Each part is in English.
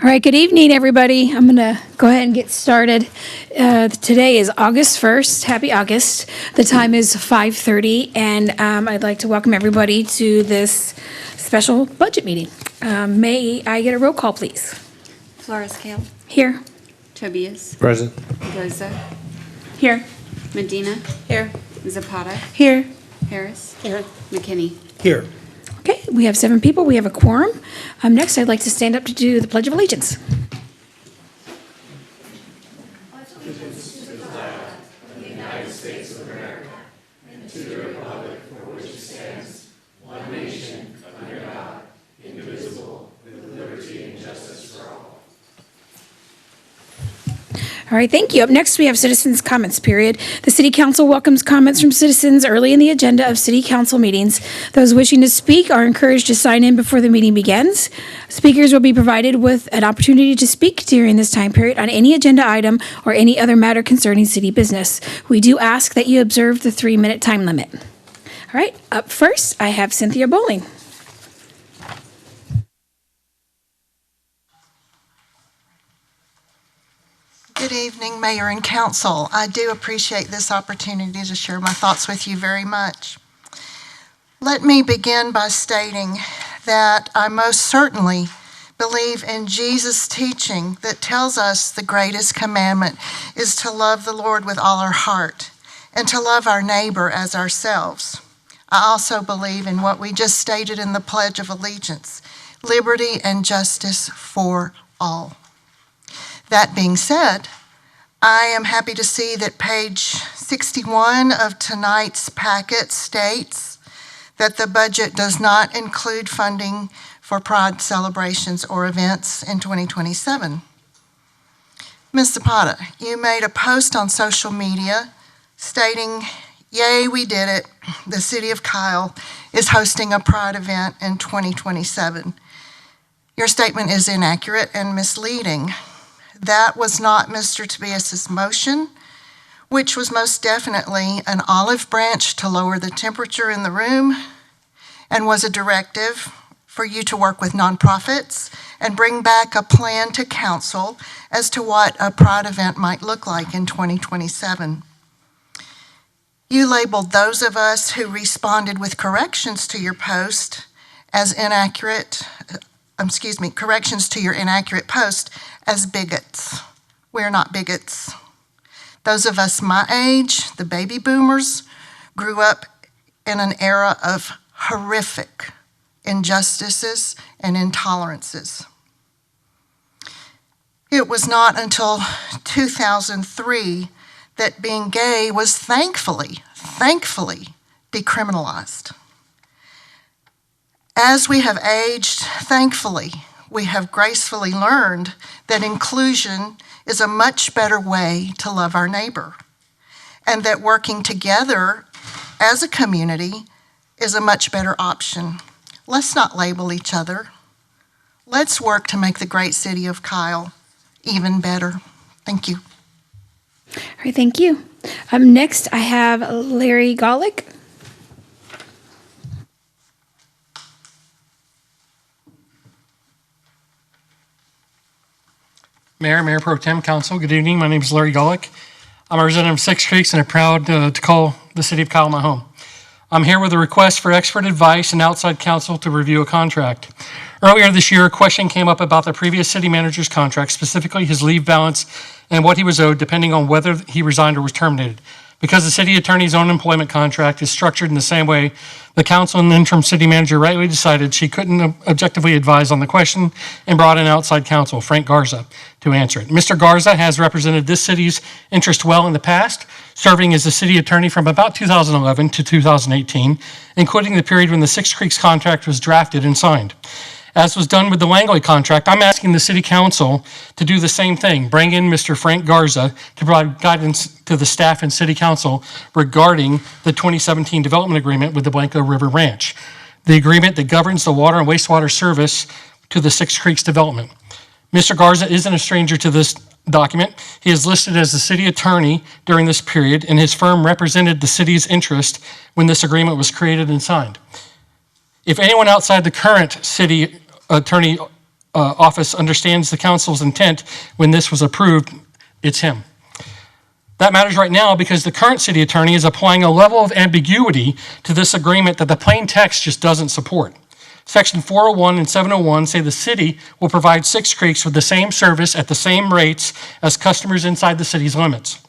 All right, good evening, everybody. I'm going to go ahead and get started. Today is August 1st. Happy August. The time is 5:30, and I'd like to welcome everybody to this special budget meeting. May I get a roll call, please? Flores Kale, Here. Tobias, Present. Goza, Here. Medina, Here. Zapata, Here. Harris, McKinney. Here. Okay, we have 7 people. We have a quorum. Next, I'd like to stand up to do the Pledge of Allegiance. All right, thank you. Up next, we have citizens' comments period. The City Council welcomes comments from citizens early in the agenda of City Council meetings. Those wishing to speak are encouraged to sign in before the meeting begins. Speakers will be provided with an opportunity to speak during this time period on any agenda item or any other matter concerning city business. We do ask that you observe the 3-minute time limit. All right, up first, I have Cynthia Bowling. Good evening, Mayor and Council. I do appreciate this opportunity to share my thoughts with you very much. Let me begin by stating that I most certainly believe in Jesus' teaching that tells us the greatest commandment is to love the Lord with all our heart and to love our neighbor as ourselves. I also believe in what we just stated in the Pledge of Allegiance, liberty and justice for all. That being said, I am happy to see that page 61 of tonight's packet states that the budget does not include funding for Pride celebrations or events in 2027. Ms. Zapata, you made a post on social media stating, "Yay, we did it. The City of Kyle is hosting a Pride event in 2027. Your statement is inaccurate and misleading. That was not Mr. Tobias's motion, which was most definitely an olive branch to lower the temperature in the room and was a directive for you to work with nonprofits and bring back a plan to council as to what a Pride event might look like in 2027. You labeled those of us who responded with corrections to your post as corrections to your inaccurate post as bigots. We're not bigots. Those of us my age, the baby boomers, grew up in an era of horrific injustices and intolerances. It was not until 2003 that being gay was thankfully decriminalized. As we have aged, thankfully, we have gracefully learned that inclusion is a much better way to love our neighbor, and that working together as a community is a much better option. Let's not label each other. Let's work to make the great city of Kyle even better. Thank you. All right, thank you. Next, I have Larry Golick. Mayor Pro Tem, Council, good evening. My name is Larry Golick. I'm a resident of Six Creeks and I'm proud to call the City of Kyle my home. I'm here with a request for expert advice and outside counsel to review a contract. Earlier this year, a question came up about the previous city manager's contract, specifically his leave balance and what he was owed depending on whether he resigned or was terminated. Because the city attorney's own employment contract is structured in the same way, the council and the interim city manager rightly decided she couldn't objectively advise on the question and brought in outside counsel, Frank Garza, to answer it. Mr. Garza has represented this city's interest well in the past, serving as the city attorney from about 2011 to 2018, including the period when the Six Creeks contract was drafted and signed. As was done with the Langley contract, I'm asking the City Council to do the same thing, bring in Mr. Frank Garza to provide guidance to the staff and City Council regarding the 2017 development agreement with the Blanco River Ranch, the agreement that governs the water and wastewater service to the Six Creeks development. Mr. Garza isn't a stranger to this document. He is listed as the city attorney during this period, and his firm represented the city's interest when this agreement was created and signed. If anyone outside the current city attorney office understands the council's intent when this was approved, it's him. That matters right now because the current city attorney is applying a level of ambiguity to this agreement that the plain text just doesn't support. Section 401 and 701 say the city will provide Six Creeks with the same service at the same rates as customers inside the city's limits.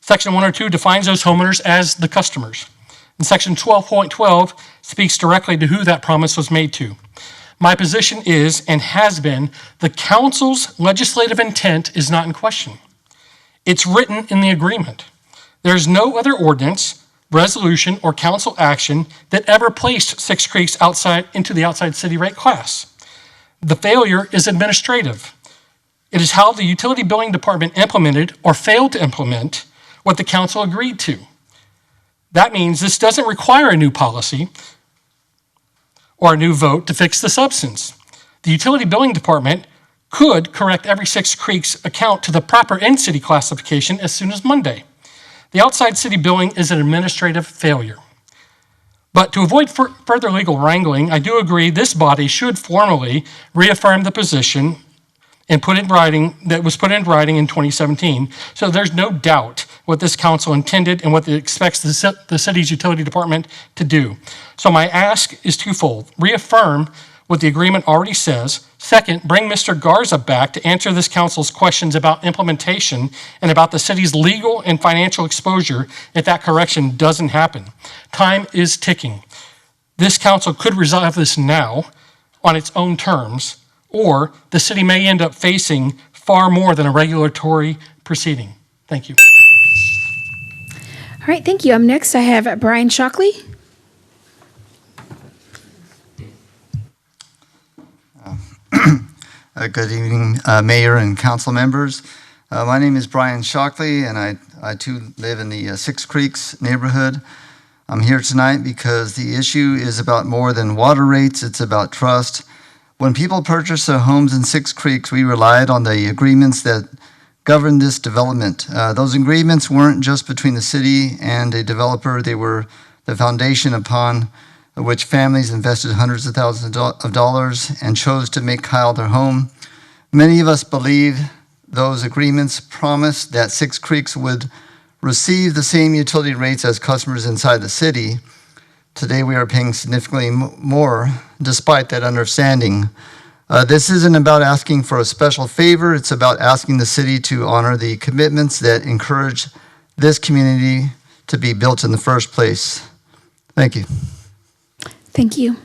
Section 102 defines those homeowners as the customers. And Section 12.12 speaks directly to who that promise was made to. My position is, and has been, the council's legislative intent is not in question. It's written in the agreement. There's no other ordinance, resolution, or council action that ever placed Six Creeks into the outside city rate class. The failure is administrative. It is how the utility billing department implemented or failed to implement what the council agreed to. That means this doesn't require a new policy or a new vote to fix the substance. The utility billing department could correct every Six Creeks account to the proper in-city classification as soon as Monday. The outside city billing is an administrative failure. But to avoid further legal wrangling, I do agree this body should formally reaffirm the position and put in writing that was put in writing in 2017. So there's no doubt what this council intended and what it expects the city's utility department to do. So my ask is twofold. Reaffirm what the agreement already says. Second, bring Mr. Garza back to answer this council's questions about implementation and about the city's legal and financial exposure if that correction doesn't happen. Time is ticking. This council could resolve this now on its own terms, or the city may end up facing far more than a regulatory proceeding. Thank you. All right, thank you. Next, I have Brian Shockley. Good evening, Mayor and council members. My name is Brian Shockley, and I too live in the Six Creeks neighborhood. I'm here tonight because the issue is about more than water rates, it's about trust. When people purchased their homes in Six Creeks, we relied on the agreements that governed this development. Those agreements weren't just between the city and a developer, they were the foundation upon which families invested hundreds of thousands of dollars and chose to make Kyle their home. Many of us believe those agreements promised that Six Creeks would receive the same utility rates as customers inside the city. Today we are paying significantly more despite that understanding. This isn't about asking for a special favor, it's about asking the city to honor the commitments that encourage this community to be built in the first place. Thank you. Thank you.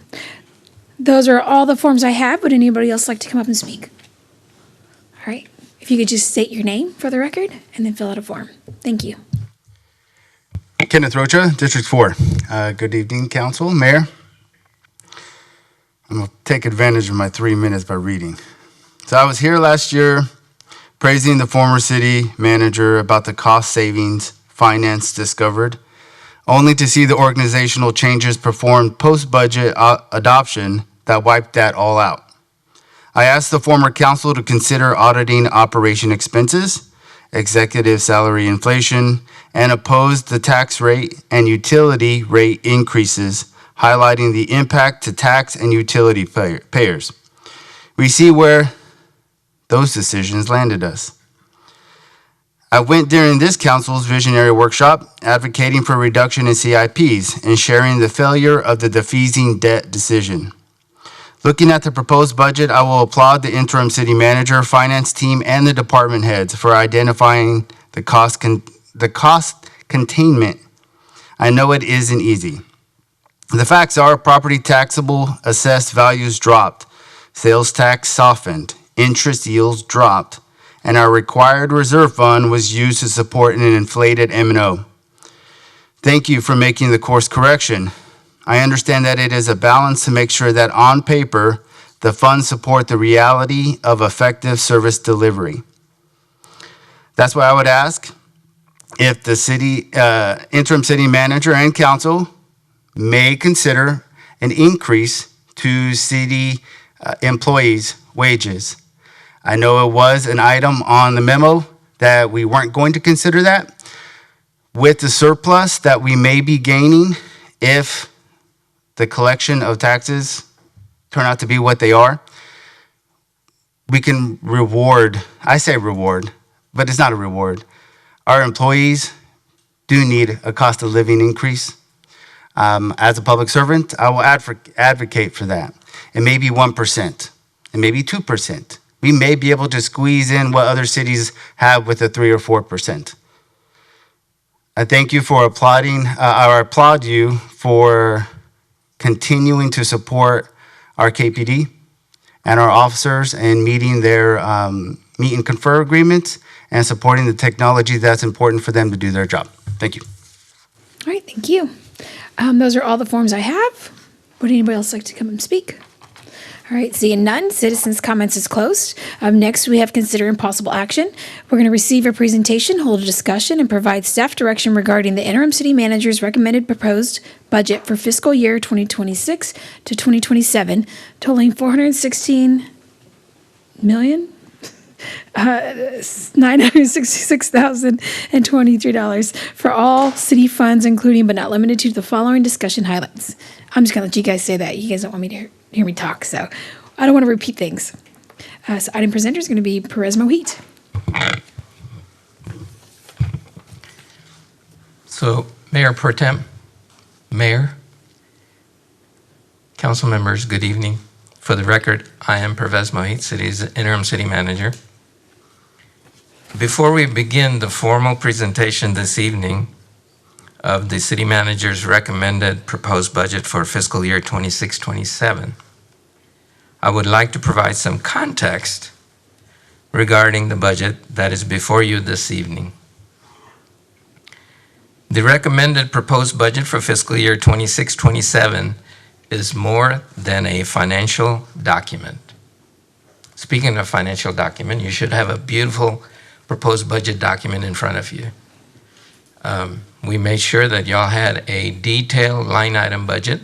Those are all the forms I have. Would anybody else like to come up and speak? All right. If you could just state your name for the record and then fill out a form. Thank you. Kenneth Rocha, District 4. Good evening, Council, Mayor. I'm going to take advantage of my 3 minutes by reading. So I was here last year praising the former city manager about the cost savings finance discovered, only to see the organizational changes performed post-budget adoption that wiped that all out. I asked the former council to consider auditing operation expenses, executive salary inflation, and opposed the tax rate and utility rate increases, highlighting the impact to tax and utility payers. We see where those decisions landed us. I went during this council's visionary workshop advocating for reduction in CIPs and sharing the failure of the defeasing debt decision. Looking at the proposed budget, I will applaud the interim city manager, finance team, and the department heads for identifying the cost containment. I know it isn't easy. The facts are property taxable assessed values dropped, sales tax softened, interest yields dropped, and our required reserve fund was used to support an inflated M&O. Thank you for making the course correction. I understand that it is a balance to make sure that on paper, the funds support the reality of effective service delivery. That's why I would ask if the city, interim city manager and council may consider an increase to city employees' wages. I know it was an item on the memo that we weren't going to consider that. With the surplus that we may be gaining if the collection of taxes turn out to be what they are, we can reward, I say reward, but it's not a reward. Our employees do need a cost of living increase. As a public servant, I will advocate for that. It may be 1%, it may be 2%. We may be able to squeeze in what other cities have with a 3 or 4%. I thank you for applauding, or applaud you for continuing to support our KPD and our officers in meeting their meet and confer agreements and supporting the technology that's important for them to do their job. Thank you. All right, thank you. Those are all the forms I have. Would anybody else like to come and speak? All right, seeing none, citizens' comments is closed. Next, we have consider impossible action. We're going to receive a presentation, hold a discussion, and provide staff direction regarding the interim city manager's recommended proposed budget for fiscal year 2026 to 2027, totaling $416,966,023 for all city funds, including but not limited to the following discussion highlights. I'm just going to let you guys say that. You guys don't want me to hear me talk, so I don't want to repeat things. So item presenter is going to be Perez Mohit. So, Mayor Pro Tem, Mayor, council members, good evening. For the record, I am Pervez Mohit, city's interim city manager. Before we begin the formal presentation this evening of the city manager's recommended proposed budget for fiscal year 26-27, I would like to provide some context regarding the budget that is before you this evening. The recommended proposed budget for fiscal year 26-27 is more than a financial document. Speaking of financial document, you should have a beautiful proposed budget document in front of you. We made sure that y'all had a detailed line item budget.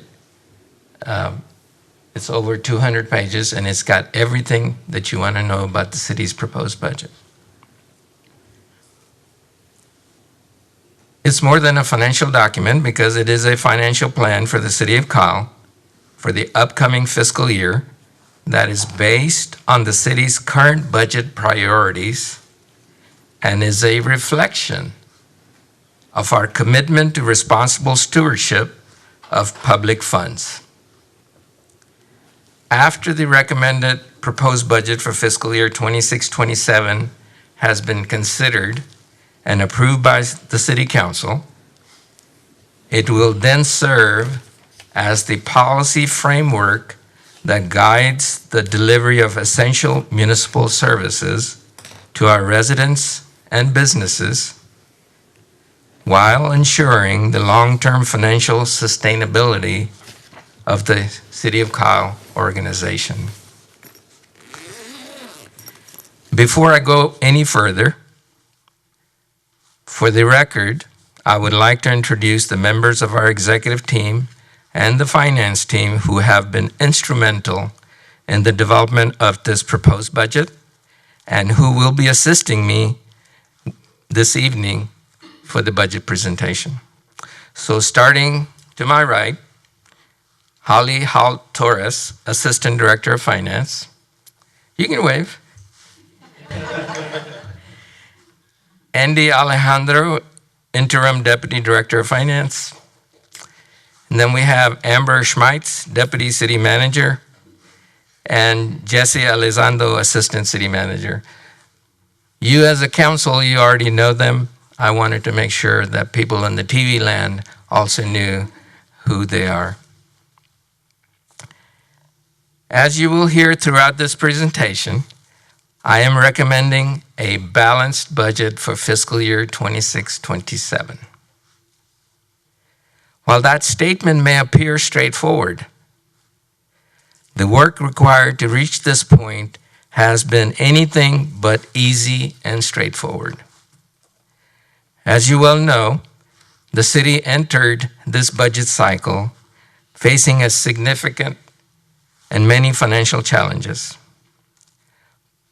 It's over 200 pages, and it's got everything that you want to know about the city's proposed budget. It's more than a financial document because it is a financial plan for the city of Kyle for the upcoming fiscal year that is based on the city's current budget priorities and is a reflection of our commitment to responsible stewardship of public funds. After the recommended proposed budget for fiscal year 26-27 has been considered and approved by the City Council, it will then serve as the policy framework that guides the delivery of essential municipal services to our residents and businesses while ensuring the long-term financial sustainability of the City of Kyle organization. Before I go any further, for the record, I would like to introduce the members of our executive team and the finance team who have been instrumental in the development of this proposed budget and who will be assisting me this evening for the budget presentation. So starting to my right, Holly Hall Torres, Assistant Director of Finance. You can wave. Andy Alejandro, Interim Deputy Director of Finance. And then we have Amber Schmeitz, Deputy City Manager, and Jesse Elizondo, Assistant City Manager. You as a council, you already know them. I wanted to make sure that people in the TV land also knew who they are. As you will hear throughout this presentation, I am recommending a balanced budget for fiscal year 26-27. While that statement may appear straightforward, the work required to reach this point has been anything but easy and straightforward. As you well know, the city entered this budget cycle facing a significant and many financial challenges.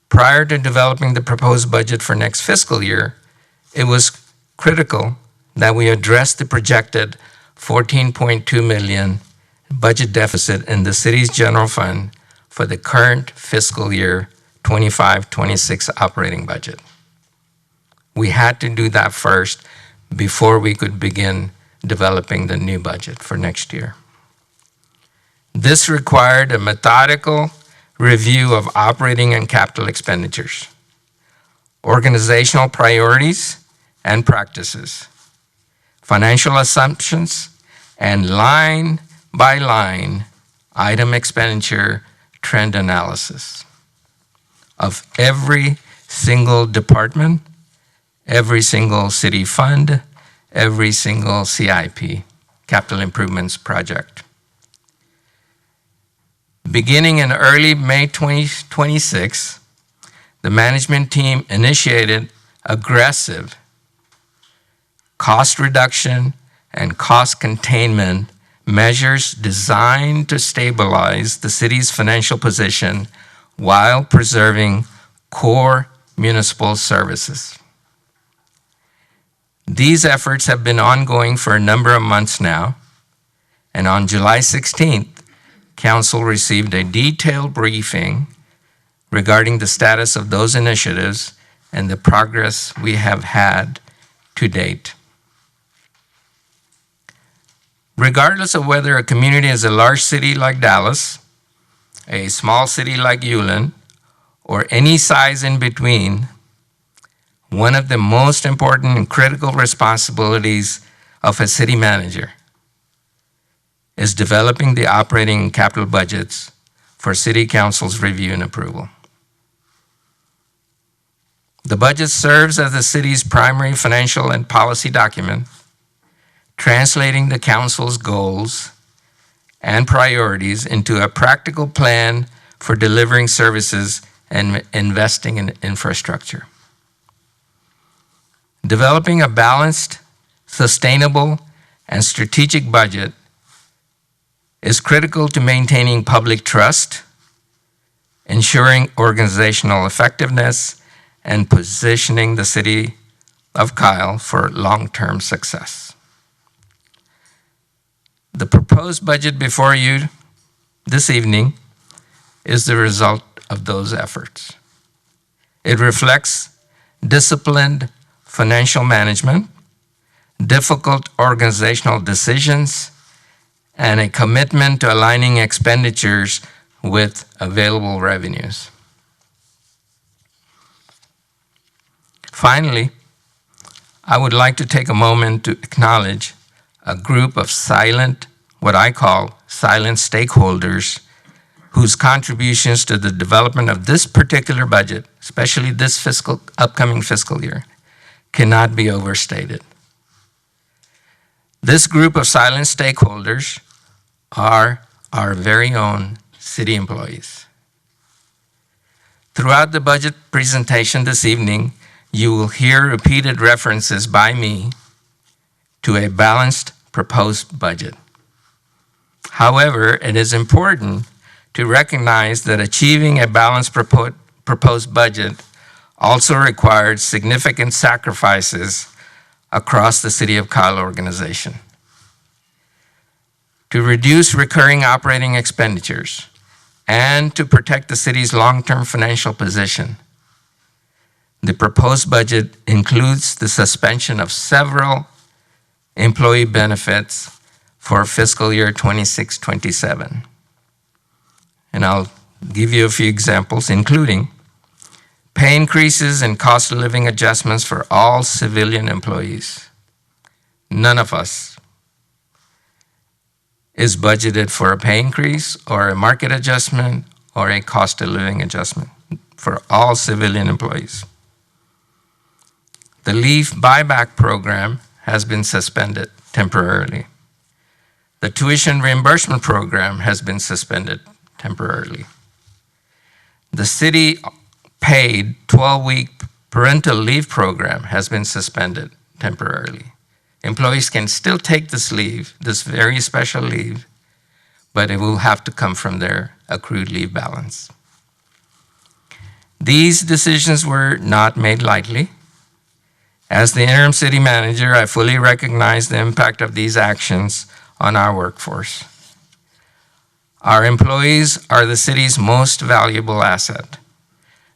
Prior to developing the proposed budget for next fiscal year, it was critical that we address the projected $14.2 million budget deficit in the city's general fund for the current fiscal year 25-26 operating budget. We had to do that first before we could begin developing the new budget for next year. This required a methodical review of operating and capital expenditures, organizational priorities and practices, financial assumptions, and line-by-line item expenditure trend analysis of every single department, every single city fund, every single CIP, capital improvements project. Beginning in early May 2026, the management team initiated aggressive cost reduction and cost containment measures designed to stabilize the city's financial position while preserving core municipal services. These efforts have been ongoing for a number of months now, and on July 16th, Council received a detailed briefing regarding the status of those initiatives and the progress we have had to date. Regardless of whether a community is a large city like Dallas, a small city like Ulen, or any size in between, one of the most important and critical responsibilities of a city manager is developing the operating and capital budgets for City Council's review and approval. The budget serves as the city's primary financial and policy document, translating the council's goals and priorities into a practical plan for delivering services and investing in infrastructure. Developing a balanced, sustainable, and strategic budget is critical to maintaining public trust, ensuring organizational effectiveness, and positioning the city of Kyle for long-term success. The proposed budget before you this evening is the result of those efforts. It reflects disciplined financial management, difficult organizational decisions, and a commitment to aligning expenditures with available revenues. Finally, I would like to take a moment to acknowledge a group of what I call silent stakeholders, whose contributions to the development of this particular budget, especially this upcoming fiscal year, cannot be overstated. This group of silent stakeholders are our very own city employees. Throughout the budget presentation this evening, you will hear repeated references by me to a balanced proposed budget. However, it is important to recognize that achieving a balanced proposed budget also required significant sacrifices across the City of Kyle organization. To reduce recurring operating expenditures and to protect the city's long-term financial position, the proposed budget includes the suspension of several employee benefits for fiscal year 26-27. And I'll give you a few examples, including pay increases and cost of living adjustments for all civilian employees. None of us is budgeted for a pay increase or a market adjustment or a cost of living adjustment for all civilian employees. The leave buyback program has been suspended temporarily. The tuition reimbursement program has been suspended temporarily. The city paid 12-week parental leave program has been suspended temporarily. Employees can still take this leave, this very special leave, but it will have to come from their accrued leave balance. These decisions were not made lightly. As the interim city manager, I fully recognize the impact of these actions on our workforce. Our employees are the city's most valuable asset.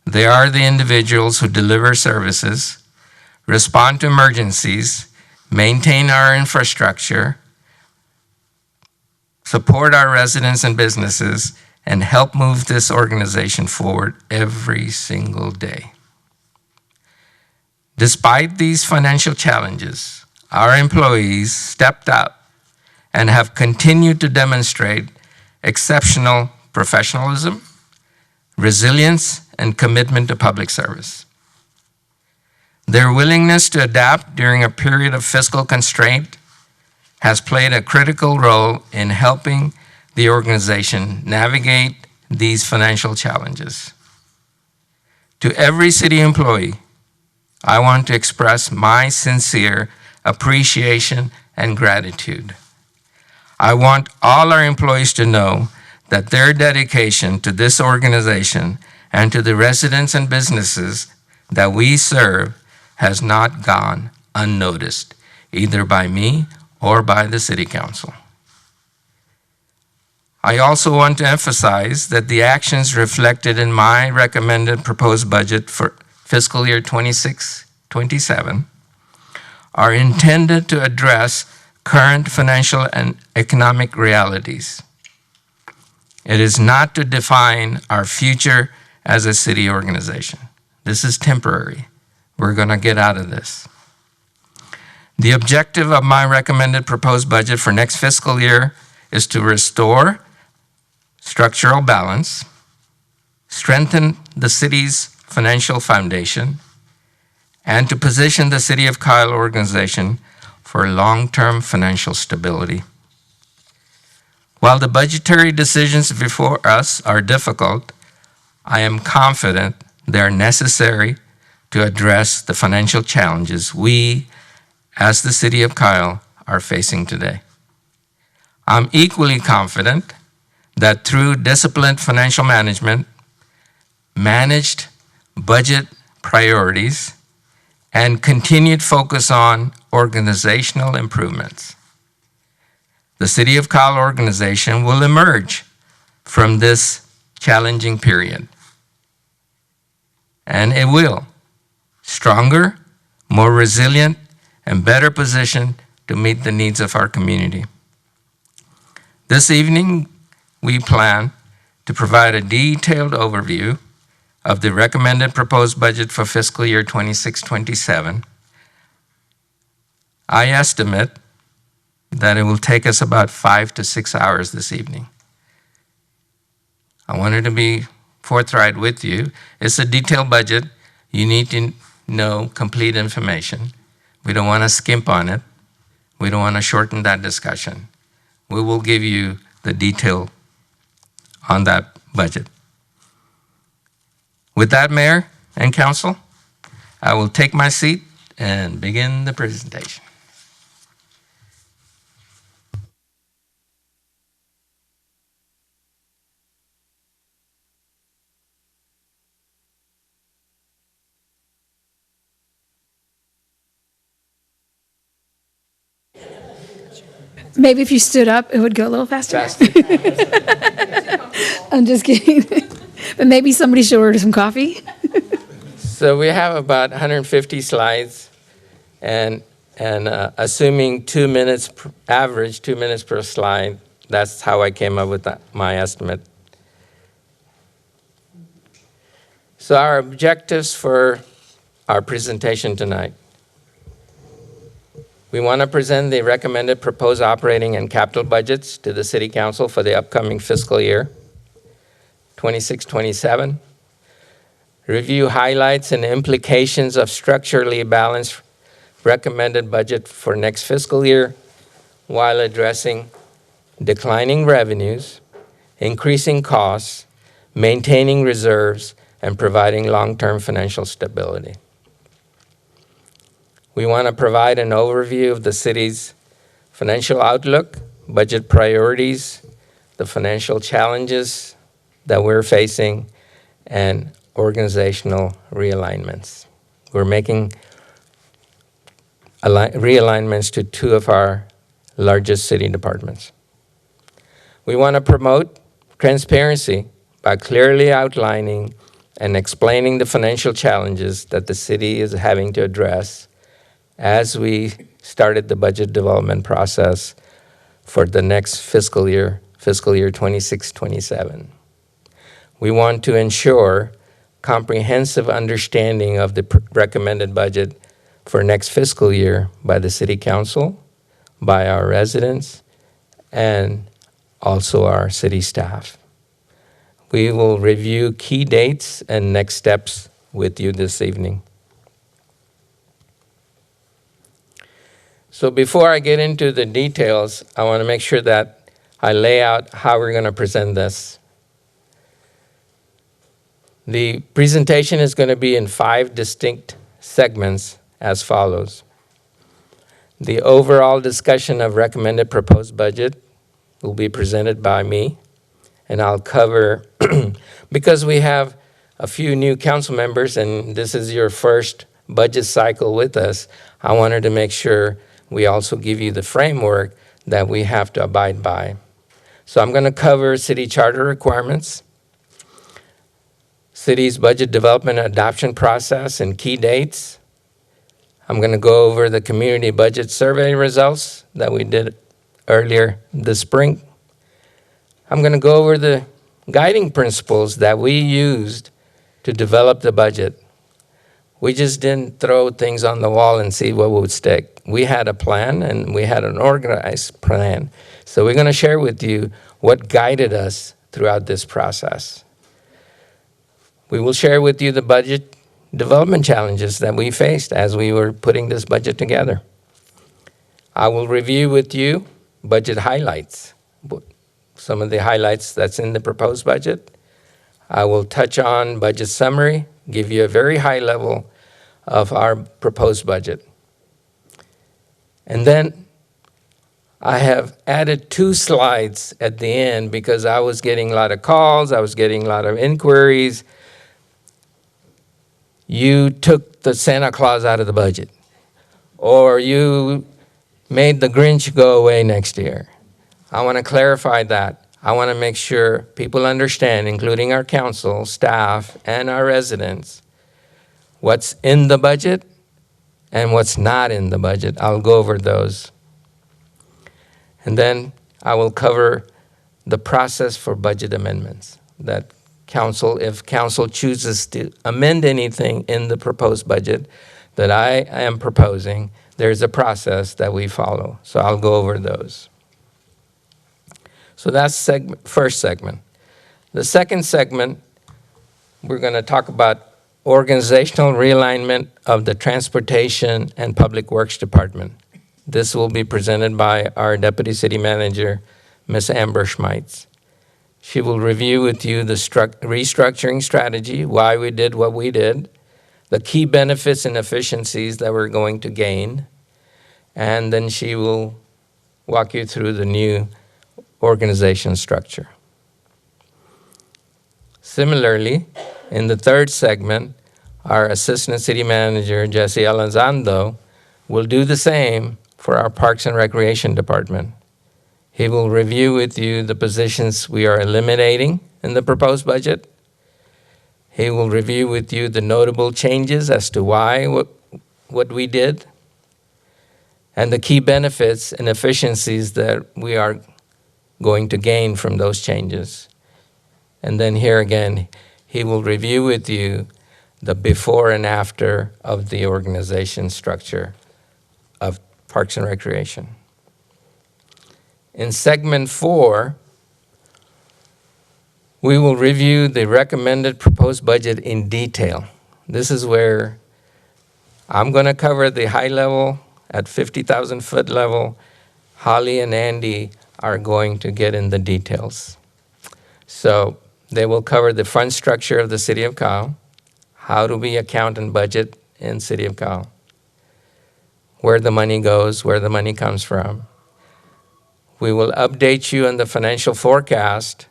They are the individuals who deliver services, respond to emergencies, maintain our infrastructure, support our residents and businesses, and help move this organization forward every single day. Despite these financial challenges, our employees stepped up and have continued to demonstrate exceptional professionalism, resilience, and commitment to public service. Their willingness to adapt during a period of fiscal constraint has played a critical role in helping the organization navigate these financial challenges. To every city employee, I want to express my sincere appreciation and gratitude. I want all our employees to know that their dedication to this organization and to the residents and businesses that we serve has not gone unnoticed, either by me or by the City Council. I also want to emphasize that the actions reflected in my recommended proposed budget for fiscal year 26-27 are intended to address current financial and economic realities. It is not to define our future as a city organization. This is temporary. We're going to get out of this. The objective of my recommended proposed budget for next fiscal year is to restore structural balance, strengthen the city's financial foundation, and to position the City of Kyle organization for long-term financial stability. While the budgetary decisions before us are difficult, I am confident they are necessary to address the financial challenges we, as the City of Kyle, are facing today. I'm equally confident that through disciplined financial management, managed budget priorities, and continued focus on organizational improvements, the City of Kyle organization will emerge from this challenging period. And it will, stronger, more resilient, and better positioned to meet the needs of our community. This evening, we plan to provide a detailed overview of the recommended proposed budget for fiscal year 26-27. I estimate that it will take us about 5 to 6 hours this evening. I wanted to be forthright with you. It's a detailed budget. You need to know complete information. We don't want to skimp on it. We don't want to shorten that discussion. We will give you the detail on that budget. With that, Mayor and Council, I will take my seat and begin the presentation. Maybe if you stood up, it would go a little faster. I'm just kidding. But maybe somebody should order some coffee. So we have about 150 slides, and assuming 2 minutes, average 2 minutes per slide, that's how I came up with my estimate. So our objectives for our presentation tonight. We want to present the recommended proposed operating and capital budgets to the City Council for the upcoming fiscal year, 26-27. Review highlights and implications of structurally balanced recommended budget for next fiscal year while addressing declining revenues, increasing costs, maintaining reserves, and providing long-term financial stability. We want to provide an overview of the city's financial outlook, budget priorities, the financial challenges that we're facing, and organizational realignments. We're making realignments to 2 of our largest city departments. We want to promote transparency by clearly outlining and explaining the financial challenges that the city is having to address as we started the budget development process for the next fiscal year 26-27. We want to ensure comprehensive understanding of the recommended budget for next fiscal year by the City Council, by our residents, and also our city staff. We will review key dates and next steps with you this evening. So before I get into the details, I want to make sure that I lay out how we're going to present this. The presentation is going to be in 5 distinct segments as follows. The overall discussion of recommended proposed budget will be presented by me, and I'll cover, because we have a few new council members and this is your first budget cycle with us, I wanted to make sure we also give you the framework that we have to abide by. So I'm going to cover city charter requirements, city's budget development adoption process and key dates. I'm going to go over the community budget survey results that we did earlier this spring. I'm going to go over the guiding principles that we used to develop the budget. We just didn't throw things on the wall and see what would stick. We had a plan and we had an organized plan. So we're going to share with you what guided us throughout this process. We will share with you the budget development challenges that we faced as we were putting this budget together. I will review with you budget highlights, some of the highlights that's in the proposed budget. I will touch on budget summary, give you a very high level of our proposed budget. And then I have added 2 slides at the end because I was getting a lot of calls, I was getting a lot of inquiries. You took the Santa Claus out of the budget, or you made the Grinch go away next year. I want to clarify that. I want to make sure people understand, including our council, staff, and our residents, what's in the budget and what's not in the budget. I'll go over those. And then I will cover the process for budget amendments, that council, if council chooses to amend anything in the proposed budget that I am proposing, there's a process that we follow. So I'll go over those. So that's first segment. The second segment, we're going to talk about organizational realignment of the Transportation and Public Works Department. This will be presented by our Deputy City Manager, Ms. Amber Schmeitz. She will review with you the restructuring strategy, why we did what we did, the key benefits and efficiencies that we're going to gain, and then she will walk you through the new organization structure. Similarly, in the third segment, our Assistant City Manager, Jesse Alonzando, will do the same for our Parks and Recreation Department. He will review with you the positions we are eliminating in the proposed budget. He will review with you the notable changes as to why, what we did, and the key benefits and efficiencies that we are going to gain from those changes. And then here again, he will review with you the before and after of the organization structure of Parks and Recreation. In segment 4, we will review the recommended proposed budget in detail. This is where I'm going to cover the high level at 50,000 foot level. Holly and Andy are going to get in the details. So they will cover the fund structure of the City of Kyle, how do we account and budget in City of Kyle, where the money goes, where the money comes from. We will update you on the financial forecast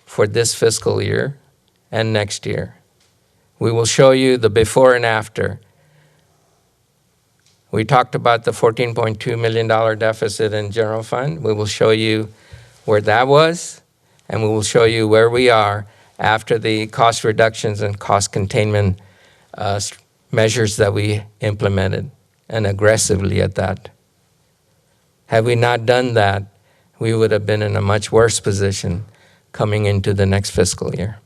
for this fiscal year and next year. We will show you the before and after. We talked about the $14.2 million deficit in general fund. We will show you where that was, and we will show you where we are after the cost reductions and cost containment measures that we implemented, and aggressively at that. Had we not done that, we would have been in a much worse position coming into the next fiscal year.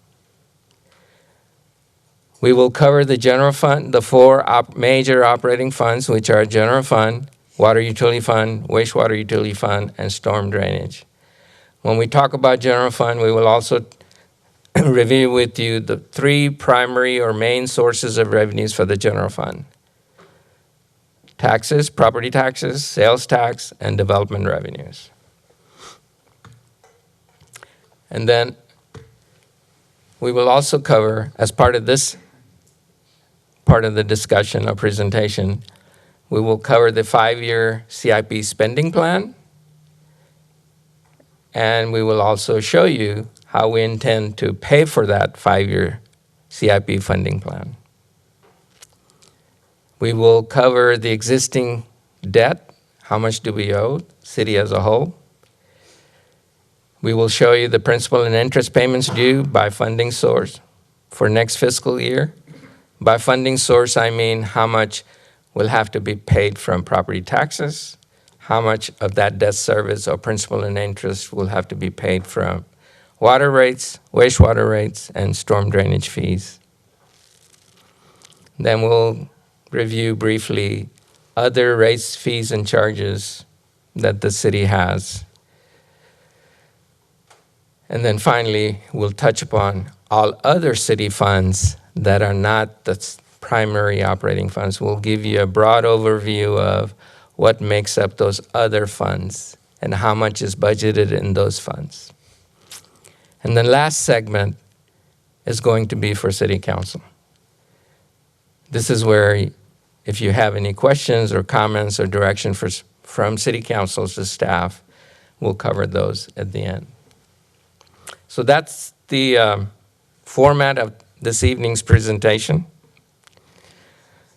We will cover the general fund, the four major operating funds, which are general fund, water utility fund, wastewater utility fund, and storm drainage. When we talk about general fund, we will also review with you the three primary or main sources of revenues for the general fund: taxes, property taxes, sales tax, and development revenues. And then we will also cover, as part of this part of the discussion or presentation, we will cover the 5-year CIP spending plan, and we will also show you how we intend to pay for that 5-year CIP funding plan. We will cover the existing debt, how much do we owe, city as a whole. We will show you the principal and interest payments due by funding source for next fiscal year. By funding source, I mean how much will have to be paid from property taxes, how much of that debt service or principal and interest will have to be paid from water rates, wastewater rates, and storm drainage fees. Then we'll review briefly other rates, fees, and charges that the city has. And then finally, we'll touch upon all other city funds that are not the primary operating funds. We'll give you a broad overview of what makes up those other funds and how much is budgeted in those funds. And the last segment is going to be for City Council. This is where, if you have any questions or comments or direction from City Council to staff, we'll cover those at the end. So that's the format of this evening's presentation.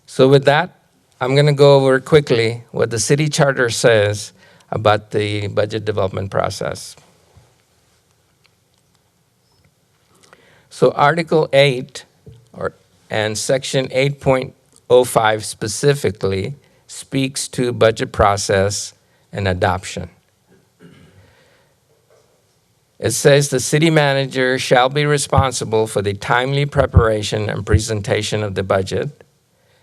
So with that, I'm going to go over quickly what the city charter says about the budget development process. So Article 8 and Section 8.05 specifically speaks to budget process and adoption. It says the city manager shall be responsible for the timely preparation and presentation of the budget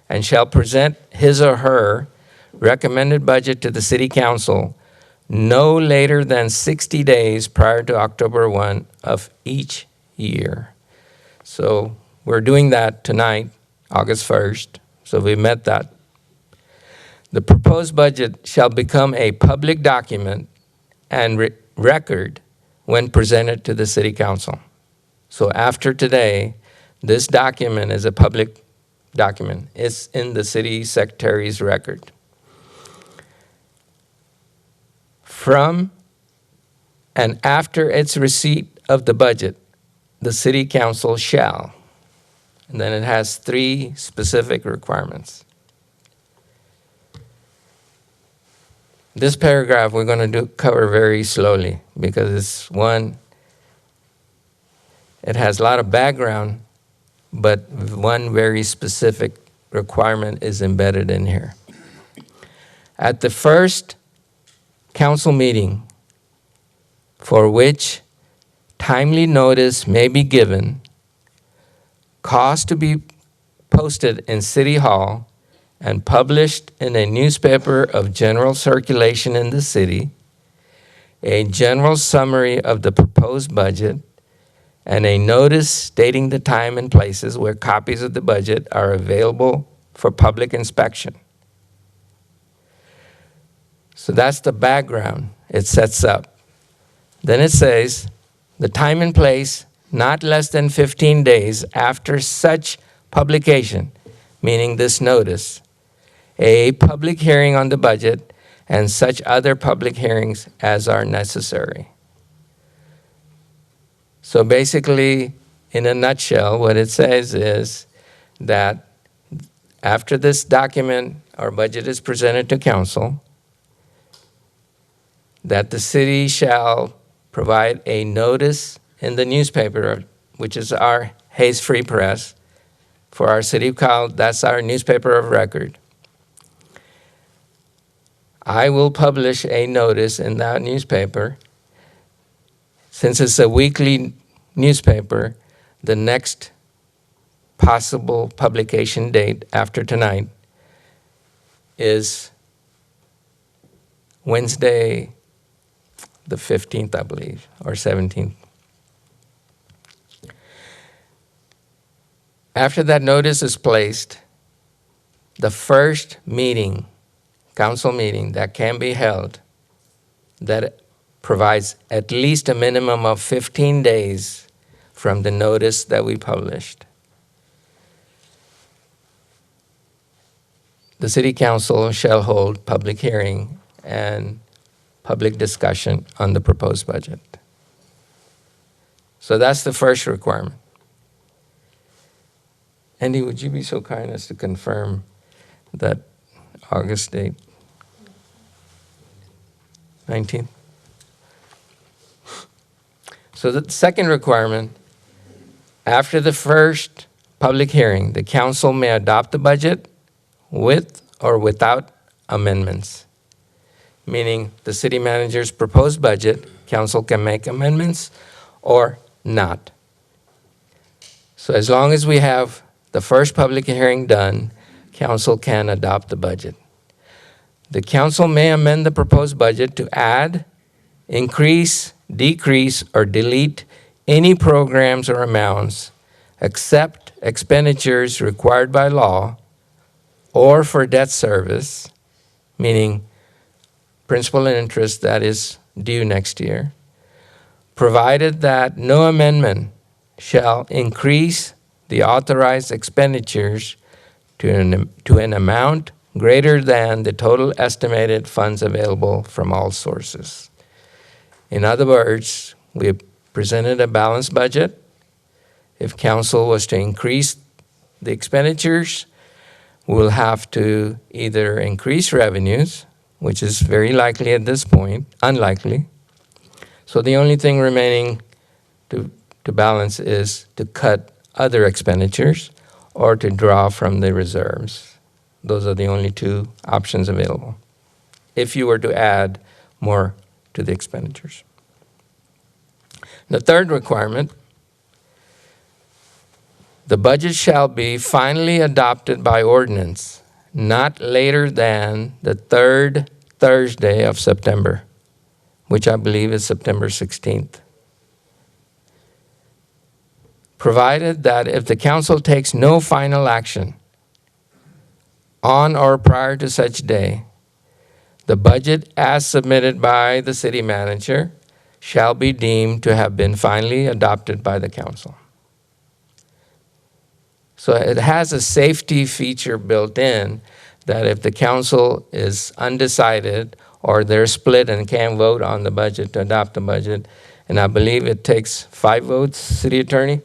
and shall present his or her recommended budget to the city council no later than 60 days prior to October 1 of each year. So we're doing that tonight, August 1st, so we met that. The proposed budget shall become a public document and record when presented to the city council. So after today, this document is a public document. It's in the city secretary's record. From and after its receipt of the budget, the city council shall, and then it has 3 specific requirements. This paragraph we're going to cover very slowly because it's one, it has a lot of background, but one very specific requirement is embedded in here. At the first council meeting for which timely notice may be given, cause to be posted in City Hall and published in a newspaper of general circulation in the city, a general summary of the proposed budget, and a notice stating the time and places where copies of the budget are available for public inspection. So that's the background it sets up. Then it says, the time and place not less than 15 days after such publication, meaning this notice, a public hearing on the budget, and such other public hearings as are necessary. So basically, in a nutshell, what it says is that after this document or budget is presented to council, that the city shall provide a notice in the newspaper which is our Hayes Free Press. For our city of Kyle, that's our newspaper of record. I will publish a notice in that newspaper. Since it's a weekly newspaper, the next possible publication date after tonight is Wednesday, the 15th, I believe, or 17th. After that notice is placed, the first meeting, council meeting that can be held, that provides at least a minimum of 15 days from the notice that we published. The city council shall hold public hearing and public discussion on the proposed budget. So that's the first requirement. Andy, would you be so kind as to confirm that August date? 19th? So the second requirement, after the first public hearing, the council may adopt the budget with or without amendments. Meaning the city manager's proposed budget, council can make amendments or not. So as long as we have the first public hearing done, council can adopt the budget. The council may amend the proposed budget to add, increase, decrease, or delete any programs or amounts except expenditures required by law or for debt service, meaning principal and interest that is due next year, provided that no amendment shall increase the authorized expenditures to an amount greater than the total estimated funds available from all sources. In other words, we have presented a balanced budget. If council was to increase the expenditures, we'll have to either increase revenues, which is very likely at this point, unlikely. So the only thing remaining to balance is to cut other expenditures or to draw from the reserves. Those are the only two options available if you were to add more to the expenditures. The third requirement, the budget shall be finally adopted by ordinance not later than the third Thursday of September, which I believe is September 16th. Provided that if the council takes no final action on or prior to such day, the budget as submitted by the city manager shall be deemed to have been finally adopted by the council. So it has a safety feature built in that if the council is undecided or they're split and can't vote on the budget to adopt the budget, and I believe it takes 5 votes, city attorney,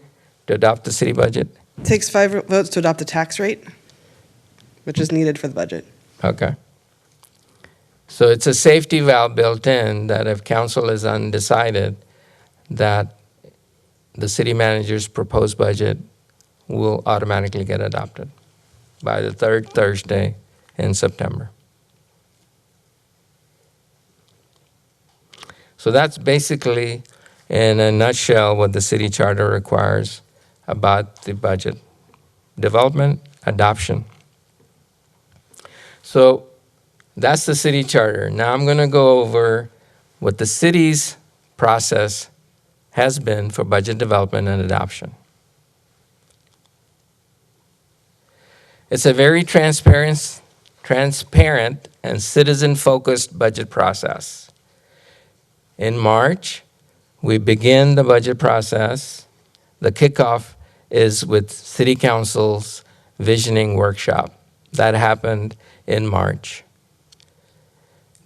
to adopt the city budget? It takes 5 votes to adopt the tax rate, which is needed for the budget. Okay. So it's a safety valve built in that if council is undecided, that the city manager's proposed budget will automatically get adopted by the third Thursday in September. So that's basically, in a nutshell, what the city charter requires about the budget development, adoption. So that's the city charter. Now I'm going to go over what the city's process has been for budget development and adoption. It's a very transparent and citizen-focused budget process. In March, we begin the budget process. The kickoff is with City Council's visioning workshop. That happened in March.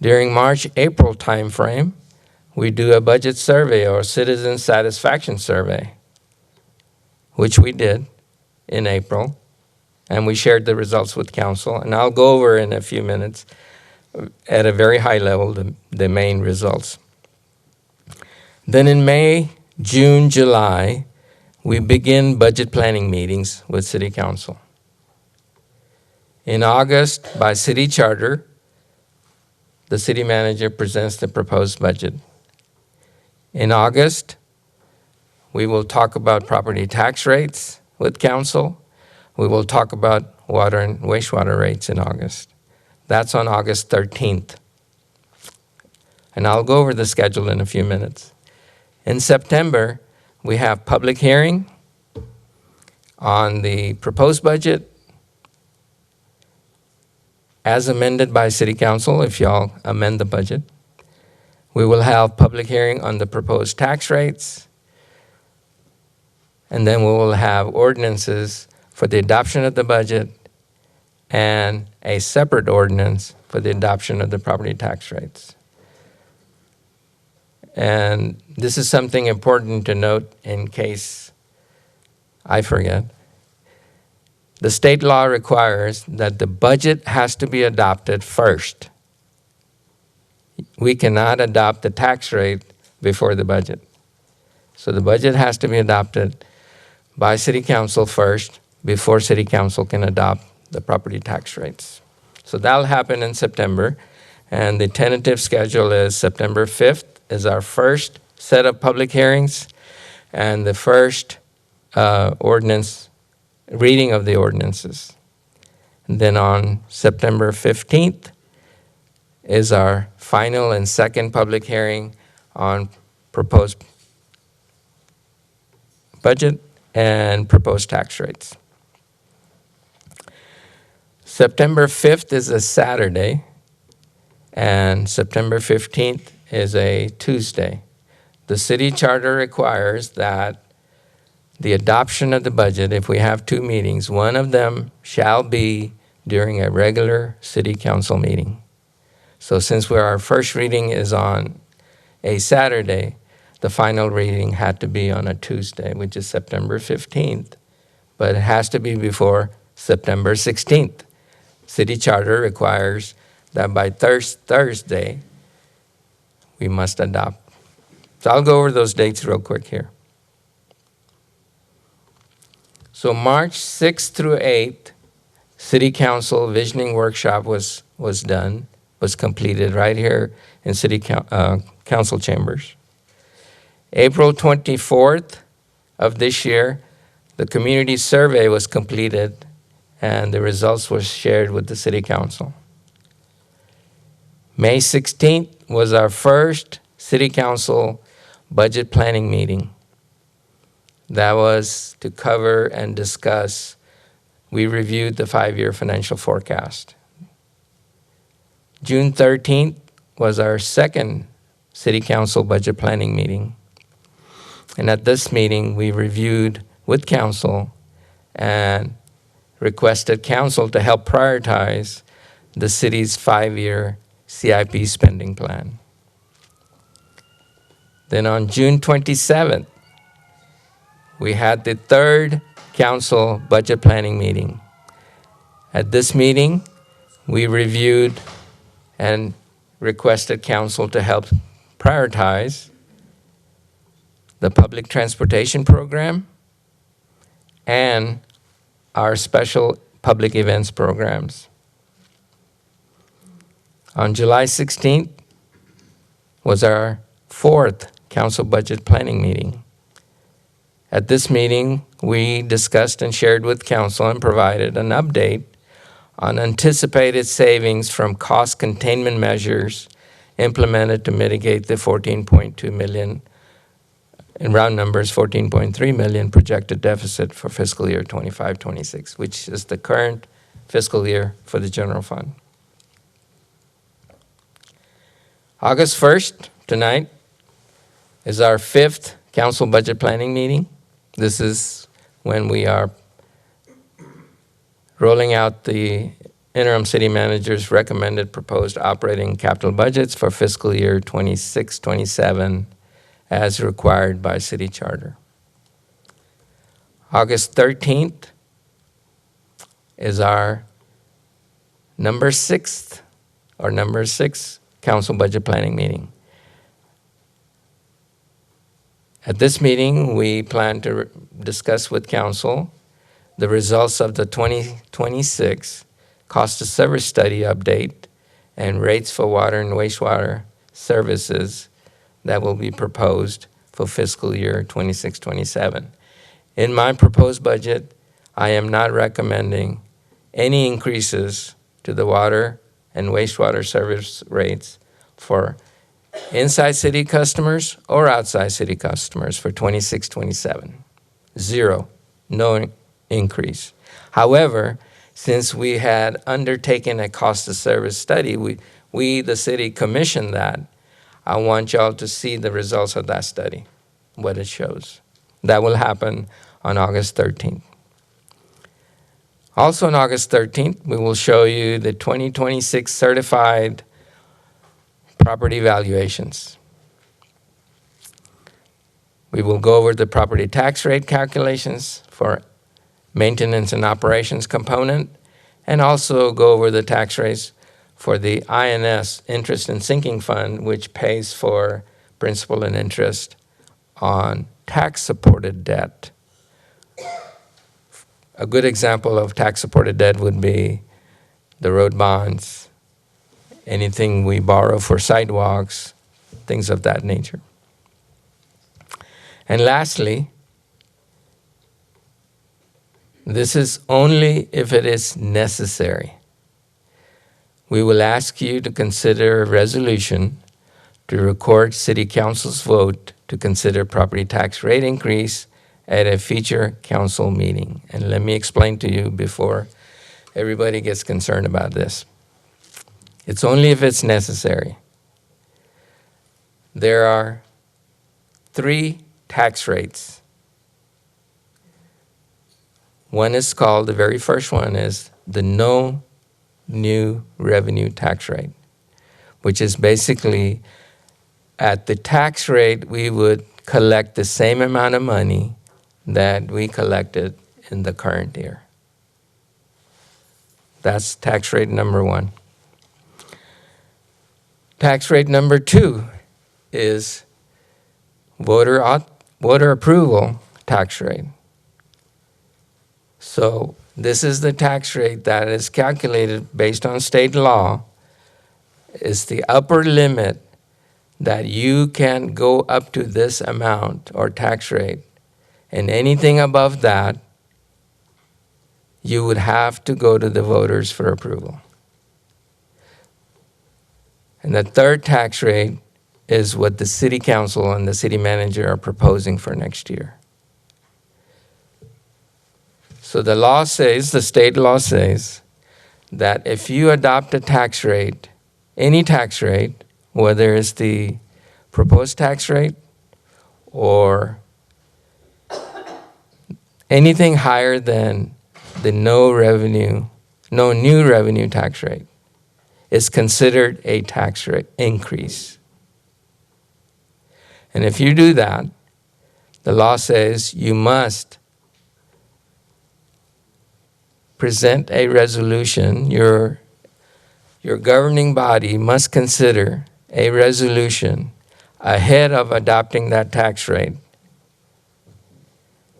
During March-April timeframe, we do a budget survey or citizen satisfaction survey, which we did in April, and we shared the results with council. And I'll go over in a few minutes at a very high level the main results. Then in May, June, July, we begin budget planning meetings with City Council. In August, by city charter, the city manager presents the proposed budget. In August, we will talk about property tax rates with council. We will talk about water and wastewater rates in August. That's on August 13th. And I'll go over the schedule in a few minutes. In September, we have public hearing on the proposed budget as amended by City Council, if y'all amend the budget. We will have public hearing on the proposed tax rates, and then we will have ordinances for the adoption of the budget and a separate ordinance for the adoption of the property tax rates. And this is something important to note in case I forget. The state law requires that the budget has to be adopted first. We cannot adopt the tax rate before the budget. So the budget has to be adopted by City Council first before City Council can adopt the property tax rates. So that'll happen in September, and the tentative schedule is September 5th is our first set of public hearings and the first reading of the ordinances. And then on September 15th is our final and second public hearing on proposed budget and proposed tax rates. September 5th is a Saturday, and September 15th is a Tuesday. The city charter requires that the adoption of the budget, if we have two meetings, one of them shall be during a regular city council meeting. So since our first reading is on a Saturday, the final reading had to be on a Tuesday, which is September 15th, but it has to be before September 16th. City charter requires that by Thursday, we must adopt. So I'll go over those dates real quick here. So March 6th through 8th, City Council Visioning Workshop was completed right here in City Council chambers. April 24th of this year, the community survey was completed and the results were shared with the City Council. May 16th was our first City Council budget planning meeting. That was to cover and discuss. We reviewed the 5-year financial forecast. June 13th was our second City Council budget planning meeting. And at this meeting, we reviewed with council and requested council to help prioritize the city's 5-year CIP spending plan. Then on June 27th, we had the third council budget planning meeting. At this meeting, we reviewed and requested council to help prioritize the public transportation program and our special public events programs. On July 16th was our fourth council budget planning meeting. At this meeting, we discussed and shared with council and provided an update on anticipated savings from cost containment measures implemented to mitigate the 14.2 million, in round numbers, 14.3 million projected deficit for fiscal year 25-26, which is the current fiscal year for the general fund. August 1st, tonight, is our fifth council budget planning meeting. This is when we are rolling out the interim city manager's recommended proposed operating capital budgets for fiscal year 26-27 as required by city charter. August 13th is our number six council budget planning meeting. At this meeting, we plan to discuss with council the results of the 2026 cost of service study update and rates for water and wastewater services that will be proposed for fiscal year 26-27. In my proposed budget, I am not recommending any increases to the water and wastewater service rates for inside city customers or outside city customers for 26-27. Zero, no increase. However, since we had undertaken a cost of service study, we the city, commissioned that. I want y'all to see the results of that study, what it shows. That will happen on August 13th. Also on August 13th, we will show you the 2026 certified property valuations. We will go over the property tax rate calculations for maintenance and operations component, and also go over the tax rates for the INS, interest and sinking fund, which pays for principal and interest on tax-supported debt. A good example of tax-supported debt would be the road bonds, anything we borrow for sidewalks, things of that nature. And lastly, this is only if it is necessary. We will ask you to consider a resolution to record City Council's vote to consider property tax rate increase at a future council meeting. And let me explain to you before everybody gets concerned about this. It's only if it's necessary. There are 3 tax rates. One is called, the very first one is the no new revenue tax rate, which is basically at the tax rate we would collect the same amount of money that we collected in the current year. That's tax rate number 1. Tax rate number 2 is voter approval tax rate. So this is the tax rate that is calculated based on state law. It's the upper limit that you can go up to this amount or tax rate. And anything above that, you would have to go to the voters for approval. And the third tax rate is what the city council and the city manager are proposing for next year. So the law says, the state law says, that if you adopt a tax rate, any tax rate, whether it's the proposed tax rate or anything higher than the no new revenue tax rate, is considered a tax rate increase. And if you do that, the law says you must present a resolution. Your governing body must consider a resolution ahead of adopting that tax rate.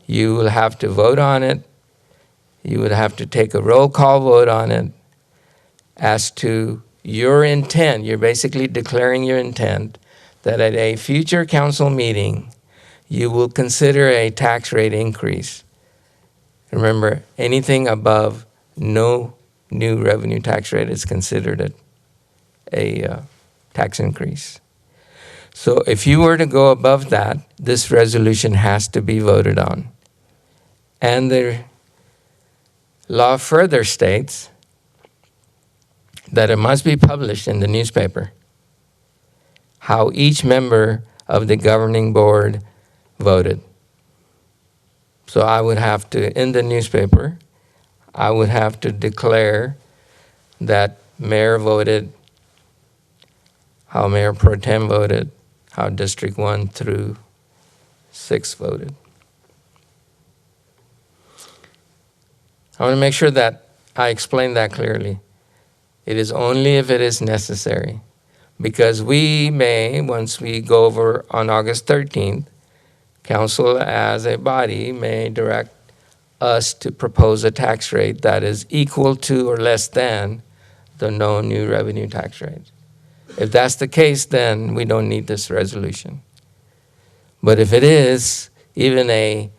You will have to vote on it. You would have to take a roll call vote on it as to your intent. You're basically declaring your intent that at a future council meeting, you will consider a tax rate increase. Remember, anything above no new revenue tax rate is considered a tax increase. So if you were to go above that, this resolution has to be voted on. And the law further states that it must be published in the newspaper how each member of the governing board voted. So I would have to, in the newspaper, I would have to declare that mayor voted, how Mayor Pro Tem voted, how District 1 through 6 voted. I want to make sure that I explain that clearly. It is only if it is necessary, because we may, once we go over on August 13th, council as a body may direct us to propose a tax rate that is equal to or less than the no new revenue tax rate. If that's the case, then we don't need this resolution. But if it is even a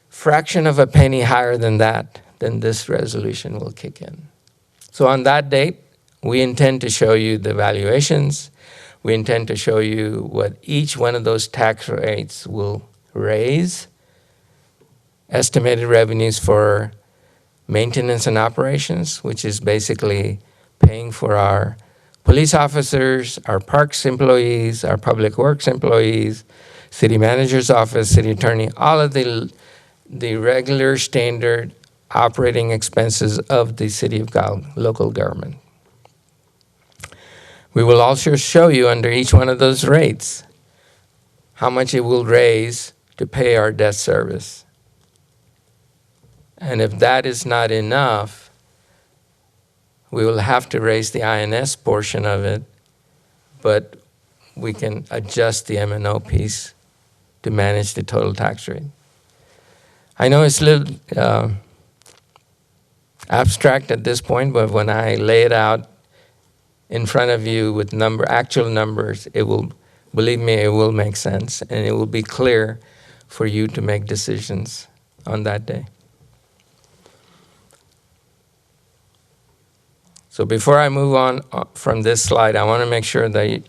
fraction of a penny higher than that, then this resolution will kick in. So on that date, we intend to show you the valuations. We intend to show you what each one of those tax rates will raise, estimated revenues for maintenance and operations, which is basically paying for our police officers, our parks employees, our public works employees, city manager's office, city attorney, all of the regular standard operating expenses of the city of local government. We will also show you under each one of those rates how much it will raise to pay our debt service. And if that is not enough, we will have to raise the INS portion of it, but we can adjust the M&O piece to manage the total tax rate. I know it's a little abstract at this point, but when I lay it out in front of you with actual numbers, it will, believe me, it will make sense, and it will be clear for you to make decisions on that day. So before I move on from this slide, I want to make sure that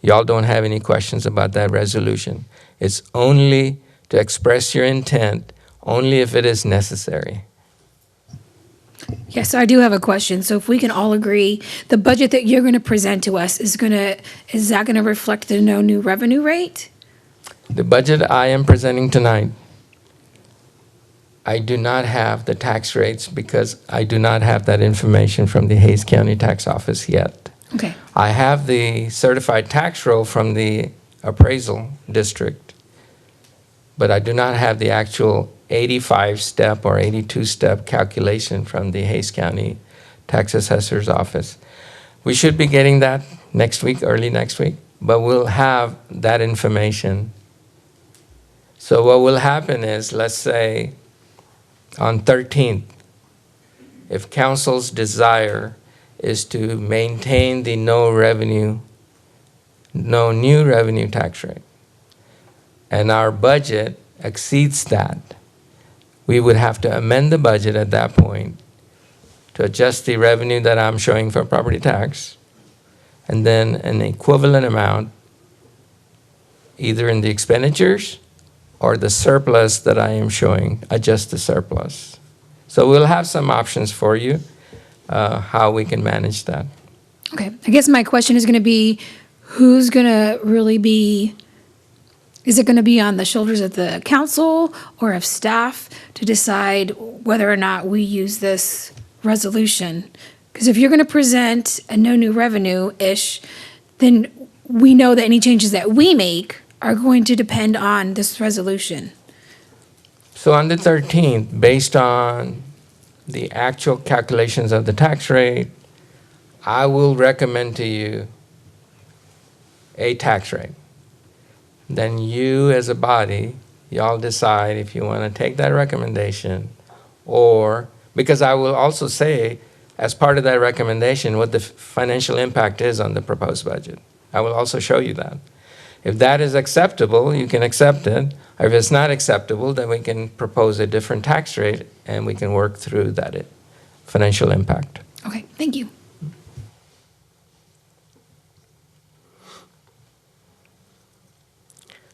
y'all don't have any questions about that resolution. It's only to express your intent, only if it is necessary. Yes, I do have a question. So if we can all agree, the budget that you're going to present to us is that going to reflect the no new revenue rate? The budget I am presenting tonight, I do not have the tax rates because I do not have that information from the Hays County Tax Office yet. Okay. I have the certified tax roll from the appraisal district, but I do not have the actual 85-step or 82-step calculation from the Hays County Tax Assessor's Office. We should be getting that next week, early next week, but we'll have that information. So what will happen is, let's say on 13th, if council's desire is to maintain the no new revenue tax rate, and our budget exceeds that, we would have to amend the budget at that point to adjust the revenue that I'm showing for property tax, and then an equivalent amount either in the expenditures or the surplus that I am showing, adjust the surplus. So we'll have some options for you, how we can manage that. Okay. I guess my question is going to be, who's going to really be, is it going to be on the shoulders of the council or of staff to decide whether or not we use this resolution? Because if you're going to present a no new revenue-ish, then we know that any changes that we make are going to depend on this resolution. So on the 13th, based on the actual calculations of the tax rate, I will recommend to you a tax rate. Then you as a body, y'all decide if you want to take that recommendation, or, because I will also say, as part of that recommendation, what the financial impact is on the proposed budget. I will also show you that. If that is acceptable, you can accept it. Or if it's not acceptable, then we can propose a different tax rate and we can work through that financial impact. Okay, thank you.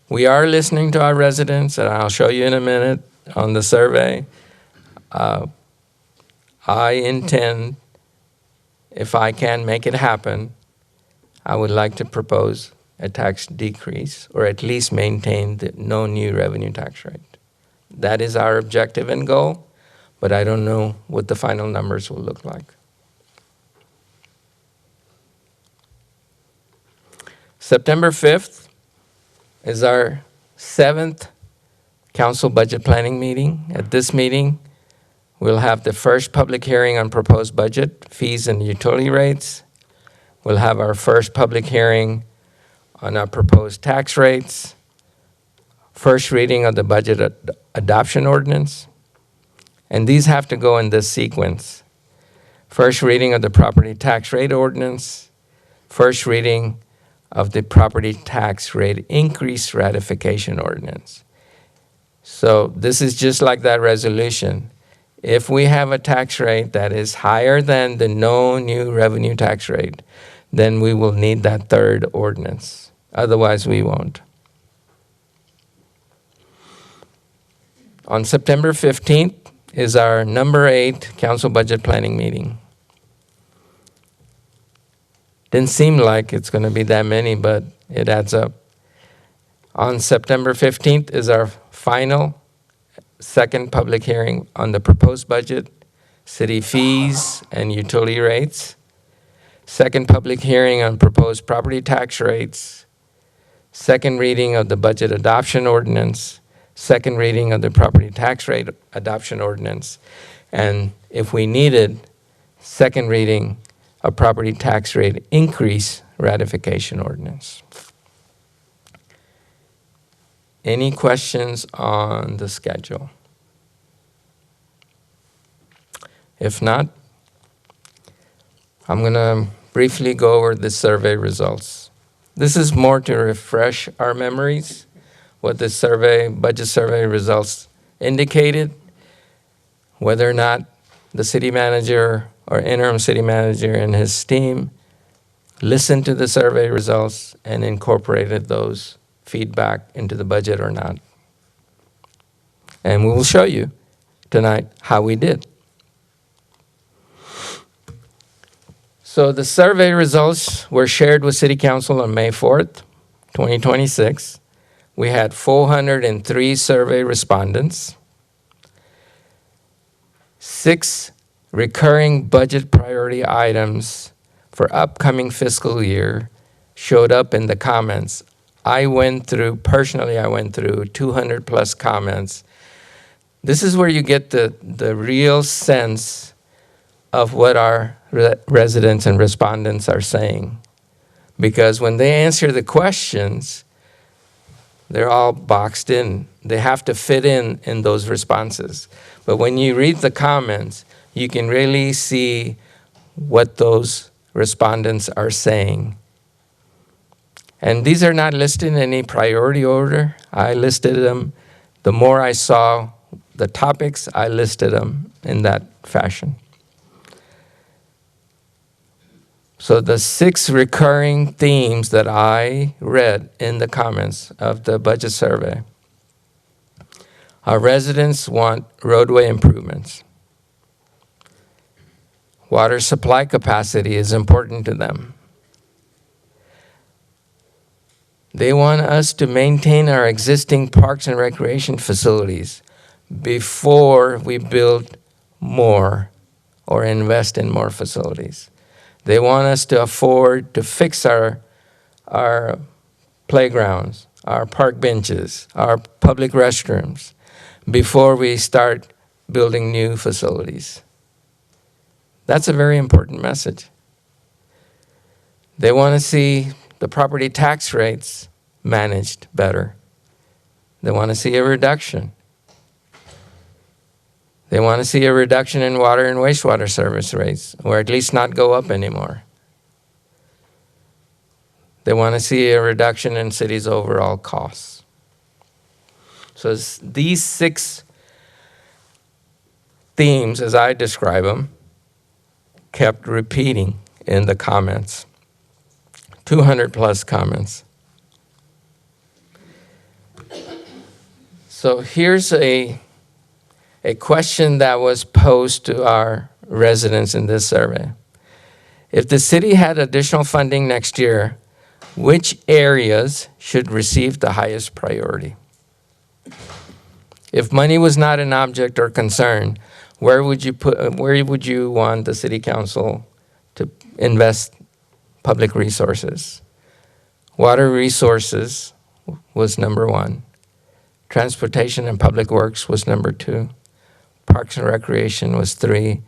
We are listening to our residents, and I'll show you in a minute on the survey. I intend, if I can make it happen, I would like to propose a tax decrease, or at least maintain the no new revenue tax rate. That is our objective and goal, but I don't know what the final numbers will look like. September 5th is our 7th council budget planning meeting. At this meeting, we'll have the first public hearing on proposed budget, fees and utility rates. We'll have our first public hearing on our proposed tax rates. first reading of the budget adoption ordinance, and these have to go in this sequence. First reading of the property tax rate ordinance, first reading of the property tax rate increase ratification ordinance. So this is just like that resolution. If we have a tax rate that is higher than the no new revenue tax rate, then we will need that third ordinance. Otherwise, we won't. On September 15th is our number 8 council budget planning meeting. Didn't seem like it's going to be that many, but it adds up. On September 15th is our final second public hearing on the proposed budget, city fees, and utility rates. Second public hearing on proposed property tax rates. Second reading of the budget adoption ordinance. Second reading of the property tax rate adoption ordinance. And if we needed, second reading of property tax rate increase ratification ordinance. Any questions on the schedule? If not, I'm going to briefly go over the survey results. This is more to refresh our memories, what the survey, budget survey results indicated, whether or not the city manager or interim city manager and his team listened to the survey results and incorporated those feedback into the budget or not. And we will show you tonight how we did. So the survey results were shared with City Council on May 4th, 2026. We had 403 survey respondents. 6 recurring budget priority items for upcoming fiscal year showed up in the comments. Personally, I went through 200 plus comments. This is where you get the real sense of what our residents and respondents are saying. Because when they answer the questions, they're all boxed in. They have to fit in those responses. But when you read the comments, you can really see what those respondents are saying. And these are not listed in any priority order. I listed them. The more I saw the topics, I listed them in that fashion. So the 6 recurring themes that I read in the comments of the budget survey. Our residents want roadway improvements. Water supply capacity is important to them. They want us to maintain our existing parks and recreation facilities before we build more or invest in more facilities. They want us to afford to fix our playgrounds, our park benches, our public restrooms before we start building new facilities. That's a very important message. They want to see the property tax rates managed better. They want to see a reduction. They want to see a reduction in water and wastewater service rates, or at least not go up anymore. They want to see a reduction in cities' overall costs. So these 6 themes, as I describe them, kept repeating in the comments. 200 plus comments. So here's a question that was posed to our residents in this survey. If the city had additional funding next year, which areas should receive the highest priority? If money was not an object or concern, where would you want the city council to invest public resources? Water resources was number 1. Transportation and public works was number 2. Parks and recreation was 3.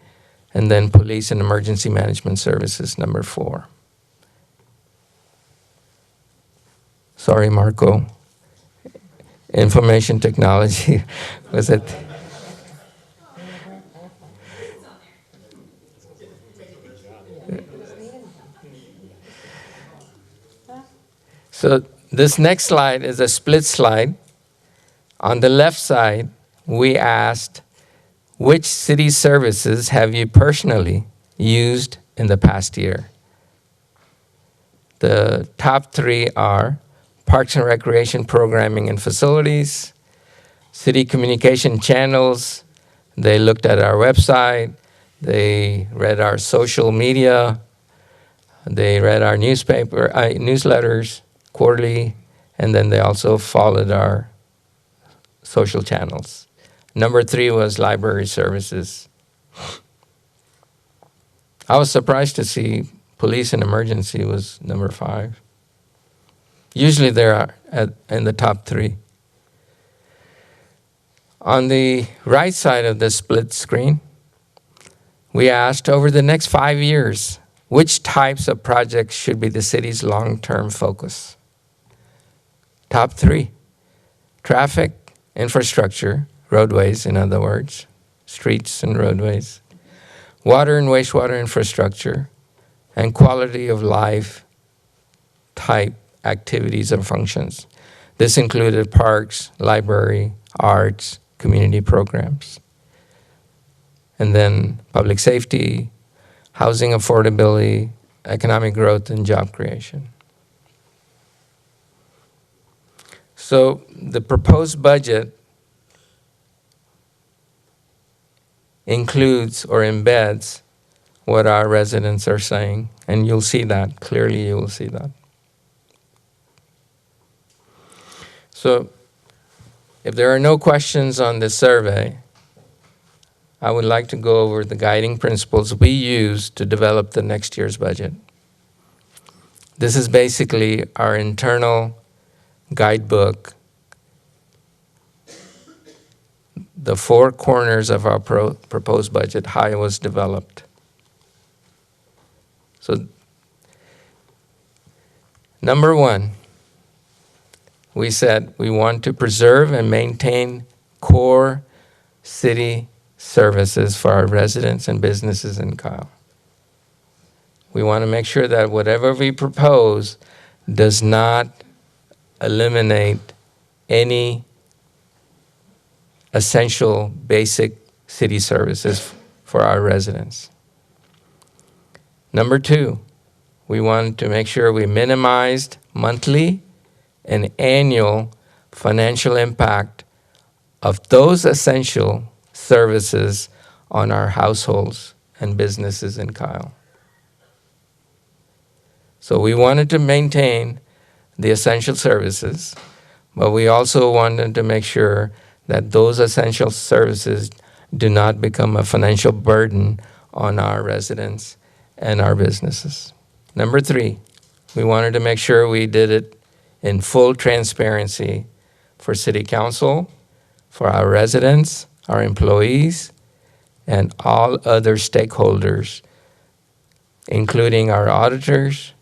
And then police and emergency management services, number 4. Sorry, Marco. information technology. Was it? So this next slide is a split slide. On the left side, we asked, which city services have you personally used in the past year? The top three are Parks and Recreation Programming and Facilities, city communication channels. They looked at our website, they read our social media, they read our newsletters quarterly, and then they also followed our social channels. Number 3 was library services. I was surprised to see police and emergency was number 5. Usually they're in the top 3. On the right side of the split screen, we asked, over the next 5 years, which types of projects should be the city's long-term focus? Top 3, traffic, infrastructure, roadways, in other words, streets and roadways, water and wastewater infrastructure, and quality of life type activities and functions. This included parks, library, arts, community programs. And then public safety, housing affordability, economic growth, and job creation. So the proposed budget includes or embeds what our residents are saying, and you'll see that. Clearly, you will see that. So if there are no questions on this survey, I would like to go over the guiding principles we use to develop the next year's budget. This is basically our internal guidebook. The 4 corners of our proposed budget, how it was developed. So, number 1, we said we want to preserve and maintain core city services for our residents and businesses in Kyle. We want to make sure that whatever we propose does not eliminate any essential basic city services for our residents. Number 2, we want to make sure we minimized monthly and annual financial impact of those essential services on our households and businesses in Kyle. So we wanted to maintain the essential services, but we also wanted to make sure that those essential services do not become a financial burden on our residents and our businesses. Number 3, we wanted to make sure we did it in full transparency for City Council, for our residents, our employees, and all other stakeholders, including our auditors,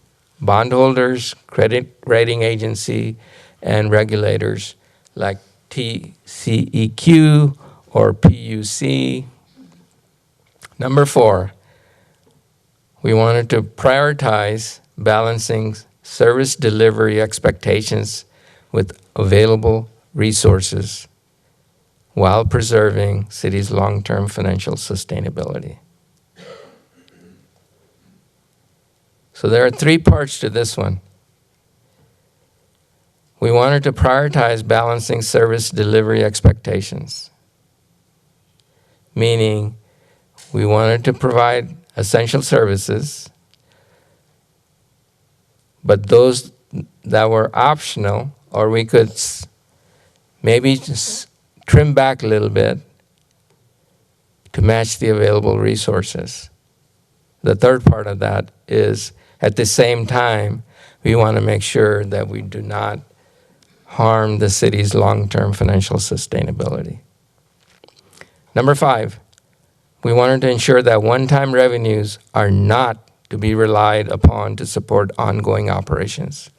bondholders, credit rating agency, and regulators like TCEQ or PUC. Number 4, we wanted to prioritize balancing service delivery expectations with available resources while preserving city's long-term financial sustainability. So there are 3 parts to this one. We wanted to prioritize balancing service delivery expectations, meaning we wanted to provide essential services, but those that were optional, or we could maybe just trim back a little bit to match the available resources. The third part of that is, at the same time, we want to make sure that we do not harm the city's long-term financial sustainability. Number 5, we wanted to ensure that one-time revenues are not to be relied upon to support ongoing operations.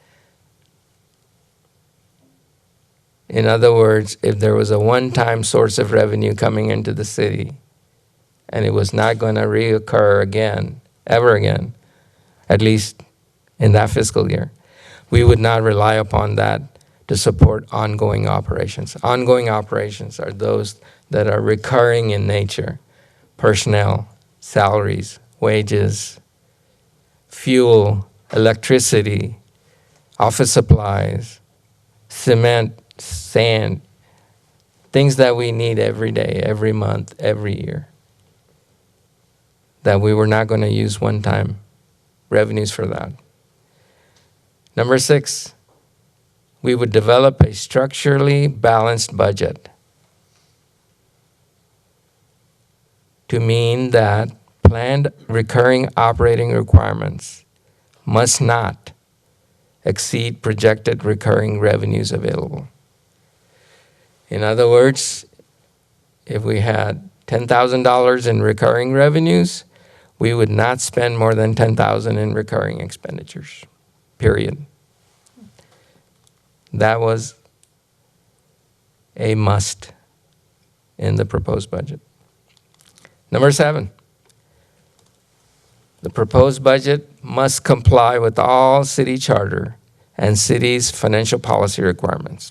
In other words, if there was a one-time source of revenue coming into the city and it was not going to reoccur again, ever again, at least in that fiscal year, we would not rely upon that to support ongoing operations. Ongoing operations are those that are recurring in nature: personnel, salaries, wages, fuel, electricity, office supplies, cement, sand, things that we need every day, every month, every year, that we were not going to use one-time revenues for that. Number 6, we would develop a structurally balanced budget to mean that planned recurring operating requirements must not exceed projected recurring revenues available. In other words, if we had $10,000 in recurring revenues, we would not spend more than $10,000 in recurring expenditures, period. That was a must in the proposed budget. Number 7, the proposed budget must comply with all city charter and city's financial policy requirements,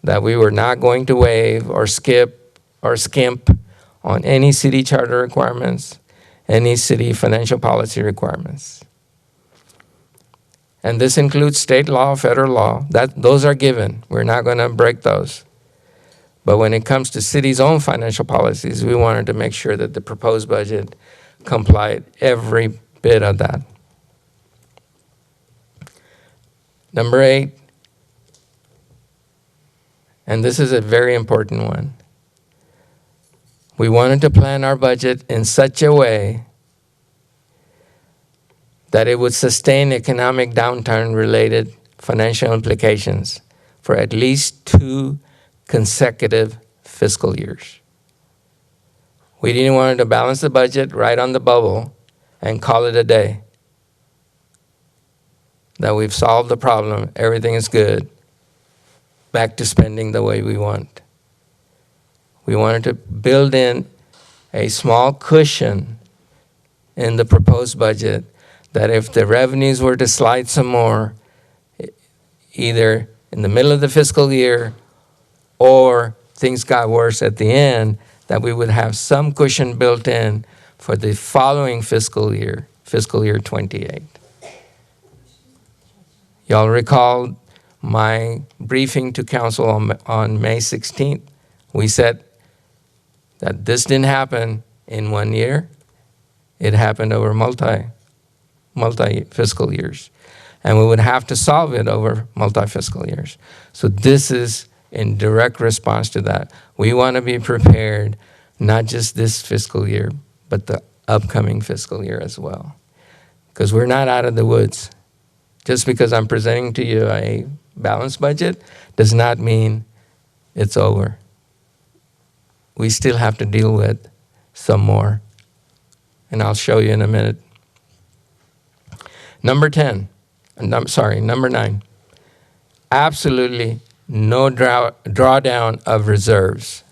that we were not going to waive or skip or skimp on any city charter requirements, any city financial policy requirements. And this includes state law, federal law. Those are given. We're not going to break those. But when it comes to city's own financial policies, we wanted to make sure that the proposed budget complied every bit of that. Number 8, and this is a very important one. We wanted to plan our budget in such a way that it would sustain economic downturn-related financial implications for at least 2 consecutive fiscal years. We didn't want to balance the budget right on the bubble and call it a day. That we've solved the problem, everything is good, back to spending the way we want. We wanted to build in a small cushion in the proposed budget that if the revenues were to slide some more, either in the middle of the fiscal year or things got worse at the end, that we would have some cushion built in for the following fiscal year 28. Y'all recall my briefing to council on May 16th? We said that this didn't happen in 1 year. It happened over multi-fiscal years. And we would have to solve it over multi-fiscal years. So this is in direct response to that. We want to be prepared, not just this fiscal year, but the upcoming fiscal year as well. Because we're not out of the woods. Just because I'm presenting to you a balanced budget does not mean it's over. We still have to deal with some more. And I'll show you in a minute. Number 9. Absolutely no drawdown of reserves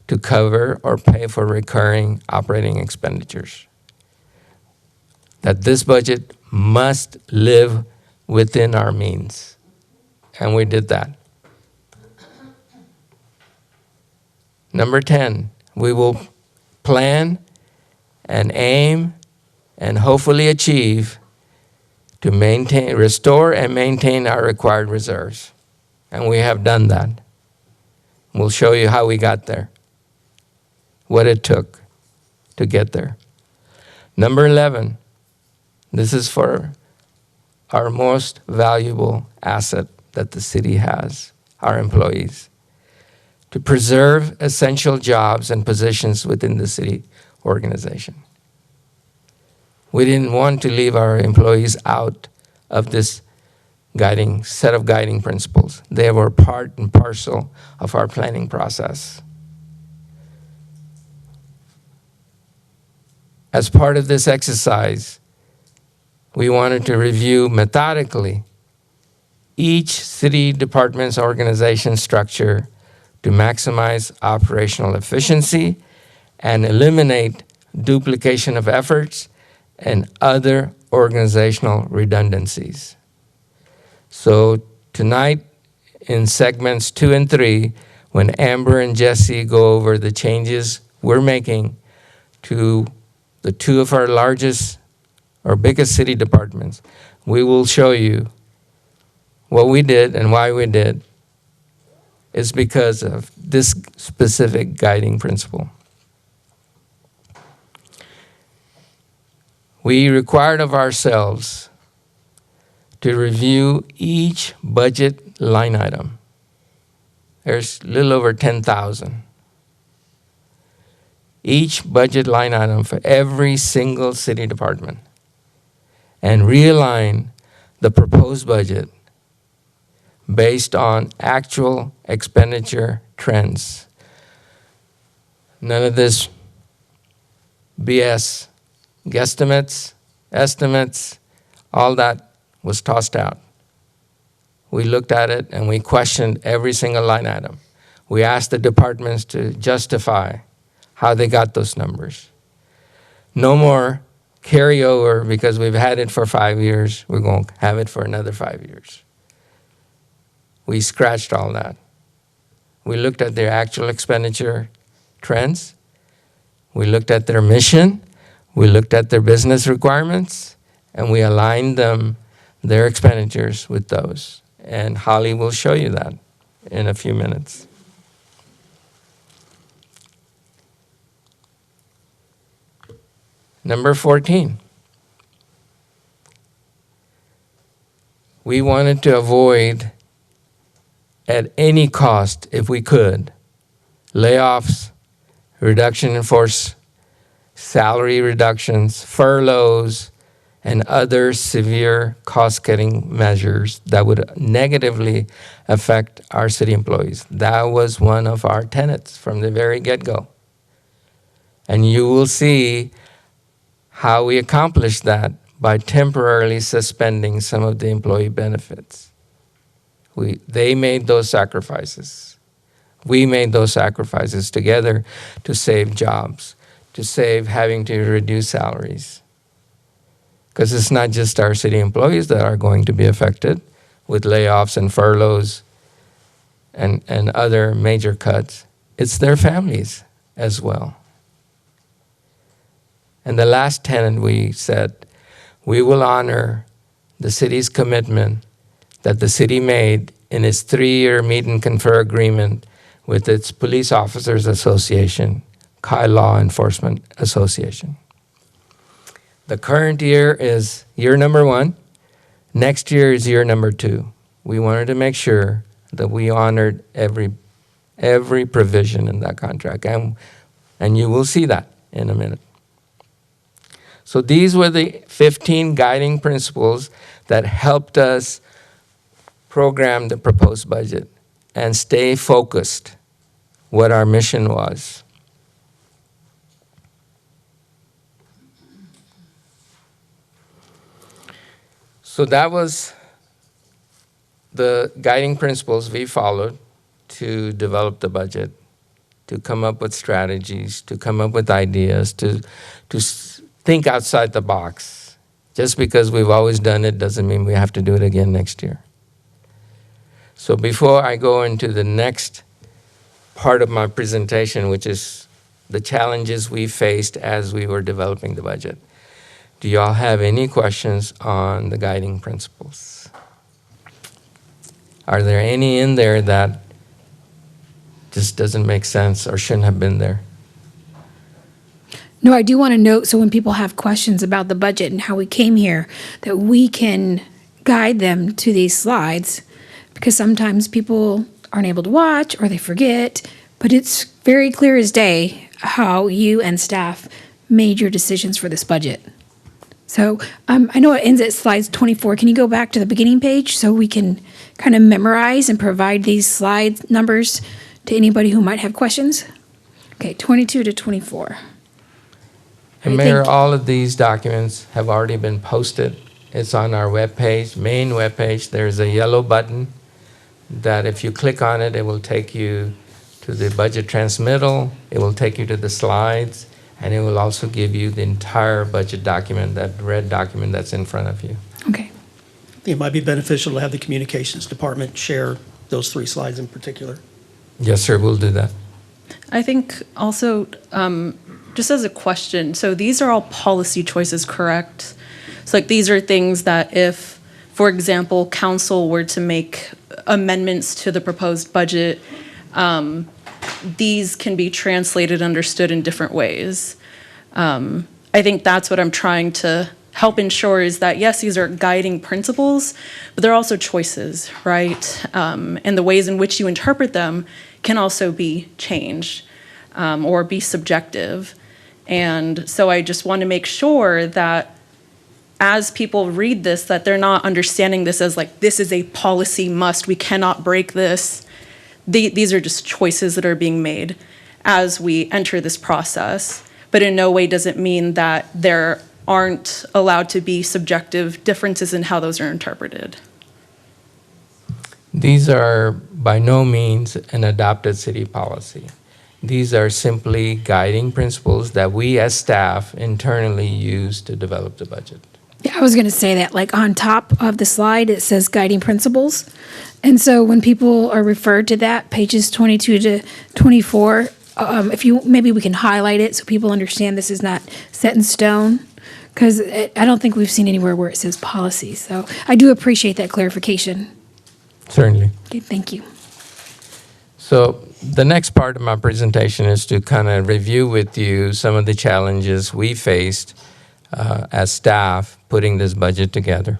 to cover or pay for recurring operating expenditures. That this budget must live within our means. And we did that. Number 10, we will plan and aim and hopefully achieve to restore and maintain our required reserves. And we have done that. We'll show you how we got there, what it took to get there. Number 11, this is for our most valuable asset that the city has, our employees, to preserve essential jobs and positions within the city organization. We didn't want to leave our employees out of this set of guiding principles. They were part and parcel of our planning process. As part of this exercise, we wanted to review methodically each city department's organization structure to maximize operational efficiency and eliminate duplication of efforts and other organizational redundancies. So tonight, in segments 2 and 3, when Amber and Jesse go over the changes we're making to the 2 of our largest or biggest city departments, we will show you what we did and why we did. Is because of this specific guiding principle. We required of ourselves to review each budget line item. There's a little over 10,000. Each budget line item for every single city department, and realign the proposed budget based on actual expenditure trends. None of this BS, guesstimates, estimates, all that was tossed out. We looked at it and we questioned every single line item. We asked the departments to justify how they got those numbers. No more carryover because we've had it for 5 years, we're going to have it for another 5 years. We scratched all that. We looked at their actual expenditure trends. We looked at their mission. We looked at their business requirements, and we aligned them, their expenditures with those. And Holly will show you that in a few minutes. Number 14. We wanted to avoid, at any cost, if we could, layoffs, reduction in force, salary reductions, furloughs, and other severe cost-cutting measures that would negatively affect our city employees. That was one of our tenets from the very get-go. And you will see how we accomplished that by temporarily suspending some of the employee benefits. They made those sacrifices. We made those sacrifices together to save jobs, to save having to reduce salaries. Because it's not just our city employees that are going to be affected with layoffs and furloughs and other major cuts. It's their families as well. And the last tenet, we said, we will honor the city's commitment that the city made in its 3-year meet and confer agreement with its Police Officers Association, CHI Law Enforcement Association. The current year is year number 1. Next year is year number 2. We wanted to make sure that we honored every provision in that contract, and you will see that in a minute. So these were the 15 guiding principles that helped us program the proposed budget and stay focused what our mission was. So that was the guiding principles we followed to develop the budget, to come up with strategies, to come up with ideas, to think outside the box. Just because we've always done it doesn't mean we have to do it again next year. So before I go into the next part of my presentation, which is the challenges we faced as we were developing the budget, do y'all have any questions on the guiding principles? Are there any in there that just doesn't make sense or shouldn't have been there? No, I do want to note, so when people have questions about the budget and how we came here, that we can guide them to these slides, because sometimes people aren't able to watch or they forget, but it's very clear as day how you and staff made your decisions for this budget. So I know it ends at slides 24. Can you go back to the beginning page so we can kind of memorize and provide these slide numbers to anybody who might have questions? Okay, 22 to 24. And Mayor, all of these documents have already been posted It's on our webpage, main webpage. There's a yellow button that if you click on it, it will take you to the budget transmittal, it will take you to the slides, and it will also give you the entire budget document, that red document that's in front of you. Okay. It might be beneficial to have the communications department share those 3 slides in particular. Yes, sir, we'll do that. I think also, just as a question, so these are all policy choices, correct? So like these are things that if, for example, council were to make amendments to the proposed budget, these can be translated, understood in different ways. I think that's what I'm trying to help ensure is that, yes, these are guiding principles, but they're also choices, right? And the ways in which you interpret them can also be changed or be subjective. And so I just want to make sure that as people read this, that they're not understanding this as like, this is a policy must, we cannot break this. These are just choices that are being made as we enter this process. But in no way does it mean that there aren't allowed to be subjective differences in how those are interpreted. These are by no means an adopted city policy. These are simply guiding principles that we as staff internally use to develop the budget. Yeah, I was going to say that, like on top of the slide, it says guiding principles. And so when people are referred to that, pages 22 to 24, if you, maybe we can highlight it so people understand this is not set in stone. Because I don't think we've seen anywhere where it says policy. So I do appreciate that clarification. Certainly. Okay, thank you. So the next part of my presentation is to kind of review with you some of the challenges we faced as staff putting this budget together.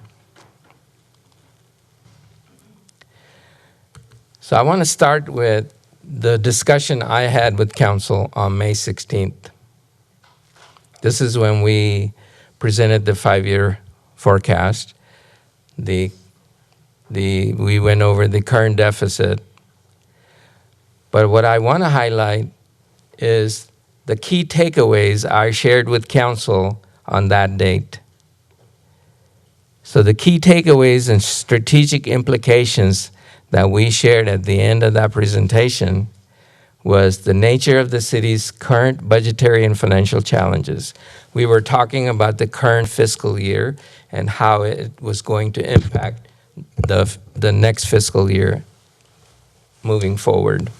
So I want to start with the discussion I had with council on May 16th. This is when we presented the 5-year forecast. We went over the current deficit. But what I want to highlight is the key takeaways I shared with council on that date. So the key takeaways and strategic implications that we shared at the end of that presentation was the nature of the city's current budgetary and financial challenges. We were talking about the current fiscal year and how it was going to impact the next fiscal year moving forward.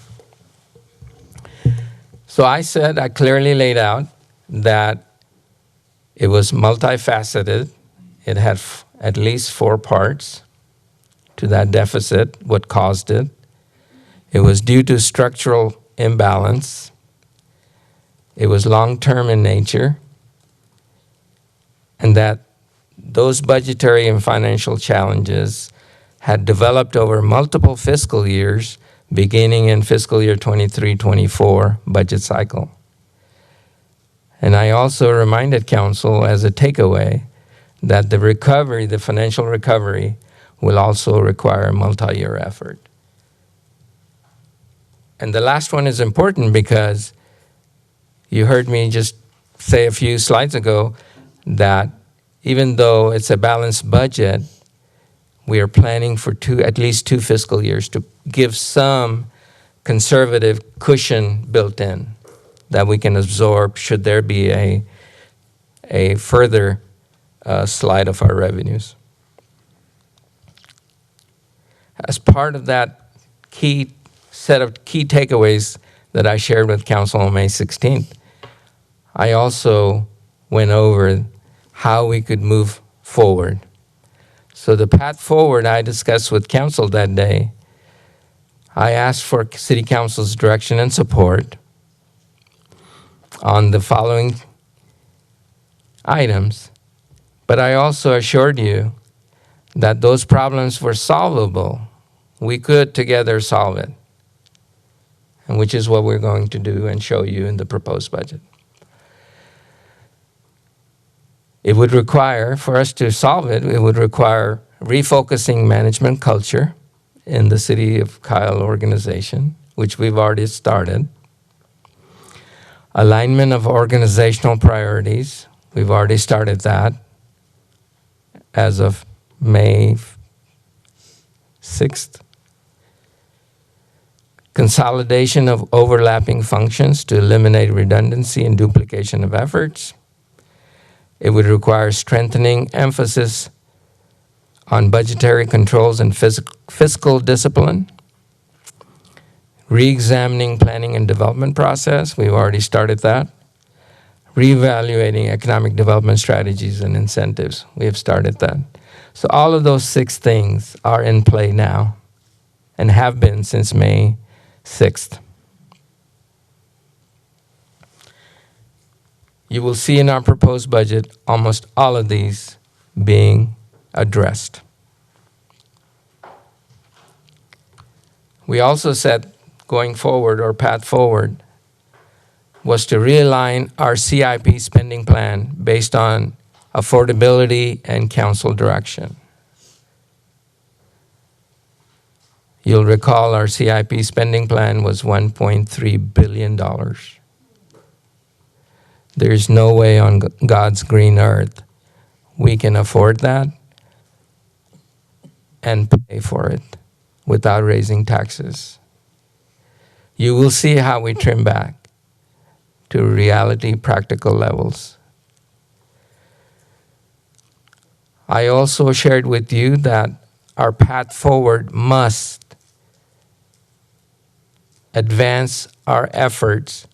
So I clearly laid out that it was multifaceted. It had at least 4 parts to that deficit, what caused it. It was due to structural imbalance. It was long-term in nature. And that those budgetary and financial challenges had developed over multiple fiscal years, beginning in fiscal year 23-24 budget cycle. And I also reminded council as a takeaway that the recovery, the financial recovery, will also require a multi-year effort. And the last one is important because you heard me just say a few slides ago that even though it's a balanced budget, we are planning for at least 2 fiscal years to give some conservative cushion built in that we can absorb should there be a further slide of our revenues. As part of that set of key takeaways that I shared with council on May 16th, I also went over how we could move forward. So the path forward I discussed with council that day, I asked for city council's direction and support on the following items, but I also assured you that those problems were solvable. We could together solve it, and which is what we're going to do and show you in the proposed budget. It would require, for us to solve it, it would require refocusing management culture in the City of Kyle organization, which we've already started. Alignment of organizational priorities, we've already started that. as of May 6th. Consolidation of overlapping functions to eliminate redundancy and duplication of efforts. It would require strengthening emphasis on budgetary controls and fiscal discipline. Re-examining planning and development process, we've already started that. Reevaluating economic development strategies and incentives, we have started that. So all of those 6 things are in play now and have been since May 6th. You will see in our proposed budget almost all of these being addressed. We also said going forward, or path forward, was to realign our CIP spending plan based on affordability and council direction. You'll recall our CIP spending plan was $1.3 billion. There's no way on God's green earth we can afford that and pay for it without raising taxes. You will see how we trim back to reality, practical levels. I also shared with you that our path forward must advance our efforts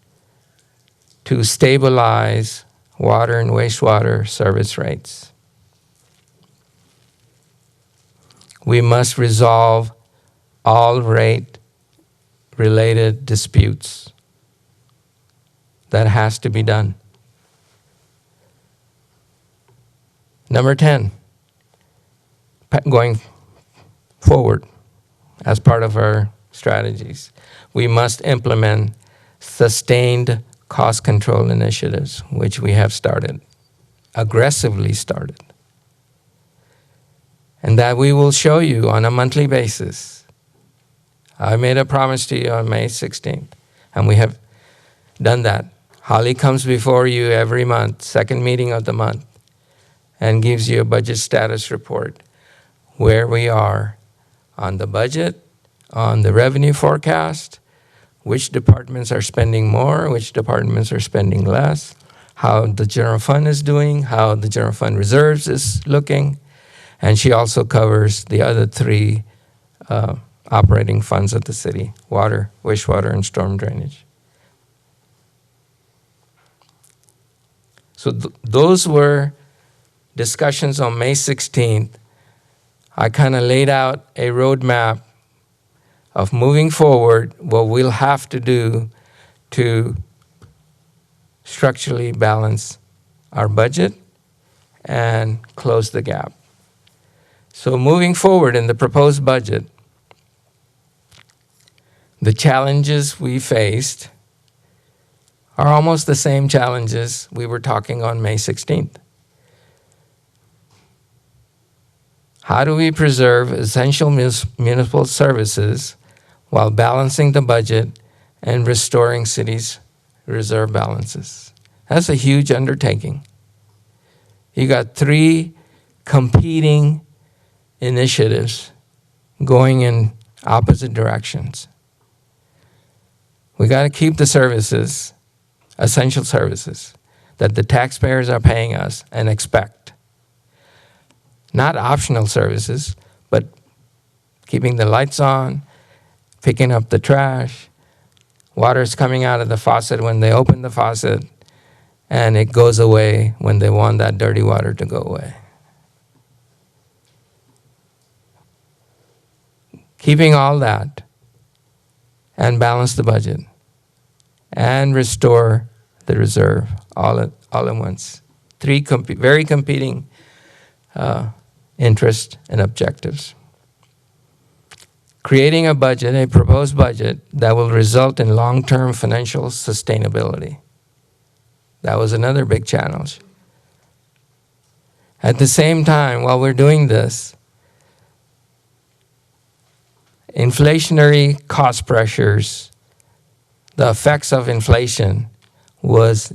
to stabilize water and wastewater service rates. We must resolve all rate-related disputes. That has to be done. Number 10, going forward as part of our strategies, we must implement sustained cost control initiatives, which we have started, aggressively started, and that we will show you on a monthly basis. I made a promise to you on May 16th, and we have done that. Holly comes before you every month, second meeting of the month, and gives you a budget status report, where we are on the budget, on the revenue forecast, which departments are spending more, which departments are spending less, how the general fund is doing, how the general fund reserves is looking, and she also covers the other 3 operating funds of the city: water, wastewater, and storm drainage. So those were discussions on May 16th. I kind of laid out a roadmap of moving forward, what we'll have to do to structurally balance our budget and close the gap. So moving forward in the proposed budget, the challenges we faced are almost the same challenges we were talking on May 16th. How do we preserve essential municipal services while balancing the budget and restoring cities' reserve balances? That's a huge undertaking. You got 3 competing initiatives going in opposite directions. We got to keep the services, essential services, that the taxpayers are paying us and expect. Not optional services, but keeping the lights on, picking up the trash, water's coming out of the faucet when they open the faucet, and it goes away when they want that dirty water to go away. Keeping all that and balance the budget and restore the reserve all at once. 3 very competing interests and objectives. Creating a budget, a proposed budget, that will result in long-term financial sustainability. That was another big challenge. At the same time, while we're doing this, inflationary cost pressures, the effects of inflation was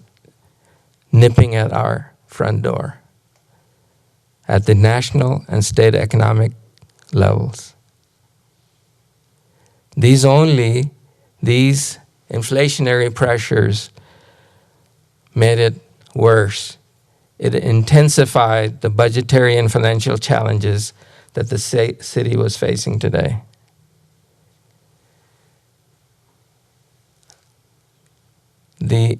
nipping at our front door. at the national and state economic levels. These inflationary pressures made it worse. It intensified the budgetary and financial challenges that the city was facing today. The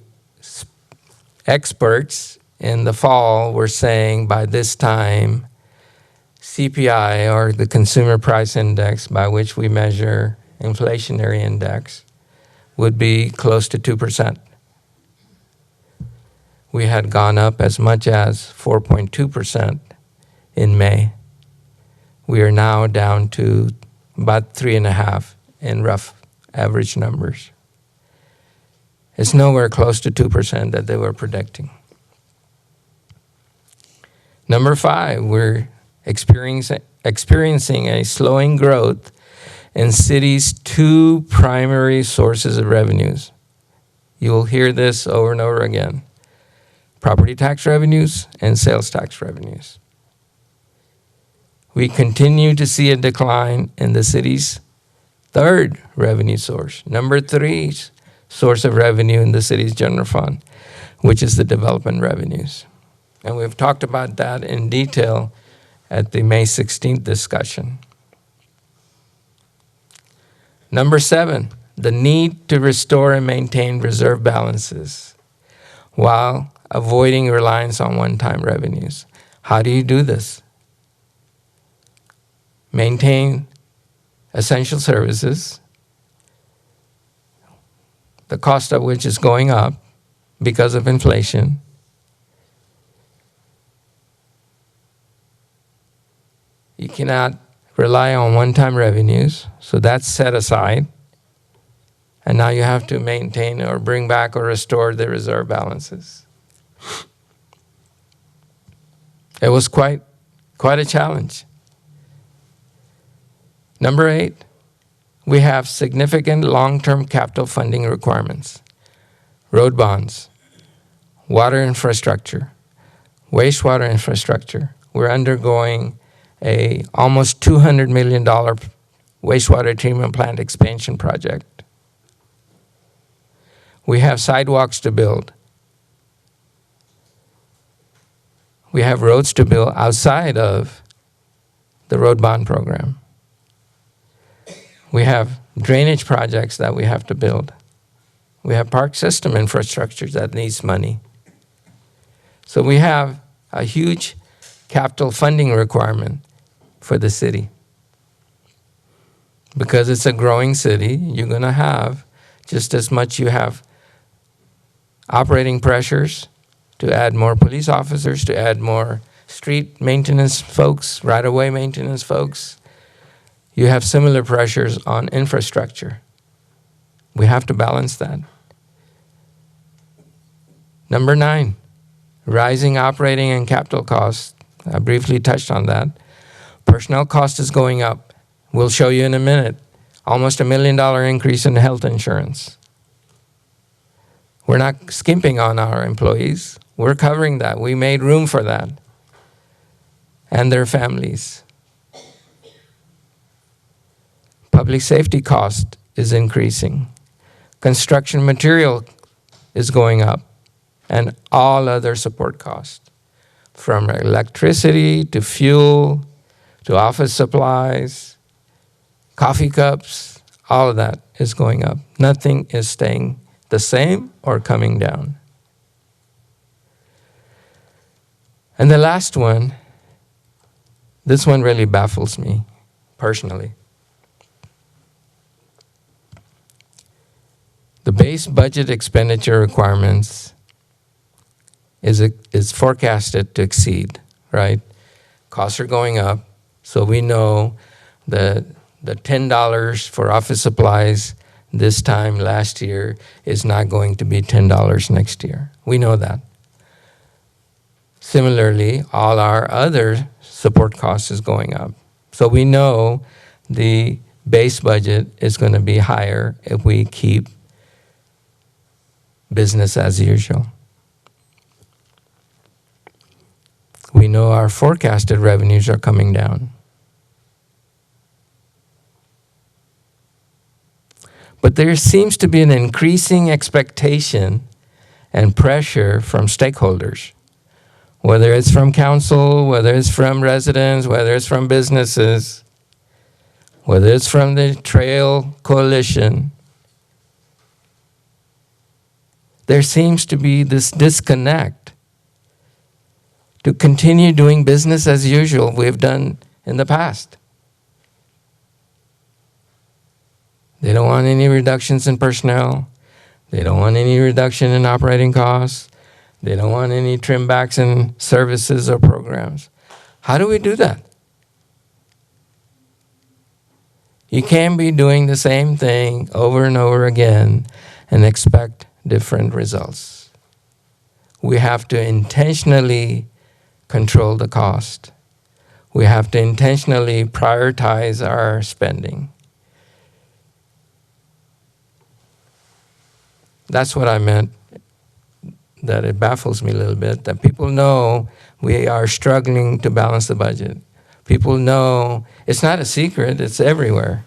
experts in the fall were saying by this time, CPI, or the Consumer Price Index, by which we measure inflationary index, would be close to 2%. We had gone up as much as 4.2% in May. We are now down to about 3.5% in rough average numbers. It's nowhere close to 2% that they were predicting. Number 5, we're experiencing a slowing growth in cities' 2 primary sources of revenues. You will hear this over and over again: property tax revenues and sales tax revenues. We continue to see a decline in the city's 3rd revenue source, number 3 source of revenue in the city's general fund, which is the development revenues. And we've talked about that in detail at the May 16th discussion. Number 7, the need to restore and maintain reserve balances while avoiding reliance on one-time revenues. How do you do this? Maintain essential services, the cost of which is going up because of inflation. You cannot rely on one-time revenues, so that's set aside. And now you have to maintain or bring back or restore the reserve balances. It was quite a challenge. Number 8, we have significant long-term capital funding requirements. Road bonds, water infrastructure, wastewater infrastructure. We're undergoing a almost $200 million wastewater treatment plant expansion project. We have sidewalks to build. We have roads to build outside of the road bond program. We have drainage projects that we have to build. We have park system infrastructure that needs money. So we have a huge capital funding requirement for the city. Because it's a growing city, you're going to have just as much you have operating pressures to add more police officers, to add more street maintenance folks, right-of-way maintenance folks. You have similar pressures on infrastructure. We have to balance that. Number 9, rising operating and capital costs. I briefly touched on that. Personnel cost is going up. We'll show you in a minute. Almost $1 million increase in health insurance. We're not skimping on our employees. We're covering that. We made room for that. And their families. Public safety cost is increasing. Construction material is going up. And all other support costs, from electricity to fuel to office supplies, coffee cups, all of that is going up. Nothing is staying the same or coming down. And the last one, this one really baffles me personally. The base budget expenditure requirements is forecasted to exceed, right? Costs are going up, so we know the $10 for office supplies this time last year is not going to be $10 next year. We know that. Similarly, all our other support costs is going up. So we know the base budget is going to be higher if we keep business as usual. We know our forecasted revenues are coming down. But there seems to be an increasing expectation and pressure from stakeholders, whether it's from council, whether it's from residents, whether it's from businesses, whether it's from the Trail Coalition. There seems to be this disconnect to continue doing business as usual we've done in the past. They don't want any reductions in personnel. They don't want any reduction in operating costs. They don't want any trim backs in services or programs. How do we do that? You can't be doing the same thing over and over again and expect different results. We have to intentionally control the cost. We have to intentionally prioritize our spending. That's what I meant, that it baffles me a little bit, that people know we are struggling to balance the budget. People know, it's not a secret, it's everywhere.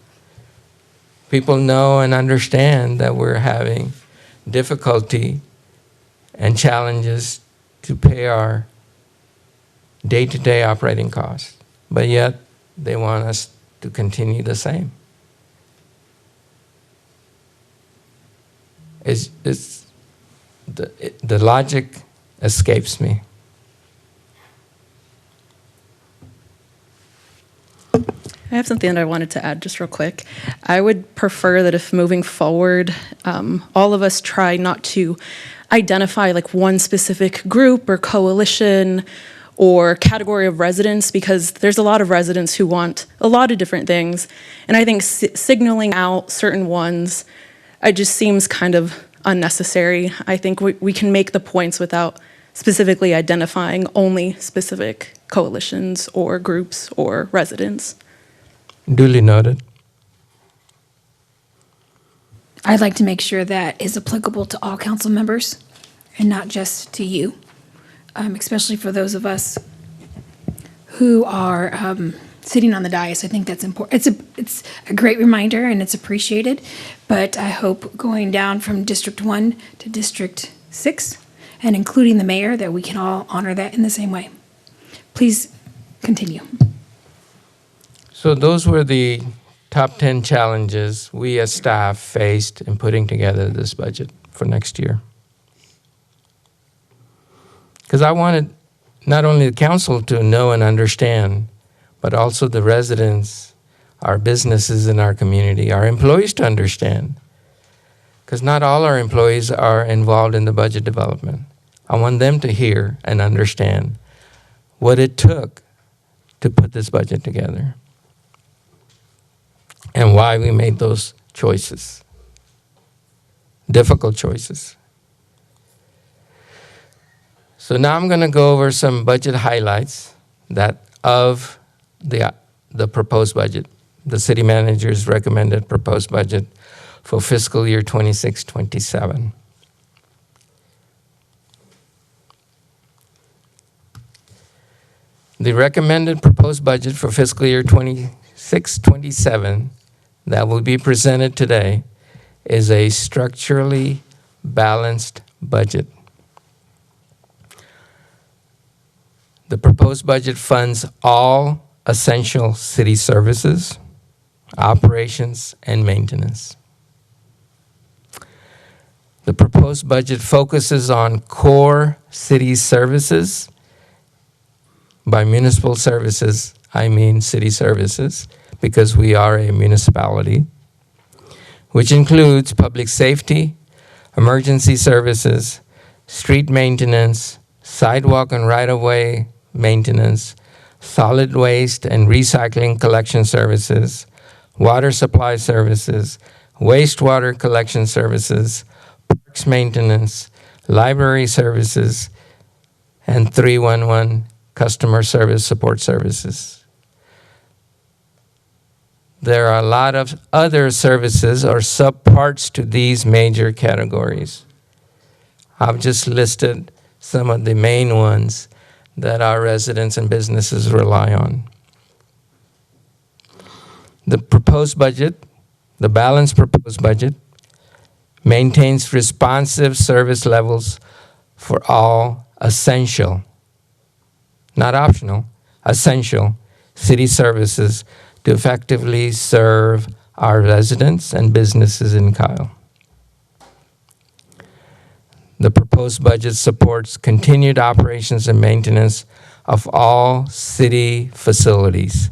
People know and understand that we're having difficulty and challenges to pay our day-to-day operating costs, but yet they want us to continue the same. The logic escapes me. I have something that I wanted to add just real quick. I would prefer that if moving forward, all of us try not to identify like one specific group or coalition or category of residents, because there's a lot of residents who want a lot of different things. And I think signaling out certain ones, it just seems kind of unnecessary. I think we can make the points without specifically identifying only specific coalitions or groups or residents. Duly noted. I'd like to make sure that is applicable to all council members and not just to you, especially for those of us who are sitting on the dais. I think that's important. It's a great reminder and it's appreciated, but I hope going down from District 1 to District 6 and including the mayor, that we can all honor that in the same way. Please continue. So those were the top 10 challenges we as staff faced in putting together this budget for next year. Because I wanted not only the council to know and understand, but also the residents, our businesses in our community, our employees to understand. Because not all our employees are involved in the budget development. I want them to hear and understand what it took to put this budget together and why we made those choices, difficult choices. So now I'm going to go over some budget highlights that of the proposed budget, the city manager's recommended proposed budget for fiscal year 26-27. The recommended proposed budget for fiscal year 26-27 that will be presented today is a structurally balanced budget. The proposed budget funds all essential city services, operations, and maintenance. The proposed budget focuses on core city services. By municipal services, I mean city services, because we are a municipality, which includes public safety, emergency services, street maintenance, sidewalk and right-of-way maintenance, solid waste and recycling collection services, water supply services, wastewater collection services, parks maintenance, library services, and 311 customer service support services. There are a lot of other services or subparts to these major categories. I've just listed some of the main ones that our residents and businesses rely on. The proposed budget, the balanced proposed budget, maintains responsive service levels for all essential, not optional, essential city services to effectively serve our residents and businesses in Kyle. The proposed budget supports continued operations and maintenance of all city facilities,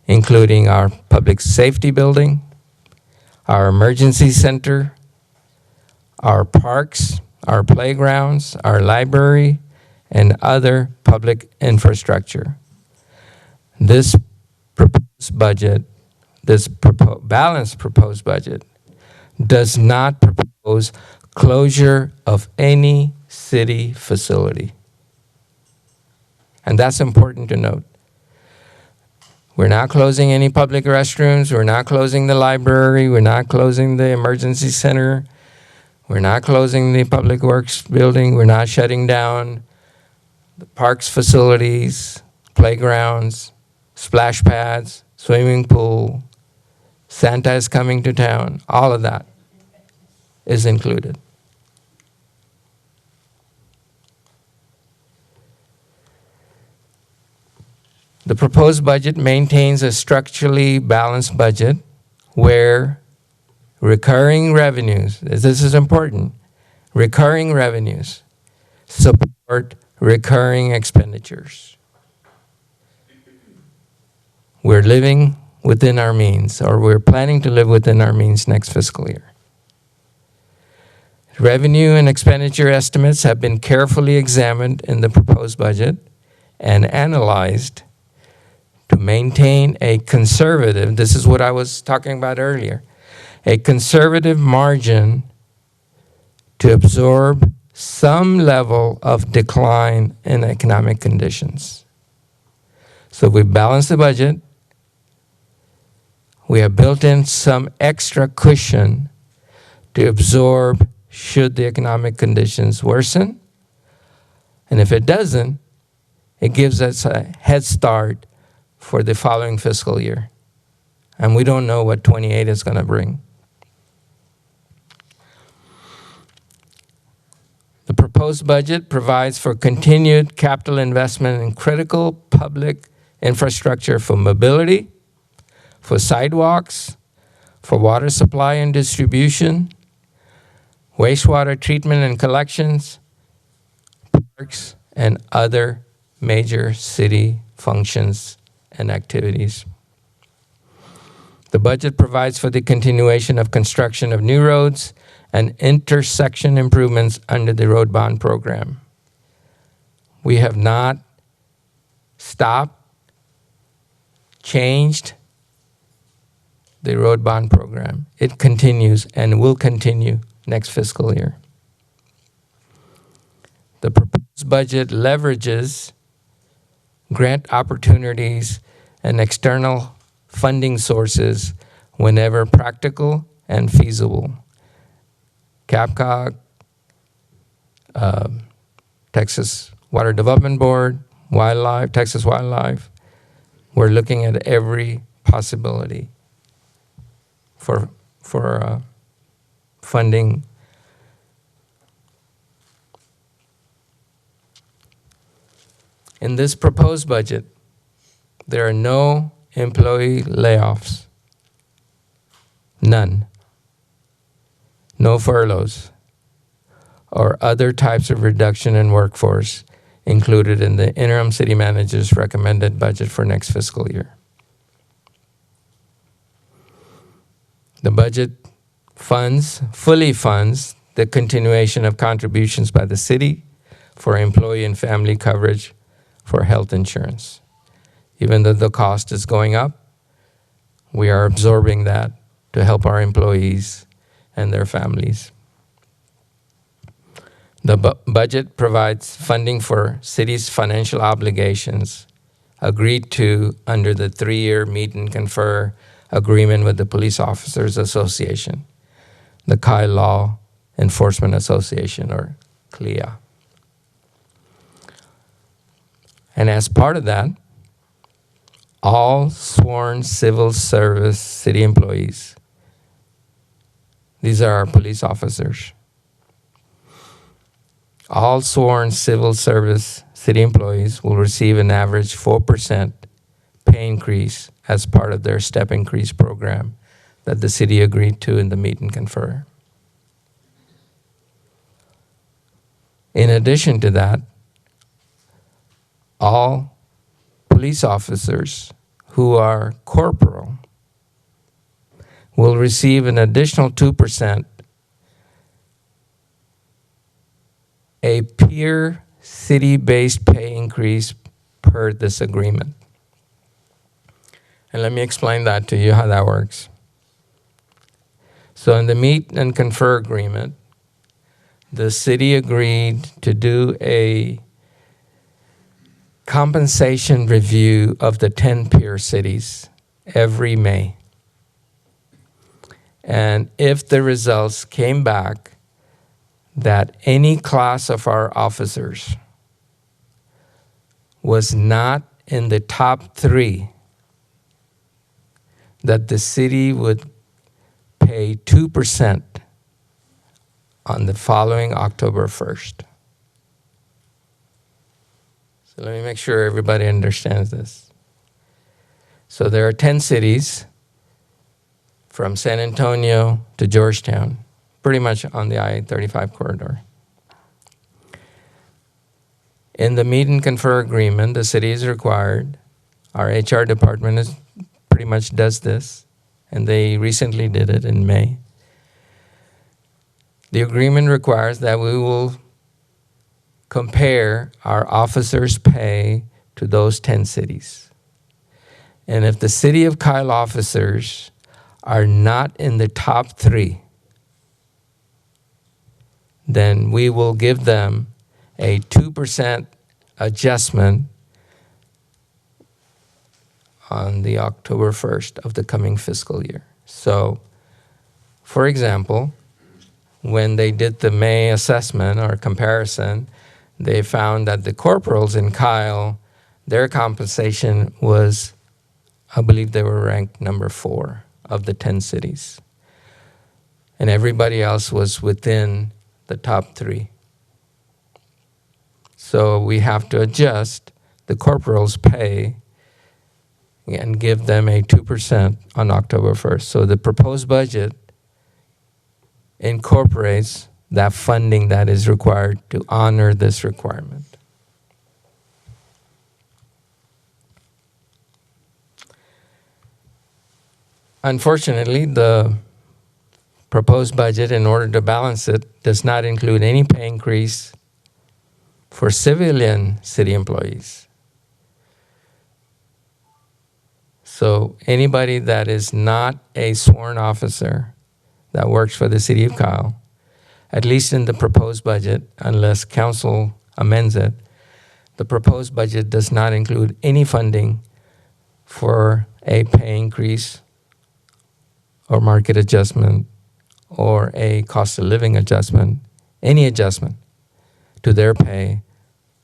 including our public safety building, our emergency center, our parks, our playgrounds, our library, and other public infrastructure. This proposed budget, balanced proposed budget, does not propose closure of any city facility. And that's important to note. We're not closing any public restrooms. We're not closing the library. We're not closing the emergency center. We're not closing the public works building. We're not shutting down the parks facilities, playgrounds, splash pads, swimming pool. Santa is coming to town. All of that is included. The proposed budget maintains a structurally balanced budget where recurring revenues, this is important, recurring revenues support recurring expenditures. We're living within our means, or we're planning to live within our means next fiscal year. Revenue and expenditure estimates have been carefully examined in the proposed budget and analyzed to maintain a conservative, this is what I was talking about earlier, a conservative margin to absorb some level of decline in economic conditions. So we balance the budget. We have built in some extra cushion to absorb should the economic conditions worsen. And if it doesn't, it gives us a head start for the following fiscal year. And we don't know what 28 is going to bring. The proposed budget provides for continued capital investment in critical public infrastructure for mobility, for sidewalks, for water supply and distribution, wastewater treatment and collections, parks, and other major city functions and activities. The budget provides for the continuation of construction of new roads and intersection improvements under the road bond program. We have not stopped, changed the road bond program. It continues and will continue next fiscal year. The proposed budget leverages grant opportunities and external funding sources whenever practical and feasible. CAPCOG, Texas Water Development Board, Wildlife, Texas Wildlife, we're looking at every possibility for funding. In this proposed budget, there are no employee layoffs, none, no furloughs, or other types of reduction in workforce included in the interim city manager's recommended budget for next fiscal year. The budget fully funds the continuation of contributions by the city for employee and family coverage for health insurance. Even though the cost is going up, we are absorbing that to help our employees and their families. The budget provides funding for city's financial obligations agreed to under the 3-year meet and confer agreement with the Police Officers Association, the Kyle Law Enforcement Association, or CLEA. And as part of that, all sworn civil service city employees, these are our police officers, all sworn civil service city employees will receive an average 4% pay increase as part of their step increase program that the city agreed to in the meet and confer. In addition to that, all police officers who are corporal will receive an additional 2%, a peer city-based pay increase per this agreement. And let me explain that to you, how that works. So in the meet and confer agreement, the city agreed to do a compensation review of the 10 peer cities every May. And if the results came back that any class of our officers was not in the top 3, that the city would pay 2% on the following October 1st. So let me make sure everybody understands this. So there are 10 cities from San Antonio to Georgetown, pretty much on the I-35 corridor. In the meet and confer agreement, the city is required, our HR department pretty much does this, and they recently did it in May. The agreement requires that we will compare our officers' pay to those 10 cities. And if the City of Kyle officers are not in the top 3, then we will give them a 2% adjustment on the October 1st of the coming fiscal year. So, for example, when they did the May assessment or comparison, they found that the corporals in Kyle, their compensation was, I believe they were ranked number 4 of the 10 cities. And everybody else was within the top 3. So we have to adjust the corporals' pay and give them a 2% on October 1st. So the proposed budget incorporates that funding that is required to honor this requirement. Unfortunately, the proposed budget, in order to balance it, does not include any pay increase for civilian city employees. So anybody that is not a sworn officer that works for the City of Kyle, at least in the proposed budget, unless council amends it, the proposed budget does not include any funding for a pay increase or market adjustment or a cost of living adjustment, any adjustment to their pay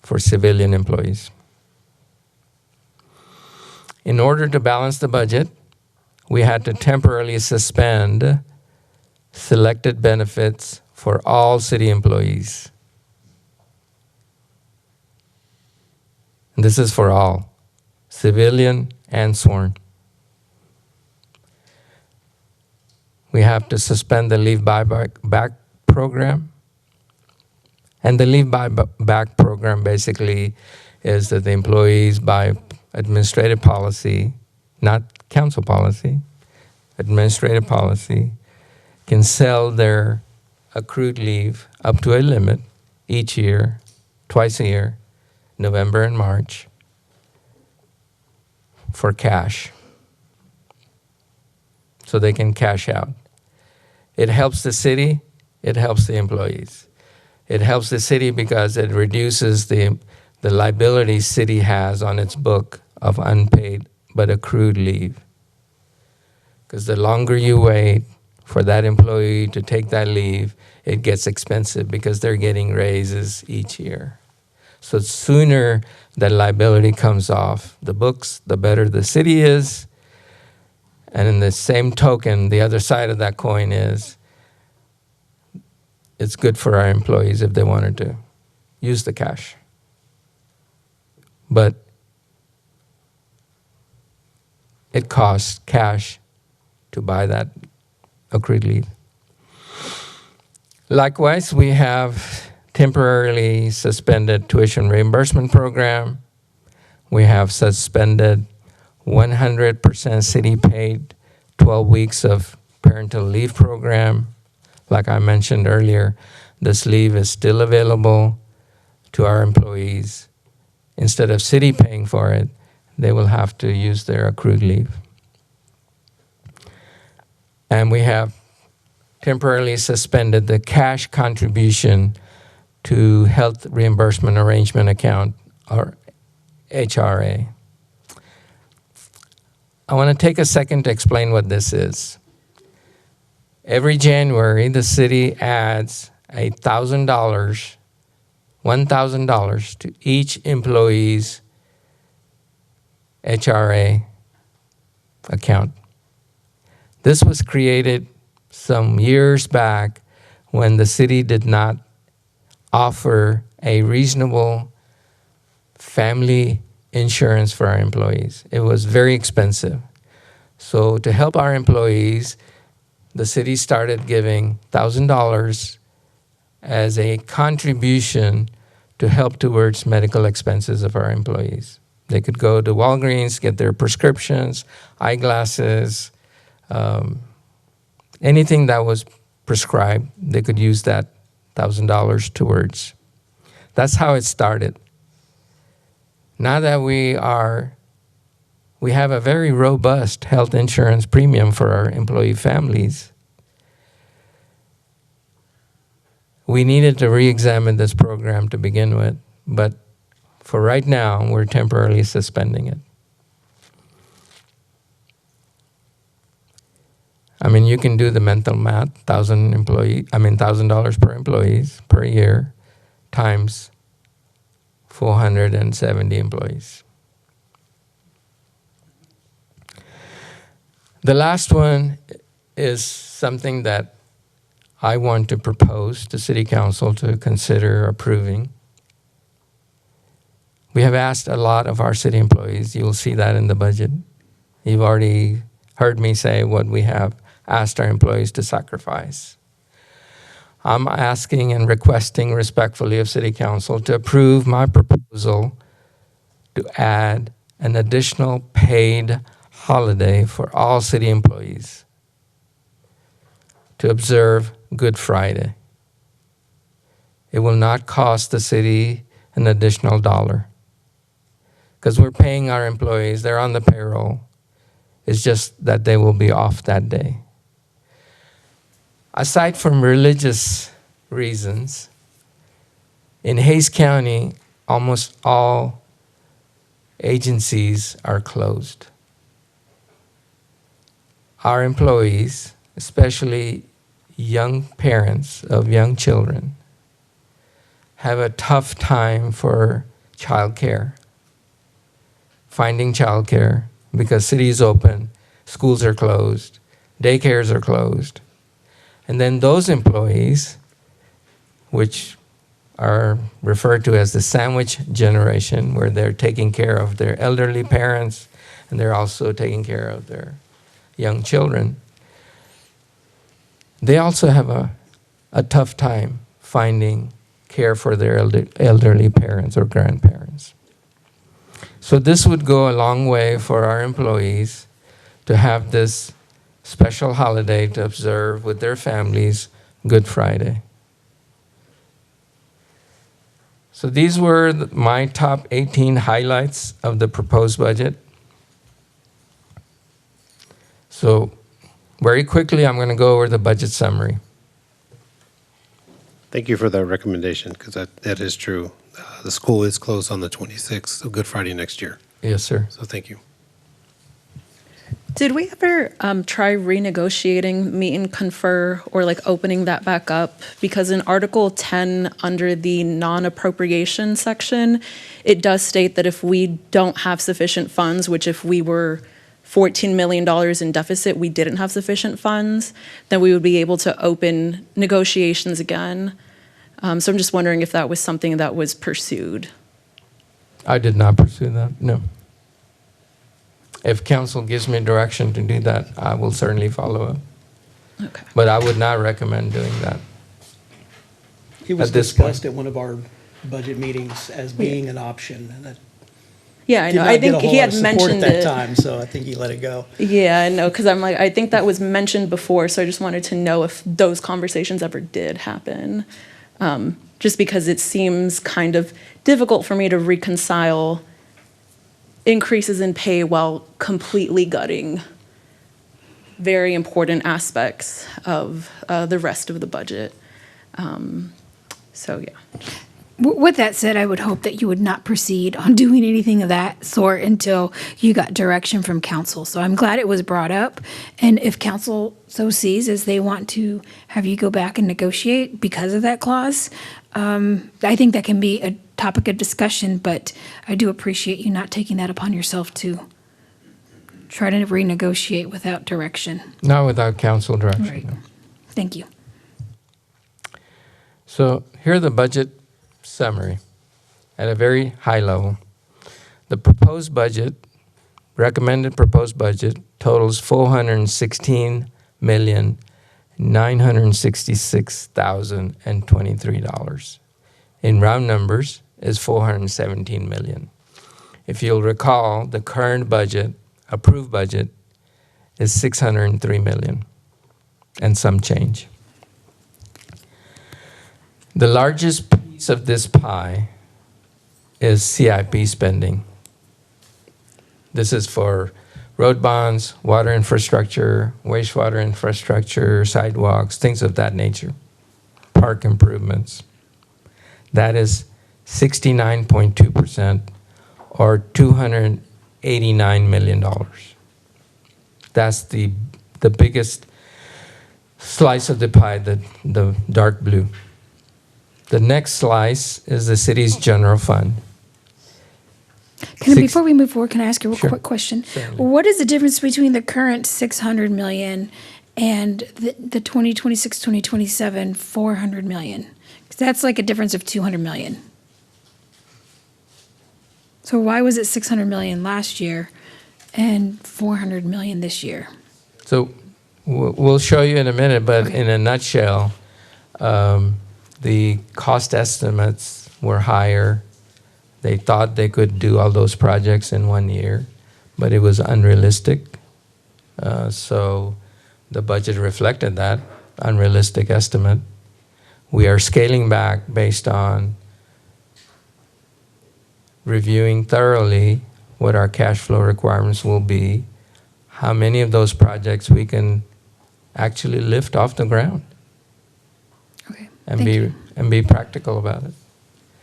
for civilian employees. In order to balance the budget, we had to temporarily suspend selected benefits for all city employees. And this is for all, civilian and sworn. We have to suspend the leave buyback program. And the leave buyback program basically is that the employees, by administrative policy, not council policy, administrative policy, can sell their accrued leave up to a limit each year, twice a year, November and March, for cash. So they can cash out. It helps the city, it helps the employees. It helps the city because it reduces the liability city has on its book of unpaid but accrued leave. Because the longer you wait for that employee to take that leave, it gets expensive because they're getting raises each year. So sooner that liability comes off the books, the better the city is. And in the same token, the other side of that coin is it's good for our employees if they wanted to use the cash. But it costs cash to buy that accrued leave. Likewise, we have temporarily suspended tuition reimbursement program. We have suspended 100% city paid 12 weeks of parental leave program. Like I mentioned earlier, this leave is still available to our employees. Instead of city paying for it, they will have to use their accrued leave. And we have temporarily suspended the cash contribution to Health Reimbursement Arrangement Account, or HRA. I want to take a second to explain what this is. Every January, the city adds $1,000 to each employee's HRA account. This was created some years back when the city did not offer a reasonable family insurance for our employees. It was very expensive. So to help our employees, the city started giving $1,000 as a contribution to help towards medical expenses of our employees. They could go to Walgreens, get their prescriptions, eyeglasses, anything that was prescribed, they could use that $1,000 towards. That's how it started. Now that we have a very robust health insurance premium for our employee families, we needed to re-examine this program to begin with, but for right now, we're temporarily suspending it. I mean, you can do the mental math, $1,000 per employees per year times 470 employees. The last one is something that I want to propose to City Council to consider approving. We have asked a lot of our city employees. You'll see that in the budget. You've already heard me say what we have asked our employees to sacrifice. I'm asking and requesting respectfully of City Council to approve my proposal to add an additional paid holiday for all city employees to observe Good Friday. It will not cost the city an additional dollar because we're paying our employees, they're on the payroll. It's just that they will be off that day. Aside from religious reasons, in Hays County, almost all agencies are closed. Our employees, especially young parents of young children, have a tough time for childcare, finding childcare because city is open, schools are closed, daycares are closed. And then those employees, which are referred to as the sandwich generation, where they're taking care of their elderly parents and they're also taking care of their young children, they also have a tough time finding care for their elderly parents or grandparents. So this would go a long way for our employees to have this special holiday to observe with their families Good Friday. So these were my top 18 highlights of the proposed budget. So very quickly, I'm going to go over the budget summary. Thank you for that recommendation, because that is true. The school is closed on the 26th, so Good Friday next year. Yes, sir. So thank you. Did we ever try renegotiating meet and confer or like opening that back up? Because in Article 10, under the non-appropriation section, it does state that if we don't have sufficient funds, which if we were $14 million in deficit, we didn't have sufficient funds, then we would be able to open negotiations again. So I'm just wondering if that was something that was pursued. I did not pursue that, no. If council gives me direction to do that, I will certainly follow up. Okay. But I would not recommend doing that. It was At this point. discussed at one of our budget meetings as being an option, and it Yeah, I did know. not I get a think whole he lot had of support at mentioned that it. time, so I think he let it go. Yeah, I know, because I'm like, I think that was mentioned before, so I just wanted to know if those conversations ever did happen. Just because it seems kind of difficult for me to reconcile increases in pay while completely gutting very important aspects of the rest of the budget. So, yeah. With that said, I would hope that you would not proceed on doing anything of that sort until you got direction from council. So I'm glad it was brought up. And if council so sees as they want to have you go back and negotiate because of that clause, I think that can be a topic of discussion, but I do appreciate you not taking that upon yourself to try to renegotiate without direction. Not without council direction. Right. no. Thank you. So here the budget summary at a very high level. The proposed budget, recommended proposed budget, totals $416,966,023. In round numbers is $417 million. If you'll recall, the current budget, approved budget, is $603 million and some change. The largest piece of this pie is CIP spending. This is for road bonds, water infrastructure, wastewater infrastructure, sidewalks, things of that nature, park improvements. That is 69.2%, or $289 million. That's the biggest slice of the pie, the dark blue. The next slice is the city's general fund. Before we move forward, can I ask you a Sure. quick question? Certainly. What is the difference between the current 600 million and the 2026, 2027, 400 million? 'Cause that's like a difference of 200 million. So why was it 600 million last year and 400 million this year? So we'll show you in a minute, but in a nutshell, the cost estimates were higher. They thought they could do all those projects in 1 year, but it was unrealistic. So the budget reflected that unrealistic estimate. We are scaling back based on reviewing thoroughly what our cash flow requirements will be, how many of those projects we can actually lift off the ground Okay, and thank you. be practical about it.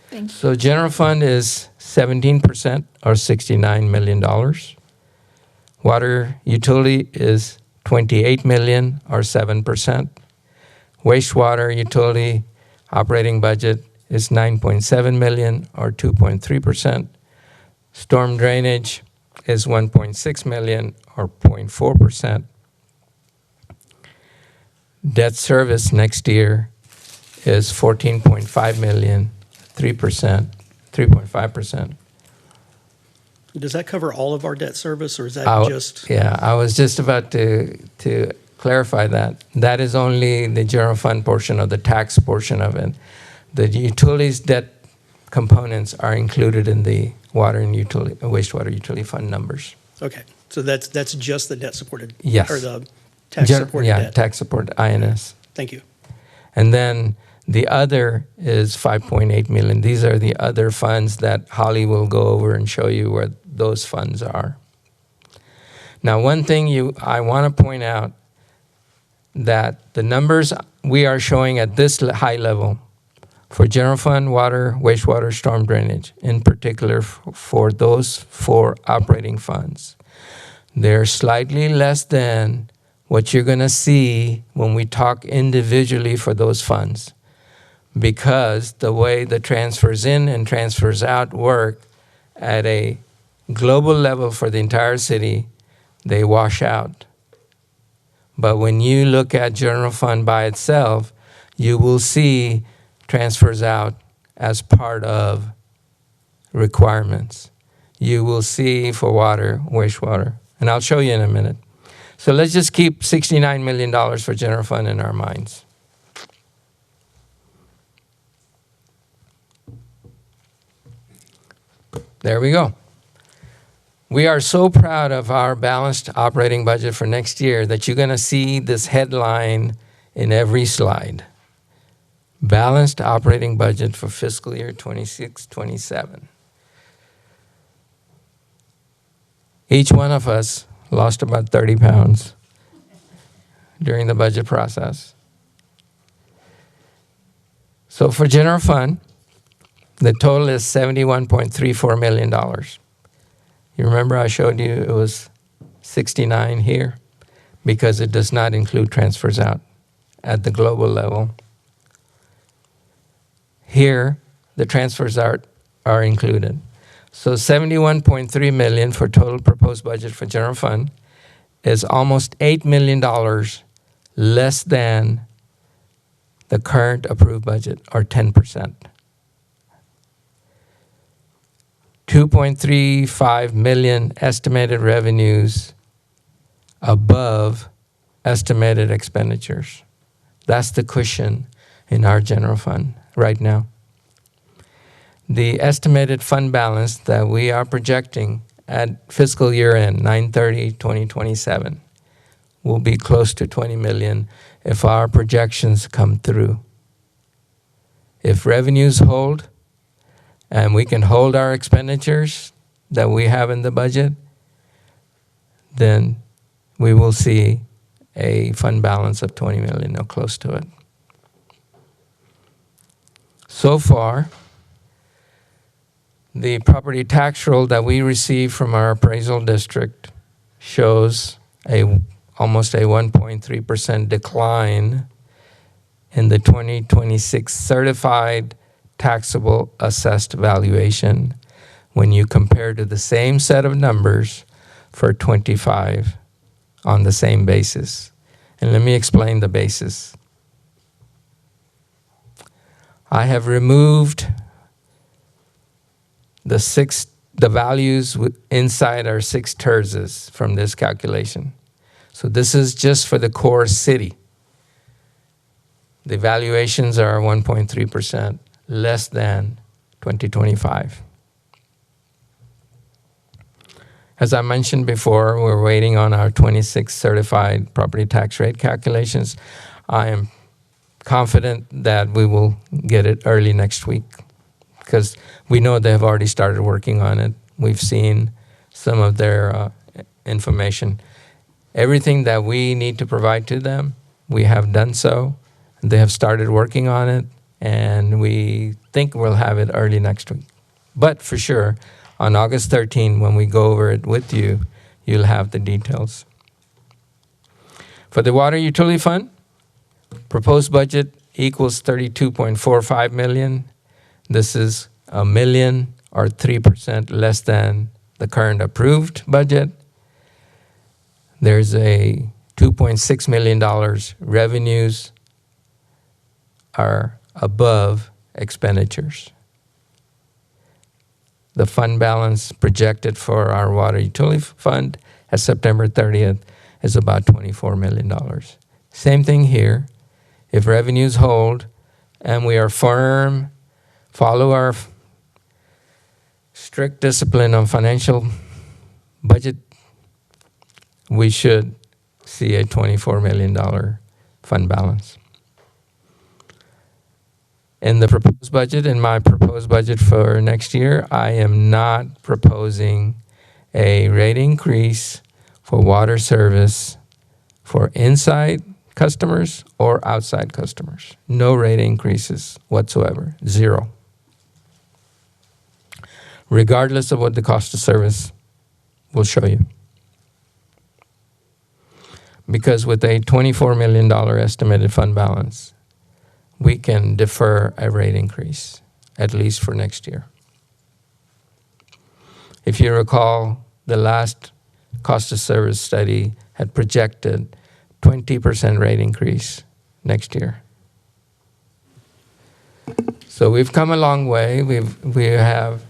Thank you. So general fund is 17% or $69 million. Water utility is 28 million or 7%. Wastewater utility operating budget is 9.7 million or 2.3%. Storm drainage is 1.6 million or 0.4%. Debt service next year is 14.5 million, 3%, 3.5%. Does that cover all of our debt service, or is that just? Yeah, I was just about to clarify that. That is only the general fund portion of the tax portion of it. The utilities debt components are included in the water and wastewater utility fund numbers. Okay, so that's just the debt supported? Yes. Or the tax supported Yeah, debt? tax support, INS. Thank you. And then the other is 5.8 million. These are the other funds that Holly will go over and show you where those funds are. Now, one thing I want to point out that the numbers we are showing at this high level for general fund, water, wastewater, storm drainage, in particular for those 4 operating funds. They're slightly less than what you're going to see when we talk individually for those funds, because the way the transfers in and transfers out work at a global level for the entire city, they wash out. But when you look at general fund by itself, you will see transfers out as part of requirements. You will see for water, wastewater, and I'll show you in a minute. So let's just keep $69 million for general fund in our minds. There we go. We are so proud of our balanced operating budget for next year that you're going to see this headline in every slide. Balanced operating budget for fiscal year 26-27. Each one of us lost about 30 pounds during the budget process. So for general fund, the total is $71.34 million. You remember I showed you it was 69 here because it does not include transfers out at the global level. Here, the transfers are included. So $71.3 million for total proposed budget for general fund is almost $8 million less than the current approved budget, or 10%. $2.35 million estimated revenues above estimated expenditures. That's the cushion in our general fund right now. The estimated fund balance that we are projecting at fiscal year end, 9/30/2027, will be close to $20 million if our projections come through. If revenues hold, and we can hold our expenditures that we have in the budget, then we will see a fund balance of $20 million or close to it. So far, the property tax roll that we receive from our appraisal district shows almost a 1.3% decline in the 2026 certified taxable assessed valuation when you compare to the same set of numbers for 25 on the same basis. And let me explain the basis. I have removed the values inside our 6 TERSs from this calculation. So this is just for the core city. The valuations are 1.3% less than 2025. As I mentioned before, we're waiting on our 26 certified property tax rate calculations. I am confident that we will get it early next week because we know they have already started working on it. We've seen some of their information. Everything that we need to provide to them, we have done so. They have started working on it, and we think we'll have it early next week. But for sure, on August 13, when we go over it with you, you'll have the details. For the water utility fund, proposed budget equals $32.45 million. This is $1 million or 3% less than the current approved budget. There's a $2.6 million revenues are above expenditures. The fund balance projected for our water utility fund at September 30th is about $24 million. Same thing here. If revenues hold and we are firm, follow our strict discipline on financial budget, we should see a $24 million fund balance. In the proposed budget, in my proposed budget for next year, I am not proposing a rate increase for water service for inside customers or outside customers. No rate increases whatsoever, 0. Regardless of what the cost of service will show you. because with a $24 million estimated fund balance, we can defer a rate increase, at least for next year. If you recall, the last cost of service study had projected 20% rate increase next year. So we've come a long way. We have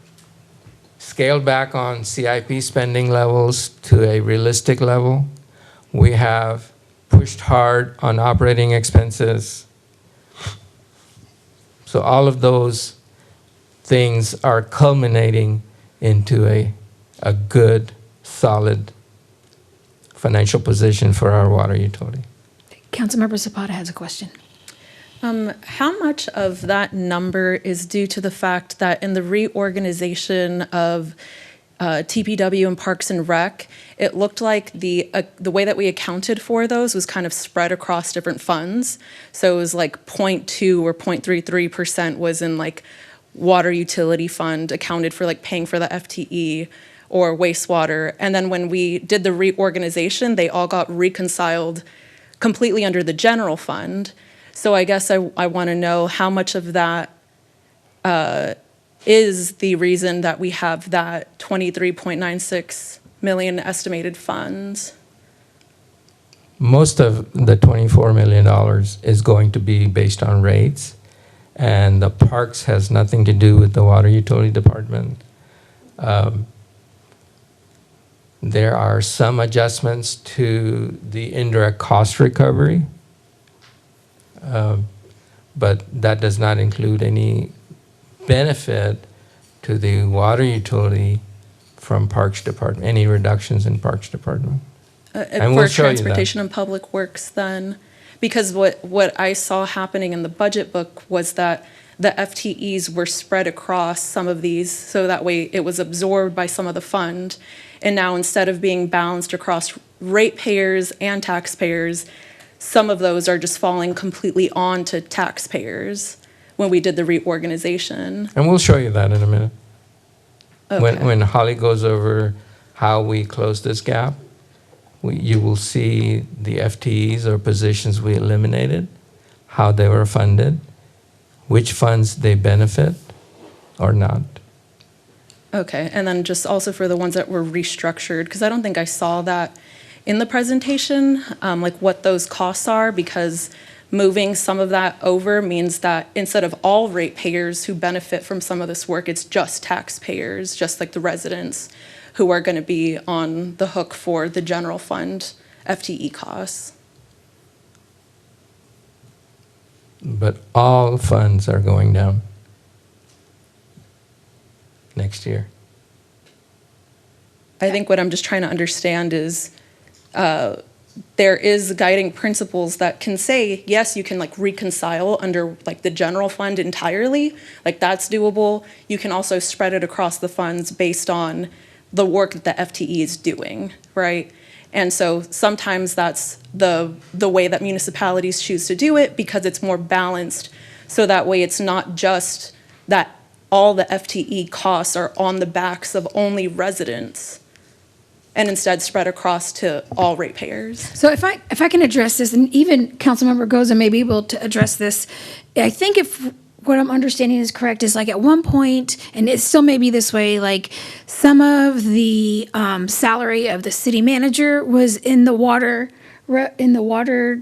scaled back on CIP spending levels to a realistic level. We have pushed hard on operating expenses. So all of those things are culminating into a good, solid financial position for our water utility. Councilmember Zapata has a question. How much of that number is due to the fact that in the reorganization of TPW and Parks and Rec, it looked like the way that we accounted for those was kind of spread across different funds. So it was like 0.2 or 0.33% was in like water utility fund accounted for like paying for the FTE or wastewater. And then when we did the reorganization, they all got reconciled completely under the general fund. So I guess I want to know how much of that is the reason that we have that 23.96 million estimated funds. Most of the $24 million is going to be based on rates, and the parks has nothing to do with the water utility department. There are some adjustments to the indirect cost recovery, but that does not include any benefit to the water utility from Parks Department, any reductions in Parks Department. And we'll For show you that. Transportation and Public Works then, because what I saw happening in the budget book was that the FTEs were spread across some of these, so that way it was absorbed by some of the fund. And now instead of being balanced across ratepayers and taxpayers, some of those are just falling completely onto taxpayers when we did the reorganization. And we'll show you that in a minute. Okay. When Holly goes over how we close this gap, you will see the FTEs or positions we eliminated, how they were funded, which funds they benefit or not. Okay, and then just also for the ones that were restructured, because I don't think I saw that in the presentation, like what those costs are, because moving some of that over means that instead of all ratepayers who benefit from some of this work, it's just taxpayers, just like the residents who are going to be on the hook for the general fund FTE costs. But all funds are going down next year. I think what I'm just trying to understand is there is guiding principles that can say, yes, you can like reconcile under like the general fund entirely, like that's doable. You can also spread it across the funds based on the work that the FTE is doing, right? And so sometimes that's the way that municipalities choose to do it because it's more balanced. So that way it's not just that all the FTE costs are on the backs of only residents, and instead spread across to all ratepayers. So if I can address this, and even Councilmember Goza may be able to address this, I think if what I'm understanding is correct, is like at one point, and it still may be this way, like some of the salary of the city manager was in the water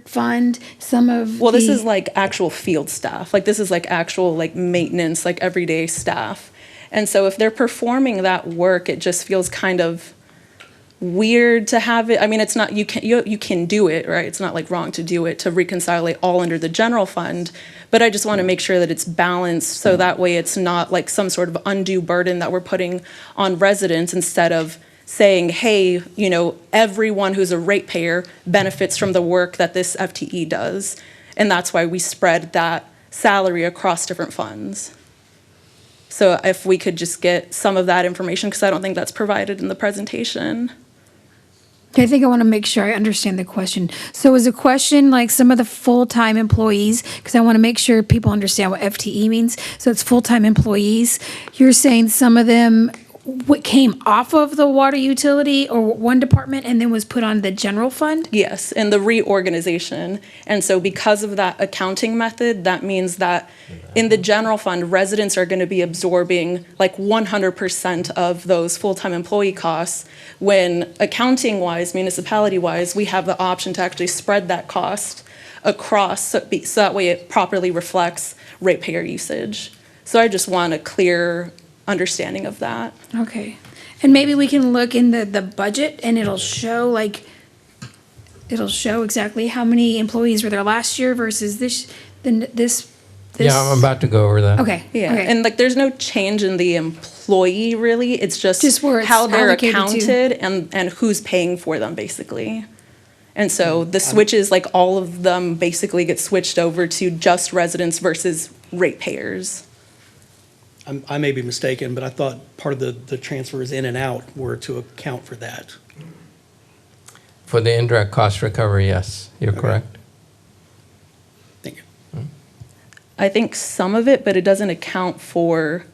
fund, some of Well, this is like actual field staff. Like this is like actual like maintenance, like everyday staff. And so if they're performing that work, it just feels kind of weird to have it. I mean, it's not, you can do it, right? It's not like wrong to do it, to reconcile it all under the general fund. But I just want to make sure that it's balanced so that way it's not like some sort of undue burden that we're putting on residents, instead of saying, hey, you know, everyone who's a ratepayer benefits from the work that this FTE does. And that's why we spread that salary across different funds. So if we could just get some of that information, because I don't think that's provided in the presentation. I think I want to make sure I understand the question. So is the question like some of the full-time employees, because I want to make sure people understand what FTE means. So it's full-time employees. You're saying some of them what came off of the water utility or one department and then was put on the general fund? Yes, and the reorganization. And so because of that accounting method, that means that in the general fund, residents are going to be absorbing like 100% of those full-time employee costs, when accounting-wise, municipality-wise, we have the option to actually spread that cost across, so that way it properly reflects ratepayer usage. So I just want a clear understanding of that. Okay. And maybe we can look in the budget and it'll show exactly how many employees were there last year versus this. Yeah, I'm about to go over that. Okay. Yeah, Okay. and like there's no change in the employee really, it's just where it's how they're allocated to. accounted and who's paying for them basically. And so the switches, like all of them basically get switched over to just residents versus ratepayers. I may be mistaken, but I thought part of the transfers in and out were to account for that. For the indirect cost recovery, yes, you're Okay. correct. Thank you. I think some of it, but it doesn't account for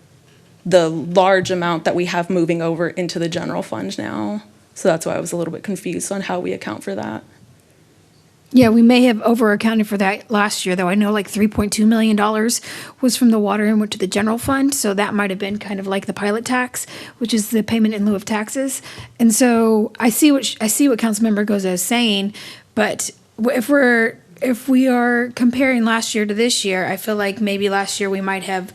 the large amount that we have moving over into the general fund now. So that's why I was a little bit confused on how we account for that. Yeah, we may have over accounted for that last year, though. I know like $3.2 million was from the water and went to the general fund. So that might have been kind of like the pilot tax, which is the payment in lieu of taxes. And so I see what Councilmember Goza is saying, but if we are comparing last year to this year, I feel like maybe last year we might have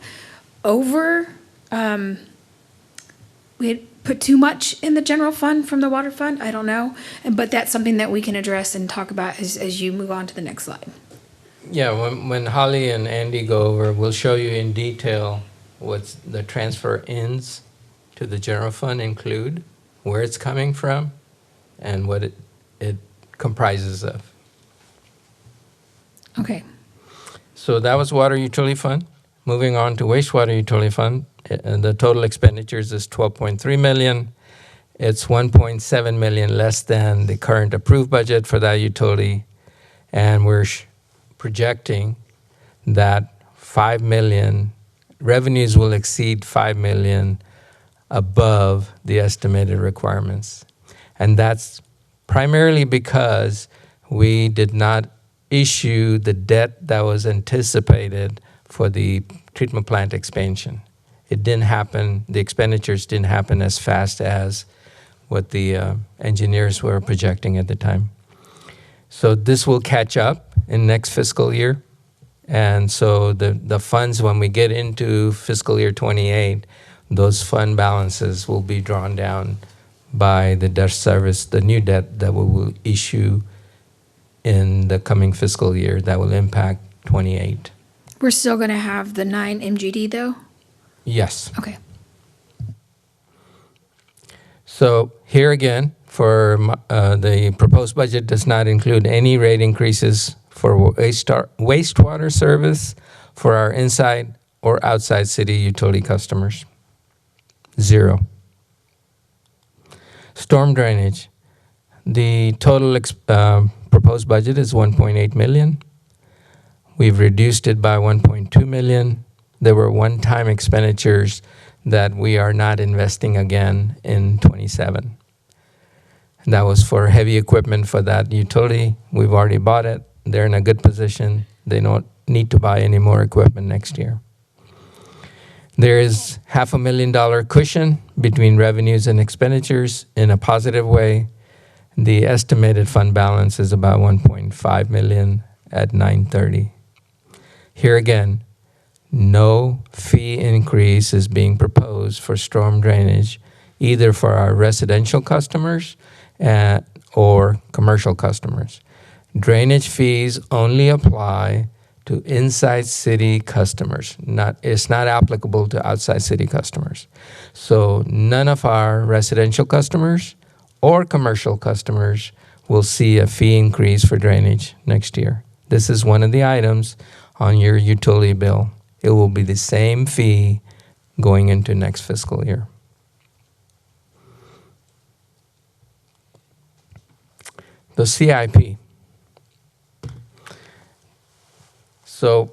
we had put too much in the general fund from the water fund. I don't know. But that's something that we can address and talk about as you move on to the next slide. Yeah, when Holly and Andy go over, we'll show you in detail what the transfer ins to the general fund include, where it's coming from, and what it comprises of. Okay. So that was water utility fund. Moving on to wastewater utility fund, the total expenditures is $12.3 million. It's $1.7 million less than the current approved budget for that utility, and we're projecting that $5 million revenues will exceed $5 million above the estimated requirements, and that's primarily because we did not issue the debt that was anticipated for the treatment plant expansion. It didn't happen, the expenditures didn't happen as fast as what the engineers were projecting at the time. So this will catch up in next fiscal year. And so the funds, when we get into fiscal year 28, those fund balances will be drawn down by the debt service, the new debt that we will issue in the coming fiscal year that will impact 28. We're still going to have the 9 MGD though? Yes. Okay. So here again, for the proposed budget does not include any rate increases for wastewater service for our inside or outside city utility customers. 0. Storm drainage. The total proposed budget is $1.8 million. We've reduced it by $1.2 million. There were one-time expenditures that we are not investing again in 27. And that was for heavy equipment for that utility. We've already bought it. They're in a good position. They don't need to buy any more equipment next year. There is $500,000 cushion between revenues and expenditures in a positive way. The estimated fund balance is about $1.5 million at 9/30. Here again, no fee increase is being proposed for storm drainage, either for our residential customers or commercial customers. Drainage fees only apply to inside city customers. It's not applicable to outside city customers. So none of our residential customers or commercial customers will see a fee increase for drainage next year. This is one of the items on your utility bill. It will be the same fee going into next fiscal year. The CIP. So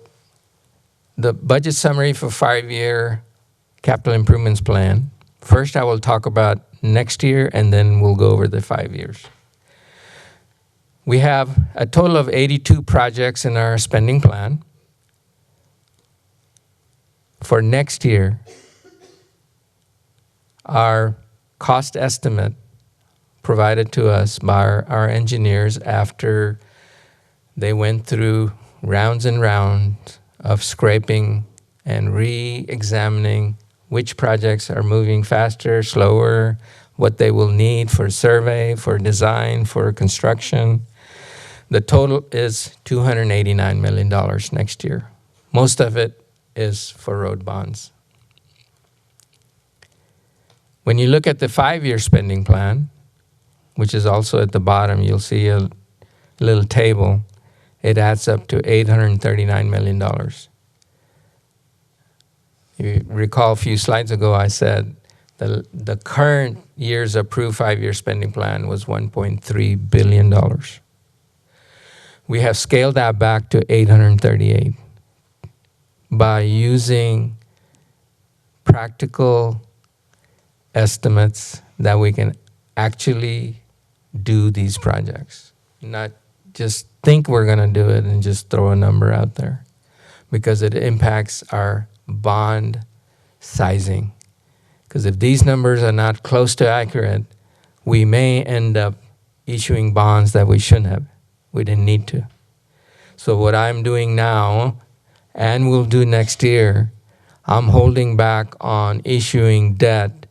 the budget summary for 5-year capital improvements plan First, I will talk about next year, and then we'll go over the 5 years. We have a total of 82 projects in our spending plan. For next year, our cost estimate provided to us by our engineers after they went through rounds and rounds of scraping and re-examining which projects are moving faster, slower, what they will need for survey, for design, for construction. The total is $289 million next year. Most of it is for road bonds. When you look at the 5-year spending plan, which is also at the bottom, you'll see a little table. It adds up to $839 million. You recall a few slides ago, I said the current year's approved 5-year spending plan was $1.3 billion. We have scaled that back to 838 by using practical estimates that we can actually do these projects, not just think we're going to do it and just throw a number out there, because it impacts our bond sizing. Because if these numbers are not close to accurate, we may end up issuing bonds that we shouldn't have. We didn't need to. So what I'm doing now, and will do next year, I'm holding back on issuing debt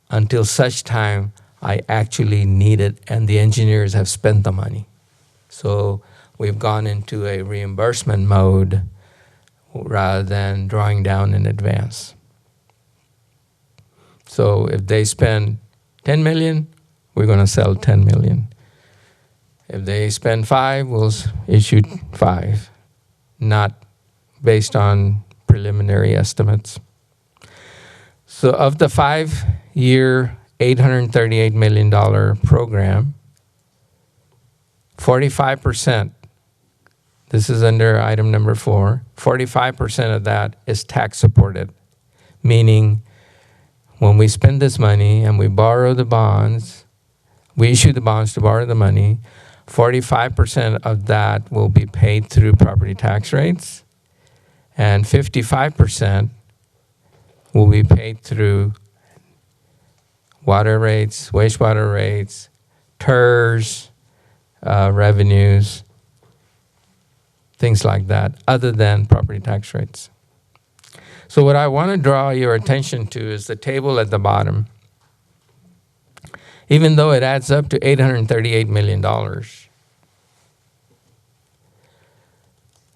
until such time I actually need it and the engineers have spent the money. So we've gone into a reimbursement mode rather than drawing down in advance. So if they spend 10 million, we're going to sell 10 million. If they spend 5, we'll issue 5, not based on preliminary estimates. So of the 5-year, $838 million program, 45%, this is under item number 4, 45% of that is tax supported, meaning when we spend this money and we borrow the bonds, we issue the bonds to borrow the money, 45% of that will be paid through property tax rates, and 55% will be paid through water rates, wastewater rates, TERS, revenues, things like that, other than property tax rates. So what I want to draw your attention to is the table at the bottom. Even though it adds up to $838 million,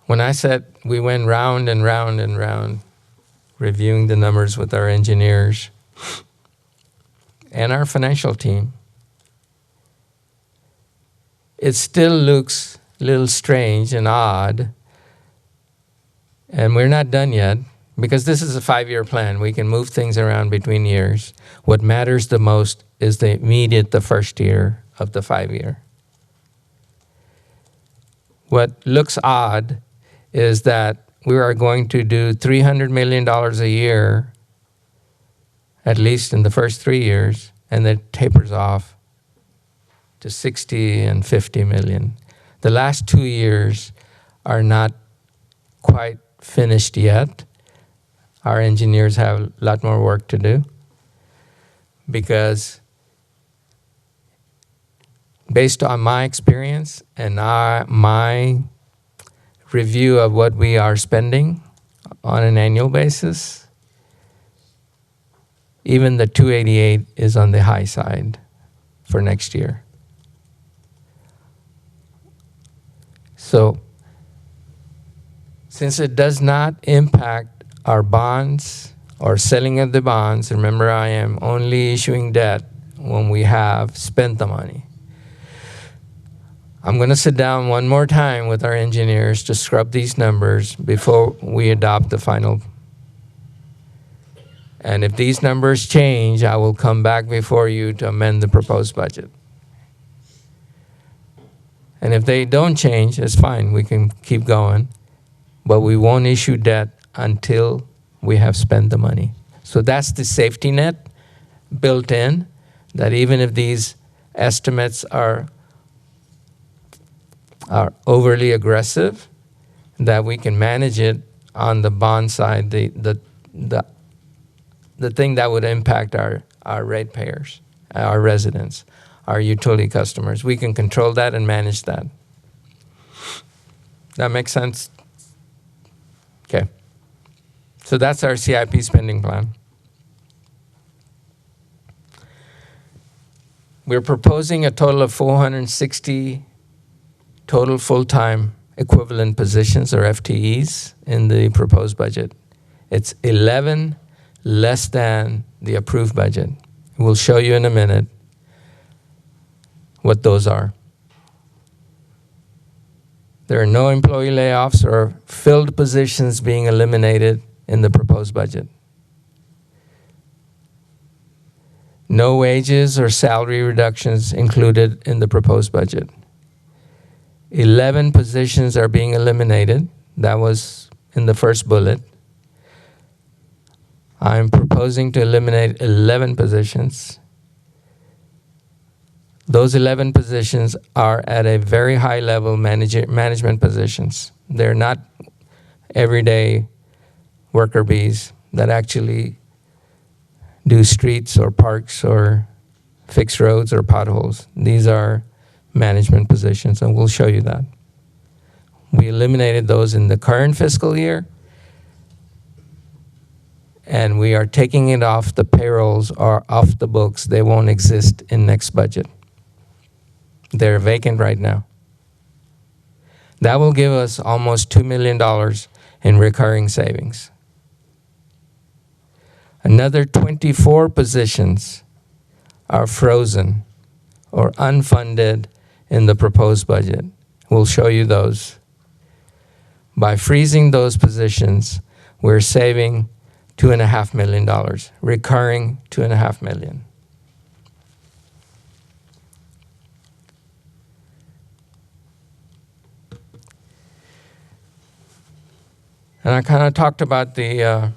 when I said we went round and round and round, reviewing the numbers with our engineers and our financial team, it still looks a little strange and odd. And we're not done yet, because this is a 5-year plan. We can move things around between years. What matters the most is the first year of the 5-year. What looks odd is that we are going to do $300 million a year, at least in the first 3 years, and then tapers off to 60 and 50 million. The last 2 years are not quite finished yet. Our engineers have a lot more work to do, because based on my experience and my review of what we are spending on an annual basis, even the 288 is on the high side for next year. So, since it does not impact our bonds or selling of the bonds, remember I am only issuing debt when we have spent the money. I'm going to sit down one more time with our engineers to scrub these numbers before we adopt the final. And if these numbers change, I will come back before you to amend the proposed budget. And if they don't change, it's fine. We can keep going. But we won't issue debt until we have spent the money. So that's the safety net built in, that even if these estimates are overly aggressive, that we can manage it on the bond side, the thing that would impact our ratepayers, our residents, our utility customers. We can control that and manage that. That makes sense? Okay. So that's our CIP spending plan. We're proposing a total of 460 total full-time equivalent positions, or FTEs, in the proposed budget. It's 11 less than the approved budget. We'll show you in a minute what those are. There are no employee layoffs or filled positions being eliminated in the proposed budget. No wages or salary reductions included in the proposed budget. 11 positions are being eliminated. That was in the first bullet. I'm proposing to eliminate 11 positions. Those 11 positions are at a very high level management positions. They're not everyday worker bees that actually do streets or parks or fix roads or potholes. These are management positions, and we'll show you that. We eliminated those in the current fiscal year, and we are taking it off the payrolls or off the books. They won't exist in next budget. They're vacant right now. That will give us almost $2 million in recurring savings. Another 24 positions are frozen or unfunded in the proposed budget. We'll show you those. By freezing those positions, we're saving $2.5 million, recurring $2.5 million. And I kind of talked about the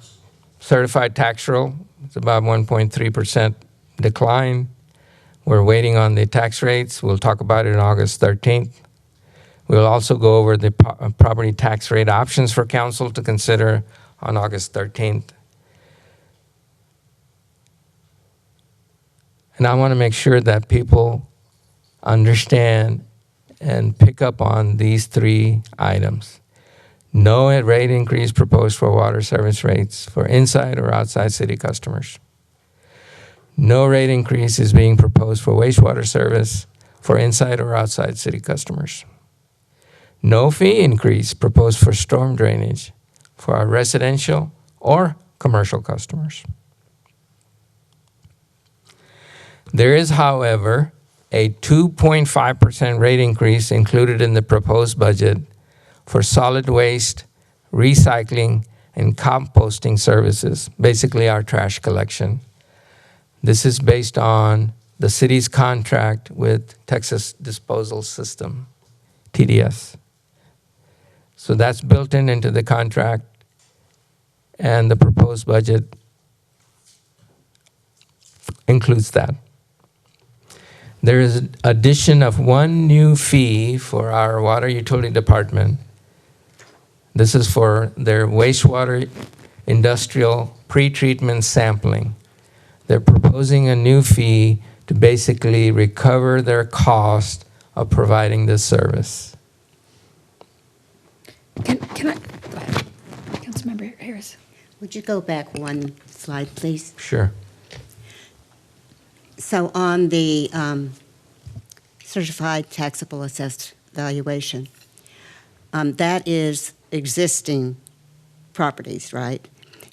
certified tax roll. It's about 1.3% decline. We're waiting on the tax rates. We'll talk about it on August 13th. We'll also go over the property tax rate options for council to consider on August 13th. And I want to make sure that people understand and pick up on these three items. No rate increase proposed for water service rates for inside or outside city customers. No rate increase is being proposed for wastewater service for inside or outside city customers. No fee increase proposed for storm drainage for our residential or commercial customers. There is, however, a 2.5% rate increase included in the proposed budget for solid waste, recycling, and composting services, basically our trash collection. This is based on the city's contract with Texas Disposal System, TDS. So that's built into the contract, and the proposed budget includes that. There is an addition of one new fee for our water utility department. This is for their wastewater industrial pretreatment sampling. They're proposing a new fee to basically recover their cost of providing this service. Can I, go ahead. Councilmember Harris. Would you go back one slide, please? Sure. So on the certified taxable assessed valuation, that is existing properties, right?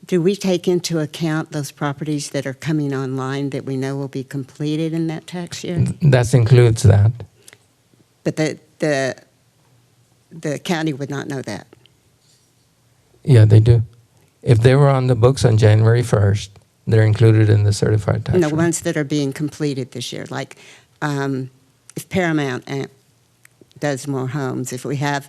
Do we take into account those properties that are coming online that we know will be completed in that tax year? That includes that. But the county would not know that. Yeah, they do. If they were on the books on January 1st, they're included in the certified tax And the rate. ones that are being completed this year, like if Paramount does more homes, if we have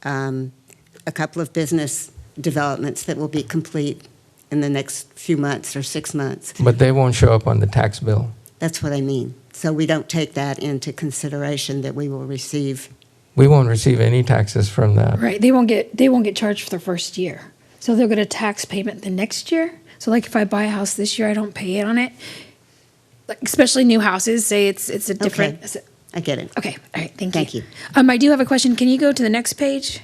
a couple of business developments that will be complete in the next few months or 6 months. But they won't show up on the tax bill. That's what I mean. So we don't take that into consideration that we will receive. We won't receive any taxes from that. Right, they won't get charged for the first year. So they'll get a tax payment the next year. So like if I buy a house this year, I don't pay it on it. Like especially new houses, say it's a different. Okay. I get it. Okay, all right, thank you. Thank you. I do have a question. Can you go to the next page?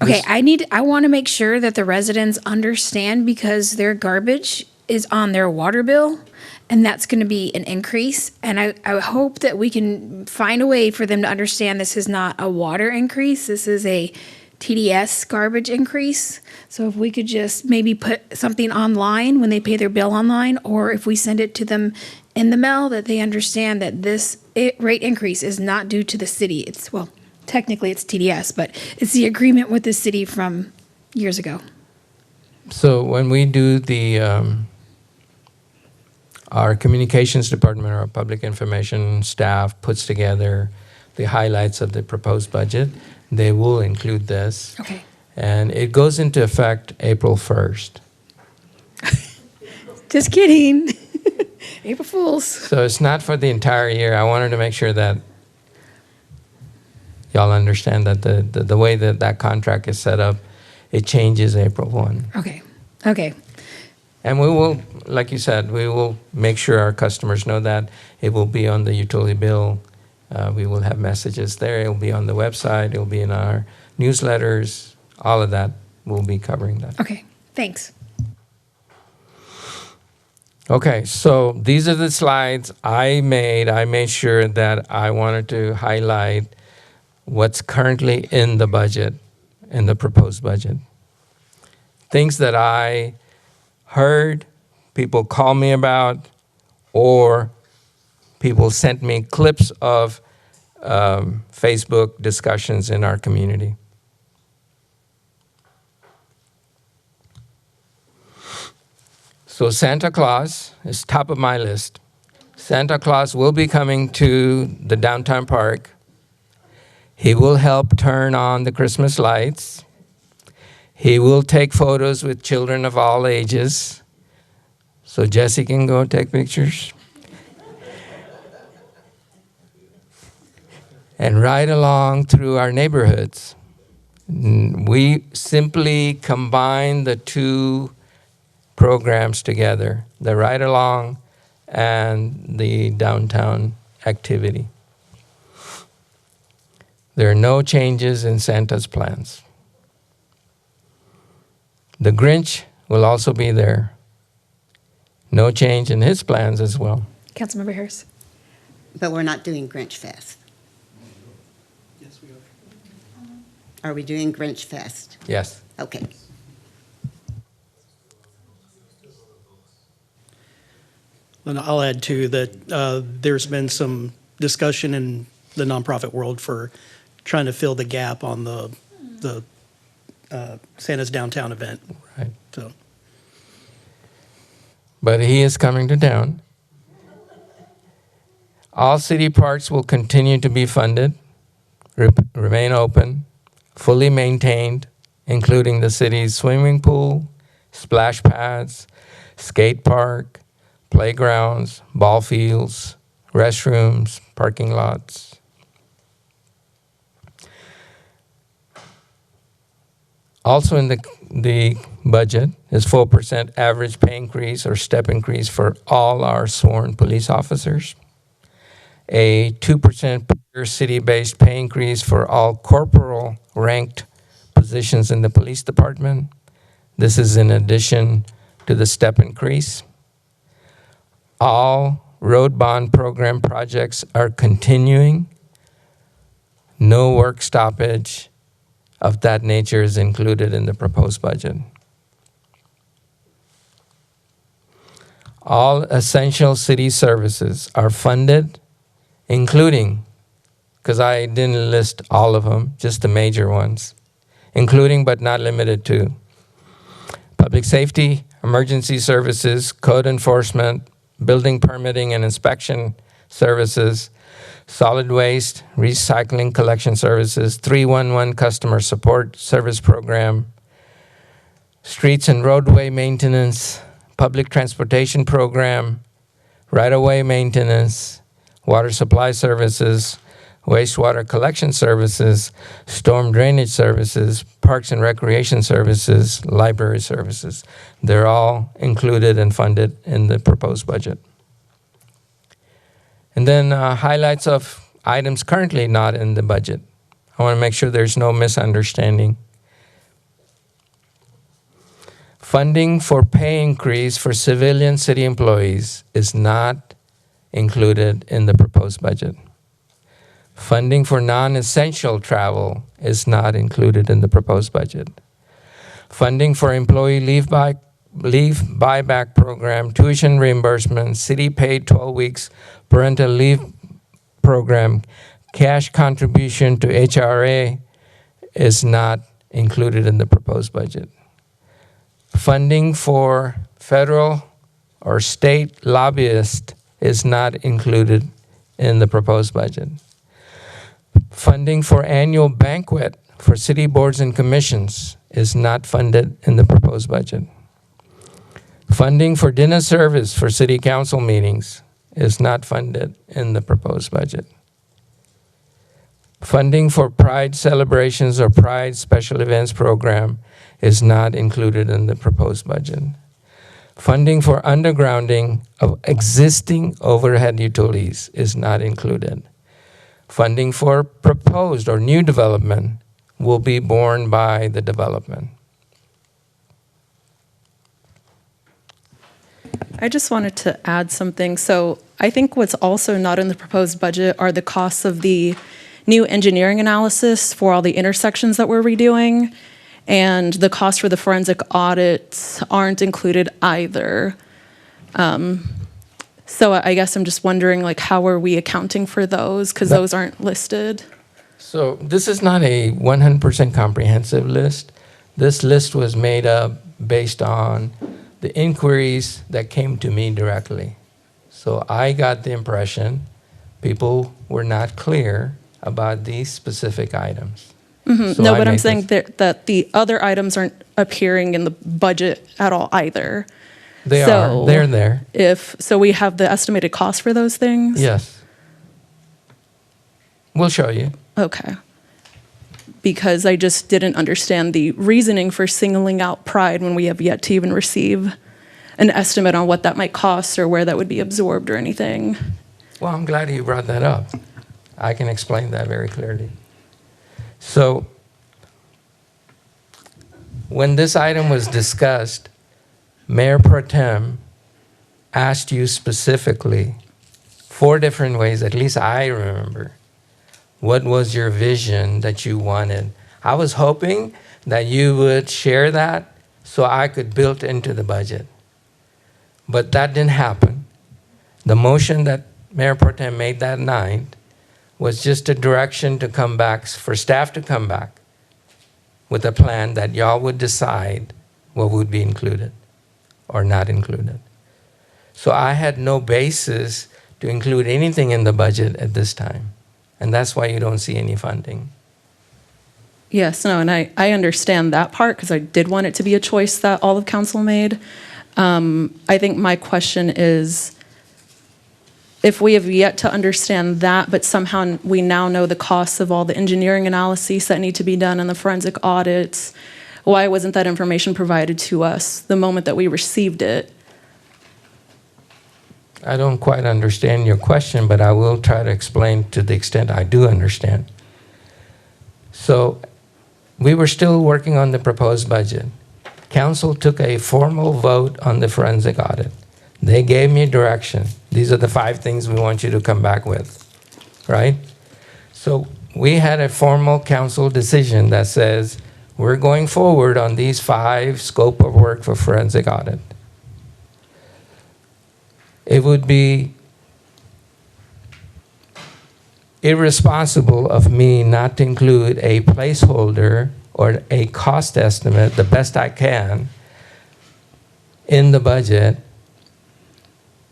Okay, I want to make sure that the residents understand because their garbage is on their water bill, and that's going to be an increase. And I hope that we can find a way for them to understand this is not a water increase. This is a TDS garbage increase. So if we could just maybe put something online when they pay their bill online, or if we send it to them in the mail, that they understand that this rate increase is not due to the city. It's, well, technically it's TDS, but it's the agreement with the city from years ago. So when we do our communications department, our public information staff puts together the highlights of the proposed budget, they will include this. Okay. And it goes into effect April 1st. Just kidding. April Fools. So it's not for the entire year. I wanted to make sure that y'all understand that the way that contract is set up, it changes April 1. Okay. Okay. And we will, like you said, we will make sure our customers know that. It will be on the utility bill. We will have messages there. It will be on the website. It will be in our newsletters. All of that will be covering that. Okay. Thanks. Okay, so these are the slides I made. I made sure that I wanted to highlight what's currently in the budget, in the proposed budget. Things that I heard, people call me about, or people sent me clips of Facebook discussions in our community. So Santa Claus is top of my list. Santa Claus will be coming to the downtown park. He will help turn on the Christmas lights. He will take photos with children of all ages. So Jesse can go take pictures. And ride along through our neighborhoods. We simply combine the two programs together, the ride along and the downtown activity. There are no changes in Santa's plans. The Grinch will also be there. No change in his plans as well. Councilmember Harris. But we're not doing Grinch Fest. Yes, we are. Are we doing Grinch Fest? Yes. Okay. And I'll add too that there's been some discussion in the nonprofit world for trying to fill the gap on the Santa's Downtown event. Right. So But he is coming to town. All city parks will continue to be funded, remain open, fully maintained, including the city's swimming pool, splash pads, skate park, playgrounds, ball fields, restrooms, parking lots. Also in the budget is 4% average pay increase or step increase for all our sworn police officers. A 2% per city-based pay increase for all corporal ranked positions in the police department. This is in addition to the step increase. All road bond program projects are continuing. No work stoppage of that nature is included in the proposed budget. All essential city services are funded, including, because I didn't list all of them, just the major ones, including but not limited to public safety, emergency services, code enforcement, building permitting and inspection services, solid waste, recycling collection services, 311 customer support service program, streets and roadway maintenance, public transportation program, right-of-way maintenance, water supply services, wastewater collection services, storm drainage services, parks and recreation services, library services. They're all included and funded in the proposed budget. And then highlights of items currently not in the budget. I want to make sure there's no misunderstanding. Funding for pay increase for civilian city employees is not included in the proposed budget. Funding for non-essential travel is not included in the proposed budget. Funding for employee leave buyback program, tuition reimbursement, city paid 12 weeks parental leave program, cash contribution to HRA is not included in the proposed budget. Funding for federal or state lobbyists is not included in the proposed budget. Funding for annual banquet for city boards and commissions is not funded in the proposed budget. Funding for dinner service for city council meetings is not funded in the proposed budget. Funding for Pride celebrations or Pride special events program is not included in the proposed budget. Funding for undergrounding of existing overhead utilities is not included. Funding for proposed or new development will be borne by the development. I just wanted to add something. So I think what's also not in the proposed budget are the costs of the new engineering analysis for all the intersections that we're redoing, and the cost for the forensic audits aren't included either. So I guess I'm just wondering, like, how are we accounting for those? Because those aren't listed. So this is not a 100% comprehensive list. This list was made up based on the inquiries that came to me directly. So I got the impression people were not clear about these specific items. So No, I but I'm made saying this- that the other items aren't appearing in the budget at all either. They So are. They're there. So we have the estimated cost for those things? Yes. We'll show you. Okay. Because I just didn't understand the reasoning for singling out Pride when we have yet to even receive an estimate on what that might cost or where that would be absorbed or anything. Well, I'm glad you brought that up. I can explain that very clearly. So, when this item was discussed, Mayor Pro Tem asked you specifically, 4 different ways, at least I remember, what was your vision that you wanted? I was hoping that you would share that so I could build into the budget. But that didn't happen. The motion that Mayor Pro Tem made that night was just a direction to come back, for staff to come back with a plan that y'all would decide what would be included or not included. So I had no basis to include anything in the budget at this time. And that's why you don't see any funding. Yes, no, and I understand that part because I did want it to be a choice that all of council made. I think my question is, if we have yet to understand that, but somehow we now know the costs of all the engineering analyses that need to be done and the forensic audits, why wasn't that information provided to us the moment that we received it? I don't quite understand your question, but I will try to explain to the extent I do understand. So we were still working on the proposed budget. Council took a formal vote on the forensic audit. They gave me direction. These are the 5 things we want you to come back with, right? So we had a formal council decision that says we're going forward on these 5 scope of work for forensic audit. It would be irresponsible of me not to include a placeholder or a cost estimate, the best I can, in the budget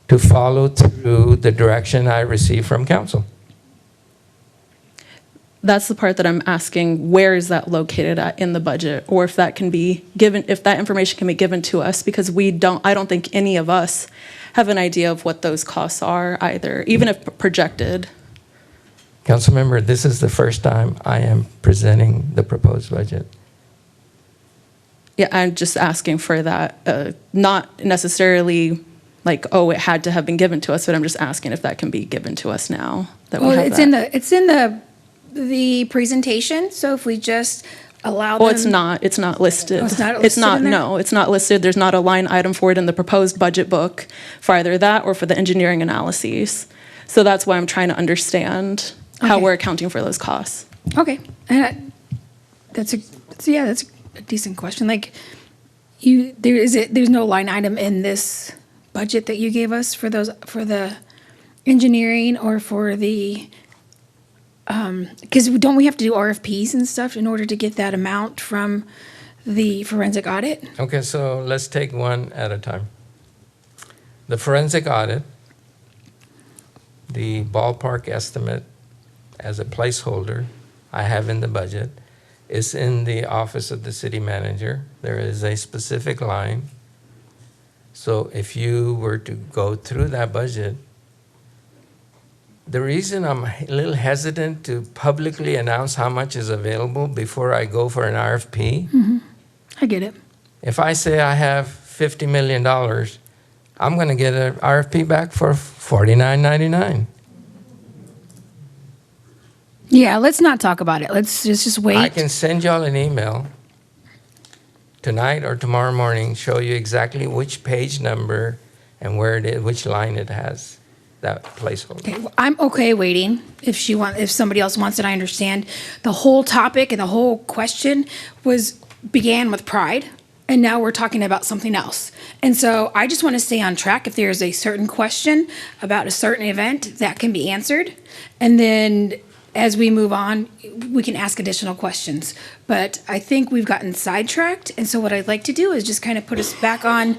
to follow through the direction I received from council. that's the part that I'm asking, where is that located at in the budget? Or if that can be given, if that information can be given to us, because I don't think any of us have an idea of what those costs are either, even if projected. Councilmember, this is the first time I am presenting the proposed budget. Yeah, I'm just asking for that, not necessarily like, oh, it had to have been given to us, but I'm just asking if that can be given to us now. That we Well, have it's that. in the presentation, so if we just allow them. Oh, it's not listed. Oh, it's not listed in there? No, it's not listed. There's not a line item for it in the proposed budget book for either that or for the engineering analyses. So that's why I'm trying to understand how Okay. we're accounting for those costs. Okay, and that's a decent question. Like, there's no line item in this budget that you gave us for the engineering or for the, because don't we have to do RFPs and stuff in order to get that amount from the forensic audit? Okay, so let's take one at a time. The forensic audit, the ballpark estimate as a placeholder I have in the budget is in the office of the city manager. There is a specific line. So if you were to go through that budget, the reason I'm a little hesitant to publicly announce how much is available before I go for an RFP, I get it. if I say I have $50 million, I'm going to get an RFP back for $49.99. Yeah, let's not talk about it. Let's just wait. I can send y'all an email tonight or tomorrow morning, show you exactly which page number and where it is, which line it has, that placeholder. Okay, well, I'm okay waiting if somebody else wants it. I understand. The whole topic and the whole question began with pride, and now we're talking about something else. And so I just want to stay on track. If there's a certain question about a certain event, that can be answered. And then as we move on, we can ask additional questions. But I think we've gotten sidetracked. And so what I'd like to do is just kind of put us back on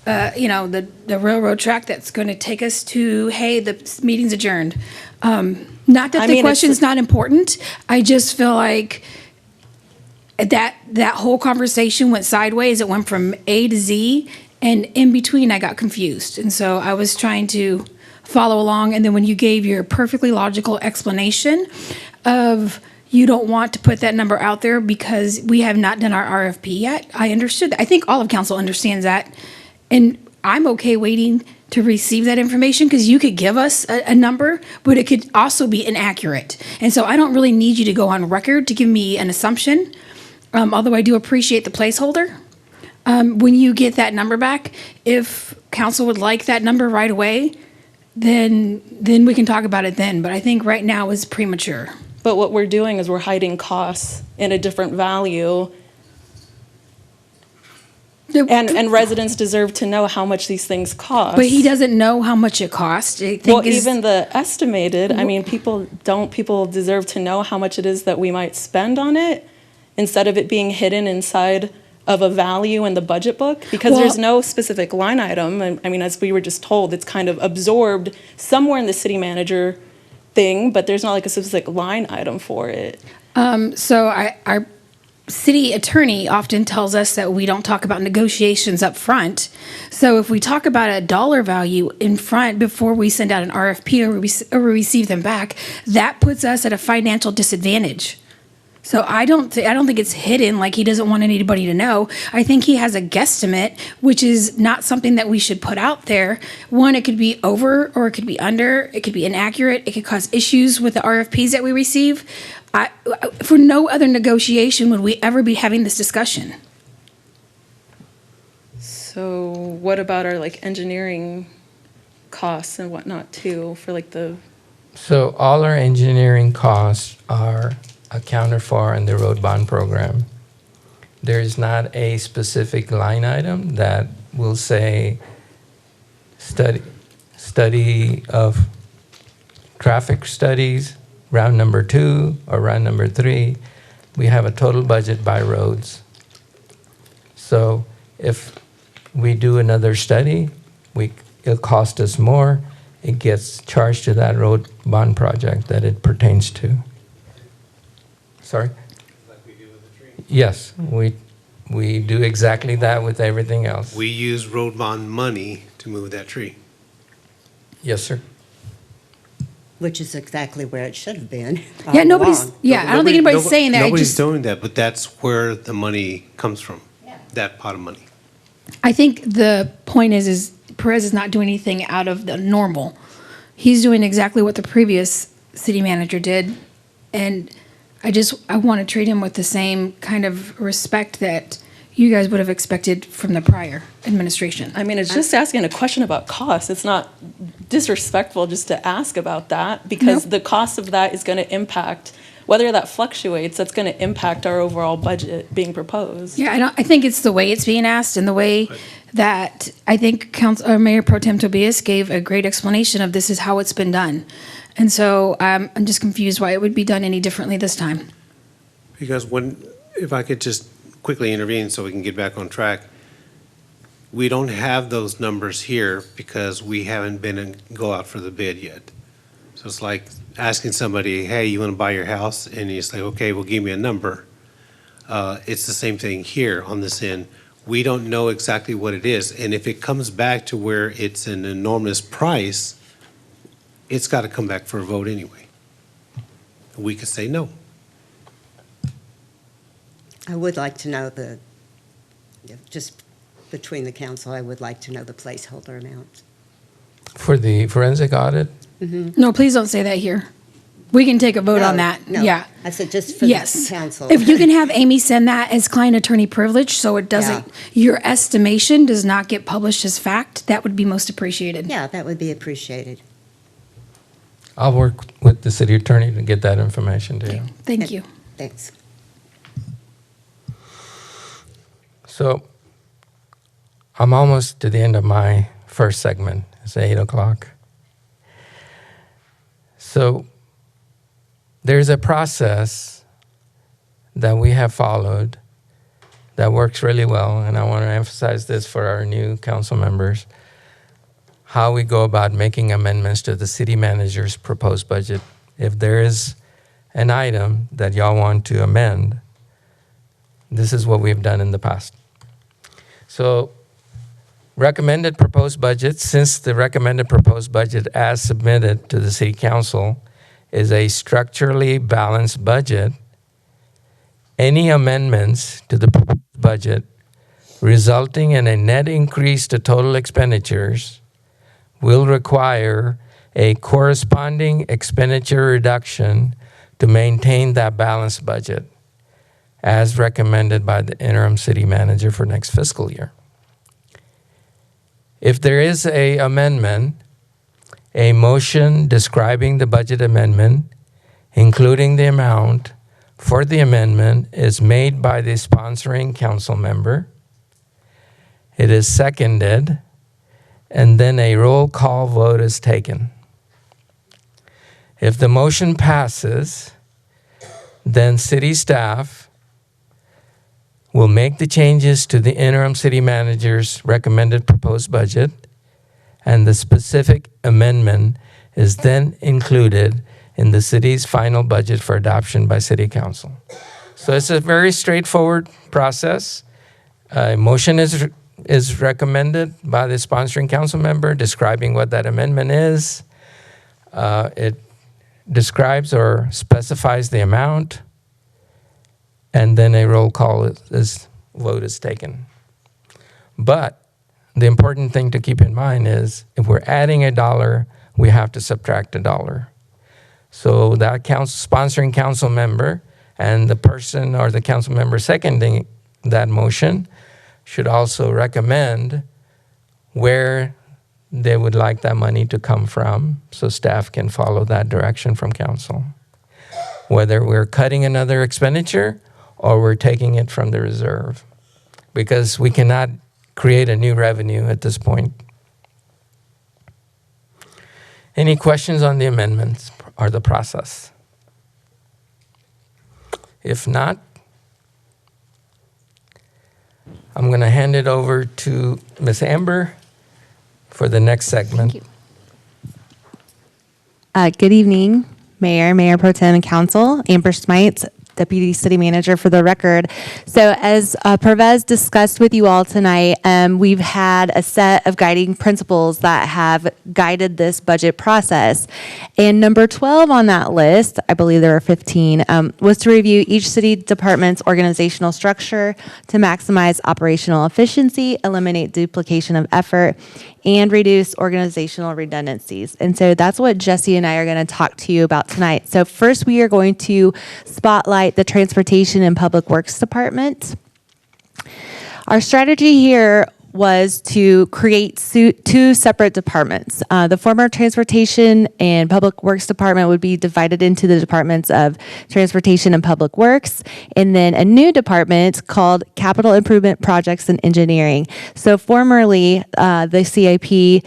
the railroad track that's going to take us to, hey, the meeting's adjourned. Not that the question's not important. I just feel like that whole conversation went sideways. It went from A to Z, and in between I got confused. And so I was trying to follow along. And then when you gave your perfectly logical explanation of you don't want to put that number out there because we have not done our RFP yet, I understood that. I think all of council understands that. And I'm okay waiting to receive that information because you could give us a number, but it could also be inaccurate. And so I don't really need you to go on record to give me an assumption, although I do appreciate the placeholder. When you get that number back, if council would like that number right away, then we can talk about it then. But I think right now is premature. But what we're doing is we're hiding costs in a different value. And residents deserve to know how much these things cost. But he doesn't know how much it costs. Even the estimated, I mean, people deserve to know how much it is that we might spend on it instead of it being hidden inside of a value in the budget book, because there's no specific line item. I mean, as we were just told, it's kind of absorbed somewhere in the city manager thing, but there's not like a specific line item for it. So our city attorney often tells us that we don't talk about negotiations up front. So if we talk about a dollar value in front before we send out an RFP or we receive them back, that puts us at a financial disadvantage. So I don't think it's hidden like he doesn't want anybody to know. I think he has a guesstimate, which is not something that we should put out there. One, it could be over or it could be under. It could be inaccurate. It could cause issues with the RFPs that we receive. For no other negotiation would we ever be having this discussion. So what about our like engineering costs and whatnot too for like the... So all our engineering costs are accounted for in the road bond program. There is not a specific line item that will say study of traffic studies, round number 2 or round number 3. We have a total budget by roads. So if we do another study, it'll cost us more. It gets charged to that road bond project that it pertains to. Sorry? Yes, we do exactly that with everything else. We use road bond money to move that tree. Yes, sir. Which is exactly where it should have been. Yeah, all nobody's, along. yeah, I don't think anybody's saying that. I Nobody's just, doing that, but that's where the money comes from, that pot of money. I think the point is Perez is not doing anything out of the normal. He's doing exactly what the previous city manager did. And I want to treat him with the same kind of respect that you guys would have expected from the prior administration. I mean, it's just asking a question about cost. It's not disrespectful just to ask about that, because Nope. the cost of that is going to impact, whether that fluctuates, that's going to impact our overall budget being proposed. Yeah, I think it's the way it's being asked and the way that I think Mayor Pro Tem Tobias gave a great explanation of this is how it's been done. And so I'm just confused why it would be done any differently this time. Because if I could just quickly intervene so we can get back on track, we don't have those numbers here because we haven't been and go out for the bid yet. So it's like asking somebody, hey, you want to buy your house? And you say, okay, well, give me a number. It's the same thing here on this end. We don't know exactly what it is. And if it comes back to where it's an enormous price, it's got to come back for a vote anyway. We could say no. I would like to know just between the council, I would like to know the placeholder amount. For the forensic audit, No, please don't say that here. We can take a vote on that. No, Yeah. I said just for Yes. the council. If you can have Amy send that as client attorney privilege, so it doesn't, your estimation does not get published as fact, that would be most appreciated. Yeah, that would be appreciated. I'll work with the city attorney to get that information to you. Thank you. Thanks. So I'm almost to the end of my first segment. It's 8 o'clock. So there's a process that we have followed that works really well, and I want to emphasize this for our new council members, how we go about making amendments to the city manager's proposed budget. If there is an item that y'all want to amend, this is what we've done in the past. So recommended proposed budget, since the recommended proposed budget as submitted to the city council is a structurally balanced budget, any amendments to the proposed budget resulting in a net increase to total expenditures will require a corresponding expenditure reduction to maintain that balanced budget, as recommended by the interim city manager for next fiscal year. If there is an amendment, a motion describing the budget amendment, including the amount for the amendment, is made by the sponsoring council member. It is seconded, and then a roll call vote is taken. If the motion passes, then city staff will make the changes to the interim city manager's recommended proposed budget, and the specific amendment is then included in the city's final budget for adoption by city council. So it's a very straightforward process. A motion is recommended by the sponsoring council member describing what that amendment is. It describes or specifies the amount, and then a roll call vote is taken. But the important thing to keep in mind is if we're adding $1, we have to subtract $1. So that sponsoring council member and the person or the council member seconding that motion should also recommend where they would like that money to come from, so staff can follow that direction from council. Whether we're cutting another expenditure or we're taking it from the reserve, because we cannot create a new revenue at this point. Any questions on the amendments or the process? If not, I'm going to hand it over to Ms. Amber for the next segment. Thank you. Good evening, Mayor, Mayor Pro Tem, and Council. Amber Smites, Deputy City Manager for the record. So as Pervez discussed with you all tonight, we've had a set of guiding principles that have guided this budget process. And number 12 on that list, I believe there were 15, was to review each city department's organizational structure to maximize operational efficiency, eliminate duplication of effort, and reduce organizational redundancies. And so that's what Jesse and I are going to talk to you about tonight. So first, we are going to spotlight the Transportation and Public Works Department. Our strategy here was to create two separate departments. The former Transportation and Public Works Department would be divided into the departments of Transportation and Public Works, and then a new department called Capital Improvement Projects and Engineering. So formerly, the CIP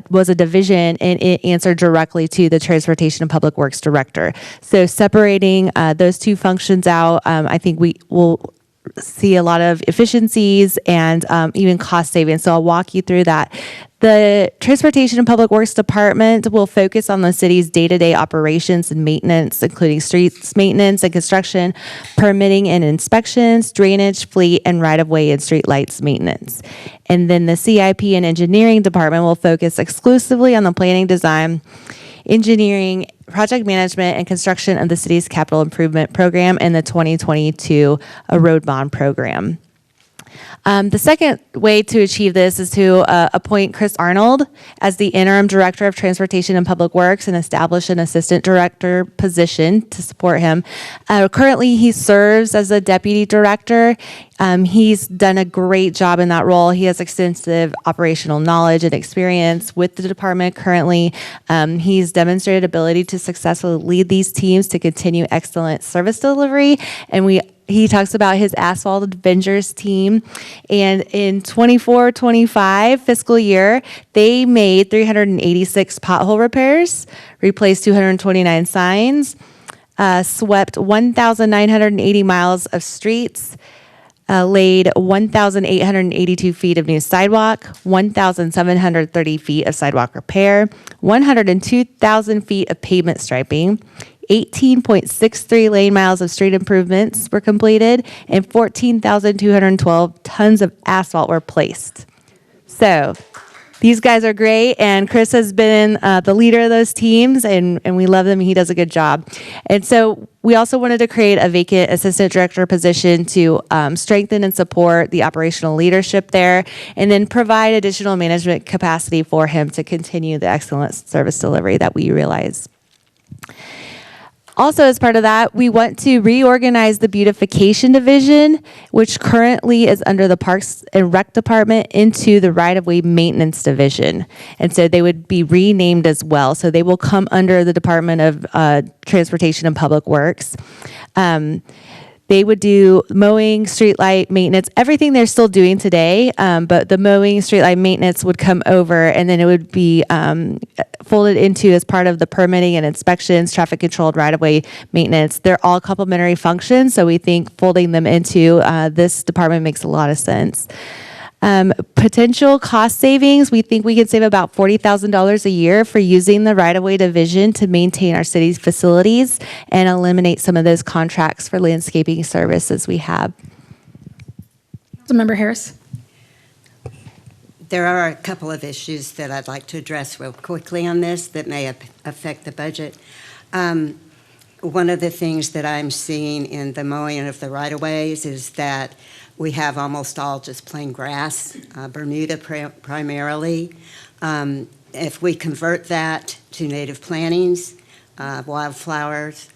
was a division, and it answered directly to the Transportation and Public Works Director. So separating those two functions out, I think we will see a lot of efficiencies and even cost savings. So I'll walk you through that. The Transportation and Public Works Department will focus on the city's day-to-day operations and maintenance, including streets maintenance and construction, permitting and inspections, drainage, fleet, and right-of-way and streetlights maintenance. And then the CIP and Engineering Department will focus exclusively on the planning, design, engineering, project management, and construction of the city's capital improvement program and the 2022 road bond program. The second way to achieve this is to appoint Chris Arnold as the interim director of Transportation and Public Works and establish an assistant director position to support him. Currently, he serves as a deputy director. He's done a great job in that role. He has extensive operational knowledge and experience with the department currently. He's demonstrated ability to successfully lead these teams to continue excellent service delivery, and he talks about his Asphalt Avengers team. And in 24-25 fiscal year, they made 386 pothole repairs, replaced 229 signs, swept 1,980 miles of streets, laid 1,882 feet of new sidewalk, 1,730 feet of sidewalk repair, 102,000 feet of pavement striping, 18.63 lane miles of street improvements were completed, and 14,212 tons of asphalt were placed. So these guys are great, and Chris has been the leader of those teams, and we love him. He does a good job. And so we also wanted to create a vacant assistant director position to strengthen and support the operational leadership there, and then provide additional management capacity for him to continue the excellent service delivery that we realize. Also, as part of that, we want to reorganize the beautification division, which currently is under the Parks and Rec Department, into the right-of-way maintenance division. And so they would be renamed as well. So they will come under the Department of Transportation and Public Works. They would do mowing, streetlight maintenance, everything they're still doing today, but the mowing, streetlight maintenance would come over, and then it would be folded into as part of the permitting and inspections, traffic controlled right-of-way maintenance. They're all complementary functions, so we think folding them into this department makes a lot of sense. Potential cost savings, we think we could save about $40,000 a year for using the right-of-way division to maintain our city's facilities and eliminate some of those contracts for landscaping services we have. Councilmember Harris. There are a couple of issues that I'd like to address real quickly on this that may affect the budget. One of the things that I'm seeing in the mowing of the right-of-ways is that we have almost all just plain grass, Bermuda primarily. If we convert that to native plantings, wildflowers,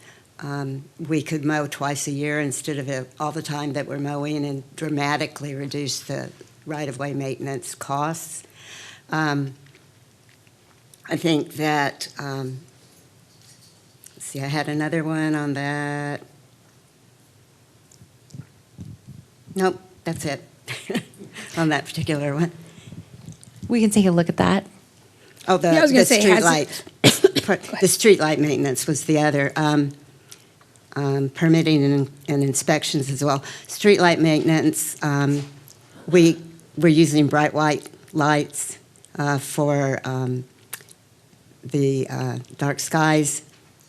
we could mow twice a year instead of all the time that we're mowing, and dramatically reduce the right-of-way maintenance costs. I think that, let's see, I had another one on that. Nope, that's it on that particular one. We can take a look at that. Oh, the street light. The street light maintenance was the other. Permitting and inspections as well. Street light maintenance, we're using bright white lights for the dark skies.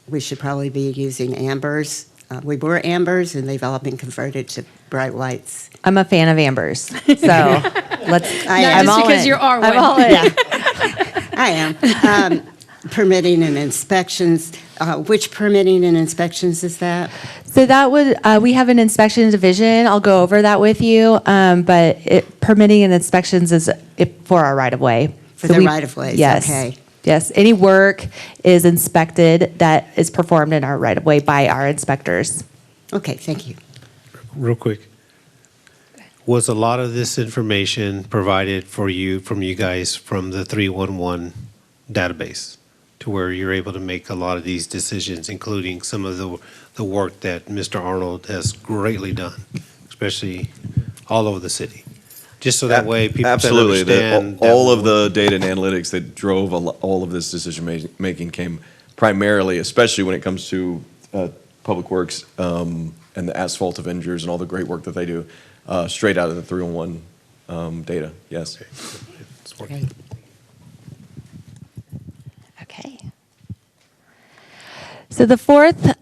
We should probably be using ambers We were ambers, and they've all been converted to bright whites. I'm a fan of Ambers, so let's. I'm just all because in. you are I'm one. all in. Yeah, I am. Permitting and inspections, which permitting and inspections is that? So that would, we have an inspection division. I'll go over that with you. But permitting and inspections is for our right of way. For the right-of-ways, Yes. okay. Yes. Any work is inspected that is performed in our right of way by our inspectors. Okay, thank you. Real quick. Was a lot of this information provided from you guys from the 311 database to where you're able to make a lot of these decisions, including some of the work that Mr. Arnold has greatly done, especially all over the city? Just so that way people can Absolutely. understand. All of the data and analytics that drove all of this decision making came primarily, especially when it comes to Public Works and the Asphalt Avengers and all the great work that they do, straight out of the 311 data, yes. Great. Okay. So the fourth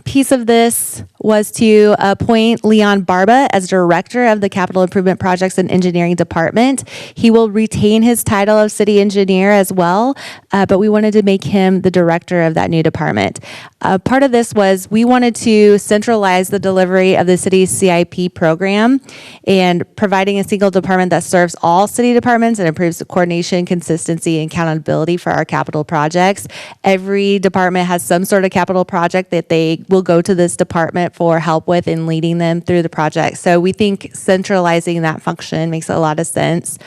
piece of this was to appoint Leon Barba as Director of the Capital Improvement Projects and Engineering Department. He will retain his title of City Engineer as well, but we wanted to make him the Director of that new department. Part of this was we wanted to centralize the delivery of the city's CIP program and providing a single department that serves all city departments and improves the coordination, consistency, and accountability for our capital projects. Every department has some sort of capital project that they will go to this department for help with in leading them through the project. So we think centralizing that function makes a lot of sense.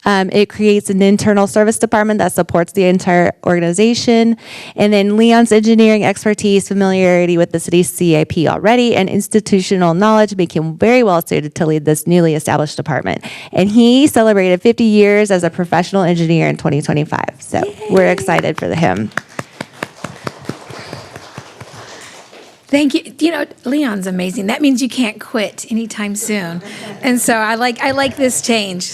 It creates an internal service department that supports the entire organization. And then Leon's engineering expertise, familiarity with the city's CIP already, and institutional knowledge make him very well suited to lead this newly established department. And he celebrated 50 years as a professional engineer in 2025. So we're excited for him. Thank you. You know, Leon's amazing. That means you can't quit anytime soon. And so I like this change.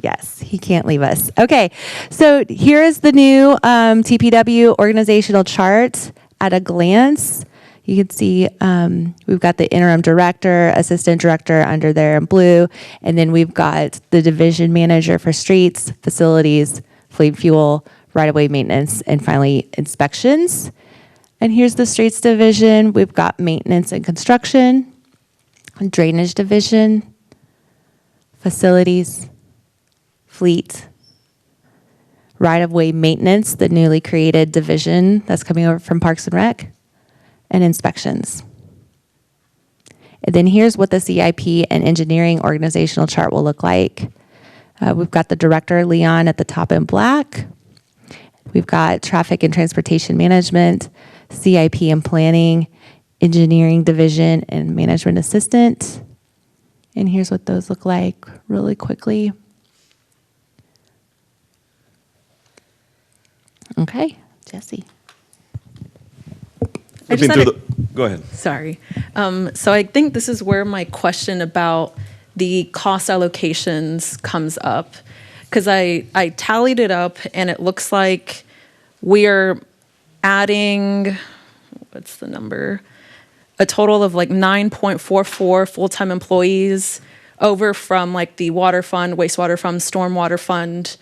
Yes, he can't leave us. Okay, so here is the new TPW organizational chart at a glance. You can see we've got the interim director, assistant director under there in blue, and then we've got the division manager for streets, facilities, fleet fuel, right-of-way maintenance, and finally inspections. And here's the streets division. We've got maintenance and construction, drainage division, facilities, fleet, right-of-way maintenance, the newly created division that's coming over from Parks and Rec, and inspections. And then here's what the CIP and engineering organizational chart will look like. We've got the director, Leon, at the top in black. We've got traffic and transportation management, CIP and planning, engineering division, and management assistant. And here's what those look like really quickly. Okay, Jesse. Go ahead. Sorry. So I think this is where my question about the cost allocations comes up, because I tallied it up and it looks like we are adding, what's the number? A total of like 9.44 full-time employees over from like the water fund, wastewater fund, stormwater fund,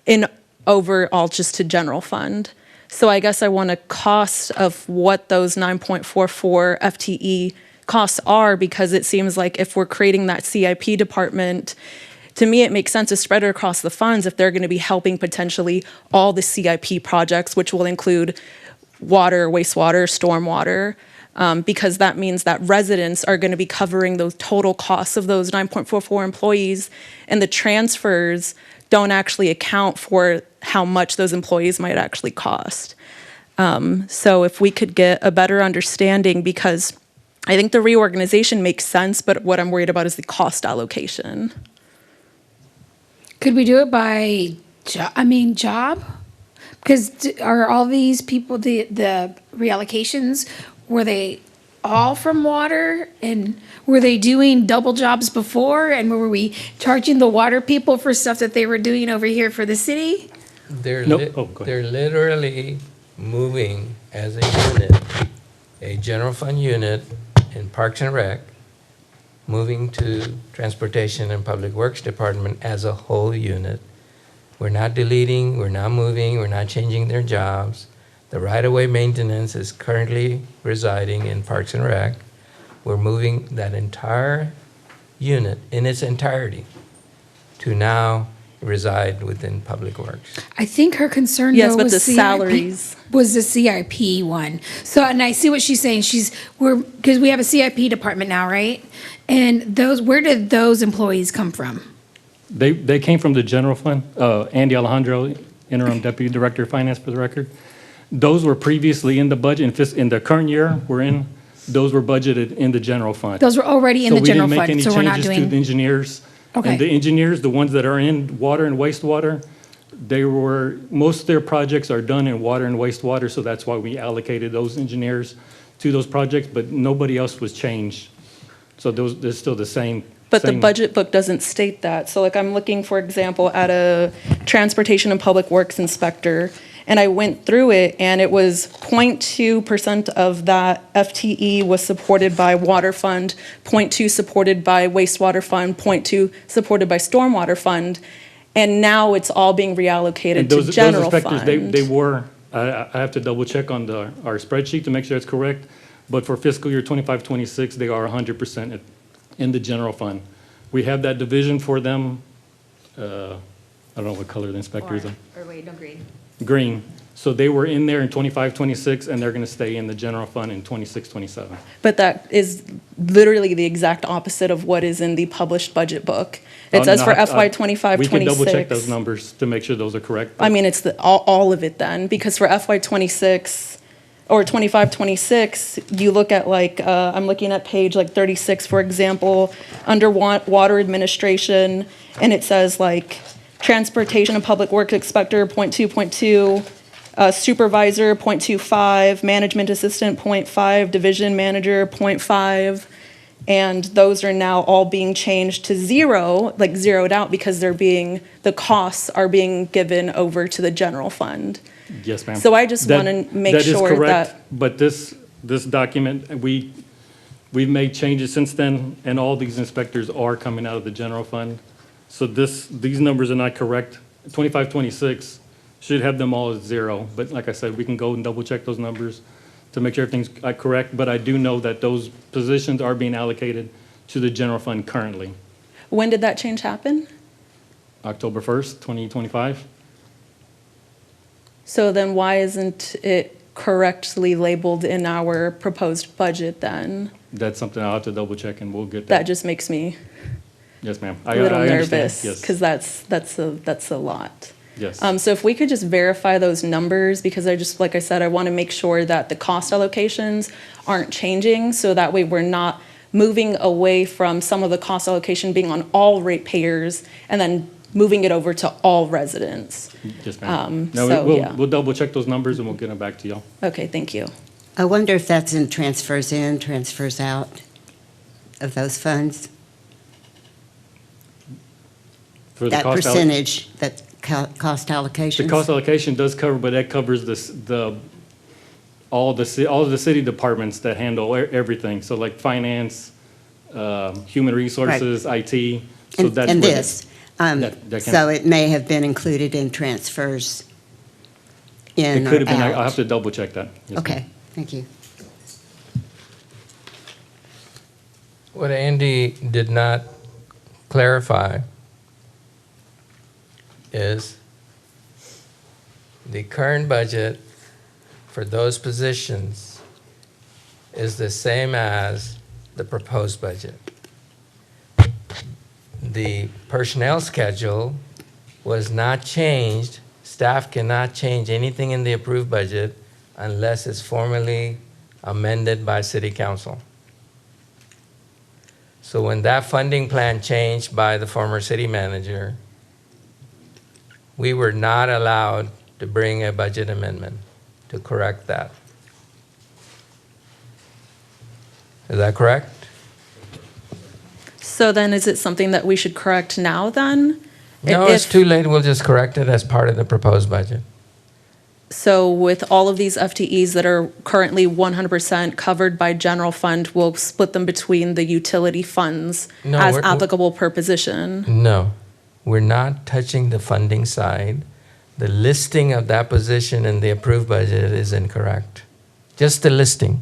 in overall just to general fund. So I guess I want a cost of what those 9.44 FTE costs are, because it seems like if we're creating that CIP department, to me, it makes sense to spread it across the funds if they're going to be helping potentially all the CIP projects, which will include water, wastewater, stormwater, because that means that residents are going to be covering those total costs of those 9.44 employees, and the transfers don't actually account for how much those employees might actually cost. So if we could get a better understanding, because I think the reorganization makes sense, but what I'm worried about is the cost allocation. Could we do it by job? Because are all these people, the reallocations, were they all from water? And were they doing double jobs before? And were we charging the water people for stuff that they were doing over here for the city? They're Nope. Go ahead. they're literally moving as a unit a general fund unit in Parks and Rec, moving to Transportation and Public Works Department as a whole unit. We're not deleting, we're not moving, we're not changing their jobs. The right-of-way maintenance is currently residing in Parks and Rec. We're moving that entire unit in its entirety to now reside within Public Works. I think her concern Yes, though but was the CIP salaries. was the CIP one. So, and I see what she's saying. Because we have a CIP department now, right? And where did those employees come from? They came from the general fund. Andy Alejandro, interim deputy director of finance for the record. Those were previously in the budget, in the current year we're in, those were budgeted in the general fund. Those were already in the general So we fund, didn't so make we're any not changes to doing. the engineers. Okay. And the engineers, the ones that are in water and wastewater, most of their projects are done in water and wastewater, so that's why we allocated those engineers to those projects, but nobody else was changed. So they're still the same. But the same- budget book doesn't state that. So like I'm looking, for example, at a Transportation and Public Works inspector, and I went through it, and it was 0.2% of that FTE was supported by water fund, 0.2 supported by wastewater fund, 0.2 supported by stormwater fund, and now it's all being reallocated And to those general inspectors, fund. they were, I have to double check on our spreadsheet to make sure it's correct, but for fiscal year 25, 26, they are 100% in the general fund. We have that division for them, I don't know what color the inspectors are. Or wait, no, green. Green. So they were in there in 25, 26, and they're going to stay in the general fund in 26, 27. But that is literally the exact opposite of what is in the published budget book. It says No, for FY 25, 26. We can double check those numbers to make sure those are correct. I mean, it's all of it then, because for FY 26 or 25, 26, you look at like, I'm looking at page like 36, for example, under water administration, and it says like Transportation and Public Works Inspector, 0.2, supervisor, 0.25, management assistant, 0.5, division manager, 0.5. And those are now all being changed to zero, like zeroed out, because the costs are being given over to the general fund. Yes, ma'am. So I just want to make sure That is correct, that, but this document, we've made changes since then, and all these inspectors are coming out of the general fund. So these numbers are not correct. 25, 26 should have them all as zero, but like I said, we can go and double check those numbers to make sure everything's correct, but I do know that those positions are being allocated to the general fund currently. when did that change happen? October 1st, 2025. So then why isn't it correctly labeled in our proposed budget then? That's something I'll have to double check, and we'll get That that. just makes me Yes, ma'am. a little I understand. nervous, Yes. because that's a lot. Yes. So if we could just verify those numbers, because like I said, I want to make sure that the cost allocations aren't changing, so that way we're not moving away from some of the cost allocation being on all ratepayers and then moving it over to all residents. Yes, ma'am. No, so, we'll, yeah. we'll double check those numbers and we'll get them back to y'all. Okay, thank you. I wonder if that's in, transfers out of those funds? For the That cost alloc- percentage, that cost allocations? The cost allocation does cover, but that covers all of the city departments that handle everything. So like finance, human resources, IT. So that's And where this, that can- so it may have been included in transfers in It or could have been, out? I'll have to double check that. Yes, ma'am. Okay, thank you. What Andy did not clarify is the current budget for those positions is the same as the proposed budget. The personnel schedule was not changed. Staff cannot change anything in the approved budget unless it's formally amended by City Council. So when that funding plan changed by the former city manager, we were not allowed to bring a budget amendment to correct that. Is that correct? So then is it something that we should correct now then? No, If- it's too late. We'll just correct it as part of the proposed budget. So with all of these FTEs that are currently 100% covered by general fund, we'll split them between the utility funds No, as we're- applicable per position. No, we're not touching the funding side. The listing of that position in the approved budget is incorrect. Just the listing.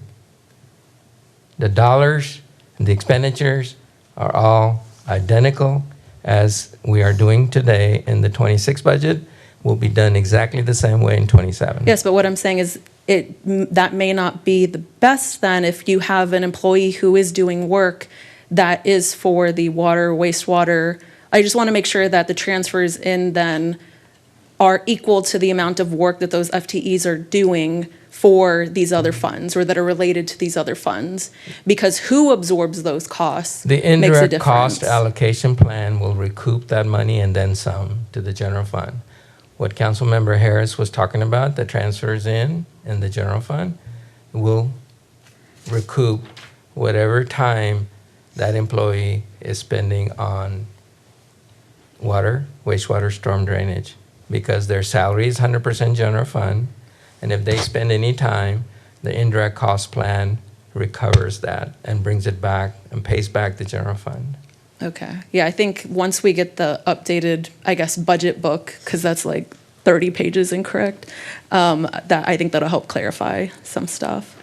The dollars and the expenditures are all identical as we are doing today in the 26 budget. Will be done exactly the same way in 27. Yes, but what I'm saying is that may not be the best then if you have an employee who is doing work that is for the water, wastewater. I just want to make sure that the transfers in then are equal to the amount of work that those FTEs are doing for these other funds or that are related to these other funds. Because who absorbs those costs The makes a indirect difference. cost allocation plan will recoup that money and then some to the general fund. What Councilmember Harris was talking about, the transfers in the general fund, will recoup whatever time that employee is spending on water, wastewater, storm drainage, because their salary is 100% general fund, and if they spend any time, the indirect cost plan recovers that and brings it back and pays back the general fund. Okay. Yeah, I think once we get the updated, I guess, budget book, because that's like 30 pages incorrect, that I think that'll help clarify some stuff.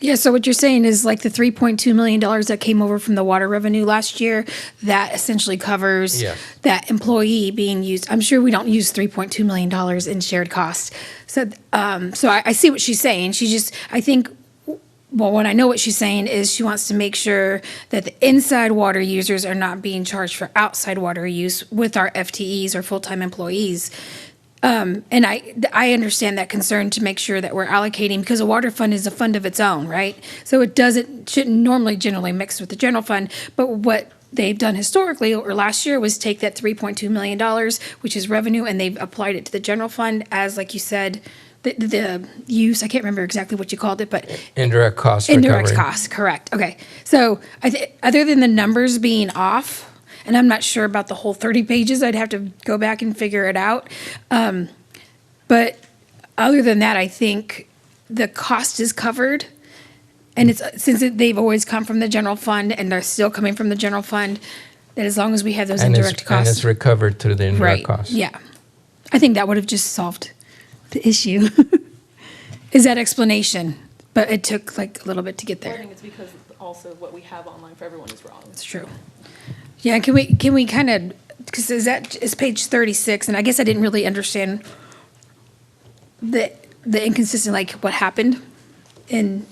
Yeah, so what you're saying is like the $3.2 million that came over from the water revenue last year, that essentially covers Yes. that employee being used. I'm sure we don't use $3.2 million in shared costs. So, I see what she's saying. She just, I think, well, what I know what she's saying is she wants to make sure that the inside water users are not being charged for outside water use with our FTEs or full-time employees. And I understand that concern to make sure that we're allocating, because a water fund is a fund of its own, right? So it shouldn't normally generally mix with the general fund, but what they've done historically or last year was take that $3.2 million, which is revenue, and they've applied it to the general fund as, like you said, the use, I can't remember exactly what you called it, but Indirect cost recovery. indirect costs, correct. Okay. So other than the numbers being off, and I'm not sure about the whole 30 pages, I'd have to go back and figure it out. But other than that, I think the cost is covered. And they've always come from the general fund and they're still coming from the general fund, that as long as we have those indirect And costs. it's recovered through the indirect Right, costs. yeah. I think that would have just solved the issue. Is that explanation? But it took like a little bit to get I there. think it's because also what we have online for everyone is wrong. It's true. Yeah, can we kind of, because is page 36, and I guess I didn't really understand the inconsistent, like what happened in,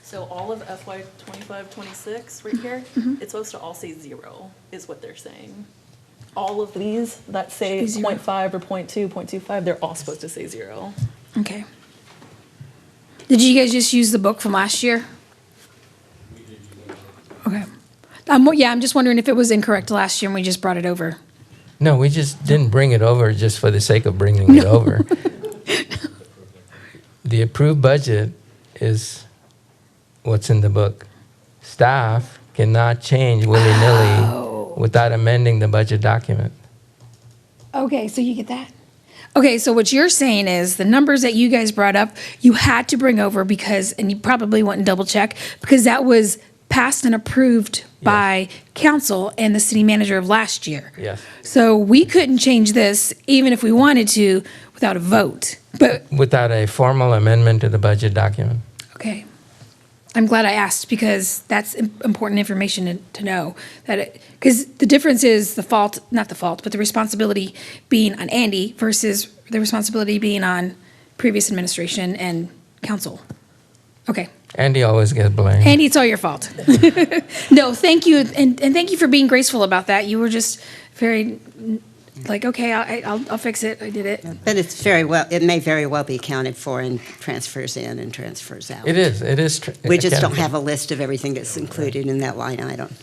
So all of FY 25, 26 right here, it's supposed to all say 0 is what they're saying. All of these that say Be zero. 0.5 or 0.2, 0.25, they're all supposed to say 0. okay. Did you guys just use the book from last year? Okay. Yeah, I'm just wondering if it was incorrect last year and we just brought it over. No, we just didn't bring it over just for the sake of bringing it over. The approved budget is what's in the book. Staff cannot change willy-nilly without amending the budget document. Okay, so you get that? Okay, so what you're saying is the numbers that you guys brought up, you had to bring over because, and you probably went and double check, because that was passed and approved by council and the city manager of last year. Yes. So we couldn't change this even if we wanted to without a vote. But, Without a formal amendment to the budget document. okay. I'm glad I asked because that's important information to know. Because the difference is not the fault, but the responsibility being on Andy versus the responsibility being on previous administration and council. Okay. Andy always gets blamed. Andy, it's all your fault. No, thank you. And thank you for being graceful about that. You were just very like, okay, I'll fix it. I did it. But it may very well be accounted for in transfers in and transfers out. It is. We just don't have a list of everything that's included in that line item.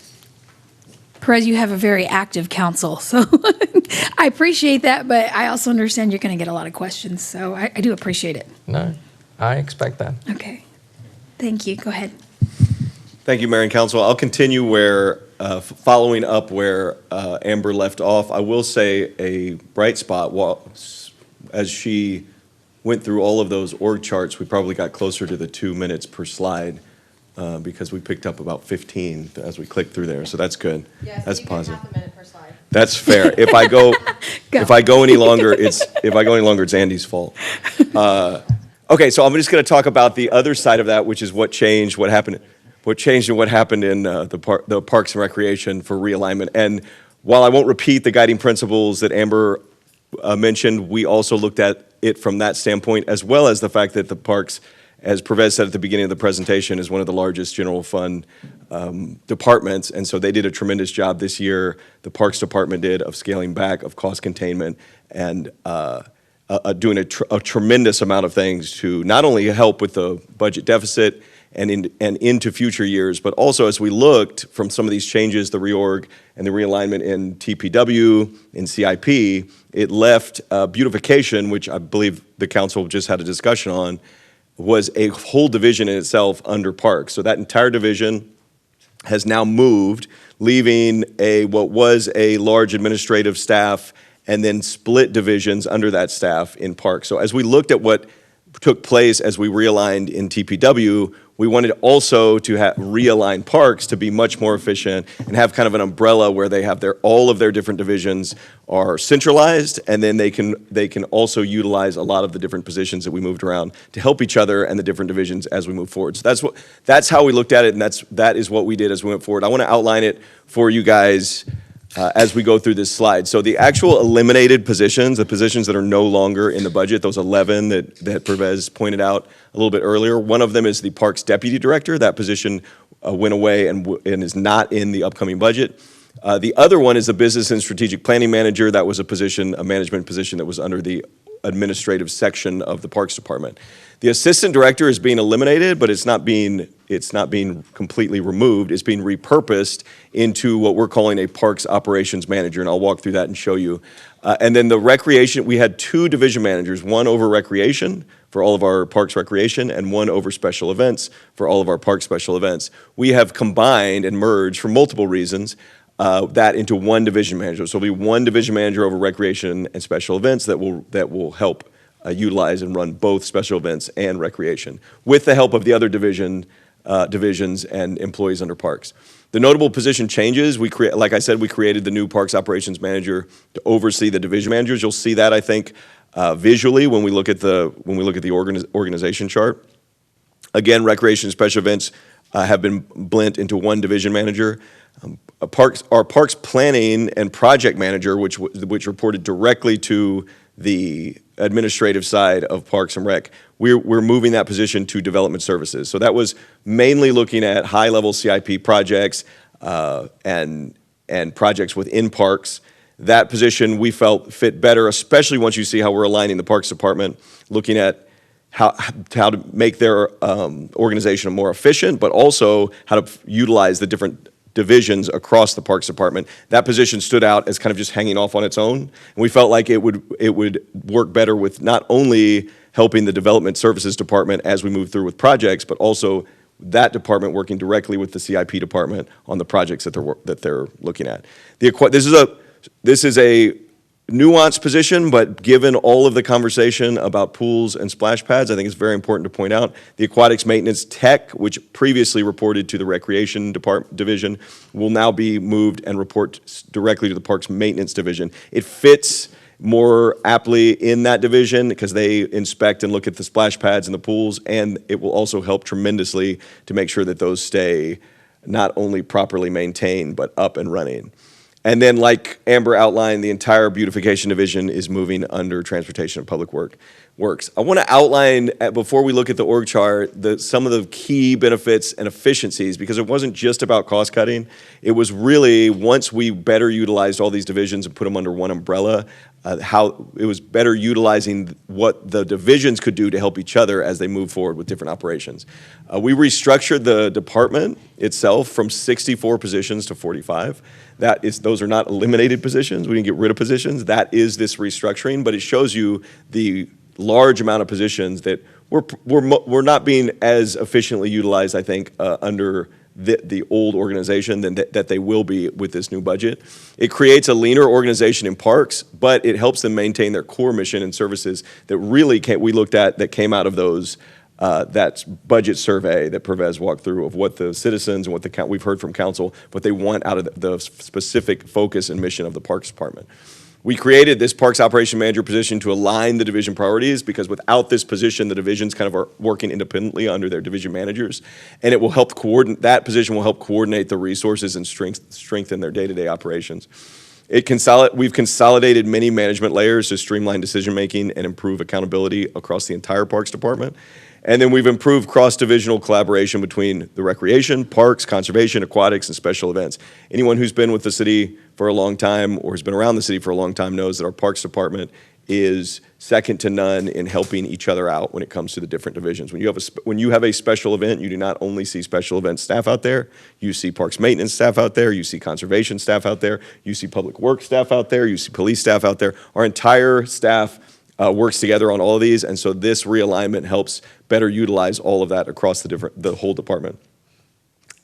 Perez, you have a very active council, so I appreciate that, but I also understand you're going to get a lot of questions, so I do appreciate it. No, I expect that. Okay. Thank you. Go ahead. Thank you, Mayor and Council. I'll continue following up where Amber left off. I will say a bright spot as she went through all of those org charts, we probably got closer to the 2 minutes per slide because we picked up about 15 as we clicked through there. So that's good. Yes, That's you get positive. half a minute per slide. That's fair. If I go any longer, it's Andy's fault. Okay, so I'm just going to talk about the other side of that, which is what changed, what happened in the Parks and Recreation for realignment. And while I won't repeat the guiding principles that Amber mentioned, we also looked at it from that standpoint, as well as the fact that the parks, as Pervez said at the beginning of the presentation, is one of the largest general fund departments, and so they did a tremendous job this year. The Parks Department did, of scaling back, of cost containment, and doing a tremendous amount of things to not only help with the budget deficit and into future years, but also as we looked from some of these changes, the reorg and the realignment in TPW, in CIP, it left beautification, which I believe the council just had a discussion on, was a whole division in itself under parks. So that entire division has now moved, leaving what was a large administrative staff and then split divisions under that staff in parks. So as we looked at what took place as we realigned in TPW, we wanted also to realign parks to be much more efficient and have kind of an umbrella where they have all of their different divisions are centralized, and then they can also utilize a lot of the different positions that we moved around to help each other and the different divisions as we move forward. So that's how we looked at it, and that is what we did as we went forward. I want to outline it for you guys as we go through this slide. So the actual eliminated positions, the positions that are no longer in the budget, those 11 that Pervez pointed out a little bit earlier, one of them is the Parks Deputy Director. That position went away and is not in the upcoming budget. The other one is the Business and Strategic Planning Manager. That was a management position that was under the administrative section of the Parks Department. The Assistant Director is being eliminated, but it's not being completely removed. It's being repurposed into what we're calling a Parks Operations Manager, and I'll walk through that and show you. And then the Recreation, we had 2 division managers, one over Recreation for all of our Parks Recreation and one over Special Events for all of our Parks Special Events. We have combined and merged for multiple reasons that into one division manager. So it'll be one division manager over Recreation and Special Events that will help utilize and run both special events and recreation, with the help of the other divisions and employees under parks. The notable position changes, like I said, we created the new Parks Operations Manager to oversee the division managers. You'll see that, I think, visually when we look at the organization chart. Again, recreation and special events have been blent into one division manager. Our parks planning and project manager, which reported directly to the administrative side of Parks and Rec, we're moving that position to development services. So that was mainly looking at high-level CIP projects and projects within parks. That position we felt fit better, especially once you see how we're aligning the Parks Department, looking at how to make their organization more efficient, but also how to utilize the different divisions across the Parks Department. That position stood out as kind of just hanging off on its own. And we felt like it would work better with not only helping the Development Services Department as we move through with projects, but also that department working directly with the CIP department on the projects that they're looking at. This is a nuanced position, but given all of the conversation about pools and splash pads, I think it's very important to point out the aquatics maintenance tech, which previously reported to the recreation division, will now be moved and report directly to the parks maintenance division. It fits more aptly in that division because they inspect and look at the splash pads and the pools, and it will also help tremendously to make sure that those stay not only properly maintained, but up and running. And then, like Amber outlined, the entire beautification division is moving under Transportation and Public Works. I want to outline, before we look at the org chart, some of the key benefits and efficiencies, because it wasn't just about cost cutting. It was really, once we better utilized all these divisions and put them under one umbrella, how it was better utilizing what the divisions could do to help each other as they move forward with different operations. We restructured the department itself from 64 positions to 45. Those are not eliminated positions. We didn't get rid of positions. That is this restructuring, but it shows you the large amount of positions that were not being as efficiently utilized, I think, under the old organization than that they will be with this new budget. It creates a leaner organization in parks, but it helps them maintain their core mission and services that really we looked at that came out of those that budget survey that Pervez walked through of what the citizens and what we've heard from council, what they want out of the specific focus and mission of the Parks Department. We created this Parks Operation Manager position to align the division priorities, because without this position, the divisions kind of are working independently under their division managers, and it will help coordinate, that position will help coordinate the resources and strengthen their day-to-day operations. We've consolidated many management layers to streamline decision-making and improve accountability across the entire Parks Department. And then we've improved cross-divisional collaboration between the recreation, parks, conservation, aquatics, and special events. Anyone who's been with the city for a long time or has been around the city for a long time knows that our Parks Department is second to none in helping each other out when it comes to the different divisions. When you have a special event, you do not only see special event staff out there, you see parks maintenance staff out there, you see conservation staff out there, you see public works staff out there, you see police staff out there. Our entire staff works together on all of these, and so this realignment helps better utilize all of that across the whole department.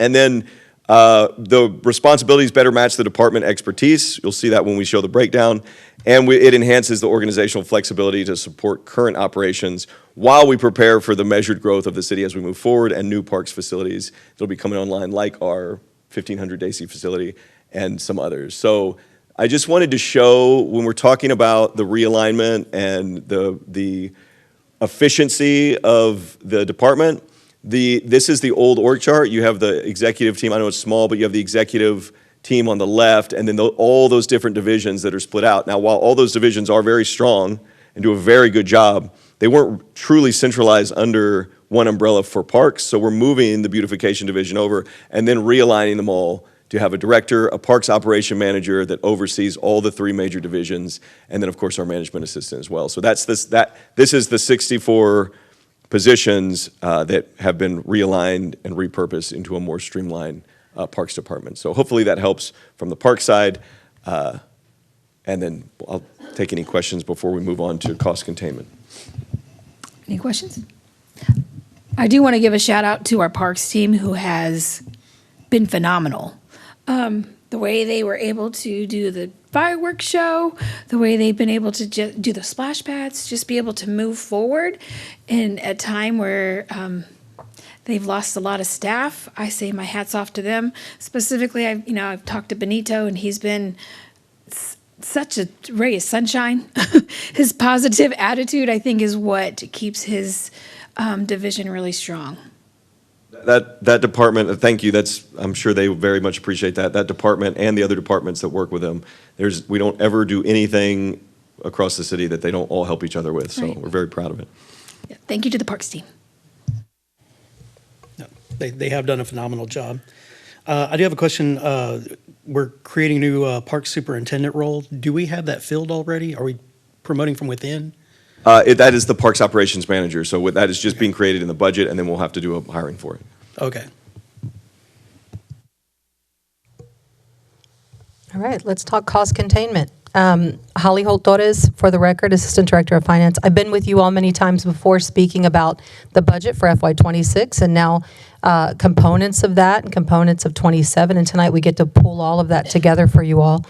And then the responsibilities better match the department expertise. You'll see that when we show the breakdown. And it enhances the organizational flexibility to support current operations while we prepare for the measured growth of the city as we move forward and new parks facilities that'll be coming online, like our 1500 Daisy facility and some others. So I just wanted to show, when we're talking about the realignment and the efficiency of the department, this is the old org chart. You have the executive team. I know it's small, but you have the executive team on the left, and then all those different divisions that are split out. Now, while all those divisions are very strong and do a very good job, they weren't truly centralized under one umbrella for parks. So we're moving the beautification division over and then realigning them all to have a director, a parks operation manager that oversees all the three major divisions, and then of course our management assistant as well. So this is the 64 positions that have been realigned and repurposed into a more streamlined parks department. So hopefully that helps from the park side, and then I'll take any questions before we move on to cost containment. Any questions? I do want to give a shout out to our parks team, who has been phenomenal. The way they were able to do the fireworks show, the way they've been able to do the splash pads, just be able to move forward in a time where they've lost a lot of staff. I say my hat's off to them. Specifically, I've talked to Benito, and he's been such a ray of sunshine. His positive attitude, I think, is what keeps his division really strong. That department, thank you. I'm sure they very much appreciate that. That department and the other departments that work with them. We don't ever do anything across the city that they don't all help each other with. So We're very proud of it. Yeah, thank you to the parks team. They have done a phenomenal job. I do have a question. We're creating a new park superintendent role. Do we have that filled already? Are we promoting from within? That is the Parks Operations Manager. So that is just being created in the budget, and then we'll have to do a hiring for it. Okay. All right, let's talk cost containment. Holly Holt Torres, for the record, Assistant Director of Finance. I've been with you all many times before speaking about the budget for FY26 and now components of that and components of 27. And tonight we get to pull all of that together for you all.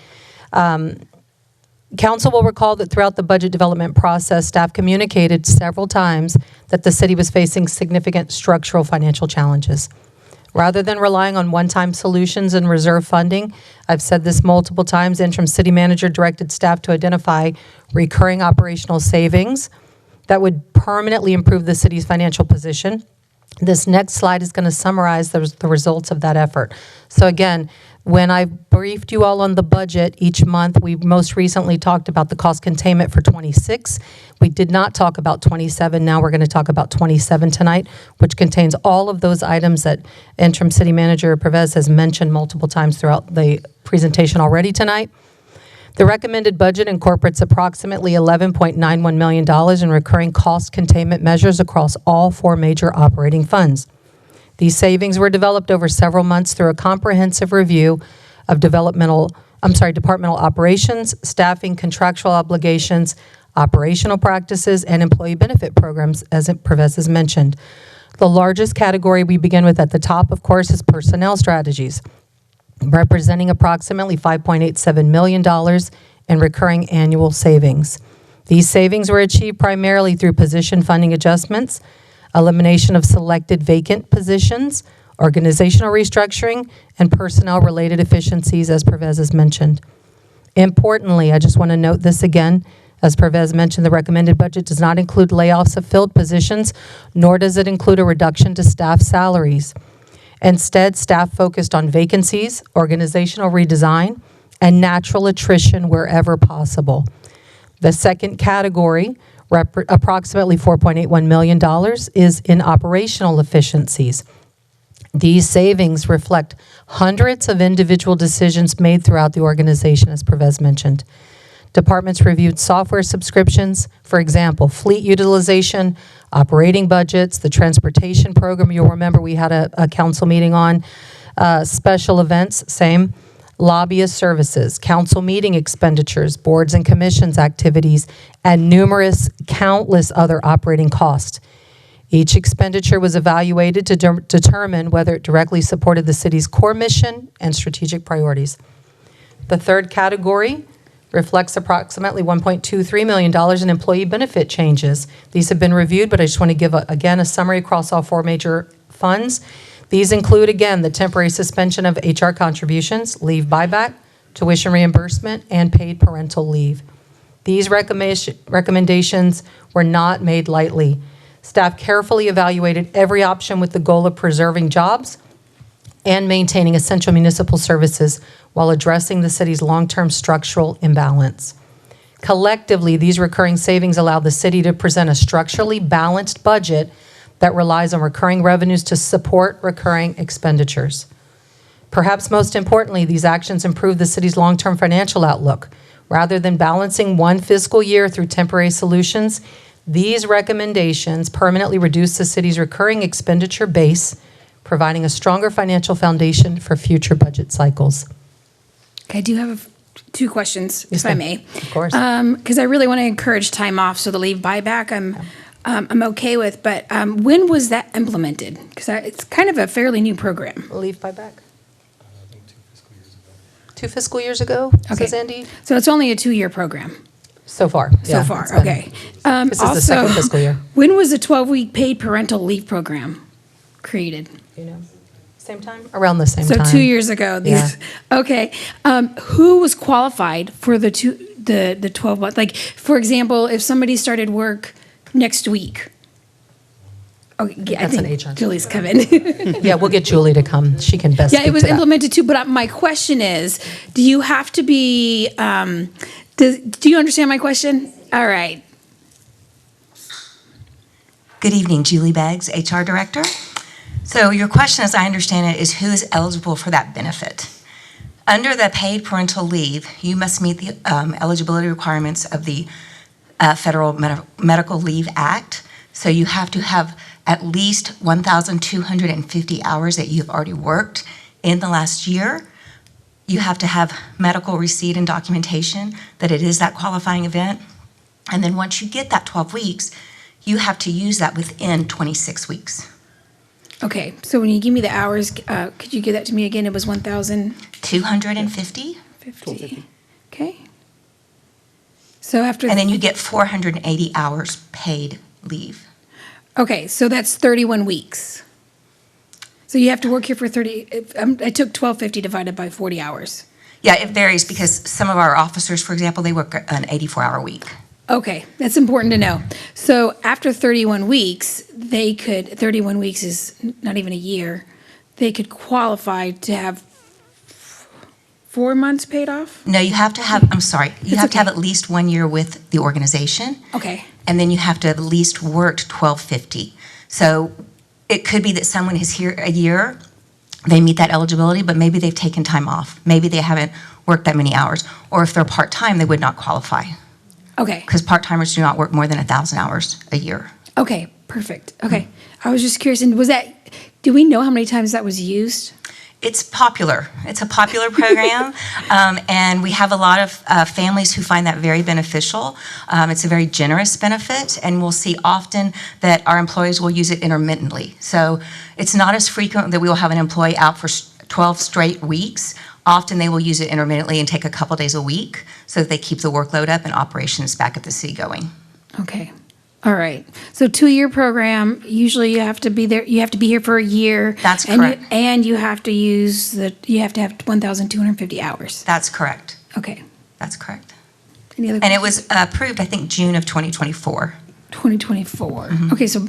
Council will recall that throughout the budget development process, staff communicated several times that the city was facing significant structural financial challenges. Rather than relying on one-time solutions and reserve funding, I've said this multiple times, interim city manager directed staff to identify recurring operational savings that would permanently improve the city's financial position. This next slide is going to summarize the results of that effort. So again, when I briefed you all on the budget each month, we most recently talked about the cost containment for 26. We did not talk about 27. Now we're going to talk about 27 tonight, which contains all of those items that Interim City Manager Pervez has mentioned multiple times throughout the presentation already tonight. The recommended budget incorporates approximately $11.91 million in recurring cost containment measures across all four major operating funds. These savings were developed over several months through a comprehensive review of departmental operations, staffing, contractual obligations, operational practices, and employee benefit programs, as Pervez has mentioned. The largest category we begin with at the top, of course, is personnel strategies, representing approximately $5.87 million in recurring annual savings. These savings were achieved primarily through position funding adjustments, elimination of selected vacant positions, organizational restructuring, and personnel-related efficiencies, as Pervez has mentioned. Importantly, I just want to note this again, as Pervez mentioned, the recommended budget does not include layoffs of filled positions, nor does it include a reduction to staff salaries. Instead, staff focused on vacancies, organizational redesign, and natural attrition wherever possible. The second category, approximately $4.81 million, is in operational efficiencies. These savings reflect hundreds of individual decisions made throughout the organization, as Pervez mentioned. Departments reviewed software subscriptions, for example, fleet utilization, operating budgets, the transportation program, you'll remember we had a council meeting on, special events, same, lobbyist services, council meeting expenditures, boards and commissions activities, and countless other operating costs. Each expenditure was evaluated to determine whether it directly supported the city's core mission and strategic priorities. The third category reflects approximately $1.23 million in employee benefit changes. These have been reviewed, but I just want to give, again, a summary across all four major funds. These include, again, the temporary suspension of HR contributions, leave buyback, tuition reimbursement, and paid parental leave. These recommendations were not made lightly. Staff carefully evaluated every option with the goal of preserving jobs and maintaining essential municipal services while addressing the city's long-term structural imbalance. Collectively, these recurring savings allow the city to present a structurally balanced budget that relies on recurring revenues to support recurring expenditures. Perhaps most importantly, these actions improve the city's long-term financial outlook. Rather than balancing one fiscal year through temporary solutions, these recommendations permanently reduce the city's recurring expenditure base, providing a stronger financial foundation for future budget cycles. Okay, I do have two questions, if I may. Of course. Because I really want to encourage time off, so the leave buyback I'm okay with, but when was that implemented? Because it's kind of a fairly new program. Leave buyback? 2 fiscal years ago, Okay. says Andy? So it's only a 2-year program So far. so yeah, far, it's been- okay. This is the second fiscal year. When was the 12-week paid parental leave program created? You know, same time? Around the same So time. 2 years ago. These, okay. Who was qualified for the 12 month? Like, for example, if somebody started work next week. Okay, I That's an think HR. Julie's coming. Yeah, we'll get Julie to come. She can best Yeah, it speak was to that. implemented too, but my question is, do you have to be, do you understand my question? All right. Good evening, Julie Beggs, HR Director. So your question, as I understand it, is who is eligible for that benefit? Under the paid parental leave, you must meet the eligibility requirements of the Federal Medical Leave Act. So you have to have at least 1,250 hours that you've already worked in the last year. You have to have medical receipt and documentation that it is that qualifying event. And then once you get that 12 weeks, you have to use that within 26 weeks. Okay, so when you give me the hours, could you give that to me again? It was 250? 1,050. Okay. So after. And then you get 480 hours paid leave. Okay, so that's 31 weeks. So you have to work here for 30, I took 1,250 divided by 40 hours. Yeah, it varies because some of our officers, for example, they work an 84-hour week. Okay, that's important to know. So after 31 weeks, 31 weeks is not even a year, they could qualify to have 4 months paid off? No, you have to have, I'm sorry, you have to have at least 1 year with the organization. Okay. And then you have to have at least worked 1,250. So it could be that someone is here a year, they meet that eligibility, but maybe they've taken time off. Maybe they haven't worked that many hours. Or if they're part-time, they would not qualify. Okay. Because part-timers do not work more than 1,000 hours a year. Okay, perfect. Okay. I was just curious, and do we know how many times that was used? It's popular. It's a popular program, and we have a lot of families who find that very beneficial. It's a very generous benefit, and we'll see often that our employees will use it intermittently. So it's not as frequent that we will have an employee out for 12 straight weeks. Often they will use it intermittently and take a couple days a week so that they keep the workload up and operations back at the city going. Okay. All right. So 2-year program, usually you have to be there, you have to be here for a year. That's and correct. And you have to you have to have 1,250 hours. That's correct. Okay. That's correct. Any other And it questions? was approved, I think, June of 2024. 2024. Okay, so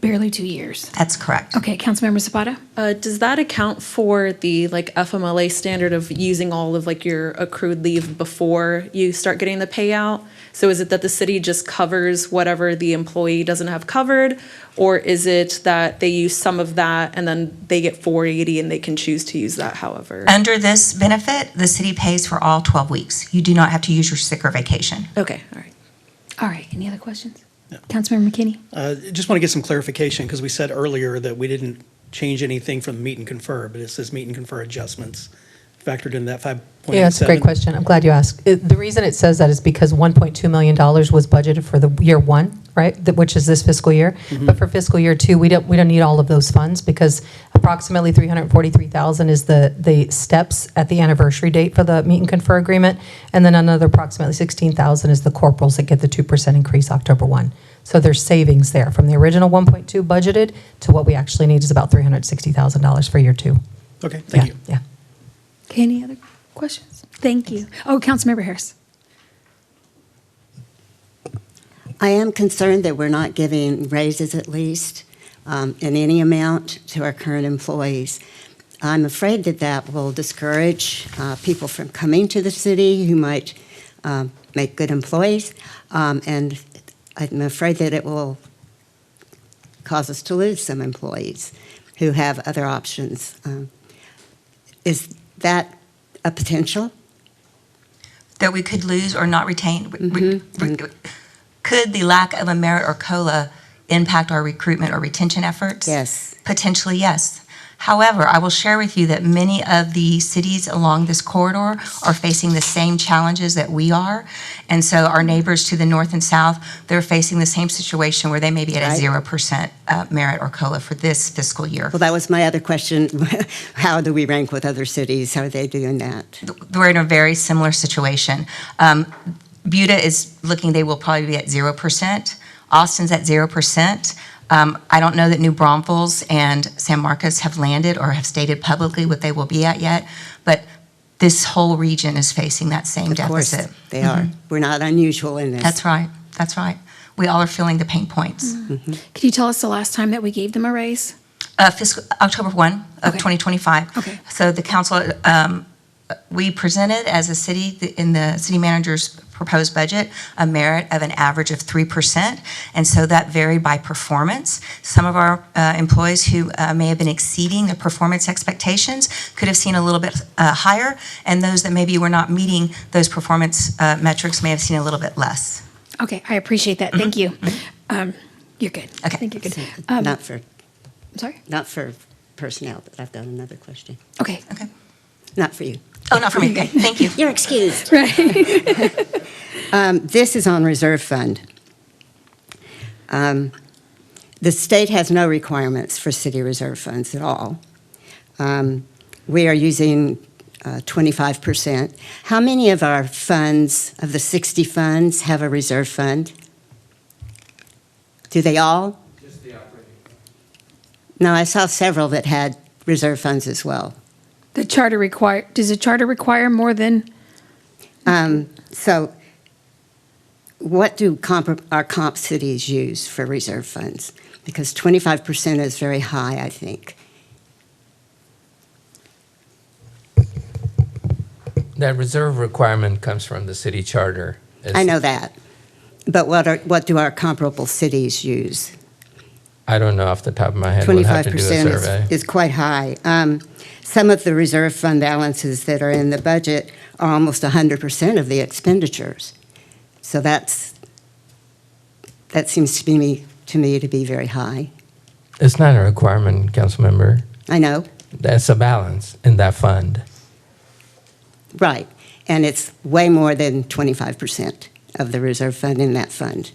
barely 2 years. That's correct. Okay, Councilmember Zapata? Does that account for the like FMLA standard of using all of like your accrued leave before you start getting the payout? So is it that the city just covers whatever the employee doesn't have covered? Or is it that they use some of that and then they get 480 and they can choose to use that however? Under this benefit, the city pays for all 12 weeks. You do not have to use your sick or vacation. Okay, all right. All right, any other questions? Councilmember McKinney? Just want to get some clarification, because we said earlier that we didn't change anything from meet and confer, but it says meet and confer adjustments factored in that 5.87. Yeah, it's a great question. I'm glad you asked. The reason it says that is because $1.2 million was budgeted for the year one, right? Which is this fiscal year. But for fiscal year two, we don't need all of those funds, because approximately $343,000 is the steps at the anniversary date for the meet and confer agreement. And then another approximately $16,000 is the corporals that get the 2% increase October 1. So there's savings there from the original 1.2 budgeted to what we actually need is about $360,000 for year two. Okay, thank you. Yeah. Okay, any other questions? Thank you. Oh, Councilmember Harris. I am concerned that we're not giving raises at least in any amount to our current employees. I'm afraid that that will discourage people from coming to the city who might make good employees, and I'm afraid that it will cause us to lose some employees who have other options. Is that a potential? That we could lose or not retain? Could the lack of a merit or COLA impact our recruitment or retention efforts? Yes. Potentially, yes. However, I will share with you that many of the cities along this corridor are facing the same challenges that we are. And so our neighbors to the north and south, they're facing the same situation where they may be at a 0% merit or COLA for this fiscal year. Well, that was my other question. How do we rank with other cities? How are they doing that? We're in a very similar situation. Buda is looking, they will probably be at 0%. Austin's at 0%. I don't know that New Braunfels and San Marcos have landed or have stated publicly what they will be at yet, but this whole region is facing that same deficit. Of course, they are. We're not unusual in this. That's right. That's right. We all are feeling the pain points. Can you tell us the last time that we gave them a raise? Fiscal October 1 of 2025. Okay. So the council, we presented as a city in the city manager's proposed budget a merit of an average of 3%, and so that varied by performance. Some of our employees who may have been exceeding their performance expectations could have seen a little bit higher, and those that maybe were not meeting those performance metrics may have seen a little bit less. Okay, I appreciate that. Thank you. You're good. Okay. I think you're good. Not for, I'm sorry? not for personnel, but I've got another question. Okay. Okay. Not for you. Oh, not for me. Okay. Thank you. You're excused. Right. This is on reserve fund. The state has no requirements for city reserve funds at all. We are using 25%. How many of our funds, of the 60 funds, have a reserve fund? Do they all? Just the operating. No, I saw several that had reserve funds as well. Does the charter require more than? So what do our comp cities use for reserve funds? Because 25% is very high, I think. That reserve requirement comes from the city charter. I know that. But what do our comparable cities use? I don't know off the top of my head. We'll have to do a 25% survey. is quite high. Some of the reserve fund balances that are in the budget are almost 100% of the expenditures. So that seems to me to be very high. It's not a requirement, council member. I know, That's a balance in that fund. Right, and it's way more than 25% of the reserve fund in that fund.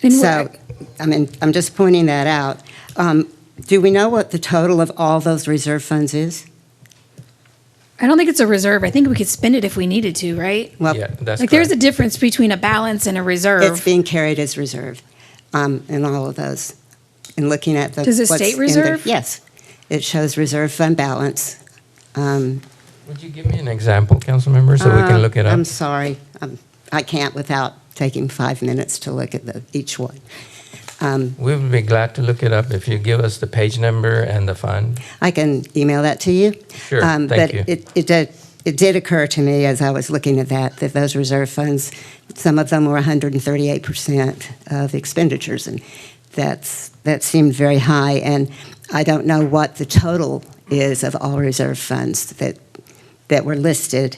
And So, I mean, I'm just pointing that out. Do we know what the total of all those reserve funds is? I don't think it's a reserve. I think we could spend it if we needed to, right? Well, Yeah, that's Like, there's a correct. difference between a balance and a It's reserve. being carried as reserve in all of those. And looking at the. Does it what's state in the- reserve? Yes, it shows reserve fund balance. Would you give me an example, council member, so we can look it up? I'm sorry, I can't without taking 5 minutes to look at each one. We would be glad to look it up if you give us the page number and the fund. I can email that to you. Sure, thank But you. it did occur to me as I was looking at that those reserve funds, some of them were 138% of expenditures, and that seemed very high. And I don't know what the total is of all reserve funds that were listed.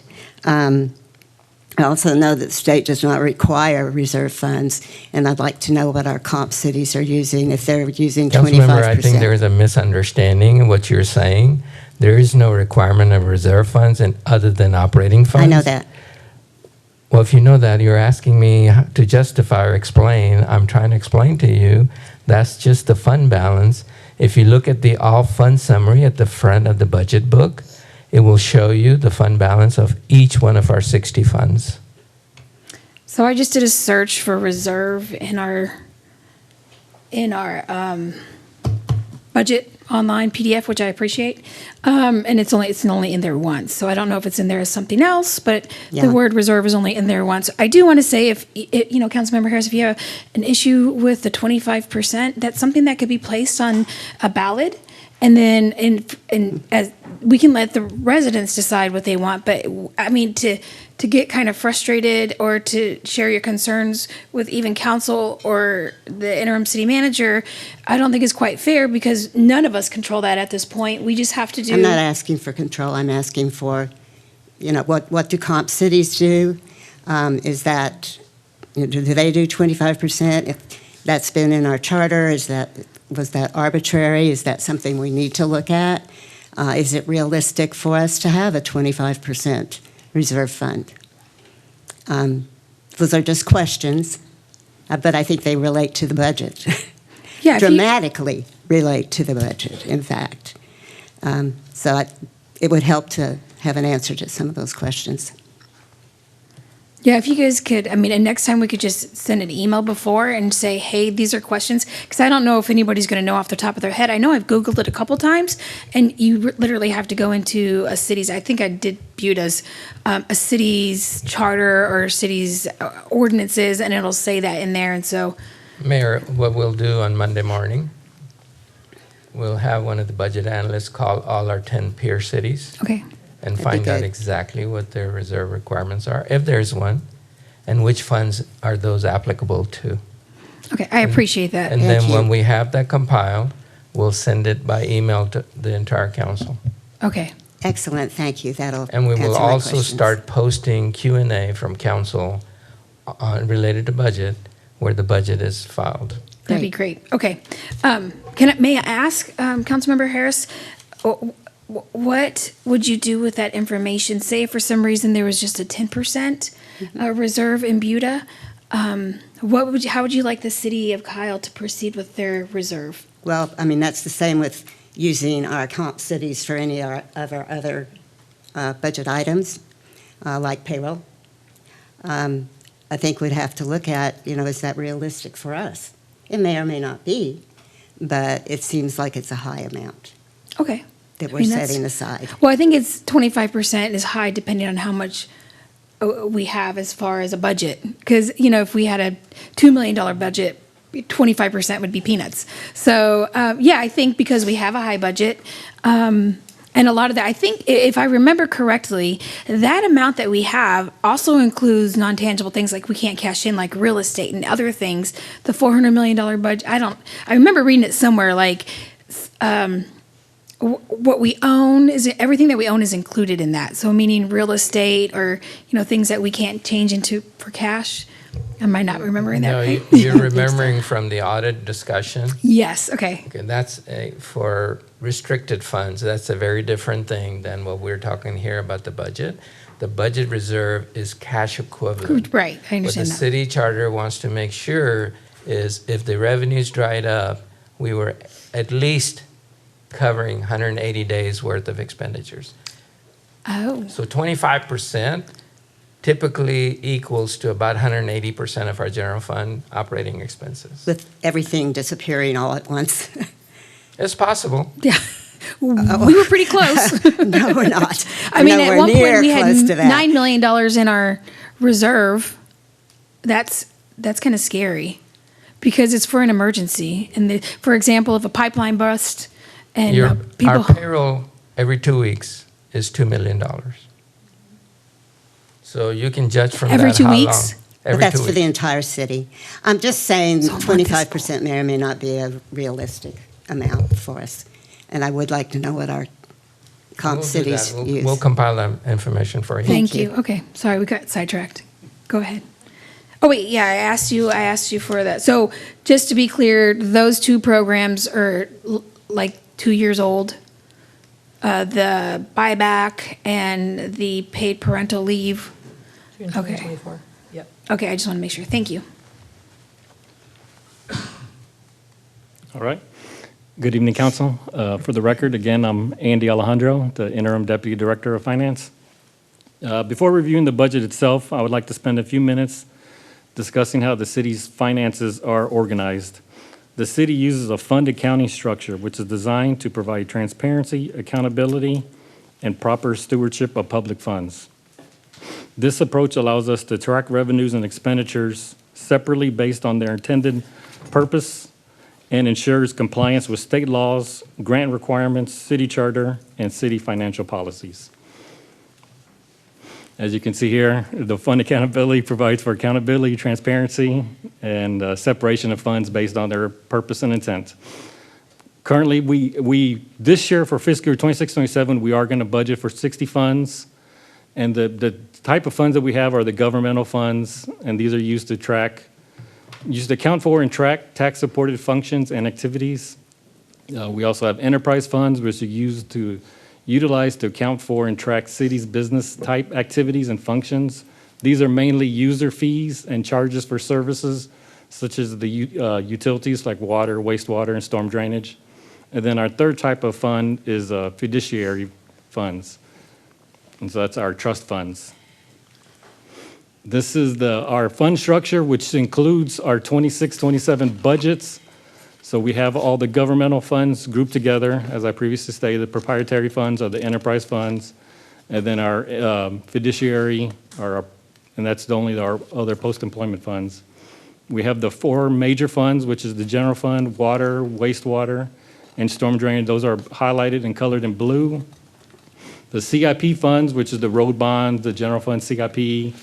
I also know that the state does not require reserve funds, and I'd like to know what our comp cities are using, if they're using 25%. Councilmember, I think there is a misunderstanding in what you're saying. There is no requirement of reserve funds other than operating funds. I know that. Well, if you know that, you're asking me to justify or explain. I'm trying to explain to you that's just the fund balance. If you look at the all fund summary at the front of the budget book, it will show you the fund balance of each one of our 60 funds. So I just did a search for reserve in our budget online PDF, which I appreciate. And it's only in there once. So I don't know if it's in there as something else, but Yeah. the word reserve is only in there once. I do want to say if, Councilmember Harris, if you have an issue with the 25%, that's something that could be placed on a ballot. And then, as we can let the residents decide what they want, but I mean, to get kind of frustrated or to share your concerns with even council or the interim city manager, I don't think is quite fair because none of us control that at this point. We just have to do. I'm not asking for control, I'm asking for, what do comp cities do? Is that, do they do 25%? If that's been in our charter, was that arbitrary? Is that something we need to look at? Is it realistic for us to have a 25% reserve fund? Those are just questions, but I think they relate to the budget. Yeah, if you- Dramatically relate to the budget, in fact. It would help to have an answer to some of those questions. Yeah, if you guys could, and next time we could just send an email before and say, hey, these are questions, because I don't know if anybody's going to know off the top of their head. I know I've Googled it a couple times, and you literally have to go into a city's, I think I did Buda's, a city's charter or city's ordinances, and it'll say that in there, and so. Mayor, what we'll do on Monday morning, we'll have one of the budget analysts call all our 10 peer cities. Okay. And That'd be find out good. exactly what their reserve requirements are, if there's one, and which funds are those applicable to. Okay, I appreciate that. And Thank then you. when we have that compiled, we'll send it by email to the entire council. Okay. Excellent, thank you. That'll And we will answer my also questions. start posting Q&A from council related to budget, where the budget is filed. That'd be great. Okay. May I ask, Councilmember Harris, what would you do with that information? Say if for some reason there was just a 10% reserve in Buda, how would you like the city of Kyle to proceed with their reserve? Well, that's the same with using our comp cities for any of our other budget items, like payroll. I think we'd have to look at, is that realistic for us? It may or may not be, but it seems like it's a high amount Okay. that I we're mean, that's- setting aside. Well, I think it's 25% is high depending on how much we have as far as a budget. Because, if we had a $2 million budget, 25% would be peanuts. So, I think because we have a high budget, and a lot of that, I think, if I remember correctly, that amount that we have also includes non-tangible things like we can't cash in, like real estate and other things. The $400 million budget, I remember reading it somewhere, like, what we own everything that we own is included in that. So meaning real estate or, things that we can't change into for cash Am I not remembering that No, right? you're remembering from the audit discussion. Yes, okay. Okay, that's for restricted funds. That's a very different thing than what we're talking here about the budget. The budget reserve is cash equivalent. Right, I understand What the that. city charter wants to make sure is if the revenues dried up, we were at least covering 180 days worth of expenditures. Oh, So 25% typically equals to about 180% of our general fund operating expenses. With everything disappearing all at once. It's possible. yeah. We were pretty close. No, we're not. I mean, at Nowhere one point, near we had close to that. $9 million in our reserve. That's kind of scary because it's for an emergency. And for example, if a pipeline burst and Our people, payroll every 2 weeks is $2 million. So you can judge from Every that 2 how weeks? long. But Every that's 2 for the weeks. entire city. I'm just saying So what is- 25% may or may not be a realistic amount for us. And I would like to know what our comp We'll do cities that. use. We'll compile that information for you. thank you. Okay, sorry, we got sidetracked. Go ahead. Oh, wait, yeah, I asked you for that. So just to be clear, those two programs are like 2 years old? The buyback and the paid parental leave? June Okay. 2024. Yep. Okay, I just want to make sure. Thank you. All right. Good evening, council. For the record, again, I'm Andy Alejandro, the interim deputy director of finance. Before reviewing the budget itself, I would like to spend a few minutes discussing how the city's finances are organized. The city uses a fund accounting structure, which is designed to provide transparency, accountability, and proper stewardship of public funds. This approach allows us to track revenues and expenditures separately based on their intended purpose and ensures compliance with state laws, grant requirements, city charter, and city financial policies. As you can see here, the fund accountability provides for accountability, transparency, and separation of funds based on their purpose and intent. Currently, we this year for fiscal year 26-27, we are going to budget for 60 funds. And the type of funds that we have are the governmental funds, and these are used to account for and track tax-supported functions and activities. We also have enterprise funds, which are utilized to account for and track cities' business type activities and functions. These are mainly user fees and charges for services, such as the utilities like water, wastewater, and storm drainage. And then our third type of fund is fiduciary funds. And so that's our trust funds. This is our fund structure, which includes our 26-27 budgets. So we have all the governmental funds grouped together, as I previously stated. The proprietary funds are the enterprise funds, and then our fiduciary, and that's only our other post-employment funds. We have the four major funds, which is the general fund, water, wastewater, and storm drain. Those are highlighted and colored in blue. The CIP funds, which is the road bonds, the general fund CIP,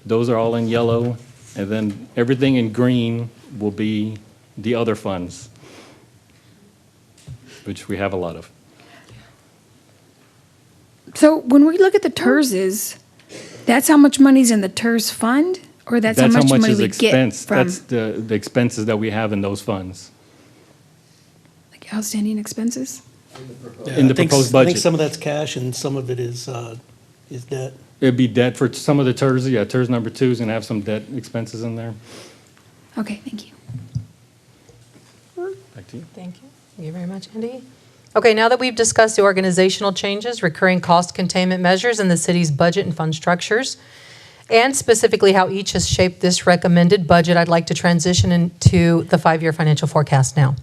those are all in yellow. And then everything in green will be the other funds, which we have a lot of. So when we look at the TERS's, that's how much money's in the TERS fund? Or that's how much money is we expense. get from That's the expenses that we have in those funds. like outstanding expenses? In the proposed I think budget. some of that's cash and some of it is debt. It'd be debt for some of the TERS. Yeah, TERS number 2 is going to have some debt expenses in there. Okay, thank you. Back to you. Thank you. Thank you very much, Andy. Okay, now that we've discussed the organizational changes, recurring cost containment measures, and the city's budget and fund structures, and specifically how each has shaped this recommended budget, I'd like to transition into the 5-year financial forecast now.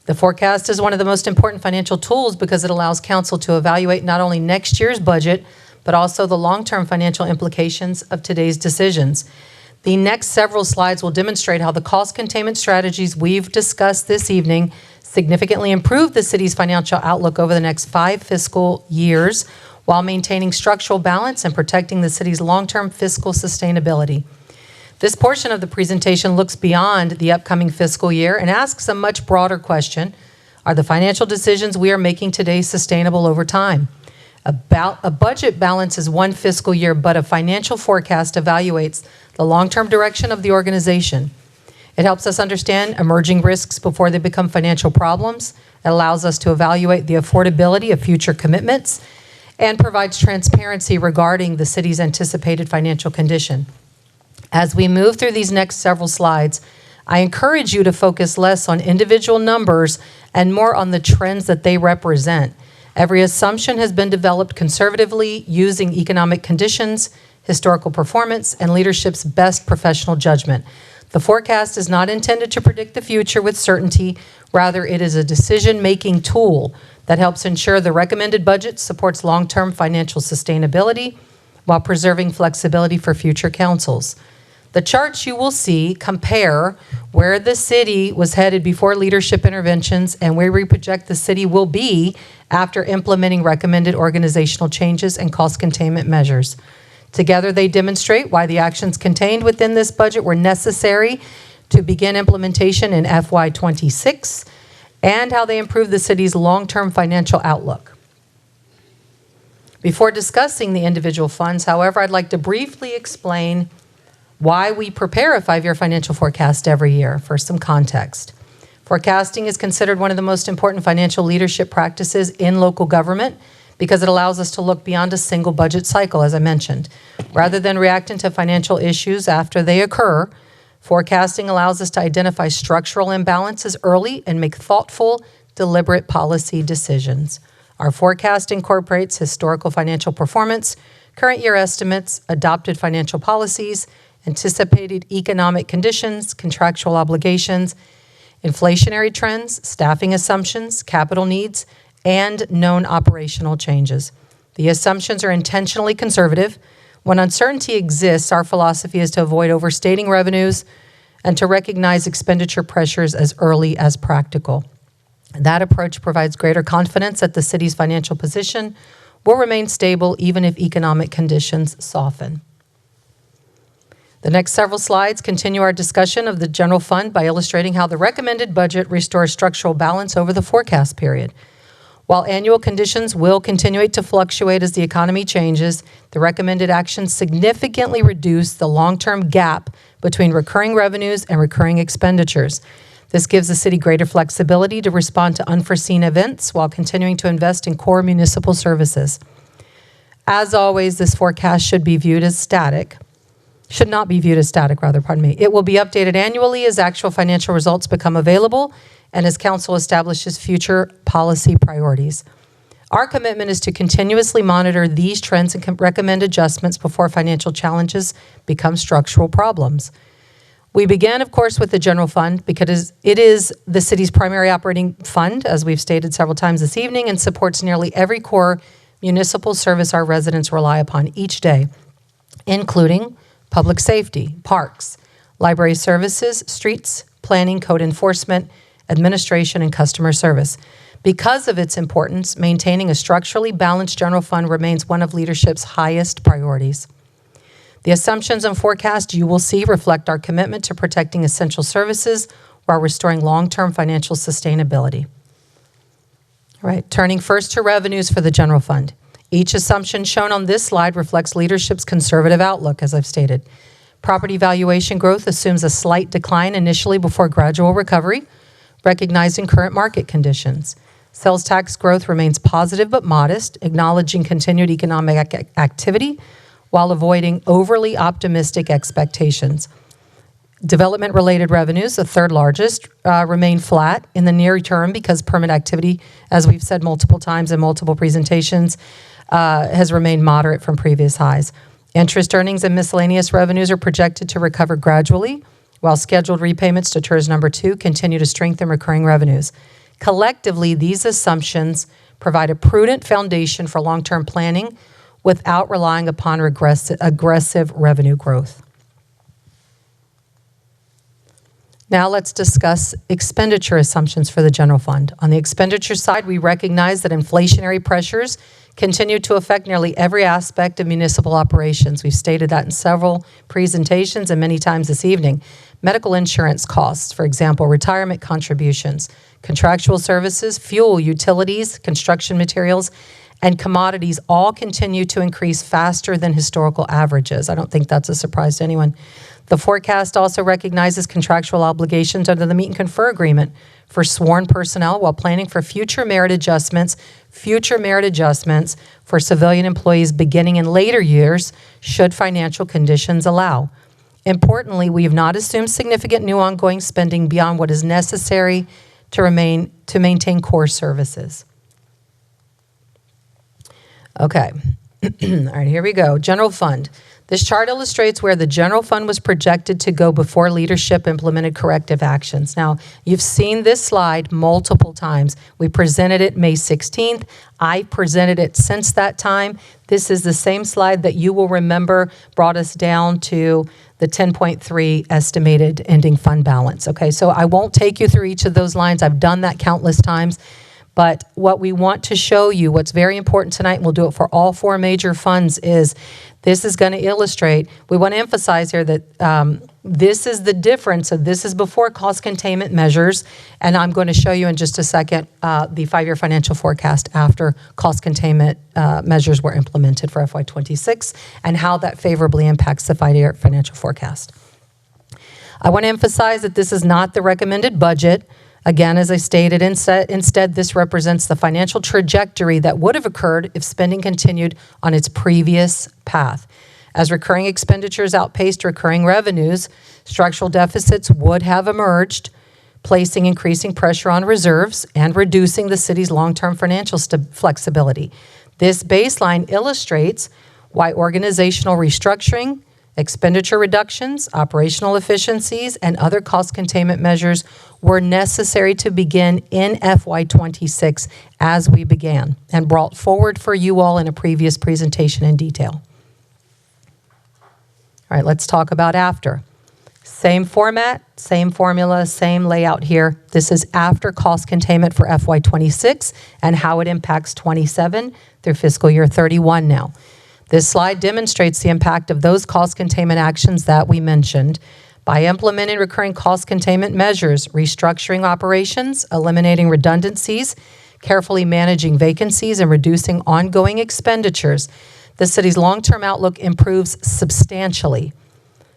The forecast is one of the most important financial tools because it allows council to evaluate not only next year's budget, but also the long-term financial implications of today's decisions. The next several slides will demonstrate how the cost containment strategies we've discussed this evening significantly improve the city's financial outlook over the next 5 fiscal years while maintaining structural balance and protecting the city's long-term fiscal sustainability. This portion of the presentation looks beyond the upcoming fiscal year and asks a much broader question. Are the financial decisions we are making today sustainable over time? A budget balance is one fiscal year, but a financial forecast evaluates the long-term direction of the organization. It helps us understand emerging risks before they become financial problems. It allows us to evaluate the affordability of future commitments and provides transparency regarding the city's anticipated financial condition. As we move through these next several slides, I encourage you to focus less on individual numbers and more on the trends that they represent. Every assumption has been developed conservatively using economic conditions, historical performance, and leadership's best professional judgment. The forecast is not intended to predict the future with certainty. Rather, it is a decision-making tool that helps ensure the recommended budget supports long-term financial sustainability while preserving flexibility for future councils. The charts you will see compare where the city was headed before leadership interventions and where we project the city will be after implementing recommended organizational changes and cost containment measures. Together, they demonstrate why the actions contained within this budget were necessary to begin implementation in FY26 and how they improve the city's long-term financial outlook. Before discussing the individual funds, however, I'd like to briefly explain why we prepare a 5-year financial forecast every year for some context. Forecasting is considered one of the most important financial leadership practices in local government because it allows us to look beyond a single budget cycle, as I mentioned. Rather than reacting to financial issues after they occur, forecasting allows us to identify structural imbalances early and make thoughtful, deliberate policy decisions. Our forecast incorporates historical financial performance, current year estimates, adopted financial policies, anticipated economic conditions, contractual obligations, inflationary trends, staffing assumptions, capital needs, and known operational changes. The assumptions are intentionally conservative. When uncertainty exists, our philosophy is to avoid overstating revenues and to recognize expenditure pressures as early as practical. That approach provides greater confidence that the city's financial position will remain stable even if economic conditions soften. The next several slides continue our discussion of the general fund by illustrating how the recommended budget restores structural balance over the forecast period. While annual conditions will continue to fluctuate as the economy changes, the recommended actions significantly reduce the long-term gap between recurring revenues and recurring expenditures. This gives the city greater flexibility to respond to unforeseen events while continuing to invest in core municipal services. As always, this forecast should not be viewed as static. It will be updated annually as actual financial results become available and as council establishes future policy priorities. Our commitment is to continuously monitor these trends and recommend adjustments before financial challenges become structural problems. We began, of course, with the general fund because it is the city's primary operating fund, as we've stated several times this evening, and supports nearly every core municipal service our residents rely upon each day, including public safety, parks, library services, streets, planning, code enforcement, administration, and customer service. Because of its importance, maintaining a structurally balanced general fund remains one of leadership's highest priorities. The assumptions and forecasts you will see reflect our commitment to protecting essential services while restoring long-term financial sustainability. All right, turning first to revenues for the general fund. Each assumption shown on this slide reflects leadership's conservative outlook, as I've stated. Property valuation growth assumes a slight decline initially before gradual recovery, recognizing current market conditions. Sales tax growth remains positive but modest, acknowledging continued economic activity while avoiding overly optimistic expectations. Development-related revenues, the third largest, remain flat in the near term because permit activity, as we've said multiple times in multiple presentations, has remained moderate from previous highs. Interest earnings and miscellaneous revenues are projected to recover gradually, while scheduled repayments to TERS number 2 continue to strengthen recurring revenues. Collectively, these assumptions provide a prudent foundation for long-term planning without relying upon aggressive revenue growth. Now let's discuss expenditure assumptions for the general fund. On the expenditure side, we recognize that inflationary pressures continue to affect nearly every aspect of municipal operations. We've stated that in several presentations and many times this evening. Medical insurance costs, for example, retirement contributions, contractual services, fuel, utilities, construction materials, and commodities all continue to increase faster than historical averages. I don't think that's a surprise to anyone. The forecast also recognizes contractual obligations under the meet and confer agreement for sworn personnel while planning for future merit adjustments for civilian employees beginning in later years should financial conditions allow. Importantly, we have not assumed significant new ongoing spending beyond what is necessary to maintain core services. Okay. All right, here we go. General fund. This chart illustrates where the general fund was projected to go before leadership implemented corrective actions. Now, you've seen this slide multiple times. We presented it May 16th. I presented it since that time. This is the same slide that you will remember brought us down to the 10.3 estimated ending fund balance. Okay, so I won't take you through each of those lines. I've done that countless times. But what we want to show you, what's very important tonight, and we'll do it for all four major funds, is this is going to illustrate, we want to emphasize here that this is the difference. So this is before cost containment measures, and I'm going to show you in just a second the five-year financial forecast after cost containment measures were implemented for FY26 and how that favorably impacts the five-year financial forecast. I want to emphasize that this is not the recommended budget. Again, as I stated, instead, this represents the financial trajectory that would have occurred if spending continued on its previous path. As recurring expenditures outpaced recurring revenues, structural deficits would have emerged, placing increasing pressure on reserves and reducing the city's long-term financial flexibility. This baseline illustrates why organizational restructuring, expenditure reductions, operational efficiencies, and other cost containment measures were necessary to begin in FY26 as we began and brought forward for you all in a previous presentation in detail. All right, let's talk about after. Same format, same formula, same layout here. This is after cost containment for FY26 and how it impacts 27 through fiscal year 31 now. This slide demonstrates the impact of those cost containment actions that we mentioned by implementing recurring cost containment measures, restructuring operations, eliminating redundancies, carefully managing vacancies, and reducing ongoing expenditures. The city's long-term outlook improves substantially.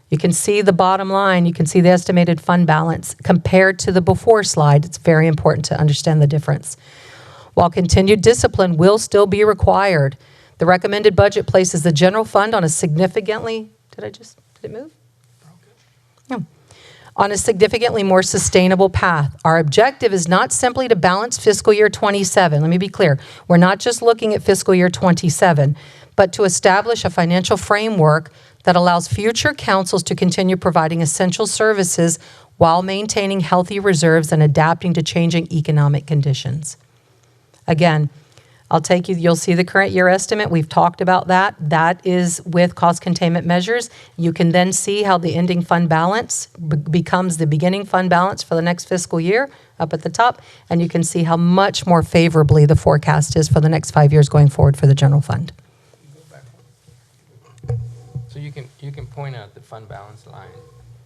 You can see the bottom line. You can see the estimated fund balance compared to the before slide. It's very important to understand the difference. While continued discipline will still be required, the recommended budget places the general fund on a significantly, did it move? No. On a significantly more sustainable path. Our objective is not simply to balance fiscal year 27. Let me be clear. We're not just looking at fiscal year 27, but to establish a financial framework that allows future councils to continue providing essential services while maintaining healthy reserves and adapting to changing economic conditions. Again, you'll see the current year estimate. We've talked about that. That is with cost containment measures. You can then see how the ending fund balance becomes the beginning fund balance for the next fiscal year up at the top. And you can see how much more favorably the forecast is for the next 5 years going forward for the general fund. So you can point out the fund balance line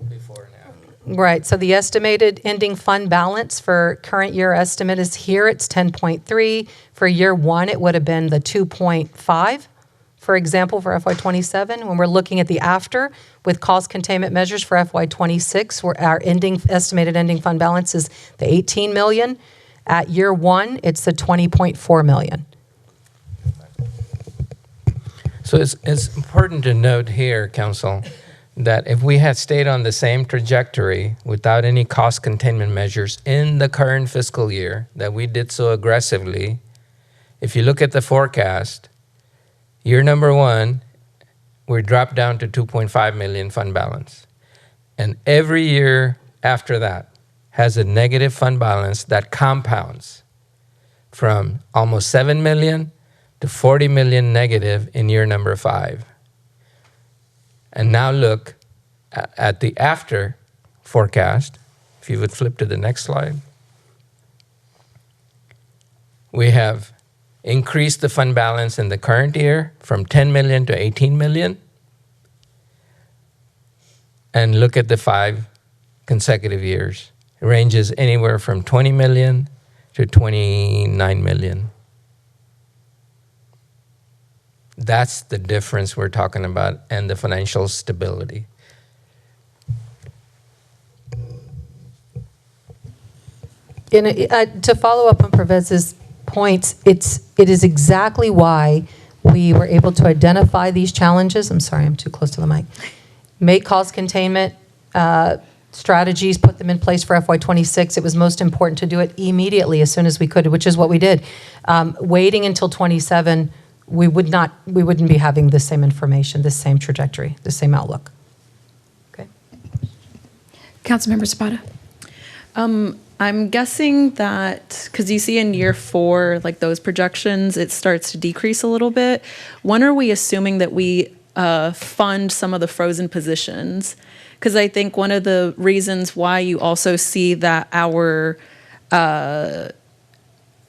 before and after. Right, so the estimated ending fund balance for current year estimate is here. It's 10.3. For year one, it would have been the 2.5, for example, for FY27. When we're looking at the after with cost containment measures for FY26, where our estimated ending fund balance is the 18 million. At year one, it's the 20.4 million. So it's important to note here, Council, that if we had stayed on the same trajectory without any cost containment measures in the current fiscal year that we did so aggressively, if you look at the forecast, year number one, we dropped down to 2.5 million fund balance. And every year after that has a negative fund balance that compounds from almost 7 million to 40 million negative in year number 5. And now look at the after forecast. If you would flip to the next slide. We have increased the fund balance in the current year from 10 million to 18 million. And look at the 5 consecutive years. It ranges anywhere from 20 million to 29 million. That's the difference we're talking about and the financial stability. To follow up on Pervez's points, it is exactly why we were able to identify these challenges. I'm sorry, I'm too close to the mic. Make cost containment strategies, put them in place for FY26. It was most important to do it immediately as soon as we could, which is what we did. Waiting until 27, we wouldn't be having the same information, the same trajectory, the same outlook. Okay. Councilmember Zapata. I'm guessing that, because you see in year 4, like those projections, it starts to decrease a little bit. When are we assuming that we fund some of the frozen positions? Because I think one of the reasons why you also see that our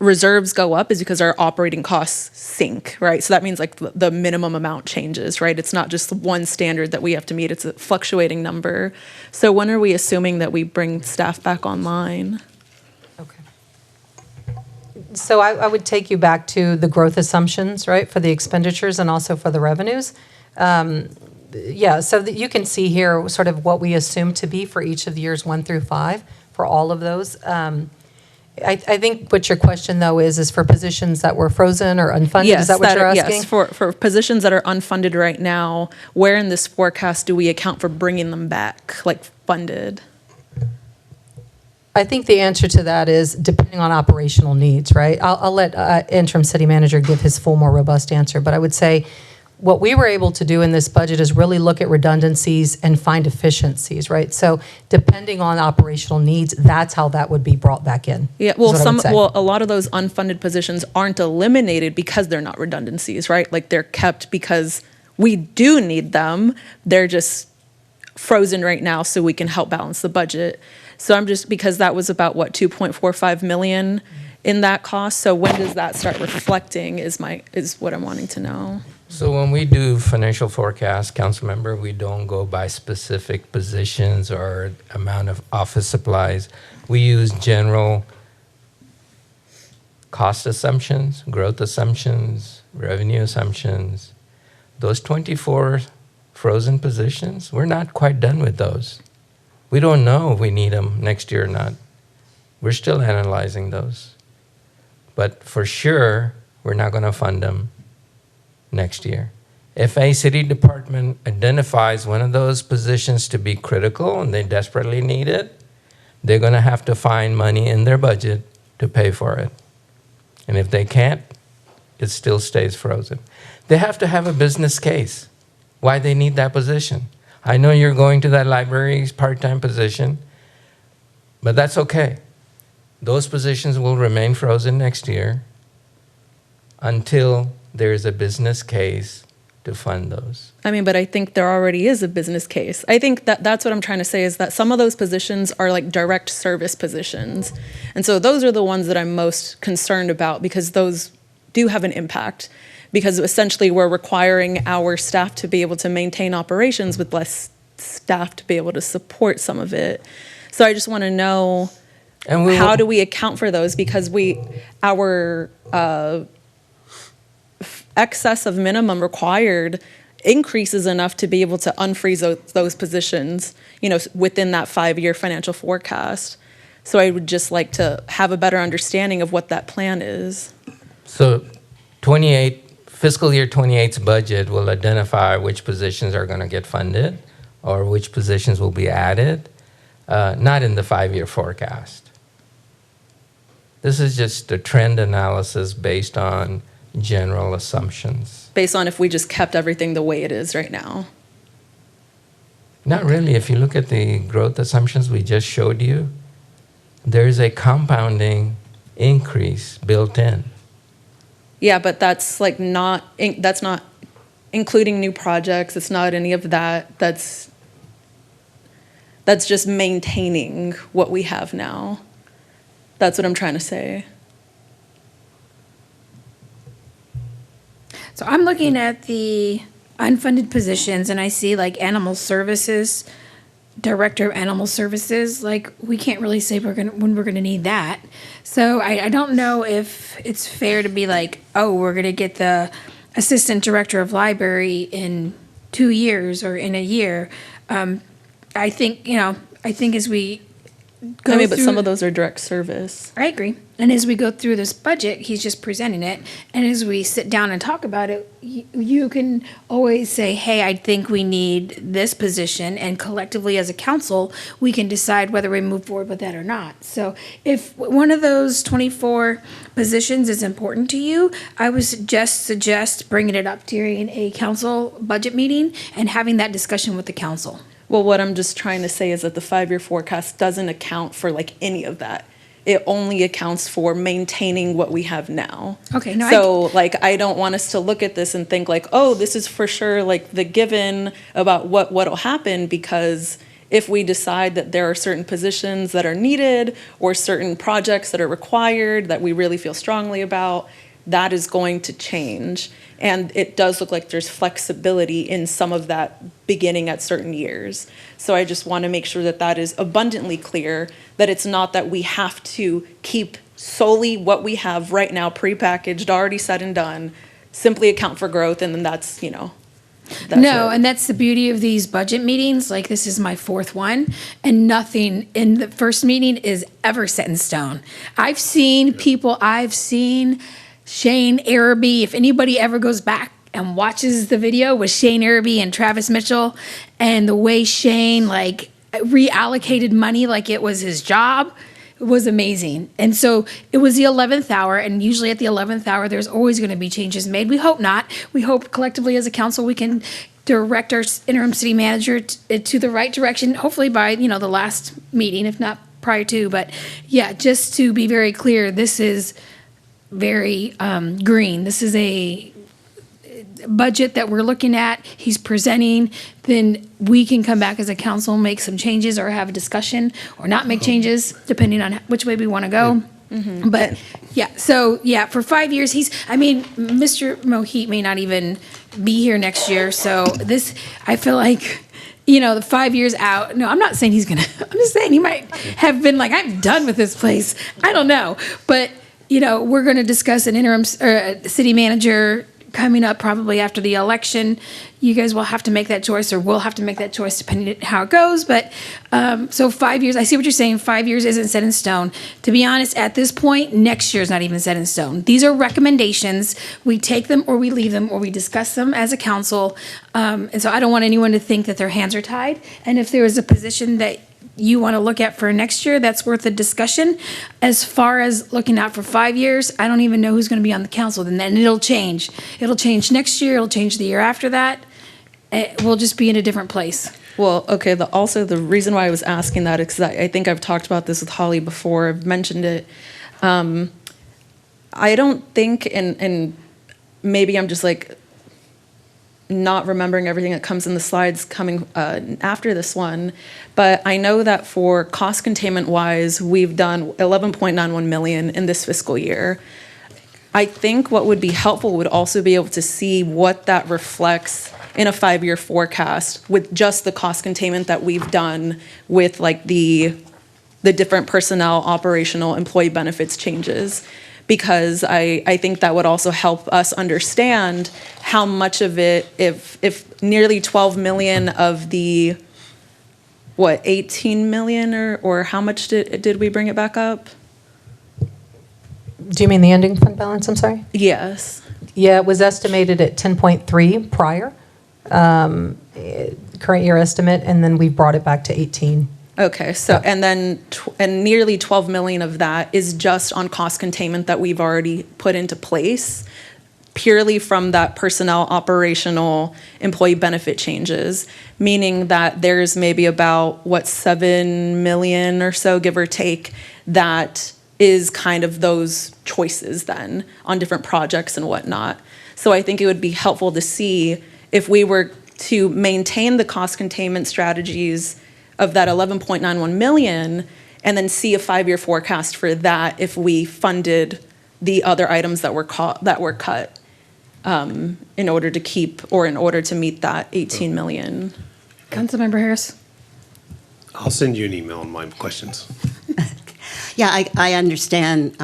reserves go up is because our operating costs sink, right? So that means like the minimum amount changes, right? It's not just one standard that we have to meet, it's a fluctuating number. So when are we assuming that we bring staff back online? So I would take you back to the growth assumptions, right, for the expenditures and also for the revenues. Yeah, so that you can see here sort of what we assume to be for each of the years 1 through 5 for all of those. I think what your question, though, is for positions that were frozen or unfunded? Yes, is that what you're asking? Yes, for positions that are unfunded right now, where in this forecast do we account for bringing them back, like funded? I think the answer to that is depending on operational needs, right? I'll let interim city manager give his full, more robust answer, but I would say what we were able to do in this budget is really look at redundancies and find efficiencies, right? So depending on operational needs, that's how that would be brought back in. Yeah, well, a lot of those unfunded positions aren't eliminated because they're not redundancies, right? Like they're kept because we do need them. They're just frozen right now so we can help balance the budget. So I'm just, because that was about what, 2.45 million in that cost. So when does that start reflecting is what I'm wanting to know. So when we do financial forecast, council member, we don't go by specific positions or amount of office supplies. We use general cost assumptions, growth assumptions, revenue assumptions. Those 24 frozen positions, we're not quite done with those. We don't know if we need them next year or not. We're still analyzing those. But for sure, we're not going to fund them next year. If a city department identifies one of those positions to be critical and they desperately need it, they're going to have to find money in their budget to pay for it. And if they can't, it still stays frozen. They have to have a business case why they need that position. I know you're going to that library's part-time position, but that's okay. Those positions will remain frozen next year until there's a business case to fund those. I mean, but I think there already is a business case. I think that's what I'm trying to say is that some of those positions are like direct service positions. And so those are the ones that I'm most concerned about because those do have an impact. Because essentially we're requiring our staff to be able to maintain operations with less staff to be able to support some of it. So I just want to know how do we account for those? Because our excess of minimum required increases enough to be able to unfreeze those positions, within that 5-year financial forecast. So I would just like to have a better understanding of what that plan is. So fiscal year 28's budget will identify which positions are going to get funded or which positions will be added, not in the 5-year forecast. This is just a trend analysis based on general assumptions. Based on if we just kept everything the way it is right now. Not really. If you look at the growth assumptions we just showed you, there's a compounding increase built in. Yeah, but that's not including new projects. It's not any of that. That's just maintaining what we have now. That's what I'm trying to say. So I'm looking at the unfunded positions and I see like animal services, director of animal services, like we can't really say when we're gonna need that. So I don't know if it's fair to be like, oh, we're gonna get the assistant director of library in 2 years or in a year. I think, I think as we go I mean, but some through- of those are direct service. I agree. And as we go through this budget, he's just presenting it. And as we sit down and talk about it, you can always say, hey, I think we need this position. And collectively as a council, we can decide whether we move forward with that or not. So if one of those 24 positions is important to you, I would suggest bringing it up during a council budget meeting and having that discussion with the council. Well, what I'm just trying to say is that the 5-year forecast doesn't account for like any of that. It only accounts for maintaining what we have now. Okay, no, So like, I don't want us to look at this and think like, oh, this is for sure like the given about what'll happen, because if we decide that there are certain positions that are needed or certain projects that are required that we really feel strongly about, that is going to change. And it does look like there's flexibility in some of that beginning at certain years. So I just want to make sure that that is abundantly clear, that it's not that we have to keep solely what we have right now prepackaged, already said and done, simply account for growth, and then that's, that's No, it. and that's the beauty of these budget meetings. Like, this is my 4th one, and nothing in the first meeting is ever set in stone. I've seen Shane Araby, if anybody ever goes back and watches the video with Shane Araby and Travis Mitchell, and the way Shane like reallocated money like it was his job, it was amazing. And so it was the 11th hour, and usually at the 11th hour, there's always going to be changes made. We hope not. We hope collectively as a council we can direct our interim city manager to the right direction, hopefully by, the last meeting, if not prior to. But yeah, just to be very clear, this is very green. This is a budget that we're looking at. He's presenting, then we can come back as a council, make some changes or have a discussion or not make changes, depending on which way we want to go. But yeah, so yeah, for 5 years, Mr. Mohit may not even be here next year. So this, I feel like, the 5 years out, no, I'm not saying he's gonna, I'm just saying he might have been like, I'm done with this place. I don't know. But we're going to discuss an interim city manager coming up probably after the election. You guys will have to make that choice, or we'll have to make that choice depending on how it goes. But so 5 years, I see what you're saying. 5 years isn't set in stone. To be honest, at this point, next year is not even set in stone. These are recommendations. We take them or we leave them or we discuss them as a council. And so I don't want anyone to think that their hands are tied. And if there is a position that you want to look at for next year, that's worth a discussion. As far as looking out for 5 years, I don't even know who's going to be on the council. Then it'll change. It'll change next year. It'll change the year after that. We'll just be in a different place. Well, okay, also the reason why I was asking that is because I think I've talked about this with Holly before. I've mentioned it. I don't think, and maybe I'm just like not remembering everything that comes in the slides coming after this one, but I know that for cost containment wise, we've done 11.91 million in this fiscal year. I think what would be helpful would also be able to see what that reflects in a 5-year forecast with just the cost containment that we've done with like the different personnel, operational, employee benefits changes. Because I think that would also help us understand how much of it, if nearly 12 million of the, 18 million or how much did we bring it back up? Do you mean the ending fund balance? I'm sorry? Yes. Yeah, it was estimated at 10.3 prior, current year estimate, and then we brought it back to 18. Okay, so, and then, and nearly 12 million of that is just on cost containment that we've already put into place, purely from that personnel, operational, employee benefit changes, meaning that there's maybe about, 7 million or so, give or take, that is kind of those choices then on different projects and whatnot. So I think it would be helpful to see if we were to maintain the cost containment strategies of that 11.91 million, and then see a 5-year forecast for that if we funded the other items that were cut in order to keep or in order to meet that 18 million. Councilmember Harris. I'll send you an email on my questions. Yeah, I understand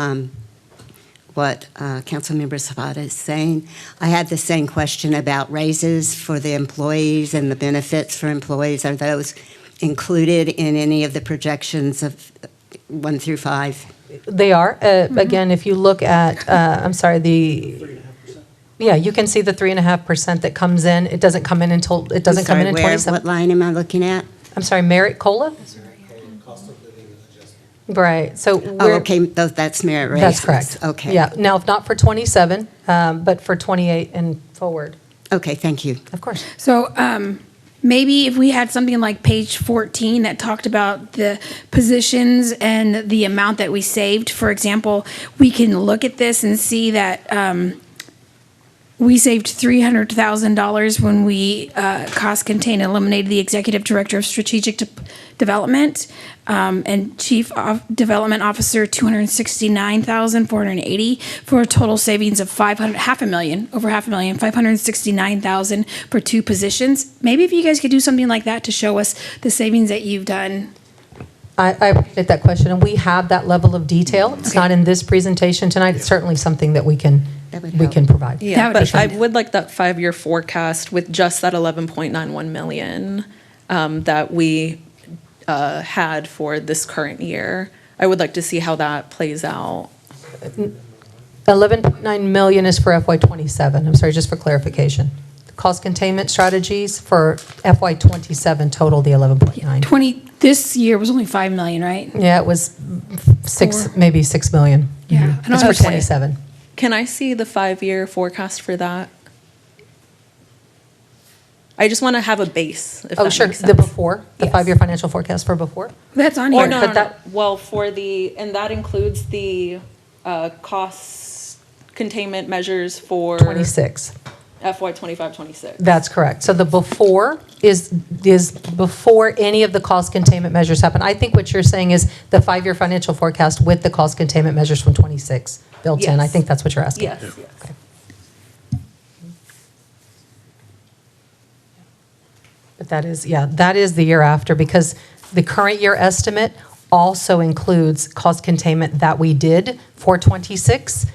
what Councilmember Zapata is saying. I had the same question about raises for the employees and the benefits for employees. Are those included in any of the projections of 1 through 5? They are. Again, if you look at, yeah, you can see the 3.5% that comes in. It doesn't come in until, it doesn't come in in 27. What line am I looking at? I'm sorry, merit COLA? Right, so Oh, we're, okay, that's merit raises. that's correct. Okay. Yeah, now, if not for 27, but for 28 and forward. Okay, thank you. Of course. So maybe if we had something like page 14 that talked about the positions and the amount that we saved, for example, we can look at this and see that we saved $300,000 when we cost contained and eliminated the executive director of strategic development and chief of development officer $269,480 for a total savings of over $569,000 for 2 positions. Maybe if you guys could do something like that to show us the savings that you've done. I appreciate that question, and we have that level of detail. It's not in this presentation tonight. It's certainly something that we can provide. Yeah, but I would like that 5-year forecast with just that 11.91 million that we had for this current year. I would like to see how that plays out. 11.9 million is for FY27. I'm sorry, just for clarification. The cost containment strategies for FY27 total the 11.9. This year was only 5 million, right? Yeah, it was maybe 6 million. Yeah. It's for 27. Can I see the 5-year forecast for that? I just want to have a base, if that Sure, makes the sense. before, the 5-year financial forecast for before? That's on Or here. no, But no, that- no. Well, and that includes the cost containment measures for 26. FY 25-26. That's correct. So the before is before any of the cost containment measures happen. I think what you're saying is the 5-year financial forecast with the cost containment measures from 26 built in. I Yes. think that's what you're asking. Yes, yes. But that is the year after, because the current year estimate also includes cost containment that we did for 26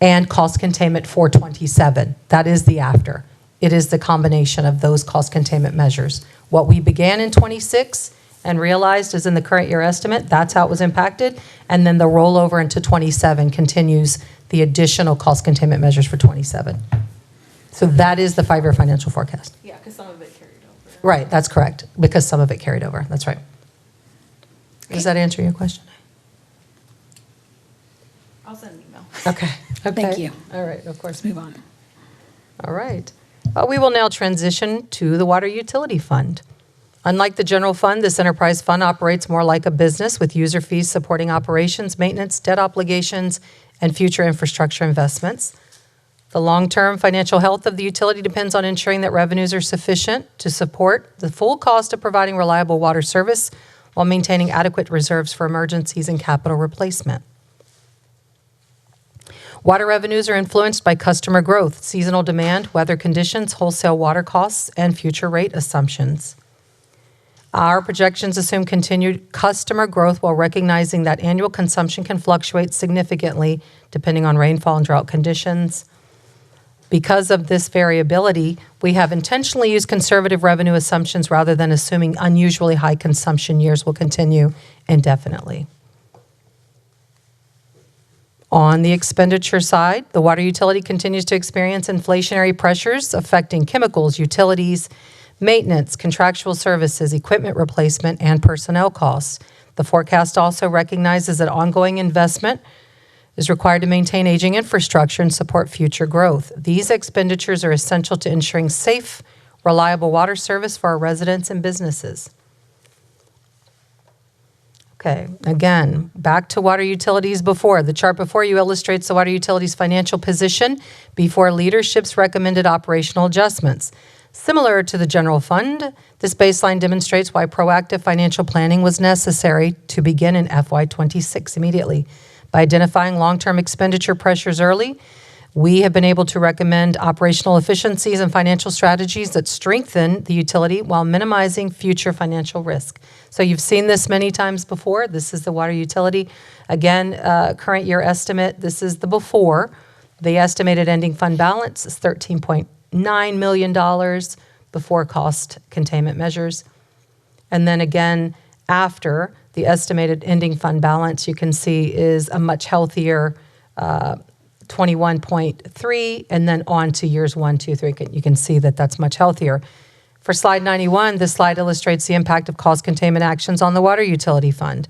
and cost containment for 27. That is the after. It is the combination of those cost containment measures. What we began in 26 and realized is in the current year estimate, that's how it was impacted. And then the rollover into 27 continues the additional cost containment measures for 27. So that is the 5-year financial forecast. Yeah, because some of it carried over. Right, that's correct, because some of it carried over. That's right. Does that answer your question? I'll send an email. Okay. Thank you. All right, of course. Move on. All right. We will now transition to the Water Utility Fund. Unlike the general fund, this enterprise fund operates more like a business with user fees supporting operations, maintenance, debt obligations, and future infrastructure investments. The long-term financial health of the utility depends on ensuring that revenues are sufficient to support the full cost of providing reliable water service while maintaining adequate reserves for emergencies and capital replacement. Water revenues are influenced by customer growth, seasonal demand, weather conditions, wholesale water costs, and future rate assumptions. Our projections assume continued customer growth while recognizing that annual consumption can fluctuate significantly depending on rainfall and drought conditions. Because of this variability, we have intentionally used conservative revenue assumptions rather than assuming unusually high consumption years will continue indefinitely. On the expenditure side, the water utility continues to experience inflationary pressures affecting chemicals, utilities, maintenance, contractual services, equipment replacement, and personnel costs. The forecast also recognizes that ongoing investment is required to maintain aging infrastructure and support future growth. These expenditures are essential to ensuring safe, reliable water service for our residents and businesses. Okay, again, back to water utilities before. The chart before you illustrates the water utilities financial position before leadership's recommended operational adjustments. Similar to the general fund, this baseline demonstrates why proactive financial planning was necessary to begin in FY26 immediately. By identifying long-term expenditure pressures early, We have been able to recommend operational efficiencies and financial strategies that strengthen the utility while minimizing future financial risk. So you've seen this many times before. This is the water utility. Again, current year estimate, this is the before. The estimated ending fund balance is $13.9 million before cost containment measures. And then again, after the estimated ending fund balance, you can see is a much healthier 21.3, and then on to years 1, 2, 3. You can see that that's much healthier. For slide 91, this slide illustrates the impact of cost containment actions on the water utility fund.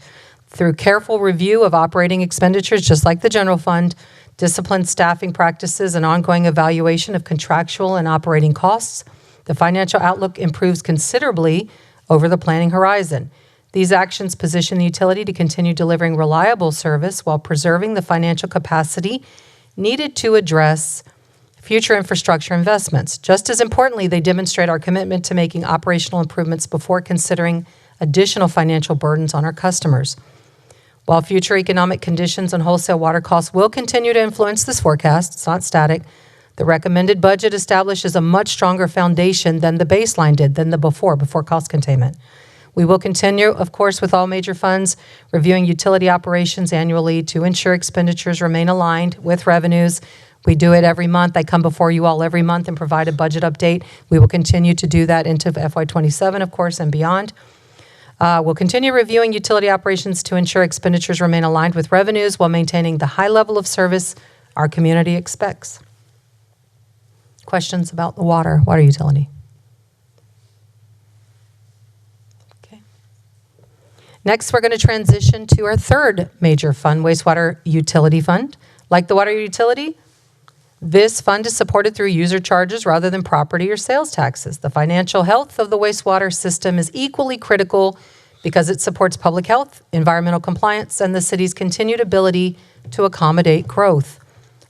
Through careful review of operating expenditures, just like the general fund, disciplined staffing practices, and ongoing evaluation of contractual and operating costs, the financial outlook improves considerably over the planning horizon. These actions position the utility to continue delivering reliable service while preserving the financial capacity needed to address future infrastructure investments. Just as importantly, they demonstrate our commitment to making operational improvements before considering additional financial burdens on our customers. While future economic conditions and wholesale water costs will continue to influence this forecast, it's not static, the recommended budget establishes a much stronger foundation than the baseline did, than the before cost containment. We will continue, of course, with all major funds, reviewing utility operations annually to ensure expenditures remain aligned with revenues. We do it every month. I come before you all every month and provide a budget update. We will continue to do that into FY27, of course, and beyond. We'll continue reviewing utility operations to ensure expenditures remain aligned with revenues while maintaining the high level of service our community expects. Questions about the water utility? Okay. Next, we're going to transition to our third major fund, wastewater utility fund. Like the water utility, this fund is supported through user charges rather than property or sales taxes. The financial health of the wastewater system is equally critical because it supports public health, environmental compliance, and the city's continued ability to accommodate growth.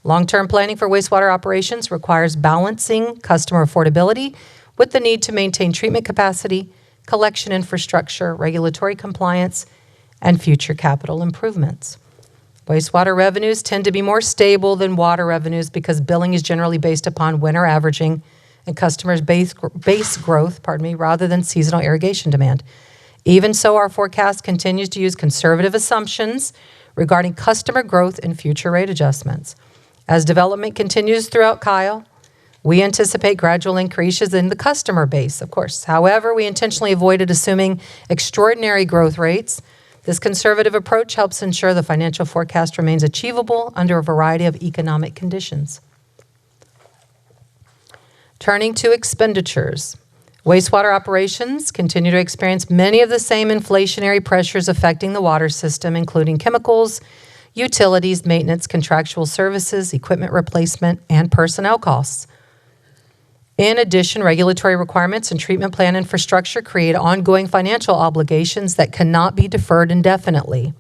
Long-term planning for wastewater operations requires balancing customer affordability with the need to maintain treatment capacity, collection infrastructure, regulatory compliance, and future capital improvements. Wastewater revenues tend to be more stable than water revenues because billing is generally based upon winter averaging and customers' base growth, rather than seasonal irrigation demand. Even so, our forecast continues to use conservative assumptions regarding customer growth and future rate adjustments. As development continues throughout Kyle, we anticipate gradual increases in the customer base, of course. However, we intentionally avoided assuming extraordinary growth rates. This conservative approach helps ensure the financial forecast remains achievable under a variety of economic conditions. Turning to expenditures, wastewater operations continue to experience many of the same inflationary pressures affecting the water system, including chemicals, utilities, maintenance, contractual services, equipment replacement, and personnel costs. In addition, regulatory requirements and treatment plant infrastructure create ongoing financial obligations that cannot be deferred indefinitely.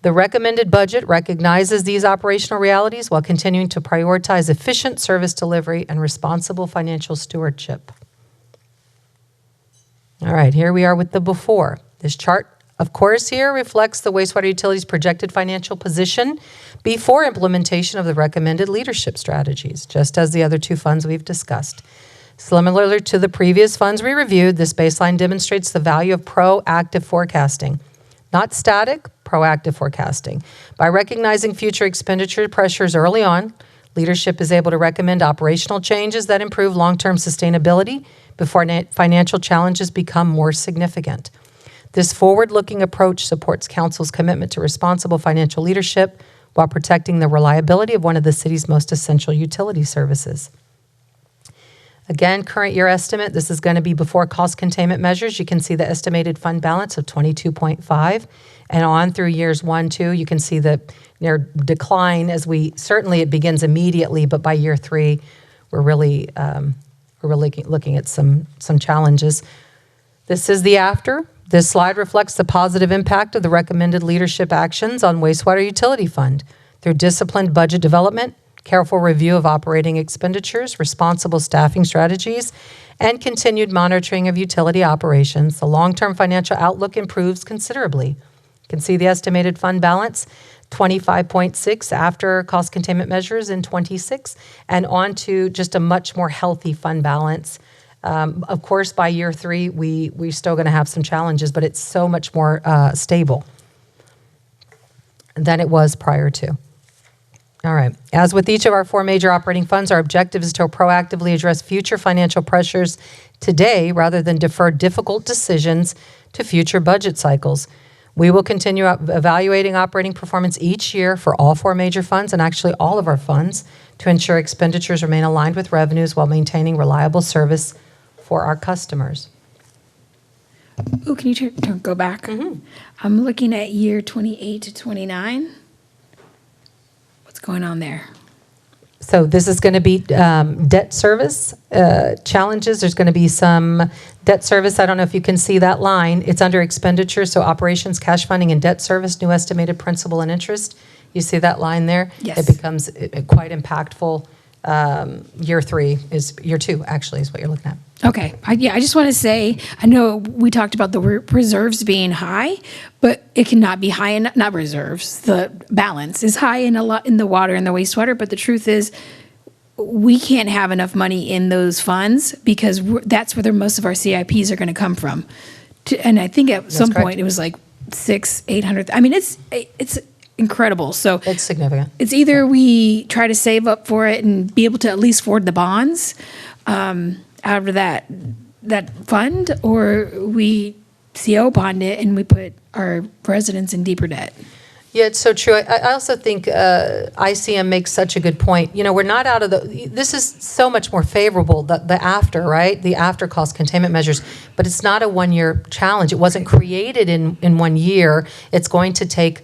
The recommended budget recognizes these operational realities while continuing to prioritize efficient service delivery and responsible financial stewardship. All right, here we are with the before. This chart, of course, here reflects the wastewater utility's projected financial position before implementation of the recommended leadership strategies, just as the other two funds we've discussed. Similar to the previous funds we reviewed, this baseline demonstrates the value of proactive forecasting, not static, proactive forecasting. By recognizing future expenditure pressures early on, leadership is able to recommend operational changes that improve long-term sustainability before financial challenges become more significant. This forward-looking approach supports Council's commitment to responsible financial leadership while protecting the reliability of one of the city's most essential utility services. Again, current year estimate, this is going to be before cost containment measures. You can see the estimated fund balance of 22.5, and on through years 1, 2, you can see the near decline as certainly it begins immediately, but by year 3, we're really looking at some challenges. This is the after. This slide reflects the positive impact of the recommended leadership actions on wastewater utility fund through disciplined budget development, careful review of operating expenditures, responsible staffing strategies, and continued monitoring of utility operations. The long-term financial outlook improves considerably. You can see the estimated fund balance. 25.6 after cost containment measures in 26, and on to just a much more healthy fund balance. Of course, by year 3, we're still going to have some challenges, but it's so much more stable than it was prior to. All right. As with each of our 4 major operating funds, our objective is to proactively address future financial pressures today rather than defer difficult decisions to future budget cycles. We will continue evaluating operating performance each year for all 4 major funds and actually all of our funds to ensure expenditures remain aligned with revenues while maintaining reliable service for our customers. Oh, can you go back? I'm looking at year 28 to 29. What's going on there? So this is going to be debt service challenges. There's going to be some debt service. I don't know if you can see that line. It's under expenditures, so operations, cash funding, and debt service, new estimated principal and interest. You see that line there? Yes. It becomes quite impactful. Year 2, actually, is what you're looking at. Okay. I just want to say, I know we talked about the reserves being high, but it cannot be high in, not reserves, the balance is high in a lot in the water and the wastewater, but the truth is we can't have enough money in those funds because that's where most of our CIPs are going to come from. And I think at some point it was like 600-800. I mean, it's incredible. So it's significant. It's either we try to save up for it and be able to at least afford the bonds out of that fund, or we CO bond it and we put our residents in deeper debt. Yeah, it's so true. I also think ICM makes such a good point. You know, we're not out of this is so much more favorable, the after, right? The after cost containment measures, but it's not a 1-year challenge. It wasn't created in 1 year. It's going to take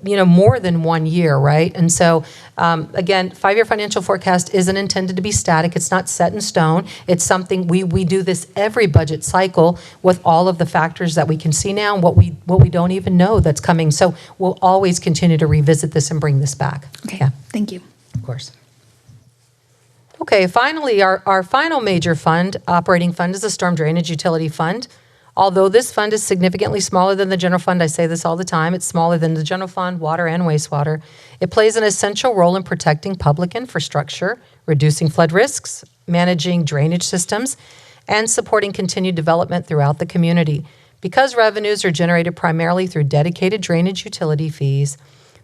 more than 1 year, right? And so, again, 5-year financial forecast isn't intended to be static. It's not set in stone. It's something we do this every budget cycle with all of the factors that we can see now and what we don't even know that's coming. So we'll always continue to revisit this and bring this back. Okay. Yeah, Thank you. of course. Okay, finally, our final major fund, operating fund, is the Storm Drainage Utility Fund. Although this fund is significantly smaller than the general fund, I say this all the time, it's smaller than the general fund, water and wastewater. It plays an essential role in protecting public infrastructure, reducing flood risks, managing drainage systems, and supporting continued development throughout the community. Because revenues are generated primarily through dedicated drainage utility fees,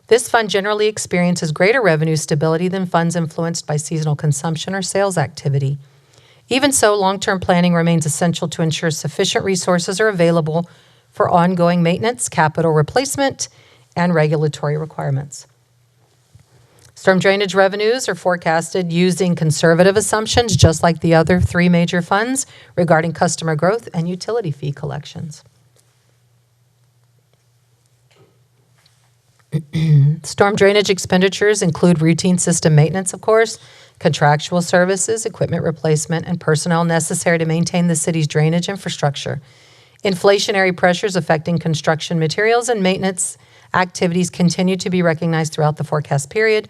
this fund generally experiences greater revenue stability than funds influenced by seasonal consumption or sales activity. Even so, long-term planning remains essential to ensure sufficient resources are available for ongoing maintenance, capital replacement, and regulatory requirements. Storm drainage revenues are forecasted using conservative assumptions, just like the other 3 major funds, regarding customer growth and utility fee collections. Storm drainage expenditures include routine system maintenance, of course, contractual services, equipment replacement, and personnel necessary to maintain the city's drainage infrastructure. Inflationary pressures affecting construction materials and maintenance activities continue to be recognized throughout the forecast period.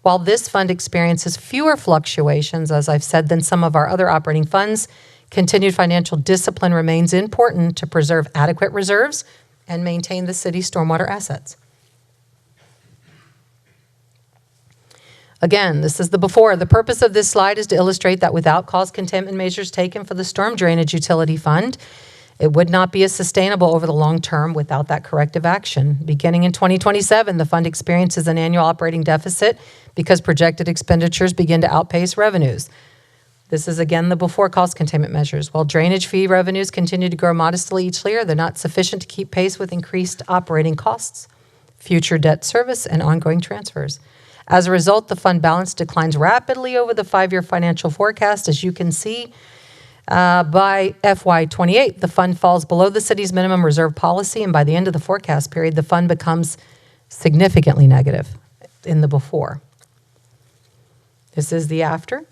While this fund experiences fewer fluctuations, as I've said, than some of our other operating funds, continued financial discipline remains important to preserve adequate reserves and maintain the city's stormwater assets. Again, this is the before. The purpose of this slide is to illustrate that without cost containment measures taken for the Storm Drainage Utility Fund, it would not be as sustainable over the long term without that corrective action. Beginning in 2027, the fund experiences an annual operating deficit because projected expenditures begin to outpace revenues. This is again the before cost containment measures. While drainage fee revenues continue to grow modestly each year, they're not sufficient to keep pace with increased operating costs, future debt service, and ongoing transfers. As a result, the fund balance declines rapidly over the 5-year financial forecast. As you can see, by FY28, the fund falls below the city's minimum reserve policy, and by the end of the forecast period, the fund becomes significantly negative in the before. This is the after.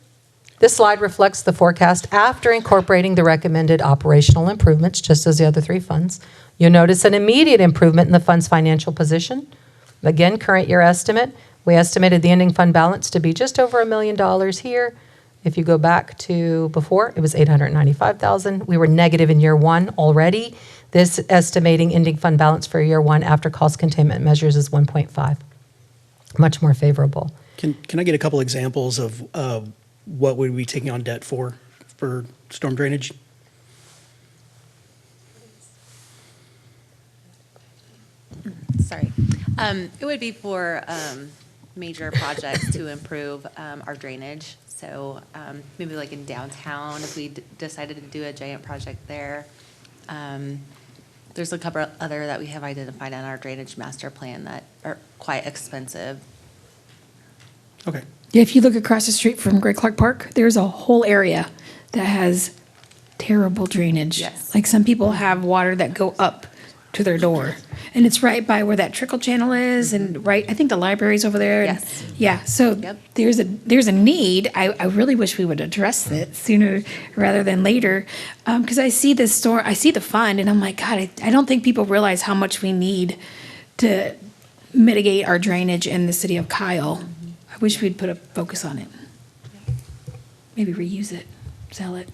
This slide reflects the forecast after incorporating the recommended operational improvements, just as the other 3 funds. You'll notice an immediate improvement in the fund's financial position. Again, current year estimate. We estimated the ending fund balance to be just over $1 million here. If you go back to before, it was $895,000. We were negative in year 1 already. This estimating ending fund balance for year 1 after cost containment measures is 1.5. much more favorable. Can I get a couple examples of what would we be taking on debt for storm drainage? Sorry. It would be for major projects to improve our drainage. So maybe like in downtown, if we decided to do a giant project there. There's a couple other that we have identified in our drainage master plan that are quite expensive. Okay. Yeah, if you look across the street from Greg Clark Park, there's a whole area that has terrible drainage. Yes. Like some people have water that go up to their door. And it's right by where that trickle channel is and right, I think the library's over there. and- Yes. Yeah, so Yep. there's a need. I really wish we would address it sooner rather than later. Because I see this store, I see the fund and I'm like, God, I don't think people realize how much we need to mitigate our drainage in the city of Kyle. I wish we'd put a focus on it. Maybe reuse it, sell it.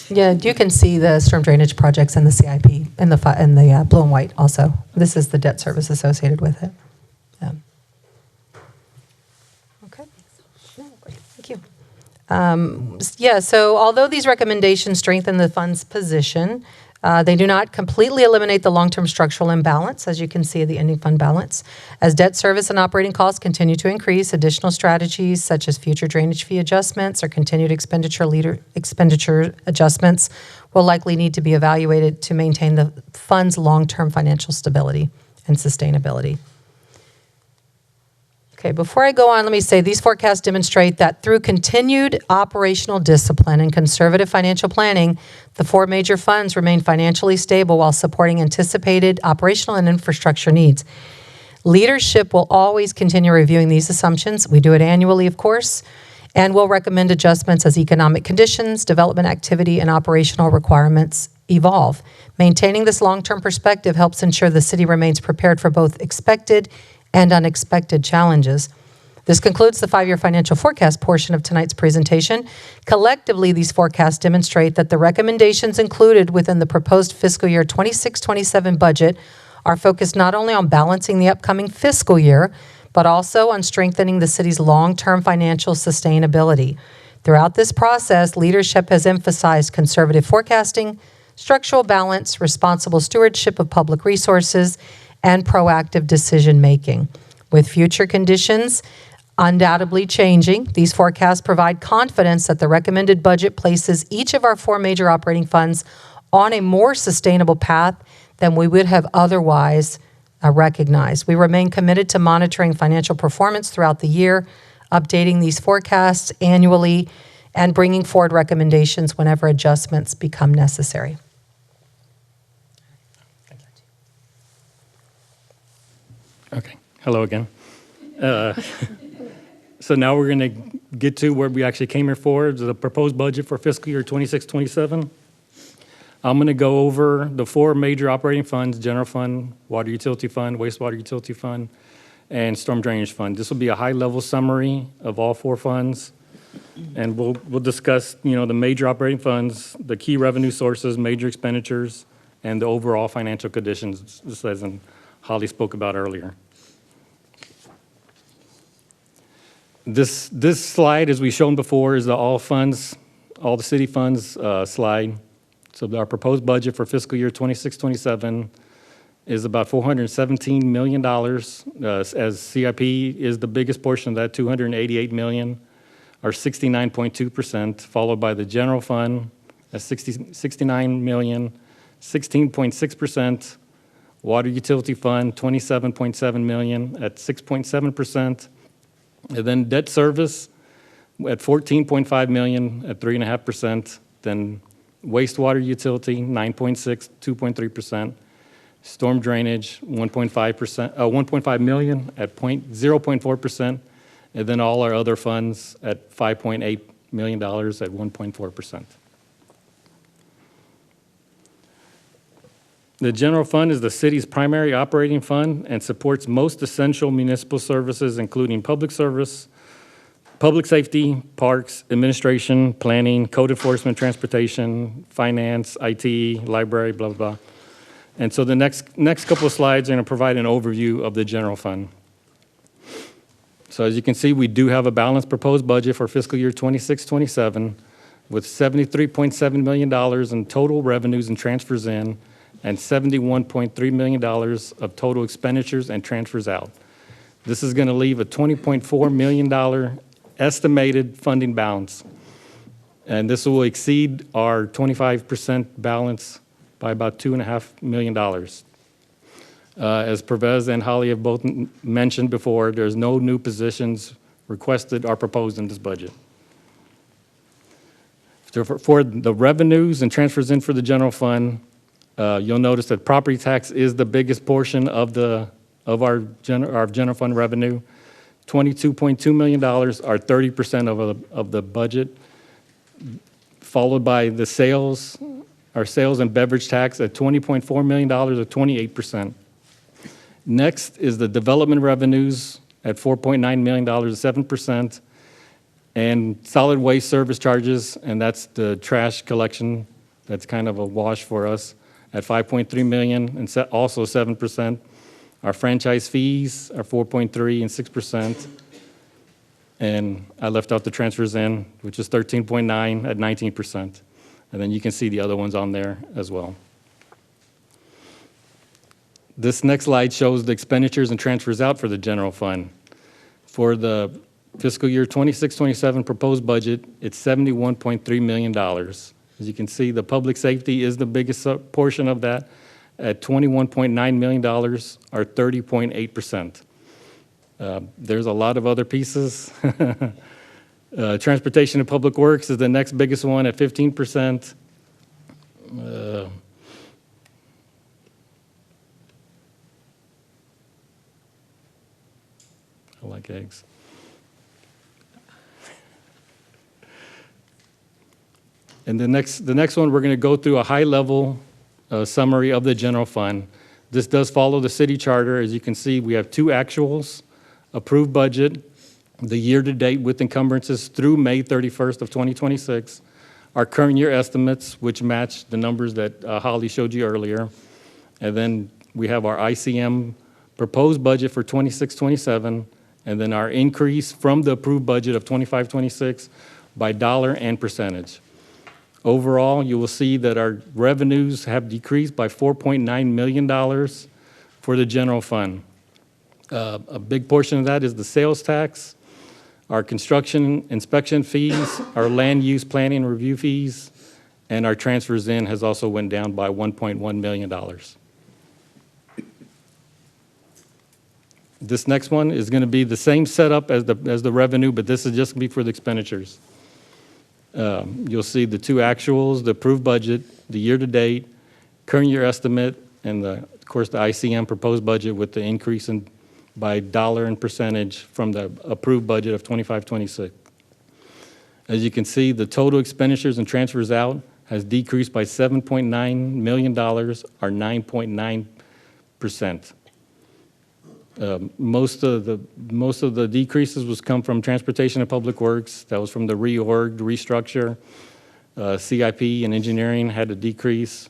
Yeah, you can see the storm drainage projects in the CIP, in the blue and white also. This is the debt service associated with it. Yeah. Okay. No, great. Thank you. Yeah, so although these recommendations strengthen the fund's position, they do not completely eliminate the long-term structural imbalance, as you can see the ending fund balance. As debt service and operating costs continue to increase, additional strategies such as future drainage fee adjustments or continued expenditure adjustments will likely need to be evaluated to maintain the fund's long-term financial stability and sustainability. Okay, before I go on, let me say these forecasts demonstrate that through continued operational discipline and conservative financial planning, the four major funds remain financially stable while supporting anticipated operational and infrastructure needs. Leadership will always continue reviewing these assumptions. We do it annually, of course, and will recommend adjustments as economic conditions, development activity, and operational requirements evolve. Maintaining this long-term perspective helps ensure the city remains prepared for both expected and unexpected challenges. This concludes the five-year financial forecast portion of tonight's presentation. Collectively, these forecasts demonstrate that the recommendations included within the proposed fiscal year 26-27 budget are focused not only on balancing the upcoming fiscal year, but also on strengthening the city's long-term financial sustainability. Throughout this process, leadership has emphasized conservative forecasting, structural balance, responsible stewardship of public resources, and proactive decision-making. With future conditions undoubtedly changing, these forecasts provide confidence that the recommended budget places each of our four major operating funds on a more sustainable path than we would have otherwise recognized. We remain committed to monitoring financial performance throughout the year, updating these forecasts annually, and bringing forward recommendations whenever adjustments become necessary. Okay, hello again. So now we're going to get to where we actually came here for, the proposed budget for fiscal year 26-27. I'm going to go over the four major operating funds: general fund, water utility fund, wastewater utility fund, and storm drainage fund. This will be a high-level summary of all four funds, and we'll discuss, the major operating funds, the key revenue sources, major expenditures, and the overall financial conditions, just as Holly spoke about earlier. This slide, as we've shown before, is the all the city funds slide. So our proposed budget for fiscal year 26-27 is about $417 million, as CIP is the biggest portion of that, $288 million, or 69.2%, followed by the general fund at $69 million, 16.6%, water utility fund, $27.7 million at 6.7%, and then debt service at $14.5 million at 3.5%, then wastewater utility, 9.6, 2.3%, storm drainage, 1.5 million at 0.4%, and then all our other funds at $5.8 million at 1.4%. The general fund is the city's primary operating fund and supports most essential municipal services, including public service, public safety, parks, administration, planning, code enforcement, transportation, finance, IT, library, blah, blah, blah. And so the next couple of slides are going to provide an overview of the general fund. So as you can see, we do have a balanced proposed budget for fiscal year 26-27 with $73.7 million in total revenues and transfers in and $71.3 million of total expenditures and transfers out. This is going to leave a $20.4 million estimated funding balance. And this will exceed our 25% balance by about $2.5 million. As Pervez and Holly have both mentioned before, there's no new positions requested or proposed in this budget. So for the revenues and transfers in for the general fund, you'll notice that property tax is the biggest portion of our general fund revenue. $22.2 million are 30% of the budget, followed by the sales and beverage tax at $20.4 million or 28%. Next is the development revenues at $4.9 million, 7%, and solid waste service charges, and that's the trash collection. That's kind of a wash for us at $5.3 million and also 7%. Our franchise fees are 4.3 and 6%. And I left out the transfers in, which is 13.9 at 19%. And then you can see the other ones on there as well. This next slide shows the expenditures and transfers out for the general fund. For the fiscal year 26-27 proposed budget, it's $71.3 million. As you can see, the public safety is the biggest portion of that at $21.9 million or 30.8%. There's a lot of other pieces. Transportation and Public Works is the next biggest one at 15%. I like eggs. And the next one, we're going to go through a high-level summary of the general fund. This does follow the city charter. As you can see, we have two actuals, approved budget, the year-to-date with encumbrances through May 31st of 2026, our current year estimates, which match the numbers that Holly showed you earlier, and then we have our ICM proposed budget for 26-27, and then our increase from the approved budget of 25-26 by dollar and percentage. Overall, you will see that our revenues have decreased by $4.9 million for the general fund. A big portion of that is the sales tax, our construction inspection fees, our land use planning and review fees, and our transfers in has also went down by $1.1 million. This next one is going to be the same setup as the revenue, but this is just going to be for the expenditures. You'll see the two actuals, the approved budget, the year-to-date, current year estimate, and of course the ICM proposed budget with the increase by dollar and percentage from the approved budget of 25-26. As you can see, the total expenditures and transfers out has decreased by $7.9 million or 9.9%. Most of the decreases was come from Transportation and Public Works. That was from the reorg, restructure. CIP and engineering had a decrease.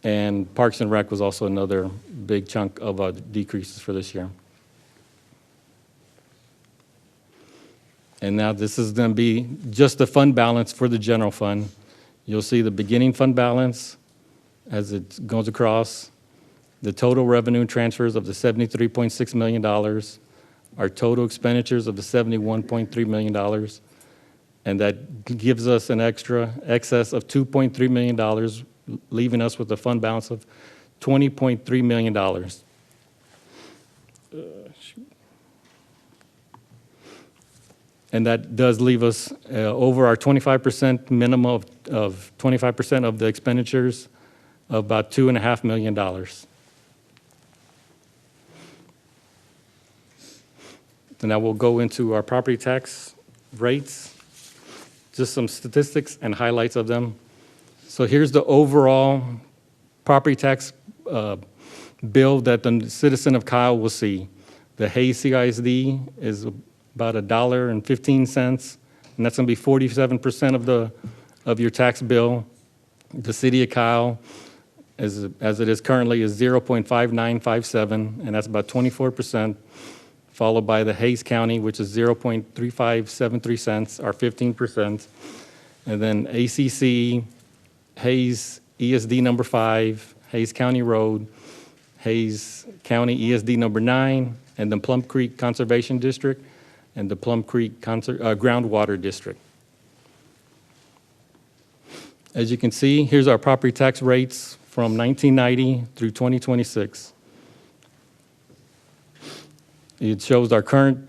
And Parks and Rec was also another big chunk of decreases for this year. And now this is going to be just the fund balance for the general fund. You'll see the beginning fund balance as it goes across, the total revenue transfers of the $73.6 million, our total expenditures of the $71.3 million, and that gives us an excess of $2.3 million, leaving us with a fund balance of $20.3 million. And that does leave us over our 25% minimum of 25% of the expenditures of about $2.5 million. So now we'll go into our property tax rates, just some statistics and highlights of them. So here's the overall property tax bill that the citizen of Kyle will see. The Hayes CISD is about $1.15, and that's going to be 47% of your tax bill. The city of Kyle as it is currently, is 0.5957, and that's about 24%, followed by the Hayes County, which is 0.3573 cents, or 15%, and then ACC, Hayes ESD number 5, Hayes County Road, Hayes County ESD number 9, and then Plum Creek Conservation District, and the Plum Creek Groundwater District. As you can see, here's our property tax rates from 1990 through 2026. It shows our current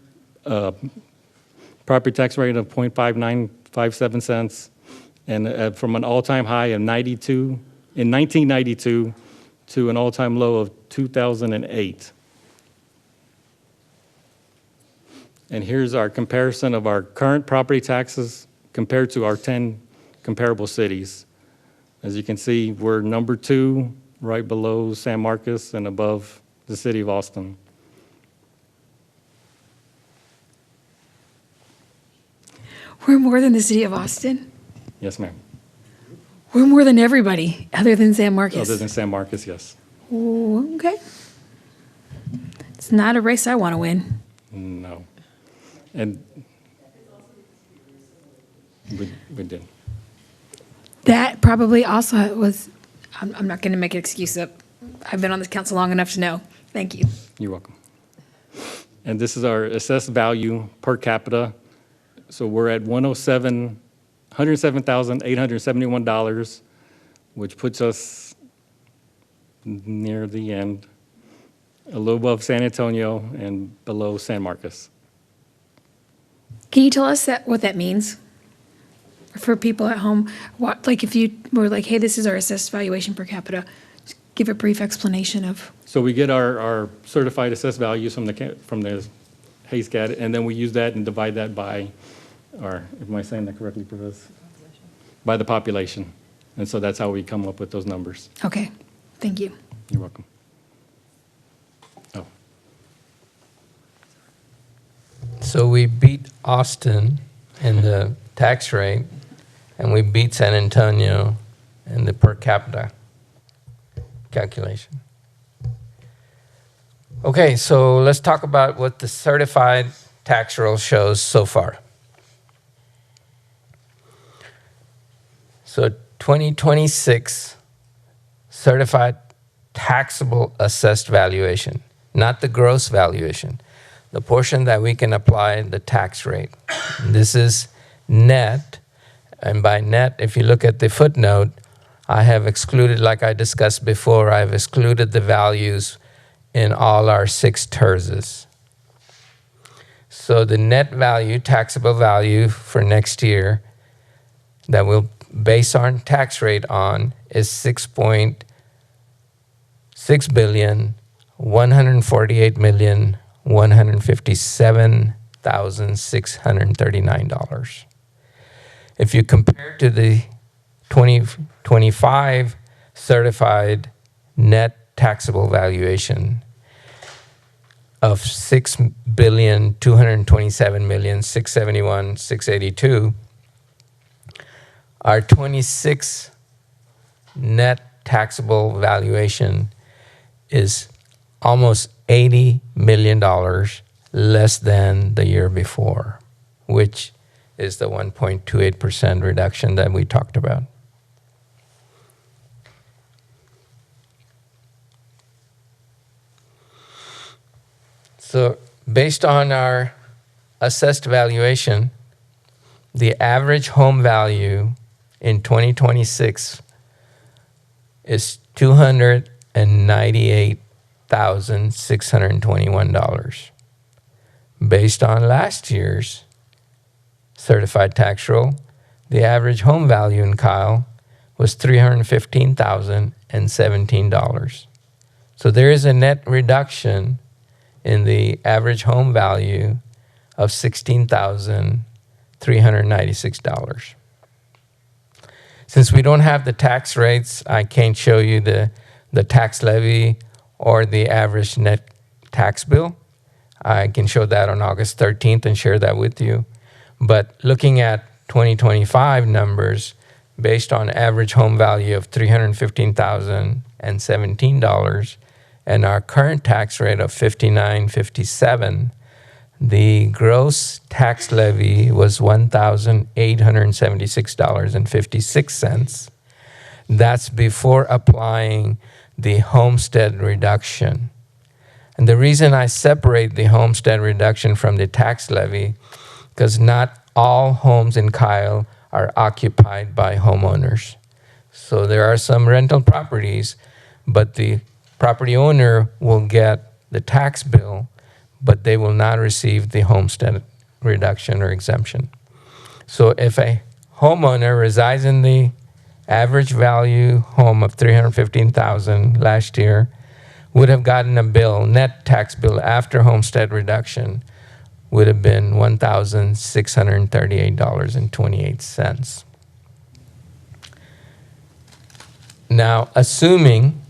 property tax rate of 0.5957 cents, and from an all-time high of 1992 to an all-time low of 2008. And here's our comparison of our current property taxes compared to our 10 comparable cities. As you can see, we're number 2, right below San Marcos and above the city of Austin. We're more than the city of Austin. Yes, ma'am. We're more than everybody other than San Marcos. Other than San Marcos, yes. Ooh, okay. It's not a race I want to win. No. And we did. That probably also was, I'm not going to make an excuse up. I've been on this council long enough to know. Thank you. You're welcome. And this is our assessed value per capita. So we're at $107,871, which puts us near the end, a little above San Antonio and below San Marcos. Can you tell us what that means for people at home? What, like if you were like, hey, this is our assessed valuation per capita, just give a brief explanation of. So we get our certified assessed values from the HayesCAD, and then we use that and divide that by am I saying that correctly, Professor? By the population. And so that's how we come up with those numbers. Okay, thank you. You're welcome. Oh. So we beat Austin in the tax rate, and we beat San Antonio in the per capita calculation. Okay, so let's talk about what the certified tax roll shows so far. So 2026 certified taxable assessed valuation, not the gross valuation, the portion that we can apply the tax rate. This is net, and by net, if you look at the footnote, I have excluded, like I discussed before, I've excluded the values in all our 6 TERSs. So the net value, taxable value for next year that we'll base our tax rate on is $6,148,157,639. If you compare to the 2025 certified net taxable valuation of $6,227,671,682, our 26 net taxable valuation is almost $80 million less than the year before, which is the 1.28% reduction that we talked about. So based on our assessed valuation, the average home value in 2026 is $298,621. Based on last year's certified tax roll, the average home value in Kyle was $315,017. So there is a net reduction in the average home value of $16,396. Since we don't have the tax rates, I can't show you the tax levy or the average net tax bill. I can show that on August 13th and share that with you. But looking at 2025 numbers, based on average home value of $315,000 $59,017, and our current tax rate of $59.57, the gross tax levy was $1,876.56. That's before applying the homestead reduction. And the reason I separate the homestead reduction from the tax levy, because not all homes in Kyle are occupied by homeowners. So there are some rental properties, but the property owner will get the tax bill, but they will not receive the homestead reduction or exemption. So if a homeowner resides in the average value home of $315,000 last year, would have gotten a bill, net tax bill after homestead reduction would have been $1,638.28. Now, assuming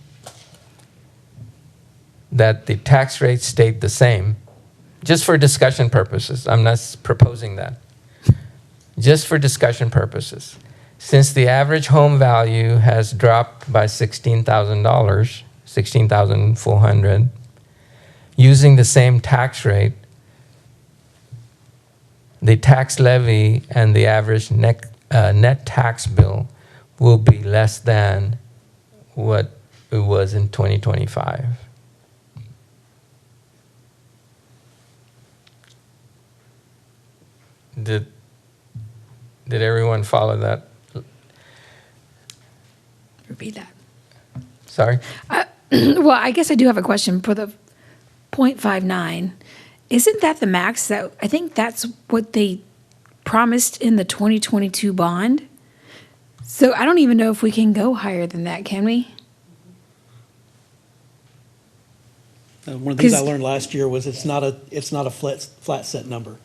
that the tax rate stayed the same, just for discussion purposes, I'm not proposing that, just for discussion purposes, since the average home value has dropped by $16,000, $16,400, using the same tax rate, the tax levy and the average net tax bill will be less than what it was in 2025. Did everyone follow that? Repeat that. Sorry? Well, I guess I do have a question for the 0.59. Isn't that the max? That I think that's what they promised in the 2022 bond. So I don't even know if we can go higher than that, can we? One of the things I learned last year was it's not a flat set number.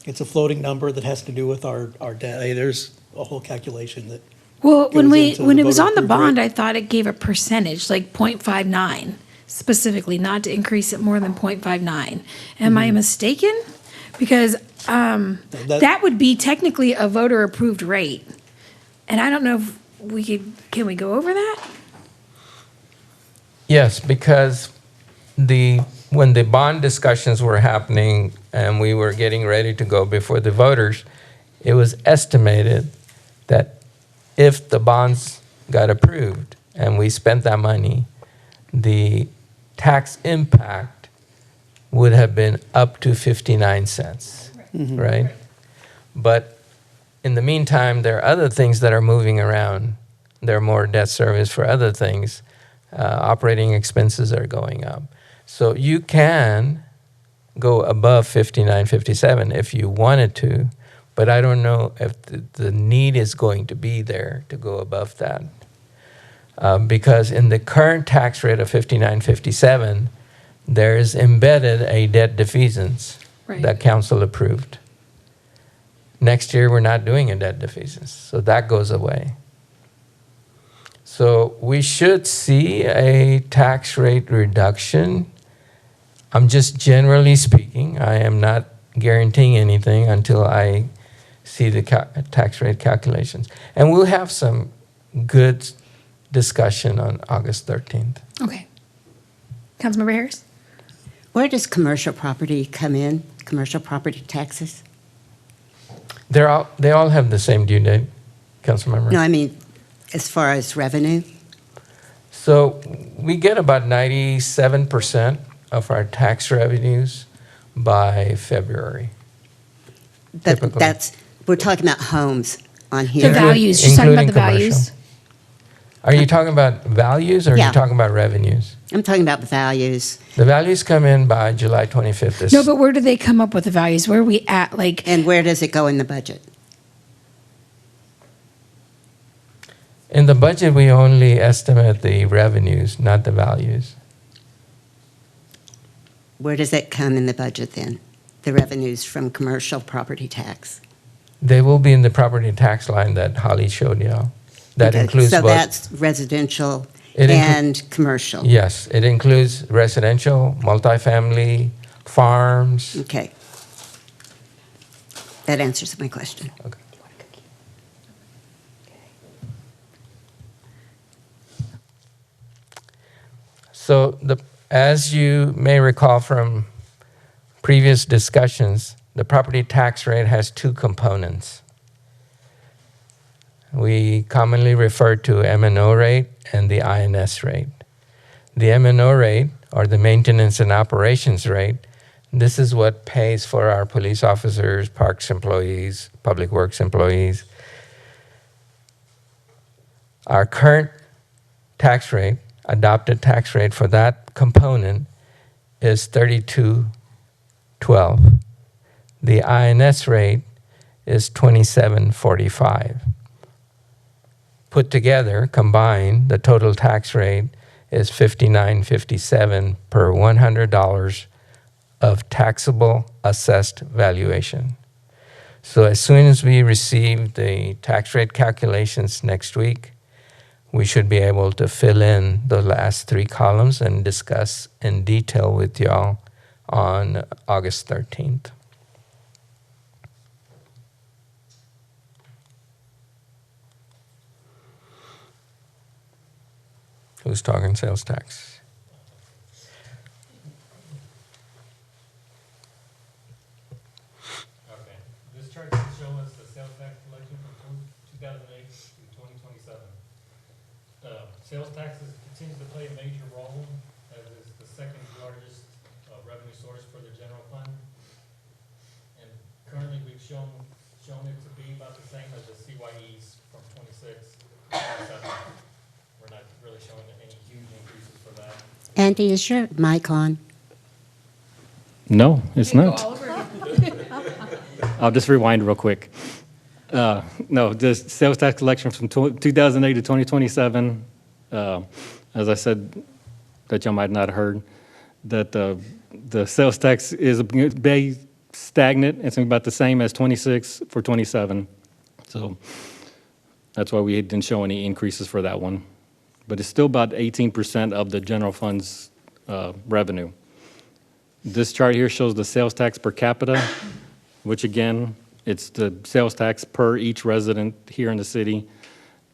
It's a floating number that has to do with our debt. There's a whole calculation that. Well, when goes it was on the voter-approved bond, rate. I thought it gave a percentage, like 0.59 specifically, not to increase it more than 0.59. Am I mistaken? Because that would be technically a voter-approved rate. And I don't know if can we go over that? Yes, because when the bond discussions were happening and we were getting ready to go before the voters, it was estimated that if the bonds got approved and we spent that money, the tax impact would have been up to 59 cents, right? But in the meantime, there are other things that are moving around. There are more debt service for other things. Operating expenses are going up. So you can go above 59, 57 if you wanted to, but I don't know if the need is going to be there to go above that. Because in the current tax rate of 59, 57, there is embedded a debt defeasance that council approved. Next year, we're not doing a debt defeasance, so that goes away. So we should see a tax rate reduction. I'm just generally speaking. I am not guaranteeing anything until I see the tax rate calculations. And we'll have some good discussion on August 13th. Okay. Councilmember Harris? Where does commercial property come in, commercial property taxes? They all have the same due date, Councilmember. No, I mean, as far as revenue? So we get about 97% of our tax revenues by February. Typically. We're talking about homes on here. The values, she's talking about the values. Are you talking about values or are you talking about revenues? I'm talking about the values. The values come in by July 25th. No, but where do they come up with the values? Where are we at? And where does it go in the budget? In the budget, we only estimate the revenues, not the values. Where does it come in the budget then? The revenues from commercial property tax? They will be in the property tax line that Holly showed you. That includes so both. That's residential and commercial? Yes, it includes residential, multifamily, farms. Okay. That answers my question. Okay. So as you may recall from previous discussions, the property tax rate has two components. We commonly refer to M&O rate and the INS rate. The M&O rate, or the maintenance and operations rate, this is what pays for our police officers, parks employees, public works employees. Our current tax rate, adopted tax rate for that component is 32.12. The INS rate is 27.45. Put together, combined, the total tax rate is $59.57 per $100 of taxable assessed valuation. So as soon as we receive the tax rate calculations next week, we should be able to fill in the last three columns and discuss in detail with y'all on August 13th. Who's talking sales tax? Okay. This chart is showing us the sales tax collection from 2008 to 2027. Sales taxes continue to play a major role as it's the second largest revenue source for the general fund. And currently we've shown it to be about the same as the CYEs from 26 to 27. We're not really showing any huge increases for that. Andy, is your mic on? No, it's not. I'll just rewind real quick. No, the sales tax collection from 2008 to 2027, as I said, that y'all might not have heard, that the sales tax is be stagnant. It's about the same as 26 for 27. So that's why we didn't show any increases for that one. But it's still about 18% of the general fund's revenue. This chart here shows the sales tax per capita, which again, it's the sales tax per each resident here in the city.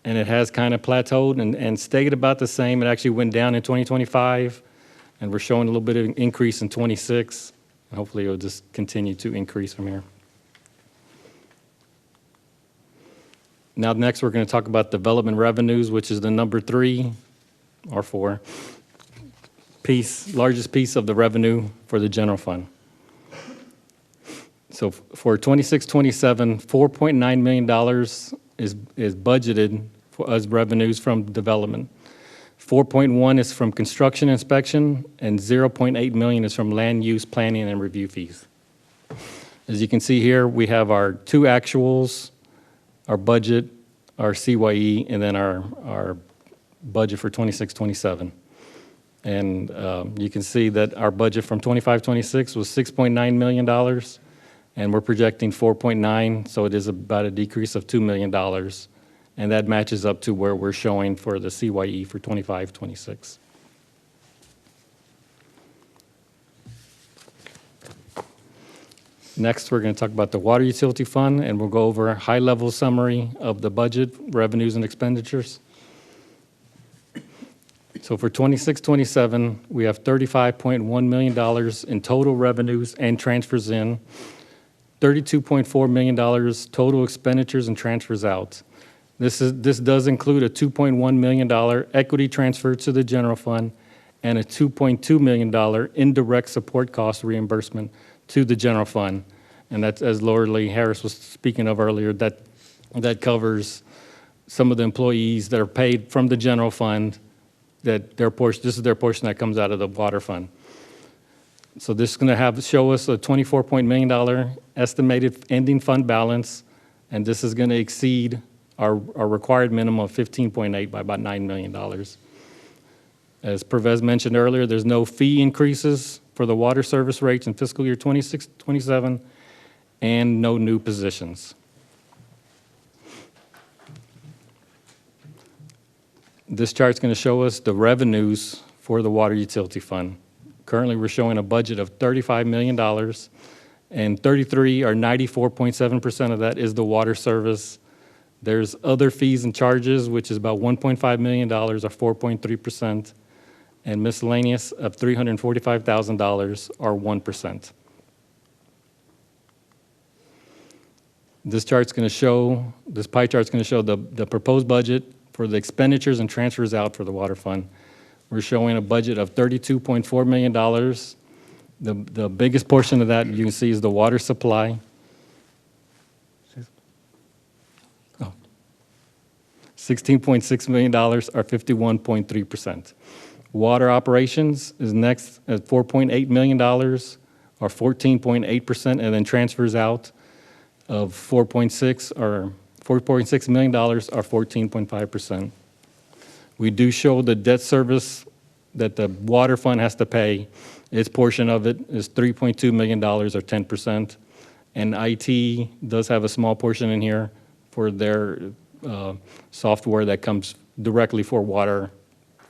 And it has kind of plateaued and stayed about the same. It actually went down in 2025, and we're showing a little bit of an increase in 26. And hopefully it'll just continue to increase from here. Now next we're going to talk about development revenues, which is the number 3 or 4 piece, largest piece of the revenue for the general fund. So for 26-27, $4.9 million is budgeted for us revenues from development. 4.1 is from construction inspection, and 0.8 million is from land use planning and review fees. As you can see here, we have our 2 actuals, our budget, our CYE, and then our budget for 26-27. And you can see that our budget from 25-26 was $6.9 million, and we're projecting 4.9, so it is about a decrease of $2 million. And that matches up to where we're showing for the CYE for 25-26. Next, we're going to talk about the water utility fund, and we'll go over a high-level summary of the budget, revenues, and expenditures. So for 26-27, we have $35.1 million in total revenues and transfers in, $32.4 million total expenditures and transfers out. This does include a $2.1 million equity transfer to the general fund and a $2.2 million indirect support cost reimbursement to the general fund. And that's, as Laura Lee Harris was speaking of earlier, that covers some of the employees that are paid from the general fund, that their portion, this is their portion that comes out of the water fund. So this is going to show us a $24 million estimated ending fund balance, and this is going to exceed our required minimum of 15.8 by about $9 million. As Pervez mentioned earlier, there's no fee increases for the water service rates in fiscal year 26-27, and no new positions. This chart's going to show us the revenues for the water utility fund. Currently, we're showing a budget of $35 million, and 33 or 94.7% of that is the water service. There's other fees and charges, which is about $1.5 million or 4.3%. and miscellaneous of $345,000, or 1%. This pie chart's going to show the proposed budget for the expenditures and transfers out for the water fund. We're showing a budget of $32.4 million. The biggest portion of that you can see is the water supply. $16.6 million, or 51.3%. Water operations is next at $4.8 million, or 14.8%, and then transfers out of $4.6 million, or 14.5%. We do show the debt service that the water fund has to pay. Its portion of it is $3.2 million, or 10%. And IT does have a small portion in here for their software that comes directly for water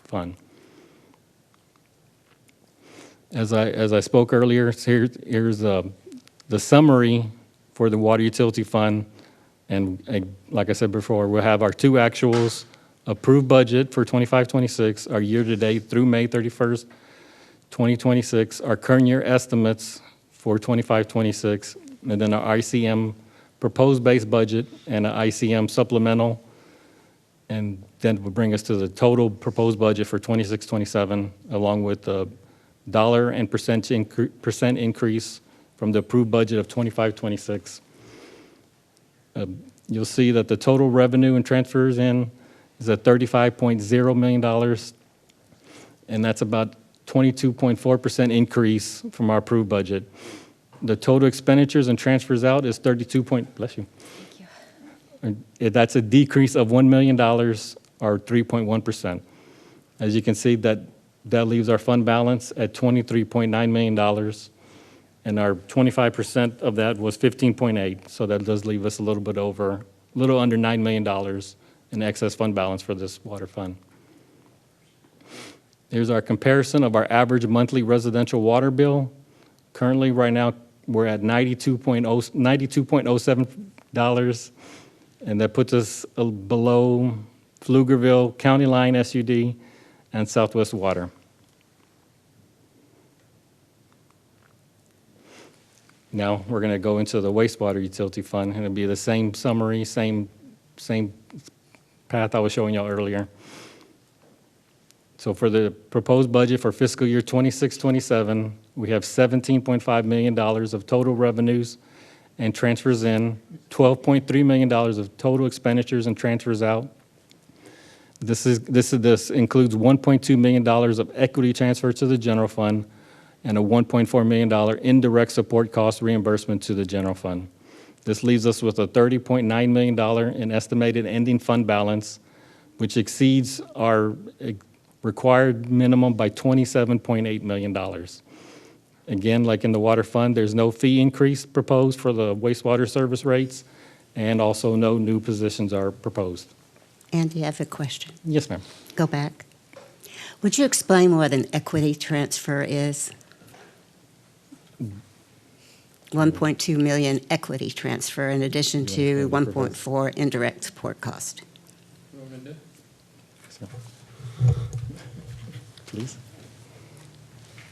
fund. As I spoke earlier, here's the summary for the water utility fund. And like I said before, we'll have our two actuals, approved budget for 25-26, our year-to-date through May 31st, 2026, our current year estimates for 25-26, and then our ICM proposed base budget and an ICM supplemental, and then will bring us to the total proposed budget for 26-27, along with the dollar and percent increase from the approved budget of 25-26. You'll see that the total revenue and transfers in is at $35.0 million, and that's about 22.4% increase from our approved budget. The total expenditures and transfers out is bless you. That's a decrease of $1 million, or 3.1%. As you can see, that leaves our fund balance at $23.9 million, and our 25% of that was 15.8. So that does leave us a little under $9 million in excess fund balance for this water fund. Here's our comparison of our average monthly residential water bill. Currently, right now, we're at $92.07, and that puts us below Pflugerville, County Line SUD, and Southwest Water. Now, we're going to go into the wastewater utility fund, and it'll be the same summary, same path I was showing y'all earlier. So for the proposed budget for fiscal year 26-27, we have $17.5 million of total revenues and transfers in, $12.3 million of total expenditures and transfers out. This includes $1.2 million of equity transfer to the general fund and a $1.4 million indirect support cost reimbursement to the general fund. This leaves us with a $30.9 million in estimated ending fund balance, which exceeds our required minimum by $27.8 million. Again, like in the water fund, there's no fee increase proposed for the wastewater service rates, and also no new positions are proposed. Andy, I have a question. Yes, ma'am. Go back. Would you explain what an equity transfer is? 1.2 million equity transfer in addition to 1.4 indirect support cost. Please.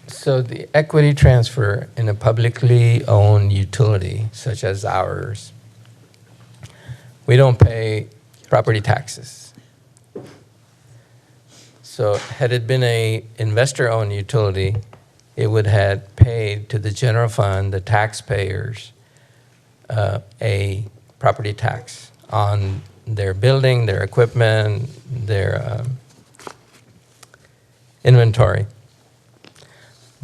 So the equity transfer in a publicly owned utility, such as ours, we don't pay property taxes. So had it been a investor-owned utility, it would have paid to the general fund, the taxpayers, a property tax on their building, their equipment, their inventory.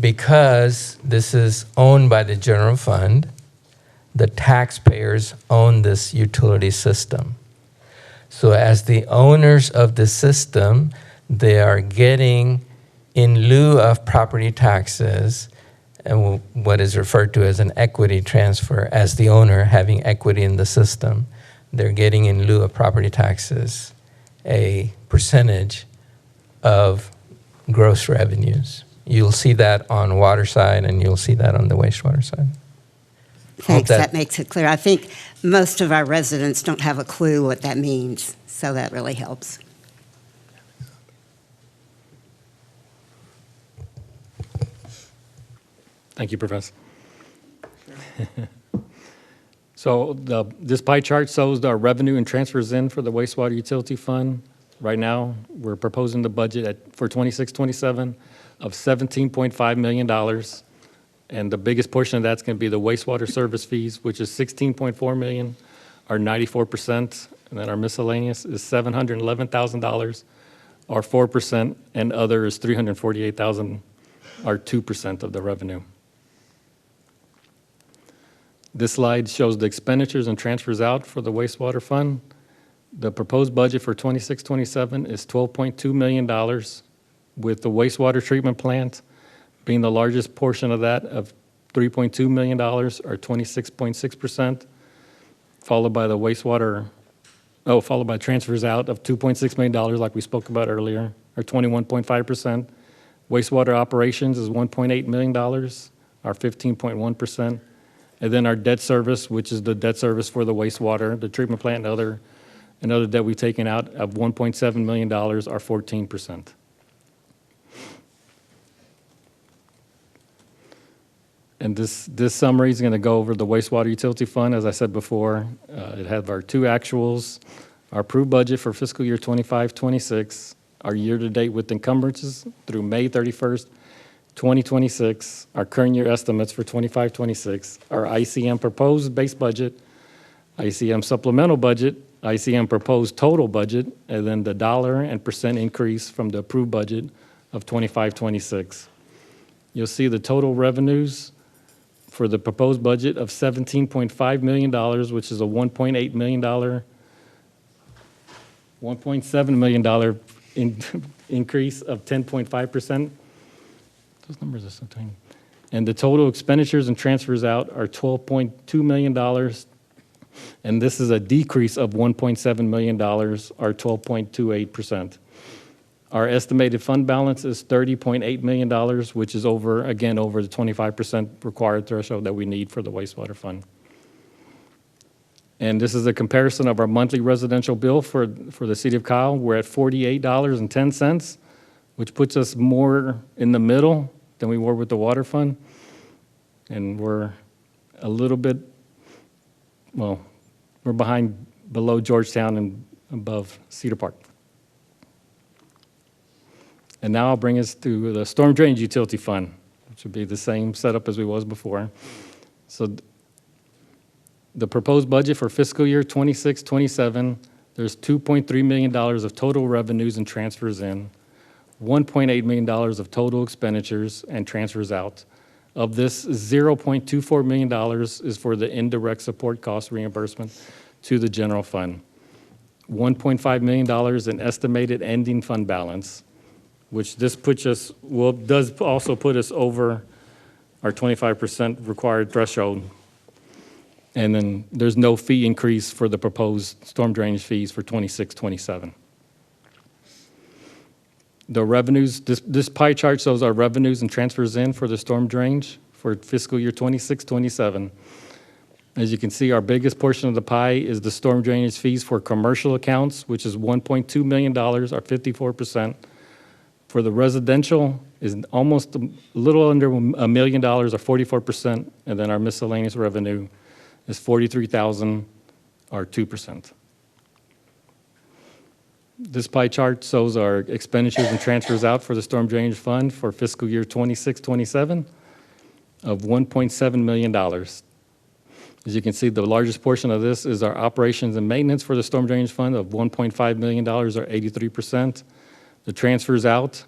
Because this is owned by the general fund, the taxpayers own this utility system. So as the owners of the system, they are getting, in lieu of property taxes, and what is referred to as an equity transfer, as the owner having equity in the system, they're getting, in lieu of property taxes, a percentage of gross revenues. You'll see that on water side, and you'll see that on the wastewater side. Thanks, that makes it clear. I think most of our residents don't have a clue what that means, so that really helps. Thank you, Professor. So this pie chart shows our revenue and transfers in for the wastewater utility fund. Right now, we're proposing the budget for 26-27 of $17.5 million. And the biggest portion of that's going to be the wastewater service fees, which is $16.4 million, or 94%. And then our miscellaneous is $711,000, or 4%, and other is $348,000, or 2% of the revenue. This slide shows the expenditures and transfers out for the wastewater fund. The proposed budget for 26-27 is $12.2 million, with the wastewater treatment plant being the largest portion of that of $3.2 million, or 26.6%, followed by transfers out of $2.6 million, like we spoke about earlier, or 21.5%. Wastewater operations is $1.8 million, or 15.1%. And then our debt service, which is the debt service for the wastewater, the treatment plant, and other debt we've taken out of $1.7 million, or 14%. And this summary is going to go over the wastewater utility fund. As I said before, it has our two actuals, our approved budget for fiscal year 25-26, our year-to-date with encumbrances through May 31st, 2026, our current year estimates for 25-26, our ICM proposed base budget, ICM supplemental budget, ICM proposed total budget, and then the dollar and percent increase from the approved budget of 25-26. You'll see the total revenues for the proposed budget of $17.5 million, which is a $1.8 million, $1.7 million increase of 10.5%. Those numbers are so tiny. And the total expenditures and transfers out are $12.2 million, and this is a decrease of $1.7 million, or 12.28%. Our estimated fund balance is $30.8 million, which is over the 25% required threshold that we need for the wastewater fund. And this is a comparison of our monthly residential bill for the city of Kyle. We're at $48.10, which puts us more in the middle than we were with the water fund. And we're a little bit, we're below Georgetown and above Cedar Park. And now I'll bring us to the storm drainage utility fund, which would be the same setup as we was before. So the proposed budget for fiscal year 26-27, there's $2.3 million of total revenues and transfers in, $1.8 million of total expenditures and transfers out. Of this, $0.24 million is for the indirect support cost reimbursement to the general fund. $1.5 million in estimated ending fund balance, which this puts us, does also put us over our 25% required threshold. And then there's no fee increase for the proposed storm drainage fees for 26-27. The revenues, this pie chart shows our revenues and transfers in for the storm drainage for fiscal year 26-27. As you can see, our biggest portion of the pie is the storm drainage fees for commercial accounts, which is $1.2 million, or 54%. For the residential is almost a little under $1 million, or 44%, and then our miscellaneous revenue is $43,000, or 2%. This pie chart shows our expenditures and transfers out for the storm drainage fund for fiscal year 26-27 of $1.7 million. As you can see, the largest portion of this is our operations and maintenance for the storm drainage fund of $1.5 million, or 83%. The transfers out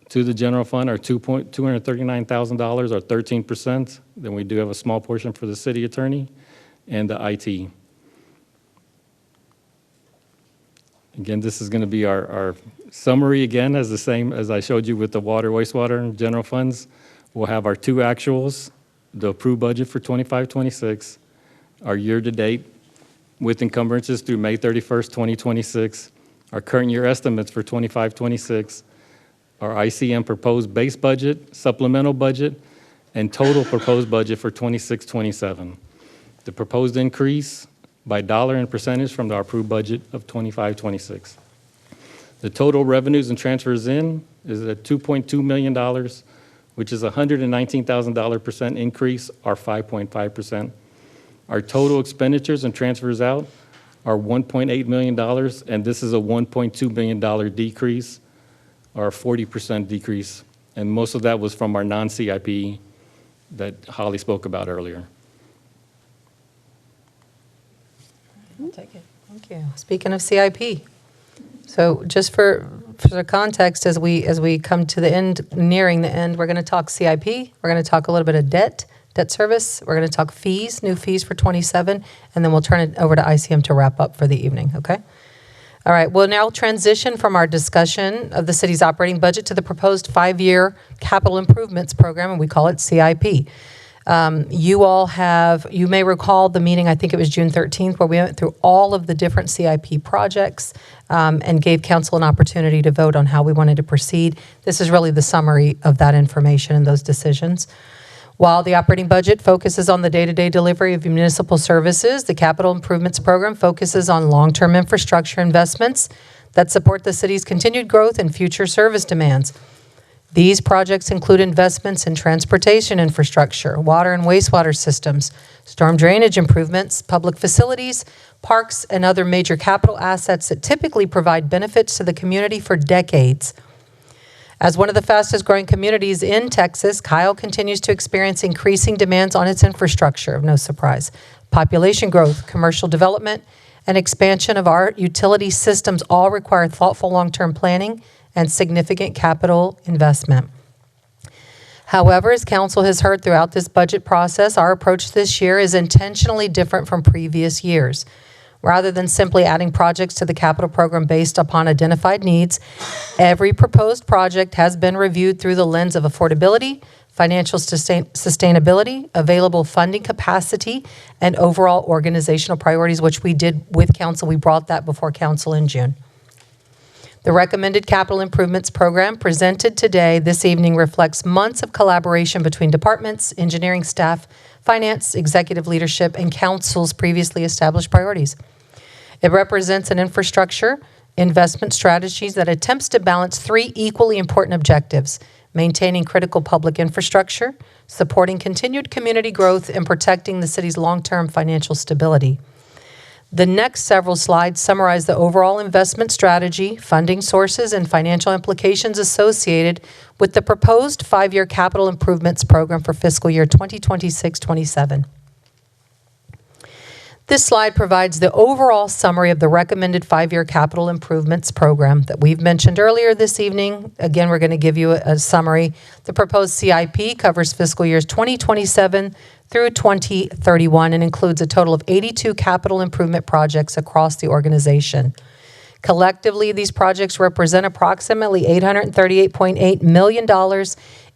to the general fund are $239,000, or 13%. Then we do have a small portion for the city attorney and the IT. Again, this is going to be our summary again, as the same as I showed you with the water, wastewater, and general funds. We'll have our two actuals, the approved budget for 25-26, our year-to-date with encumbrances through May 31st, 2026, our current year estimates for 25-26, our ICM proposed base budget, supplemental budget, and total proposed budget for 26-27. The proposed increase by dollar and percentage from our approved budget of 25-26. The total revenues and transfers in is at $2.2 million, which is a $119,000% increase, or 5.5%. Our total expenditures and transfers out are $1.8 million, and this is a $1.2 million decrease, or a 40% decrease. And most of that was from our non-CIP that Holly spoke about earlier. I'll take it. Thank you. Speaking of CIP, so just for the context, as we come to the end, nearing the end, we're going to talk CIP. We're going to talk a little bit of debt service. We're going to talk fees, new fees for 27, and then we'll turn it over to ICM to wrap up for the evening, okay? All right, we'll now transition from our discussion of the city's operating budget to the proposed 5-year capital improvements program, and we call it CIP. You may recall the meeting, I think it was June 13th, where we went through all of the different CIP projects and gave council an opportunity to vote on how we wanted to proceed. This is really the summary of that information and those decisions. While the operating budget focuses on the day-to-day delivery of municipal services, the capital improvements program focuses on long-term infrastructure investments that support the city's continued growth and future service demands. These projects include investments in transportation infrastructure, water and wastewater systems, storm drainage improvements, public facilities, parks, and other major capital assets that typically provide benefits to the community for decades. As one of the fastest growing communities in Texas, Kyle continues to experience increasing demands on its infrastructure, no surprise. Population growth, commercial development, and expansion of our utility systems all require thoughtful long-term planning and significant capital investment. However, as council has heard throughout this budget process, our approach this year is intentionally different from previous years. Rather than simply adding projects to the capital program based upon identified needs, every proposed project has been reviewed through the lens of affordability, financial sustainability, available funding capacity, and overall organizational priorities, which we did with council. We brought that before council in June. The recommended capital improvements program presented today, this evening, reflects months of collaboration between departments, engineering staff, finance, executive leadership, and council's previously established priorities. It represents an infrastructure investment strategies that attempts to balance 3 equally important objectives: maintaining critical public infrastructure, supporting continued community growth, and protecting the city's long-term financial stability. The next several slides summarize the overall investment strategy, funding sources, and financial implications associated with the proposed 5-year capital improvements program for fiscal year 2026-27. This slide provides the overall summary of the recommended 5-year capital improvements program that we've mentioned earlier this evening. Again, we're going to give you a summary. The proposed CIP covers fiscal years 2027 through 2031 and includes a total of 82 capital improvement projects across the organization. Collectively, these projects represent approximately $838.8 million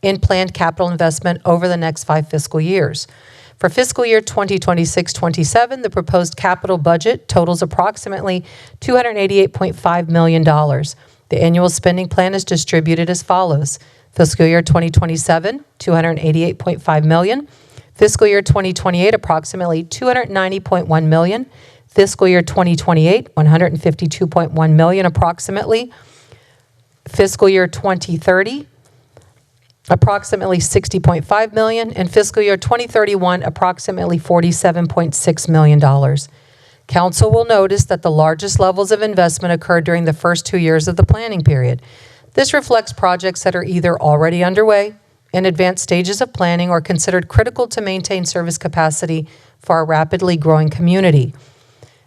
in planned capital investment over the next 5 fiscal years. For fiscal year 2026-27, the proposed capital budget totals approximately $288.5 million. The annual spending plan is distributed as follows: fiscal year 2027, $288.5 million; fiscal year 2028, approximately $290.1 million; fiscal year 2028, $152.1 million approximately; fiscal year 2030, approximately $60.5 million, and fiscal year 2031, approximately $47.6 million. Council will notice that the largest levels of investment occurred during the first 2 years of the planning period. This reflects projects that are either already underway, in advanced stages of planning, or considered critical to maintain service capacity for our rapidly growing community.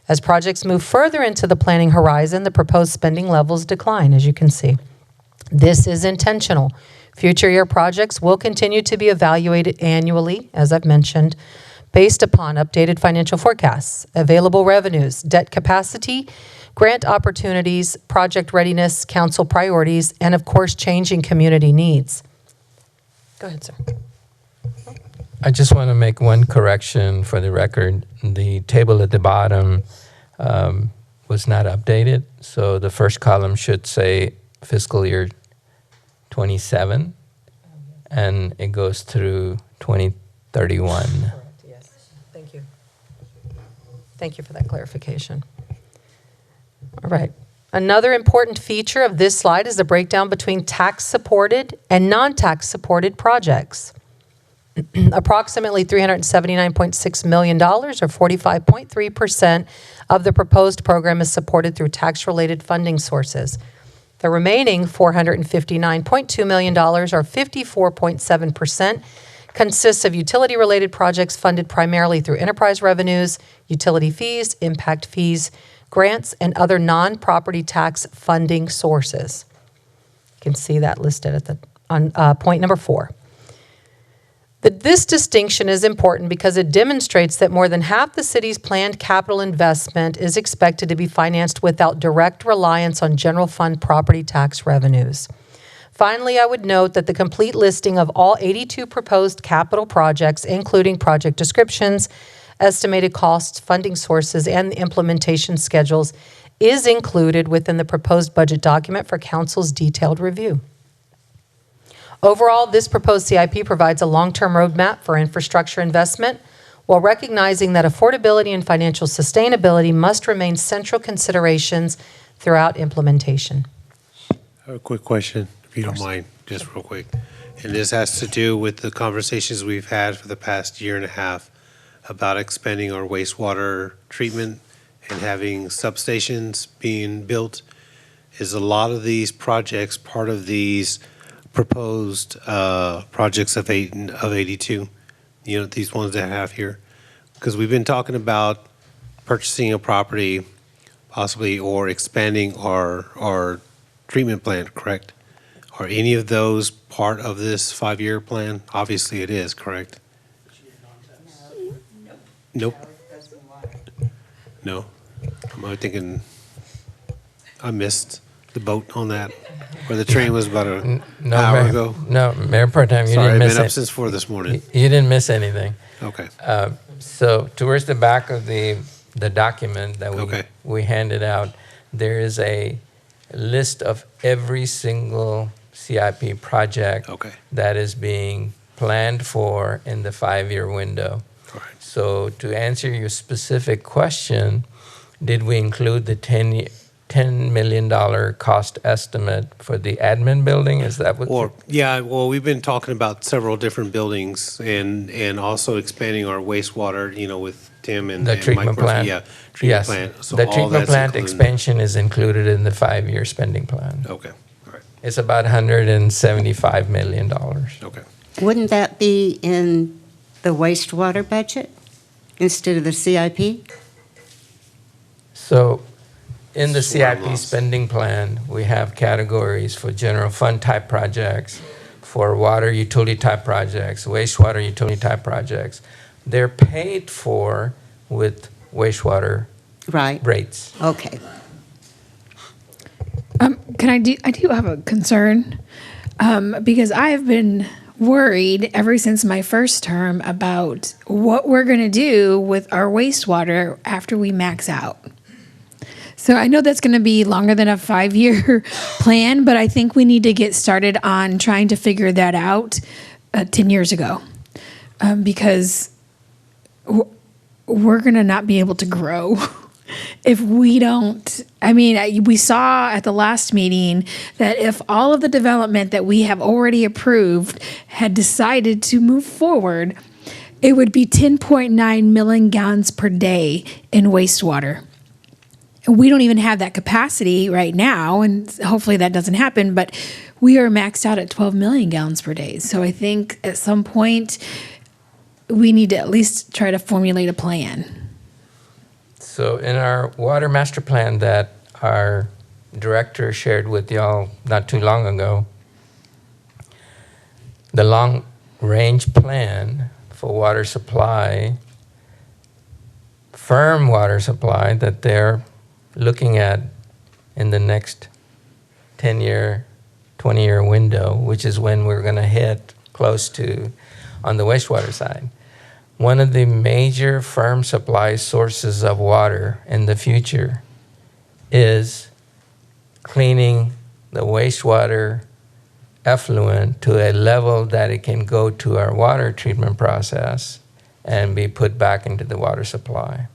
As projects move further into the planning horizon, the proposed spending levels decline, as you can see. This is intentional. Future year projects will continue to be evaluated annually, as I've mentioned, based upon updated financial forecasts, available revenues, debt capacity, grant opportunities, project readiness, council priorities, and of course, changing community needs. Go ahead, sir. I just want to make one correction for the record. The table at the bottom was not updated, so the first column should say fiscal year 27, and it goes through 2031. Correct, yes. Thank you. Thank you for that clarification. All right. Another important feature of this slide is the breakdown between tax-supported and non-tax-supported projects. Approximately $379.6 million, or 45.3% of the proposed program is supported through tax-related funding sources. The remaining $459.2 million, or 54.7%, consists of utility-related projects funded primarily through enterprise revenues, utility fees, impact fees, grants, and other non-property tax funding sources. You can see that listed on point number 4. This distinction is important because it demonstrates that more than half the city's planned capital investment is expected to be financed without direct reliance on general fund property tax revenues. Finally, I would note that the complete listing of all 82 proposed capital projects, including project descriptions, estimated costs, funding sources, and the implementation schedules, is included within the proposed budget document for council's detailed review. Overall, this proposed CIP provides a long-term roadmap for infrastructure investment while recognizing that affordability and financial sustainability must remain central considerations throughout implementation. I have a quick question, if you don't mind, just real quick. And this has to do with the conversations we've had for the past year and a half about expanding our wastewater treatment and having substations being built. Is a lot of these projects part of these proposed projects of 82, these ones that I have here? Because we've been talking about purchasing a property possibly or expanding our treatment plant, correct? Are any of those part of this 5-year plan? Obviously it is, correct? Nope. No? I'm thinking I missed the boat on that, where the train was about an hour ago. No, Mayor Pro Tem, you Sorry, didn't I've miss been it. up since 4 this morning. You didn't miss anything. Okay. So towards the back of the document that Okay. we handed out, there is a list of every single CIP project that is being planned for in the 5-year window. So to answer your specific question, did we include the $10 million cost estimate for the admin building? Is that what? Yeah, well, we've been talking about several different buildings and also expanding our wastewater, with Tim and The and treatment Mike Murphy. plant? Yeah, treatment Yes. plant. So The all treatment that's plant included. expansion is included in the 5-year spending plan. Okay, all right. It's about $175 million. Okay. Wouldn't that be in the wastewater budget instead of the CIP? So in the Swear I'm CIP lost. spending plan, we have categories for general fund type projects, for water utility type projects, wastewater utility type projects. They're paid for with wastewater rates. Okay. I do have a concern, because I have been worried ever since my first term about what we're going to do with our wastewater after we max out. So I know that's going to be longer than a 5-year plan, but I think we need to get started on trying to figure that out 10 years ago, because we're going to not be able to grow if we don't. I mean, we saw at the last meeting that if all of the development that we have already approved had decided to move forward, it would be 10.9 million gallons per day in wastewater. And we don't even have that capacity right now, and hopefully that doesn't happen, but we are maxed out at 12 million gallons per day. So I think at some point we need to at least try to formulate a plan. So in our water master plan that our director shared with y'all not too long ago, the long-range plan for water supply, firm water supply that they're looking at in the next 10-year, 20-year window, which is when we're going to hit close to on the wastewater side. One of the major firm supply sources of water in the future is cleaning the wastewater effluent to a level that it can go to our water treatment process and be put back into the water supply.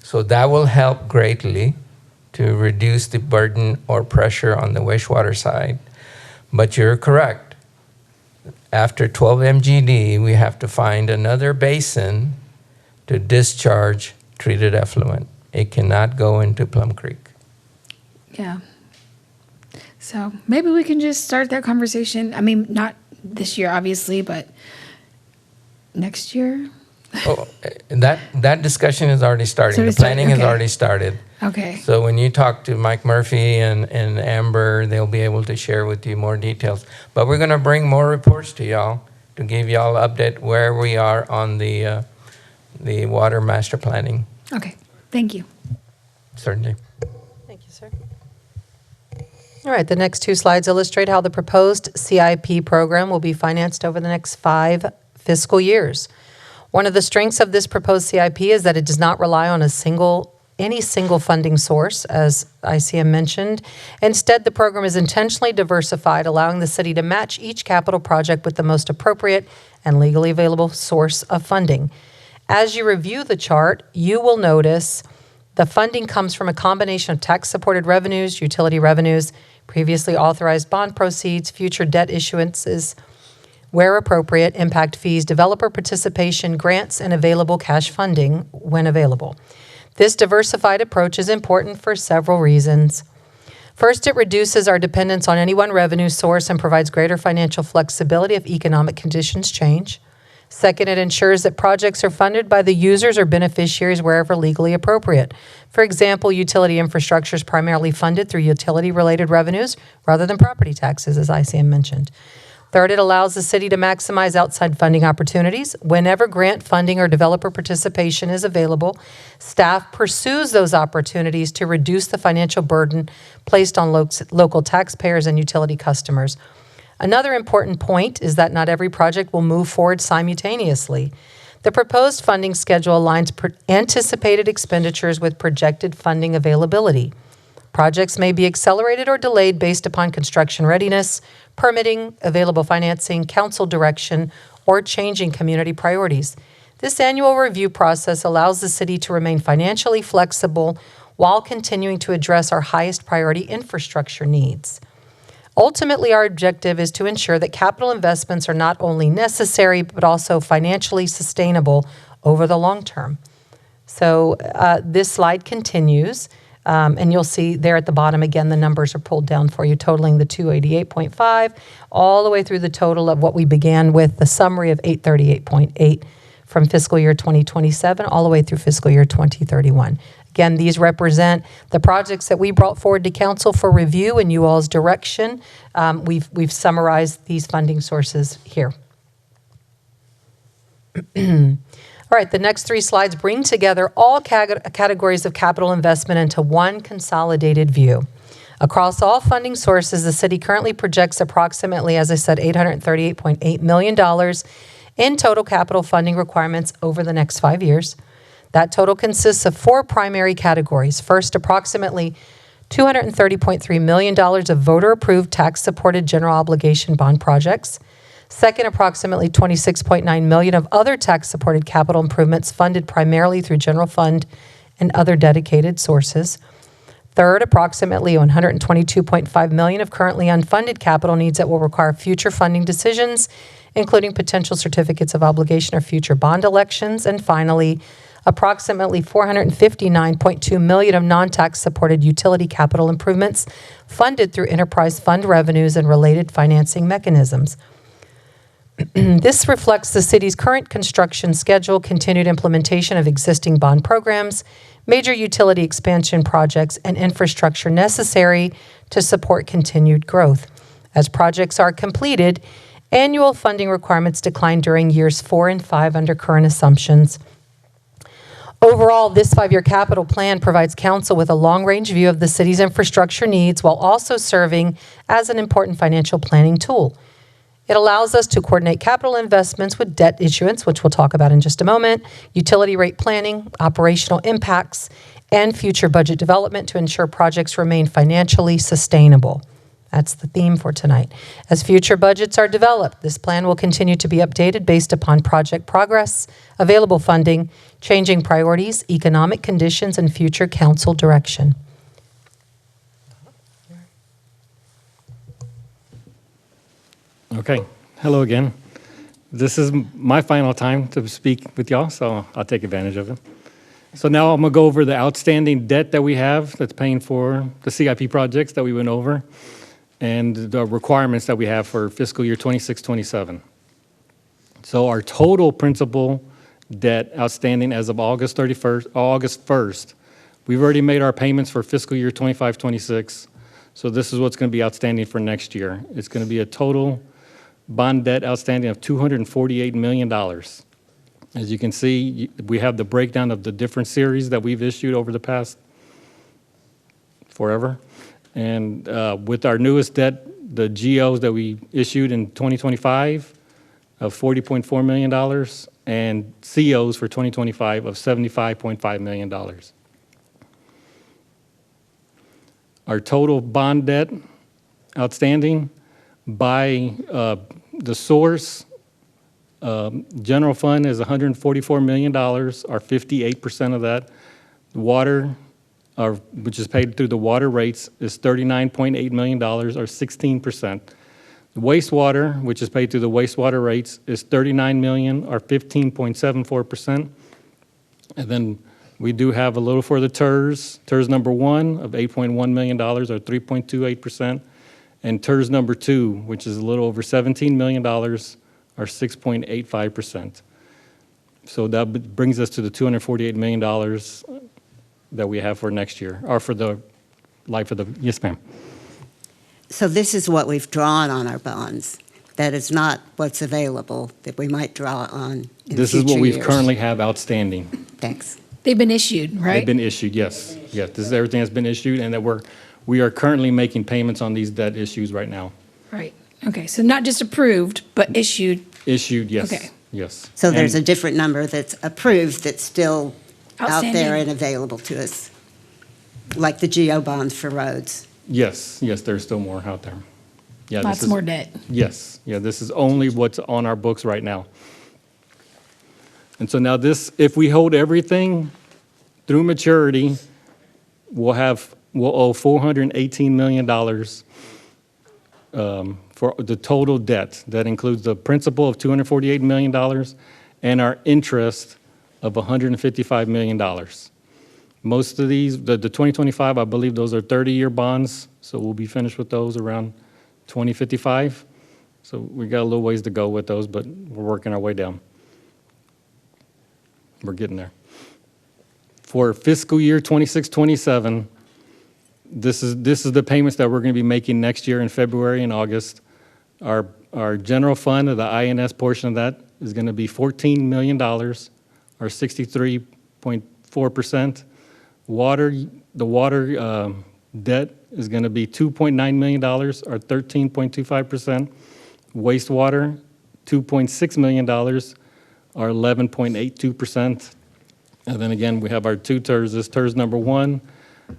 So that will help greatly to reduce the burden or pressure on the wastewater side. But you're correct. After 12 MGD, we have to find another basin to discharge treated effluent. It cannot go into Plum Creek. Yeah. So maybe we can just start that conversation. I mean, not this year, obviously, but next year. Oh, that discussion is already starting. So The it's started, planning has okay. already started. Okay. So when you talk to Mike Murphy and Amber, they'll be able to share with you more details. But we're going to bring more reports to y'all to give y'all an update where we are on the water master planning. Okay. Thank you. Certainly. Thank you, sir. All right, the next two slides illustrate how the proposed CIP program will be financed over the next 5 fiscal years. One of the strengths of this proposed CIP is that it does not rely on any single funding source, as ICM mentioned. Instead, the program is intentionally diversified, allowing the city to match each capital project with the most appropriate and legally available source of funding. As you review the chart, you will notice the funding comes from a combination of tax-supported revenues, utility revenues, previously authorized bond proceeds, future debt issuances, where appropriate, impact fees, developer participation, grants, and available cash funding when available. This diversified approach is important for several reasons. First, it reduces our dependence on any one revenue source and provides greater financial flexibility if economic conditions change. Second, it ensures that projects are funded by the users or beneficiaries wherever legally appropriate. For example, utility infrastructure is primarily funded through utility-related revenues rather than property taxes, as ICM mentioned. Third, it allows the city to maximize outside funding opportunities. Whenever grant funding or developer participation is available, staff pursues those opportunities to reduce the financial burden placed on local taxpayers and utility customers. Another important point is that not every project will move forward simultaneously. The proposed funding schedule aligns anticipated expenditures with projected funding availability. Projects may be accelerated or delayed based upon construction readiness, permitting, available financing, council direction, or changing community priorities. This annual review process allows the city to remain financially flexible while continuing to address our highest priority infrastructure needs. Ultimately, our objective is to ensure that capital investments are not only necessary, but also financially sustainable over the long term. So this slide continues, and you'll see there at the bottom, again, the numbers are pulled down for you, totaling the 288.5, all the way through the total of what we began with, the summary of 838.8 from fiscal year 2027, all the way through fiscal year 2031. Again, these represent the projects that we brought forward to council for review and you all's direction. We've summarized these funding sources here. All right, the next 3 slides bring together all categories of capital investment into one consolidated view. Across all funding sources, the city currently projects approximately, as I said, $838.8 million in total capital funding requirements over the next 5 years. That total consists of 4 primary categories. First, approximately $230.3 million of voter-approved tax-supported general obligation bond projects. Second, approximately $26.9 million of other tax-supported capital improvements funded primarily through general fund and other dedicated sources. Third, approximately $122.5 million of currently unfunded capital needs that will require future funding decisions, including potential certificates of obligation or future bond elections. And finally, approximately $459.2 million of non-tax supported utility capital improvements funded through enterprise fund revenues and related financing mechanisms. This reflects the city's current construction schedule, continued implementation of existing bond programs, major utility expansion projects, and infrastructure necessary to support continued growth. As projects are completed, annual funding requirements decline during years 4 and 5 under current assumptions. Overall, this 5-year capital plan provides council with a long-range view of the city's infrastructure needs while also serving as an important financial planning tool. It allows us to coordinate capital investments with debt issuance, which we'll talk about in just a moment, utility rate planning, operational impacts, and future budget development to ensure projects remain financially sustainable. That's the theme for tonight. As future budgets are developed, this plan will continue to be updated based upon project progress, available funding, changing priorities, economic conditions, and future council direction. Okay, hello again. This is my final time to speak with y'all, so I'll take advantage of it. So now I'm gonna go over the outstanding debt that we have that's paying for the CIP projects that we went over and the requirements that we have for fiscal year 26-27. So our total principal debt outstanding as of August 1st, we've already made our payments for fiscal year 25-26. So this is what's going to be outstanding for next year. It's going to be a total bond debt outstanding of $248 million. As you can see, we have the breakdown of the different series that we've issued over the past forever. And with our newest debt, the GOs that we issued in 2025 of $40.4 million and COs for 2025 of $75.5 million. Our total bond debt outstanding by the source, general fund is $144 million, or 58% of that. Water, which is paid through the water rates, is $39.8 million, or 16%. The wastewater, which is paid through the wastewater rates, is $39 million, or 15.74%. And then we do have a little for the TERS. TERS number 1 of $8.1 million, or 3.28%. And TERS number 2, which is a little over $17 million, or 6.85%. So that brings us to the $248 million that we have for next year, or for the life of the, yes, ma'am. So this is what we've drawn on our bonds. That is not what's available that we might draw on in This is what future we years. currently have outstanding. Thanks. They've been issued, right? They've been issued, yes. Yes, this is everything that's been issued, and that we are currently making payments on these debt issues right now. Right. Okay, so not just approved, but issued. Issued, yes. Okay. Yes. So there's a And- different number that's approved that's still out there Outstanding. and available to us, like the GO bonds for roads. Yes, there's still more out there. Yeah, Lots more debt. Yes, yeah, this is only what's on our books right now. And so now this, if we hold everything through maturity, we'll owe $418 million for the total debt. That includes the principal of $248 million and our interest of $155 million. Most of these, the 2025, I believe those are 30-year bonds, so we'll be finished with those around 2055. So we got a little ways to go with those, but we're working our way down. We're getting there. For fiscal year 26-27, this is the payments that we're going to be making next year in February and August. Our general fund, or the INS portion of that, is going to be $14 million, or 63.4%. The water debt is going to be $2.9 million, or 13.25%. Wastewater, $2.6 million, or 11.82%. And then again, we have our two TERS. This TERS number 1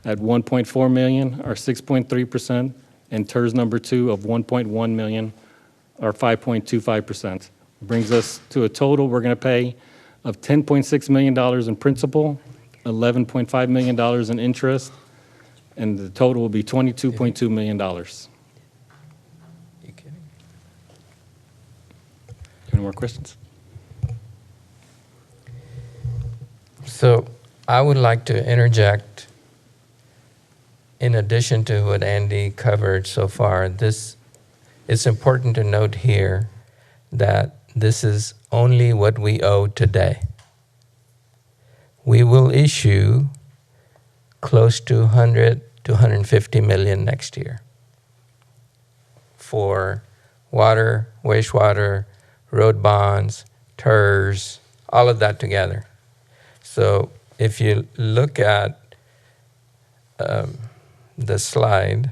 at $1.4 million, or 6.3%, and TERS number 2 of $1.1 million, or 5.25%. Brings us to a total we're going to pay of $10.6 million in principal, $11.5 million in interest, and the total will be $22.2 million. Any more questions? So I would like to interject, in addition to what Andy covered so far, it's important to note here that this is only what we owe today. We will issue close to 100 to 150 million next year for water, wastewater, road bonds, TERS, all of that together. So if you look at the slide,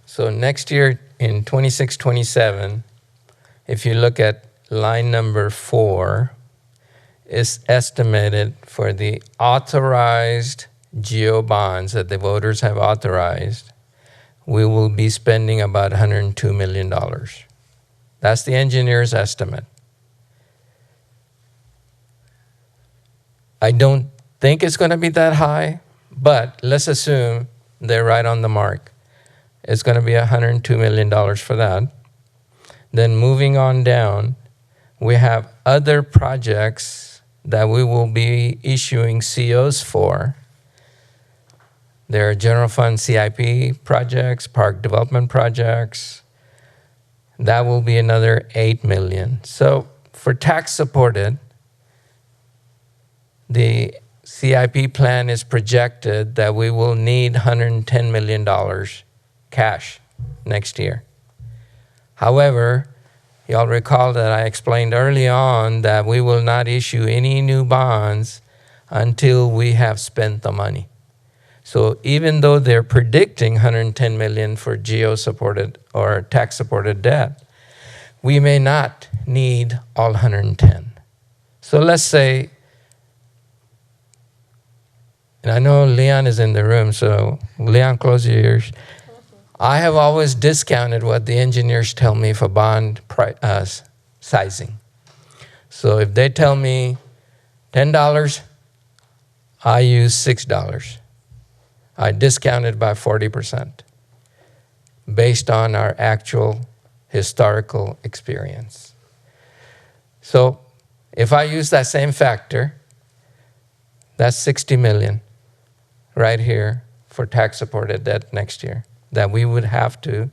so next year in 26-27, if you look at line number 4, is estimated for the authorized GO bonds that the voters have authorized, we will be spending about $102 million. That's the engineer's estimate. I don't think it's going to be that high, but let's assume they're right on the mark. It's going to be $102 million for that. Then moving on down, we have other projects that we will be issuing COs for. There are general fund CIP projects, park development projects. That will be another $8 million. So for tax supported, the CIP plan is projected that we will need $110 million cash next year. However, y'all recall that I explained early on that we will not issue any new bonds until we have spent the money. So even though they're predicting $110 million for geo-supported or tax-supported debt, we may not need all 110. So let's say, and I know Leon is in the room, so Leon, close your ears. I have always discounted what the engineers tell me for bond sizing. So if they tell me $10, I use $6. I discounted by 40% based on our actual historical experience. So if I use that same factor, that's $60 million right here for tax-supported debt next year that we would have to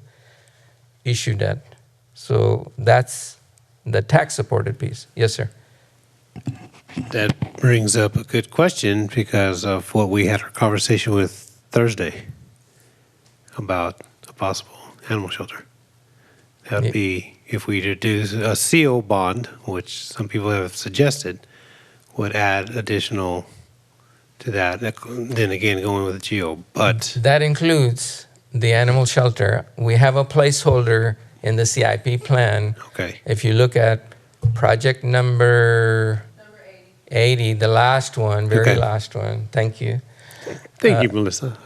issue debt. So that's the tax-supported piece. Yes, sir. That brings up a good question because of what we had our conversation with Thursday about a possible animal shelter. That would be if we were to do a CO bond, which some people have suggested, would add additional to that. Then again, going with the geo, but that includes the animal shelter. We have a placeholder in the CIP plan. Okay. If you look at project number 80, the last one, very last one. Thank you. Thank you, Melissa.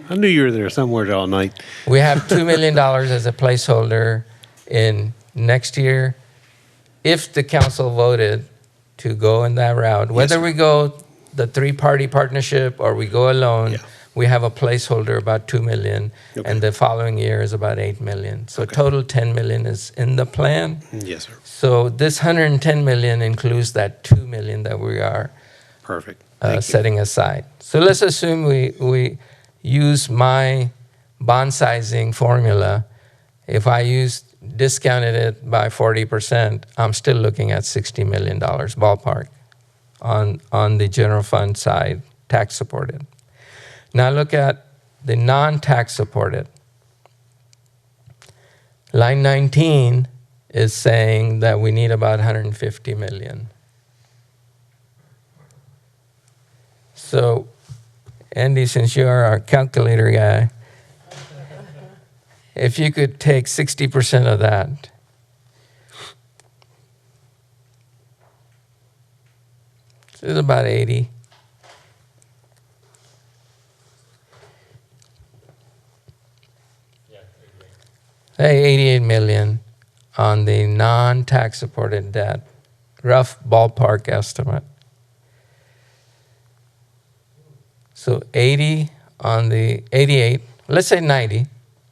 I knew you were there somewhere all night. We have $2 million as a placeholder in next year if the council voted to go in that route. Whether we go the three-party partnership or we go alone, we have a placeholder about $2 million, and the following year is about $8 million. So total $10 million is in the plan. Yes, sir. So this $110 million includes that $2 million that we are perfect setting aside. So let's assume we use my bond sizing formula. If I discounted it by 40%, I'm still looking at $60 million ballpark on the general fund side, tax supported. Now look at the non-tax supported. Line 19 is saying that we need about $150 million. So, Andy, since you are our calculator guy, if you could take 60% of that, it's about 80. Say 88 million on the non-tax supported debt. Rough ballpark estimate. So 80 on the 88, let's say 90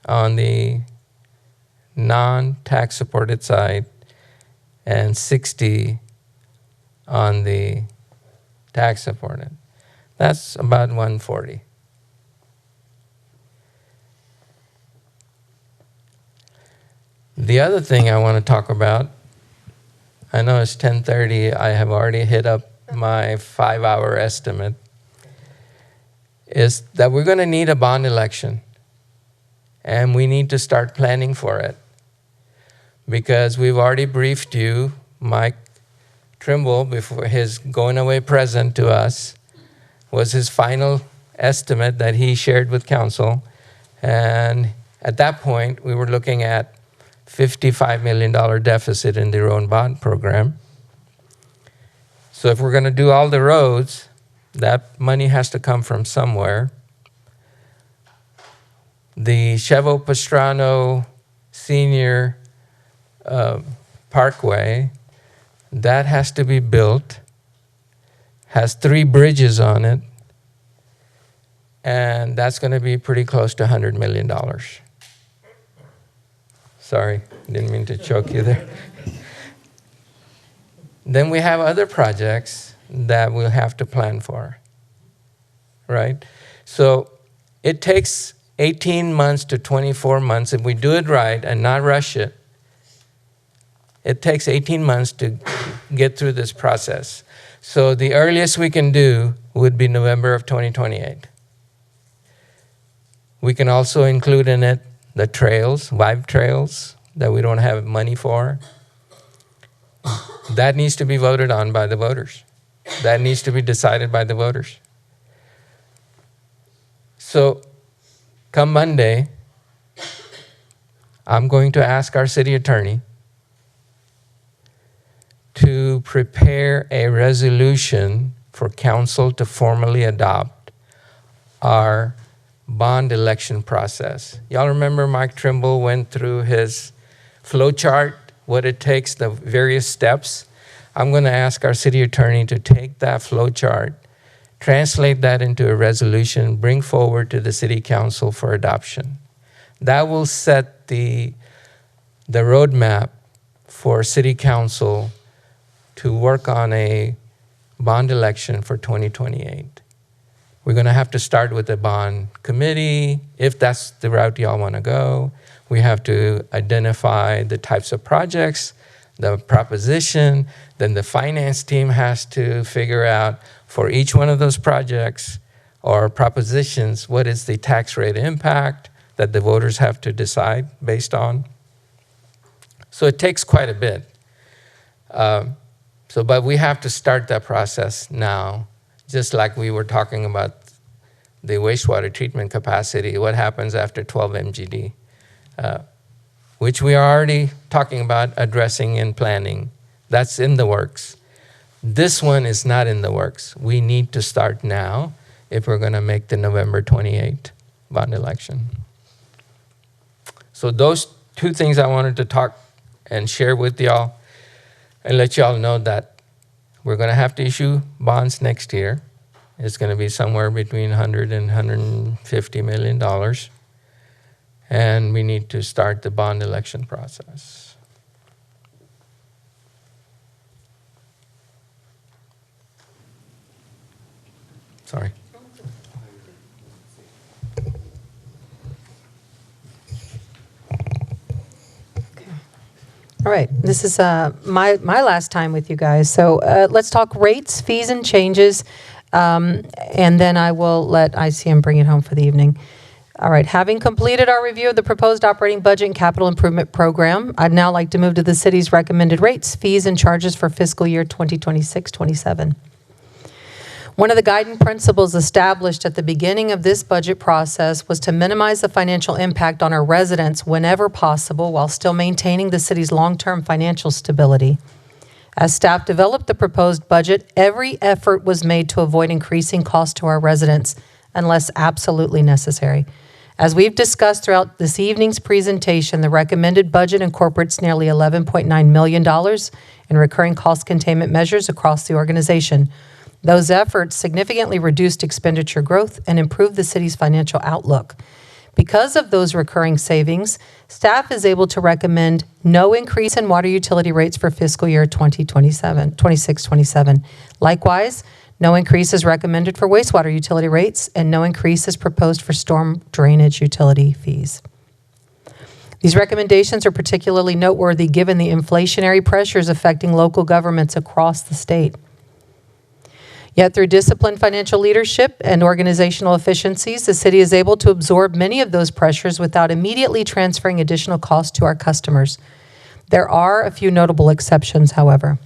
on the non-tax supported side and 60 on the tax supported. That's about 140. The other thing I want to talk about, I know it's 10:30, I have already hit up my 5-hour estimate, is that we're going to need a bond election. And we need to start planning for it. Because we've already briefed you, Mike Trimble, before his going away present to us, was his final estimate that he shared with council. And at that point, we were looking at $55 million deficit in the road bond program. So if we're going to do all the roads, that money has to come from somewhere. The Chevo Pastrano Senior Parkway, that has to be built, has 3 bridges on it, and that's going to be pretty close to $100 million. Sorry, didn't mean to choke you there. Then we have other projects that we'll have to plan for, right? So it takes 18 months to 24 months. If we do it right and not rush it, it takes 18 months to get through this process. So the earliest we can do would be November of 2028. We can also include in it the trails, vibe trails, that we don't have money for. That needs to be voted on by the voters. That needs to be decided by the voters. So come Monday, I'm going to ask our city attorney to prepare a resolution for council to formally adopt our bond election process. Y'all remember Mike Trimble went through his flow chart, what it takes, the various steps? I'm going to ask our city attorney to take that flow chart, translate that into a resolution, bring forward to the city council for adoption. That will set the roadmap for city council to work on a bond election for 2028. We're going to have to start with a bond committee, if that's the route y'all want to go. We have to identify the types of projects, the proposition, then the finance team has to figure out for each one of those projects or propositions, what is the tax rate impact that the voters have to decide based on. So it takes quite a bit. But we have to start that process now, just like we were talking about the wastewater treatment capacity, what happens after 12 MGD, which we are already talking about addressing in planning. That's in the works. This one is not in the works. We need to start now if we're going to make the November 28 bond election. So those two things I wanted to talk and share with y'all and let y'all know that we're going to have to issue bonds next year. It's going to be somewhere between $100 and $150 million. And we need to start the bond election process. Sorry. All right, this is my last time with you guys. So let's talk rates, fees, and changes, and then I will let ICM bring it home for the evening. All right, having completed our review of the proposed operating budget and capital improvement program, I'd now like to move to the city's recommended rates, fees, and charges for fiscal year 2026-27. One of the guiding principles established at the beginning of this budget process was to minimize the financial impact on our residents whenever possible while still maintaining the city's long-term financial stability. As staff developed the proposed budget, every effort was made to avoid increasing costs to our residents unless absolutely necessary. As we've discussed throughout this evening's presentation, the recommended budget incorporates nearly $11.9 million in recurring cost containment measures across the organization. Those efforts significantly reduced expenditure growth and improved the city's financial outlook. Because of those recurring savings, staff is able to recommend no increase in water utility rates for fiscal year 26-27. Likewise, no increase is recommended for wastewater utility rates, and no increase is proposed for storm drainage utility fees. These recommendations are particularly noteworthy given the inflationary pressures affecting local governments across the state. Yet through disciplined financial leadership and organizational efficiencies, the city is able to absorb many of those pressures without immediately transferring additional costs to our customers. There are a few notable exceptions, however.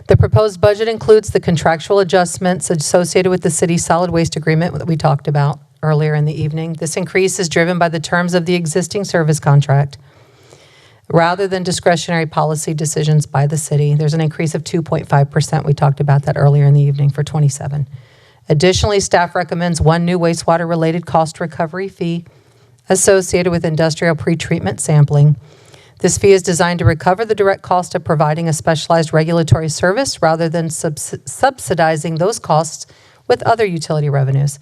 The proposed budget includes the contractual adjustments associated with the city's solid waste agreement that we talked about earlier in the evening. This increase is driven by the terms of the existing service contract, rather than discretionary policy decisions by the city. There's an increase of 2.5%. We talked about that earlier in the evening for 27. Additionally, staff recommends one new wastewater-related cost recovery fee associated with industrial pretreatment sampling. This fee is designed to recover the direct cost of providing a specialized regulatory service rather than subsidizing those costs with other utility revenues.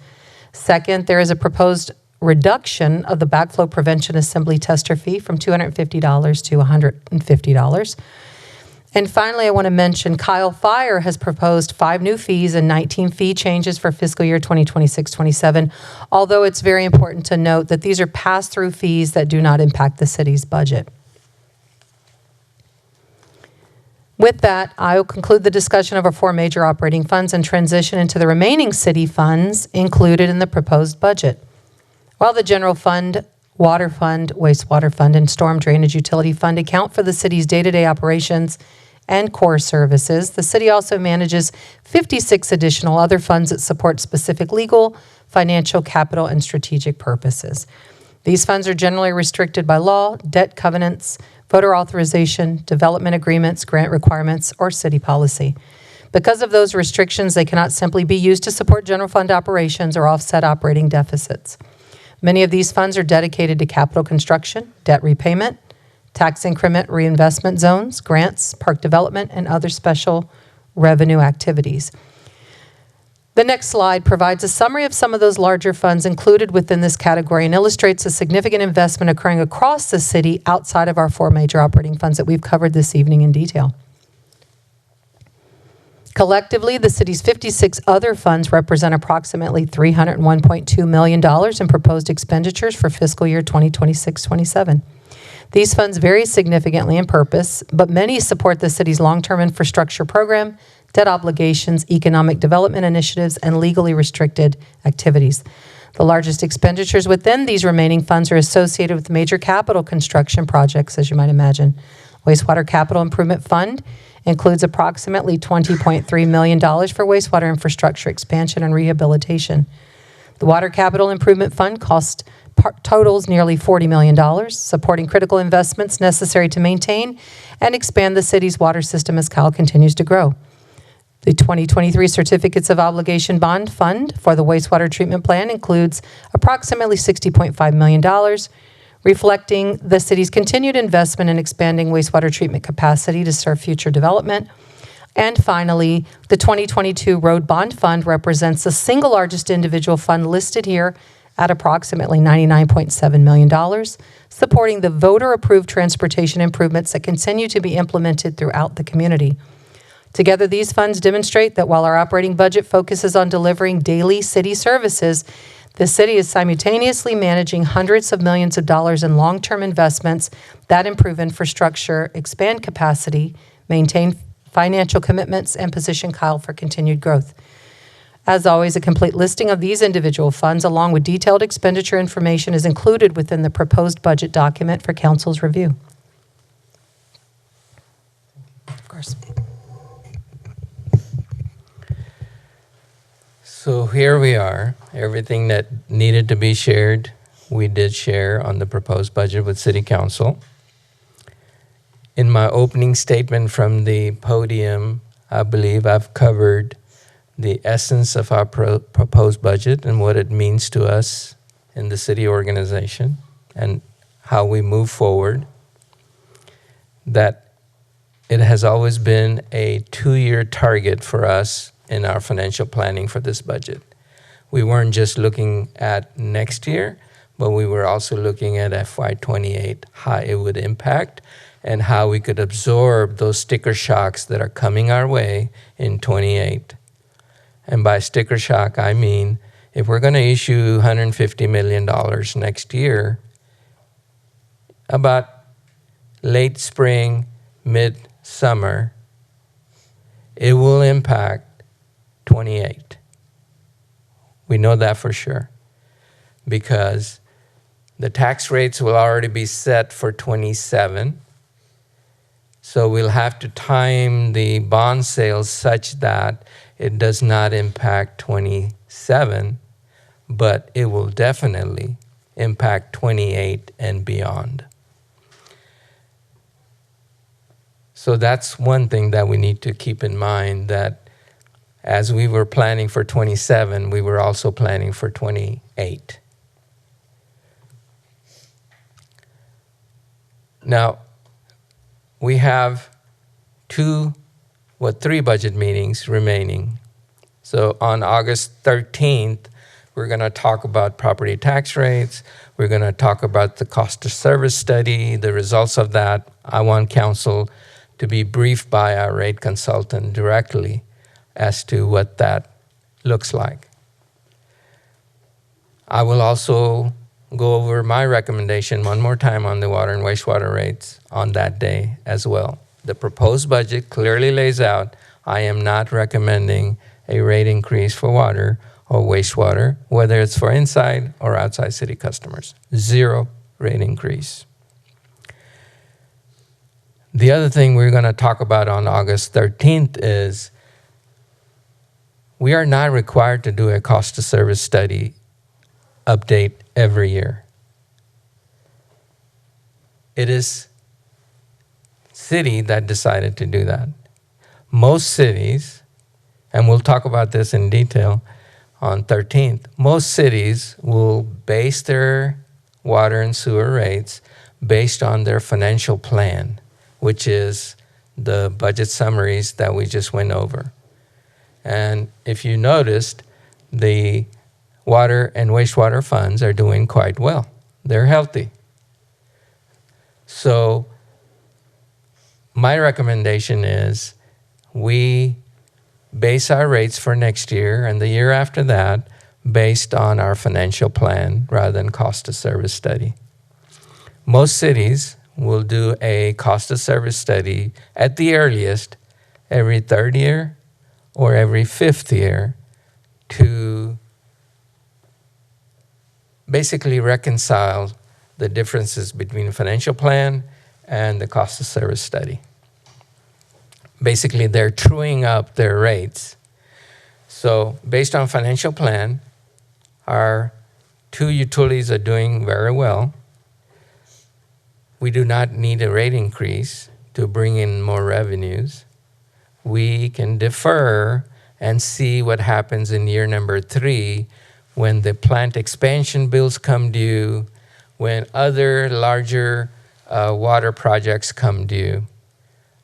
Second, there is a proposed reduction of the backflow prevention assembly tester fee from $250 to $150. And finally, I want to mention Kyle Fire has proposed 5 new fees and 19 fee changes for fiscal year 2026-27, although it's very important to note that these are pass-through fees that do not impact the city's budget. With that, I will conclude the discussion of our 4 major operating funds and transition into the remaining city funds included in the proposed budget. While the general fund, water fund, wastewater fund, and storm drainage utility fund account for the city's day-to-day operations and core services, the city also manages 56 additional other funds that support specific legal, financial, capital, and strategic purposes. These funds are generally restricted by law, debt covenants, voter authorization, development agreements, grant requirements, or city policy. Because of those restrictions, they cannot simply be used to support general fund operations or offset operating deficits. Many of these funds are dedicated to capital construction, debt repayment, tax increment reinvestment zones, grants, park development, and other special revenue activities. The next slide provides a summary of some of those larger funds included within this category and illustrates a significant investment occurring across the city outside of our 4 major operating funds that we've covered this evening in detail. Collectively, the city's 56 other funds represent approximately $301.2 million in proposed expenditures for fiscal year 2026-27. These funds vary significantly in purpose, but many support the city's long-term infrastructure program, debt obligations, economic development initiatives, and legally restricted activities. The largest expenditures within these remaining funds are associated with major capital construction projects, as you might imagine. Wastewater Capital Improvement Fund includes approximately $20.3 million for wastewater infrastructure expansion and rehabilitation. The Water Capital Improvement Fund totals nearly $40 million, supporting critical investments necessary to maintain and expand the city's water system as Kyle continues to grow. The 2023 Certificates of Obligation Bond Fund for the wastewater treatment plant includes approximately $60.5 million, reflecting the city's continued investment in expanding wastewater treatment capacity to serve future development. And finally, the 2022 Road Bond Fund represents the single largest individual fund listed here at approximately $99.7 million, supporting the voter-approved transportation improvements that continue to be implemented throughout the community. Together, these funds demonstrate that while our operating budget focuses on delivering daily city services, the city is simultaneously managing hundreds of millions of dollars in long-term investments that improve infrastructure, expand capacity, maintain financial commitments, and position Kyle for continued growth. As always, a complete listing of these individual funds, along with detailed expenditure information, is included within the proposed budget document for council's review. Of course. So here we are. Everything that needed to be shared, we did share on the proposed budget with City Council. In my opening statement from the podium, I believe I've covered the essence of our proposed budget and what it means to us in the city organization and how we move forward. That it has always been a 2-year target for us in our financial planning for this budget. We weren't just looking at next year, but we were also looking at FY28, how it would impact and how we could absorb those sticker shocks that are coming our way in 28. And by sticker shock, I mean, if we're going to issue $150 million next year, about late spring, mid-summer, it will impact 28. We know that for sure because the tax rates will already be set for 27. So we'll have to time the bond sales such that it does not impact 27, but it will definitely impact 28 and beyond. So that's one thing that we need to keep in mind, that as we were planning for 27, we were also planning for 28. Now, we have 3 budget meetings remaining. So on August 13th, We're going to talk about property tax rates. We're going to talk about the cost of service study, the results of that. I want council to be briefed by our rate consultant directly as to what that looks like. I will also go over my recommendation one more time on the water and wastewater rates on that day as well. The proposed budget clearly lays out I am not recommending a rate increase for water or wastewater, whether it's for inside or outside city customers. 0 rate increase. The other thing we're going to talk about on August 13th is we are not required to do a cost of service study update every year. It is city that decided to do that. Most cities, and we'll talk about this in detail on 13th, most cities will base their water and sewer rates based on their financial plan, which is the budget summaries that we just went over. And if you noticed, the water and wastewater funds are doing quite well. They're healthy. So my recommendation is we base our rates for next year and the year after that based on our financial plan rather than cost of service study. Most cities will do a cost of service study at the earliest every third year or every fifth year to basically reconcile the differences between the financial plan and the cost of service study. Basically, they're truing up their rates. So based on financial plan, our 2 utilities are doing very well. We do not need a rate increase to bring in more revenues. We can defer and see what happens in year number 3 when the plant expansion bills come due, when other larger water projects come due.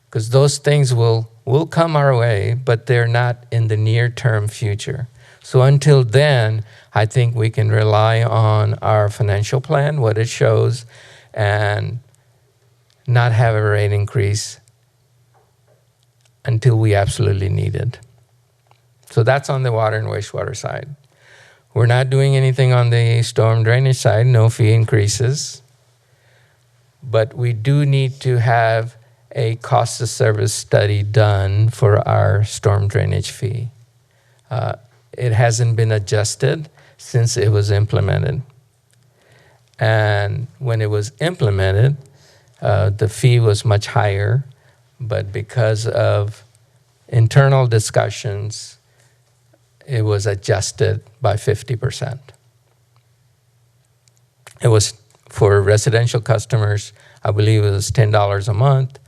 Because those things will come our way, but they're not in the near-term future. So until then, I think we can rely on our financial plan, what it shows, and not have a rate increase until we absolutely need it. So that's on the water and wastewater side. We're not doing anything on the storm drainage side, no fee increases. But we do need to have a cost of service study done for our storm drainage fee. It hasn't been adjusted since it was implemented. And when it was implemented, the fee was much higher, but because of internal discussions, it was adjusted by 50%. It was for residential customers, I believe it was $10 a month.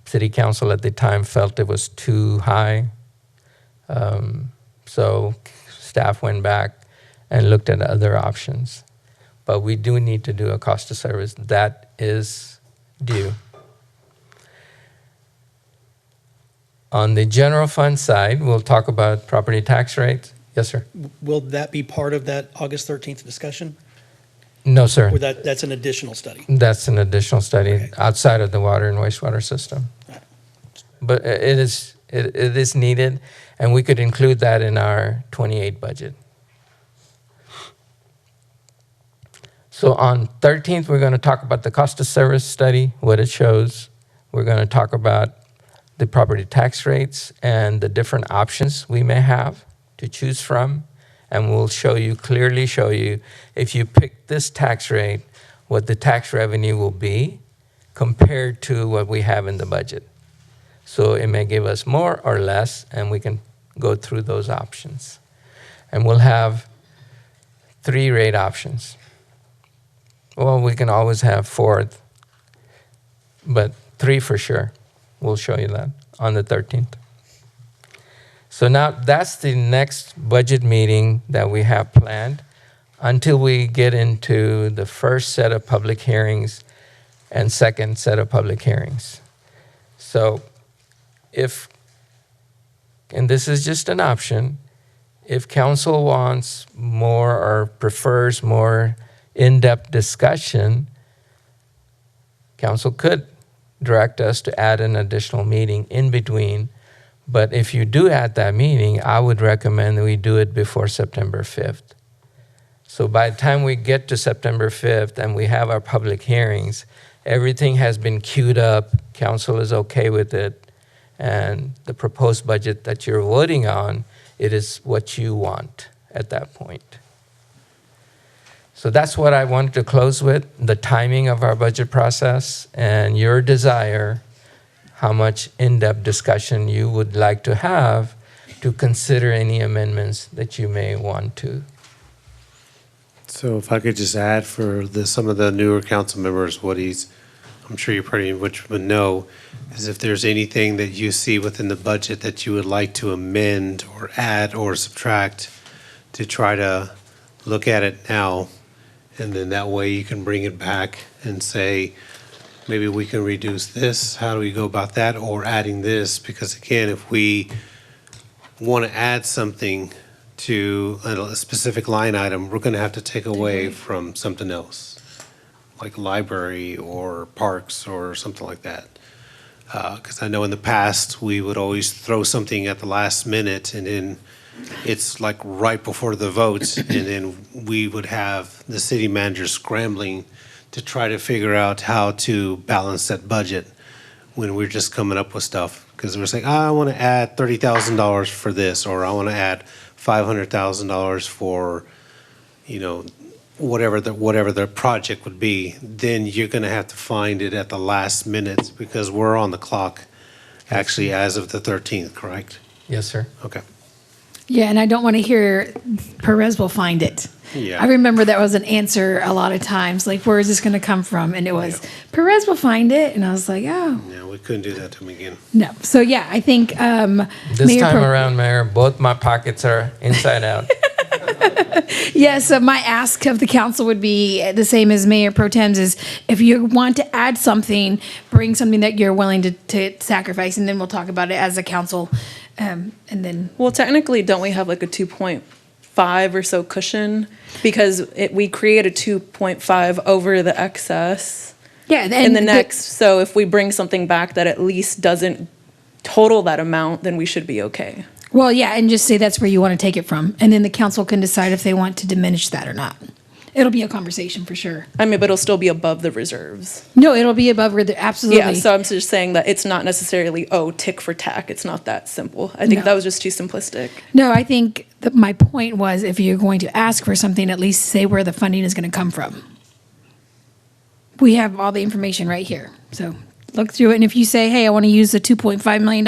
City Council at the time felt it was too high. So staff went back and looked at other options. But we do need to do a cost of service. That is due. On the general fund side, we'll talk about property tax rates. Yes, sir. Will that be part of that August 13th discussion? No, sir. Or that's an additional study? That's an additional study Okay. outside of the water and wastewater system. But it is needed, and we could include that in our 28 budget. So on 13th, we're going to talk about the cost of service study, what it shows. We're going to talk about the property tax rates and the different options we may have to choose from. And we'll clearly show you, if you pick this tax rate, what the tax revenue will be compared to what we have in the budget. So it may give us more or less, and we can go through those options. And we'll have 3 rate options. Well, we can always have 4th, but 3 for sure. We'll show you that on the 13th. So now that's the next budget meeting that we have planned until we get into the first set of public hearings and second set of public hearings. So and this is just an option, if council wants more or prefers more in-depth discussion, council could direct us to add an additional meeting in between. But if you do add that meeting, I would recommend that we do it before September 5th. So by the time we get to September 5th and we have our public hearings, everything has been queued up, council is okay with it, and the proposed budget that you're voting on, it is what you want at that point. So that's what I wanted to close with, the timing of our budget process and your desire, how much in-depth discussion you would like to have to consider any amendments that you may want to. So if I could just add for some of the newer council members, I'm sure you pretty much would know, is if there's anything that you see within the budget that you would like to amend or add or subtract, to try to look at it now, and then that way you can bring it back and say, maybe we can reduce this, how do we go about that, or adding this, because again, if we want to add something to a specific line item, we're going to have to take away from something else, like library or parks or something like that. Because I know in the past, we would always throw something at the last minute, and then it's like right before the votes, and then we would have the city manager scrambling to try to figure out how to balance that budget when we're just coming up with stuff. Because we're saying, I want to add $30,000 for this, or I want to add $500,000 for, whatever the project would be. Then you're going to have to find it at the last minute, because we're on the clock actually as of the 13th, correct? Yes, sir. Okay. Yeah, and I don't want to hear Perez will find it. Yeah. I remember that was an answer a lot of times, like, where is this going to come from? And it was, Perez will find it. And I was like, oh, Yeah, we couldn't do that to him again. no. So, yeah, I think This Mayor time Pro- around, Mayor, both my pockets are inside out. Yeah, so my ask of the council would be the same as Mayor Pro Tem's is, if you want to add something, bring something that you're willing to sacrifice, and then we'll talk about it as a council. And then, Well, technically, don't we have like a 2.5 or so cushion? Because we create a 2.5 over the excess yeah, in the next. So if we bring something back that at least doesn't total that amount, then we should be okay. Well, yeah, and just say that's where you want to take it from. And then the council can decide if they want to diminish that or not. It'll be a conversation for sure. I mean, but it'll still be above the reserves. No, it'll be above where the, absolutely. Yeah, so I'm just saying that it's not necessarily, tick for tack. It's not that simple. I think No. that was just too simplistic. No, I think that my point was, if you're going to ask for something, at least say where the funding is going to come from. We have all the information right here. So look through it. And if you say, hey, I want to use the $2.5 million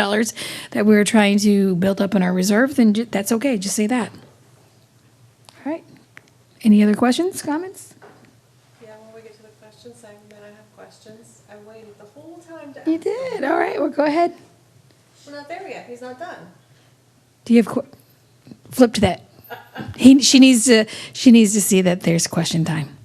that we were trying to build up in our reserve, then that's okay. Just say that. All right. Any other questions, comments? Yeah, when we get to the question segment, I have questions. I waited the whole time to ask. You did. All right. Well, go ahead. We're not there yet. He's not done. Do you have flip to that? She needs to see that there's question time.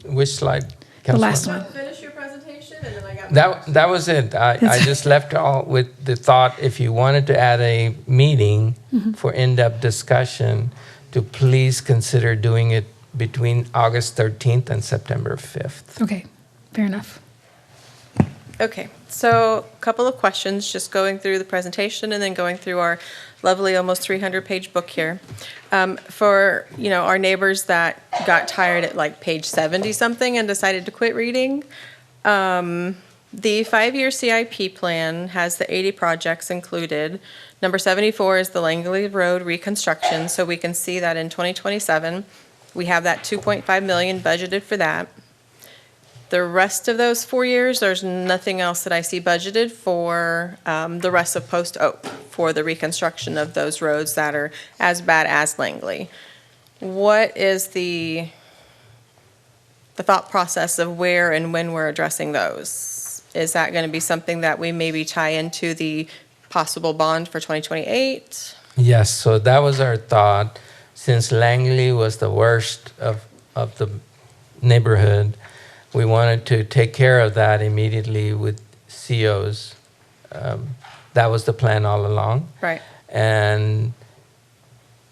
Which slide? The last Councilman? one. Finish your presentation, and then I got. That was it. I just left all with the thought, if you wanted to add a meeting for in-depth discussion, to please consider doing it between August 13th and September 5th. Okay. Fair enough. Okay, so a couple of questions, just going through the presentation and then going through our lovely, almost 300-page book here. For, our neighbors that got tired at like page 70-something and decided to quit reading, the 5-year CIP plan has the 80 projects included. Number 74 is the Langley Road reconstruction, so we can see that in 2027, we have that $2.5 million budgeted for that. The rest of those 4 years, there's nothing else that I see budgeted for the rest of Post Oak for the reconstruction of those roads that are as bad as Langley. What is the thought process of where and when we're addressing those? Is that going to be something that we maybe tie into the possible bond for 2028? Yes, so that was our thought. Since Langley was the worst of the neighborhood, we wanted to take care of that immediately with COs. That was the plan all along. Right. And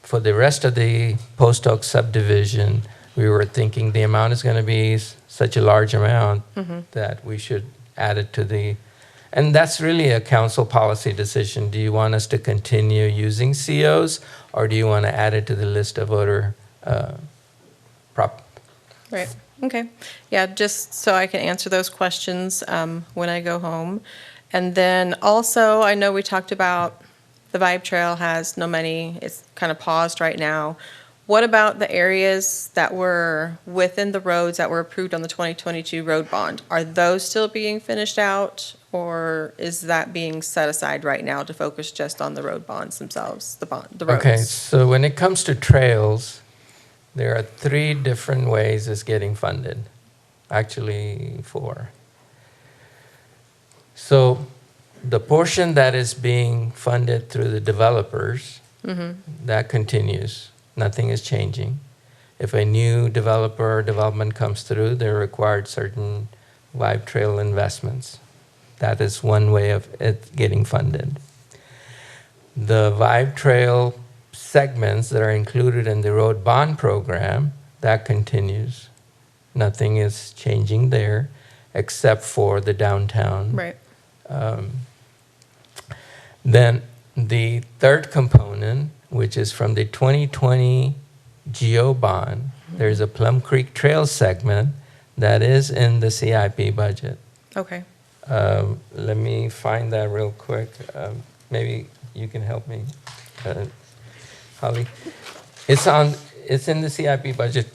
For the rest of the Post Oak subdivision, we were thinking the amount is going to be such a large amount that we should add it to the, and that's really a council policy decision. Do you want us to continue using COs, or do you want to add it to the list of voter Right, okay. Yeah, just so I can answer those questions when I go home. And then also, I know we talked about the Vibe Trail has no money, it's kind of paused right now. What about the areas that were within the roads that were approved on the 2022 road bond? Are those still being finished out, or is that being set aside right now to focus just on the road bonds themselves, the roads? Okay, so when it comes to trails, there are 3 different ways it's getting funded. Actually, 4. So the portion that is being funded through the developers, that continues. Nothing is changing. If a new developer or development comes through, they're required certain Vibe Trail investments. That is one way of it getting funded. The Vibe Trail segments that are included in the road bond program, that continues. Nothing is changing there except for the downtown. Right. Then the third component, which is from the 2020 GO bond, there's a Plum Creek Trail segment that is in the CIP budget. Okay. Let me find that real quick. Maybe you can help me, Holly. It's in the CIP budget.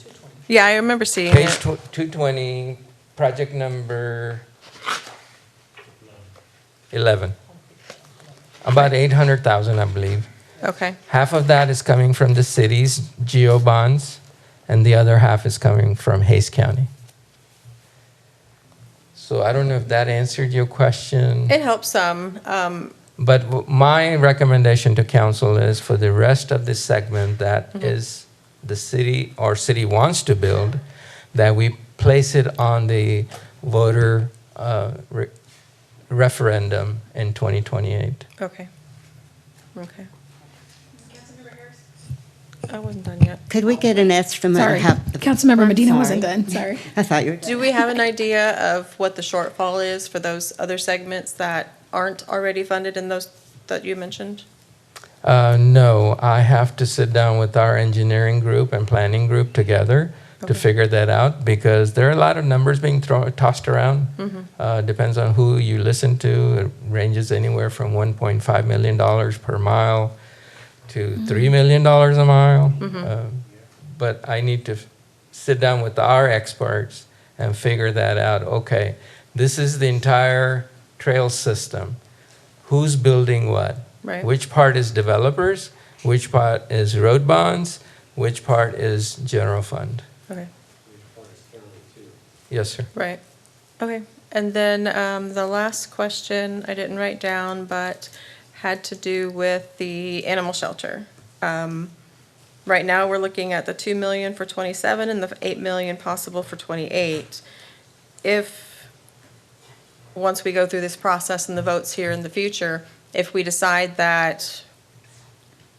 Yeah, I remember seeing Page it. 220, project number 11. About 800,000, I believe. Okay. Half of that is coming from the city's GO bonds, and the other half is coming from Hays County. So I don't know if that answered your question. It helps some. But my recommendation to council is for the rest of this segment that is the city or city wants to build, that we place it on the voter referendum in 2028. Okay. Okay. I wasn't done yet. Could we get an estimate Sorry, of how? the- Councilmember I'm Medina sorry. wasn't done, sorry. I thought you were. Do we have an idea of what the shortfall is for those other segments that aren't already funded in those that you mentioned? No, I have to sit down with our engineering group and planning group together to figure that out, because there are a lot of numbers being tossed around. Depends on who you listen to. It ranges anywhere from $1.5 million per mile to $3 million a mile. But I need to sit down with our experts and figure that out. Okay, this is the entire trail system. Who's building what? Right. Which part is developers? Which part is road bonds? Which part is general fund? Okay. Yes, sir. Right. Okay. And then the last question I didn't write down, but had to do with the animal shelter. Right now, we're looking at the 2 million for 27 and the 8 million possible for 28. If, once we go through this process and the votes here in the future, if we decide that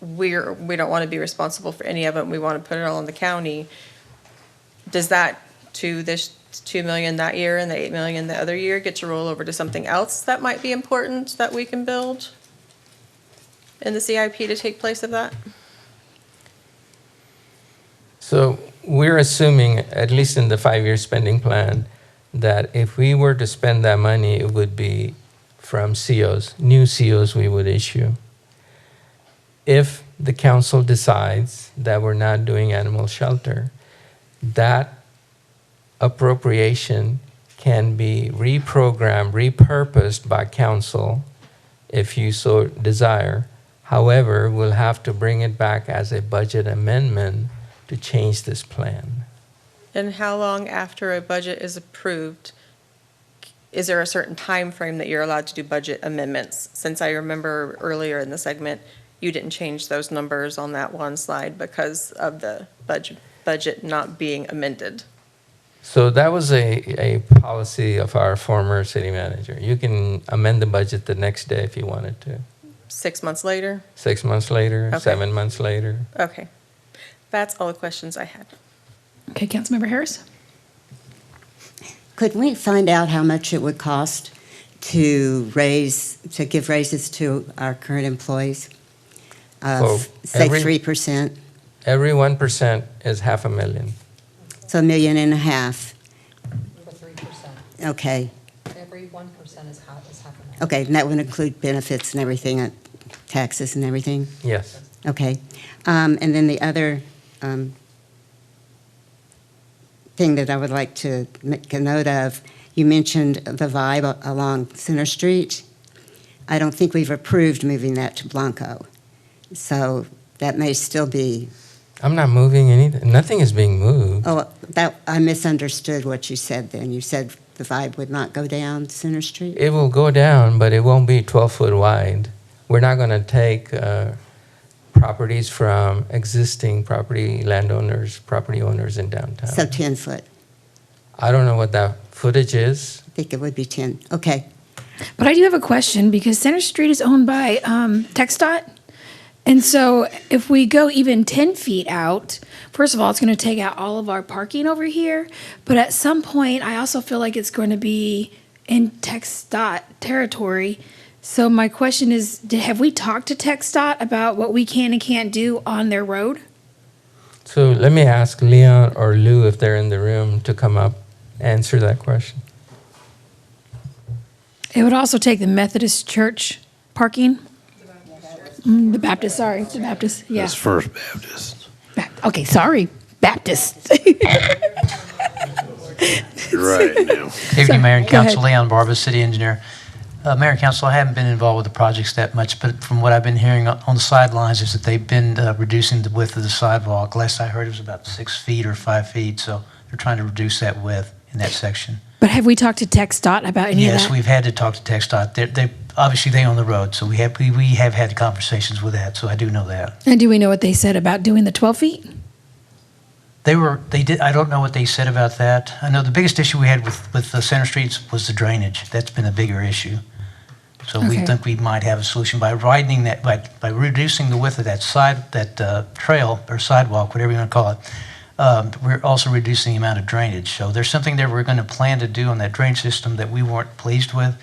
we don't want to be responsible for any of it, and we want to put it all in the county, does that, to this 2 million that year and the 8 million the other year, get to roll over to something else that might be important that we can build in the CIP to take place of that? So we're assuming, at least in the 5-year spending plan, that if we were to spend that money, it would be from COs, new COs we would issue. If the council decides that we're not doing animal shelter, that appropriation can be reprogrammed, repurposed by council if you so desire. However, we'll have to bring it back as a budget amendment to change this plan. And how long after a budget is approved, is there a certain time frame that you're allowed to do budget amendments? Since I remember earlier in the segment, you didn't change those numbers on that one slide because of the budget not being amended. So that was a policy of our former city manager. You can amend the budget the next day if you wanted to. 6 months later? 6 months later, Okay. 7 months later. Okay. That's all the questions I had. Okay, Councilmember Harris? Could we find out how much it would cost to give raises to our current employees? Of, say, 3%? Every 1% is $500,000. So $1.5 million. For 3%. Okay. Every 1% is half a million. Okay, and that would include benefits and everything, taxes and everything? Yes. Okay. And then the other thing that I would like to make a note of, you mentioned the vibe along Center Street. I don't think we've approved moving that to Blanco. So that may still be, I'm not moving anything. Nothing is being moved. I misunderstood what you said then. You said the vibe would not go down Center Street? It will go down, but it won't be 12 foot wide. We're not going to take properties from existing property owners in downtown. So 10 foot. I don't know what that footage is. I think it would be 10. Okay. But I do have a question because Center Street is owned by TxDOT. And so if we go even 10 feet out, first of all, it's going to take out all of our parking over here. But at some point, I also feel like it's going to be in TxDOT territory. So my question is, have we talked to TxDOT about what we can and can't do on their road? So let me ask Leon or Lou if they're in the room to come up, answer that question. It would also take the Methodist Church parking. The Baptist, yeah. That's First Baptist. Okay, sorry, Baptist. Right now. Evening, Mayor and Go Council. ahead. Leon Barba, City Engineer. Mayor and Council, I haven't been involved with the projects that much, but from what I've been hearing on the sidelines is that they've been reducing the width of the sidewalk. Last I heard, it was about 6 feet or 5 feet, so they're trying to reduce that width in that section. But have we talked to TxDOT about any of that? Yes, we've had to talk to TxDOT. They obviously they own the road, so we have had conversations with that, so I do know that. And do we know what they said about doing the 12 feet? They did. I don't know what they said about that. I know the biggest issue we had with the Center Streets was the drainage. That's been a bigger issue. So we Okay. think we might have a solution by widening that, by reducing the width of that trail or sidewalk, whatever you want to call it. We're also reducing the amount of drainage. So there's something that we're going to plan to do on that drainage system that we weren't pleased with,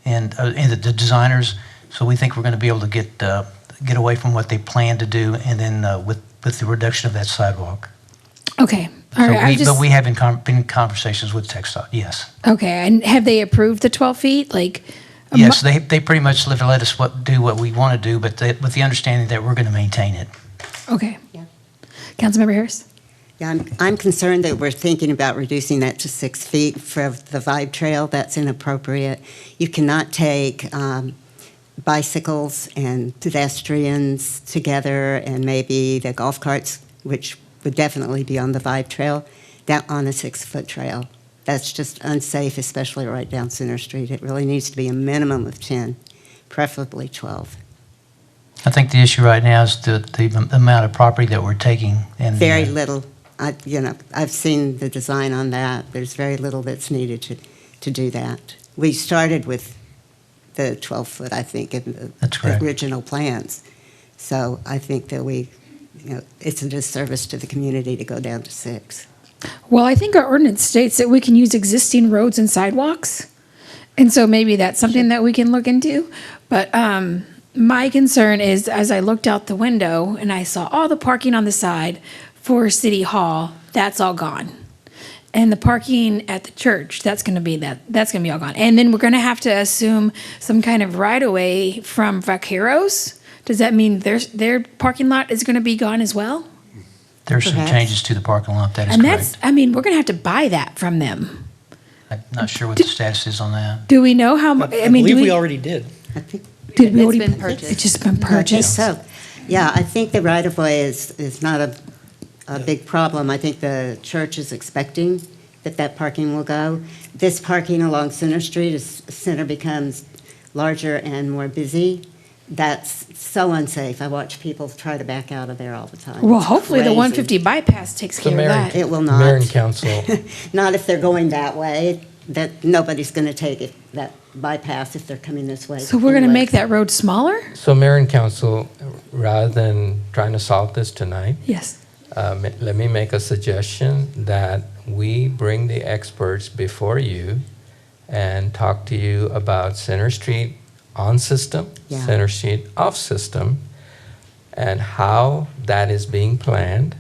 and the designers. So we think we're going to be able to get away from what they planned to do, and then with the reduction of that sidewalk. Okay, all right. But we have been in conversations with TxDOT, yes. Okay, and have they approved the 12 feet? Like, Yes, they pretty much let us do what we want to do, but with the understanding that we're going to maintain it. Okay. Yeah. Councilmember Harris? Yeah, I'm concerned that we're thinking about reducing that to 6 feet for the Vibe Trail. That's inappropriate. You cannot take bicycles and pedestrians together and maybe the golf carts, which would definitely be on the Vibe Trail, down on a 6-foot trail. That's just unsafe, especially right down Center Street. It really needs to be a minimum of 10, preferably 12. I think the issue right now is the amount of property that we're taking. And Very little. I've seen the design on that. There's very little that's needed to do that. We started with the 12-foot, I think, in the original plans. So I think that it's a disservice to the community to go down to 6. Well, I think our ordinance states that we can use existing roads and sidewalks. And so maybe that's something that we can look into. But my concern is, as I looked out the window and I saw all the parking on the side for City Hall, that's all gone. And the parking at the church, that's going to be all gone. And then we're going to have to assume some kind of right-of-way from Vaqueros. Does that mean their parking lot is going to be gone as well? There's some Perhaps. changes to the parking lot, that is And correct. we're going to have to buy that from them. I'm not sure what the status is on that. Do we know how much? I believe we already did. Did we It's already? been purchased. It's just been I think purchased. so. Yeah, I think the right-of-way is not a big problem. I think the church is expecting that parking will go. This parking along Center Street, as Center becomes larger and more busy, that's so unsafe. I watch people try to back out of there all the time. Well, It's hopefully the crazy. 150 bypass takes care of that. It will not. Mayor and Council. Not if they're going that way. that nobody's going to take it, that bypass if they're coming this way. So we're going to anyway. make that road smaller? So Mayor and Council, rather than trying to solve this tonight, Yes. let me make a suggestion that we bring the experts before you and talk to you about Center Street on system, Yeah. Center Street off system, and how that is being planned,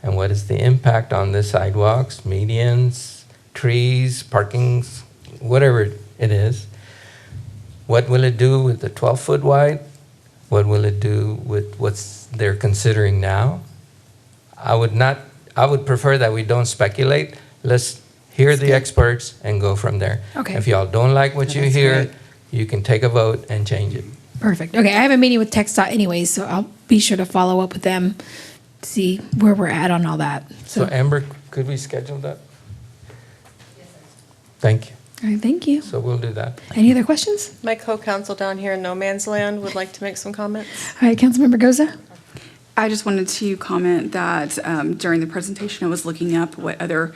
and what is the impact on the sidewalks, medians, trees, parkings, whatever it is. What will it do with the 12-foot wide? What will it do with what's they're considering now? I would prefer that we don't speculate. Let's hear the experts and go from there. Okay. If y'all don't like what you That's hear, great. you can take a vote and change it. Perfect. Okay, I have a meeting with TxDOT anyways, so I'll be sure to follow up with them, see where we're at on all that. So So, Amber, could we schedule that? Thank you. all right, thank you. So we'll do that. Any other questions? My co-counsel down here in No Man's Land would like to make some comments. All right, Councilmember Goza? I just wanted to comment that during the presentation, I was looking up what other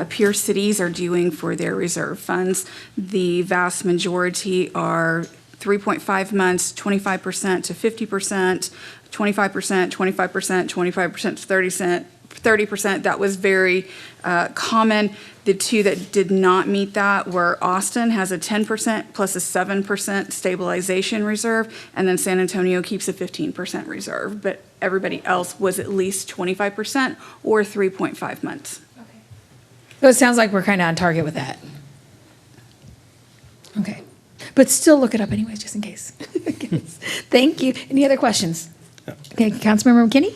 peer cities are doing for their reserve funds. The vast majority are 3.5 months, 25% to 50%, 25%, 25%, 25% to 30%. That was very common. The two that did not meet that were Austin has a 10% plus a 7% stabilization reserve, and then San Antonio keeps a 15% reserve. But everybody else was at least 25% or 3.5 months. So it sounds like we're kind of on target with that. Okay. But still look it up anyways, just in case. Thank you. Any other questions? Okay, Councilmember McKinney?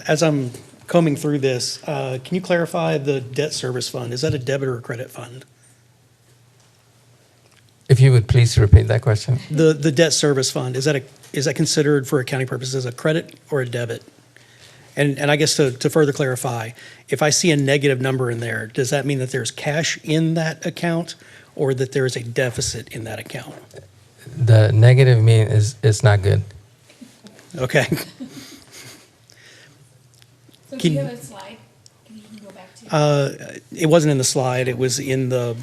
As I'm combing through this, can you clarify the debt service fund? Is that a debit or a credit fund? If you would please repeat that question. The debt service fund, is that considered for accounting purposes a credit or a debit? And I guess to further clarify, if I see a negative number in there, does that mean that there's cash in that account or that there is a deficit in that account? The negative mean is it's not good. Okay. So do you have a slide? Can you go back to? It wasn't in the slide, it was in the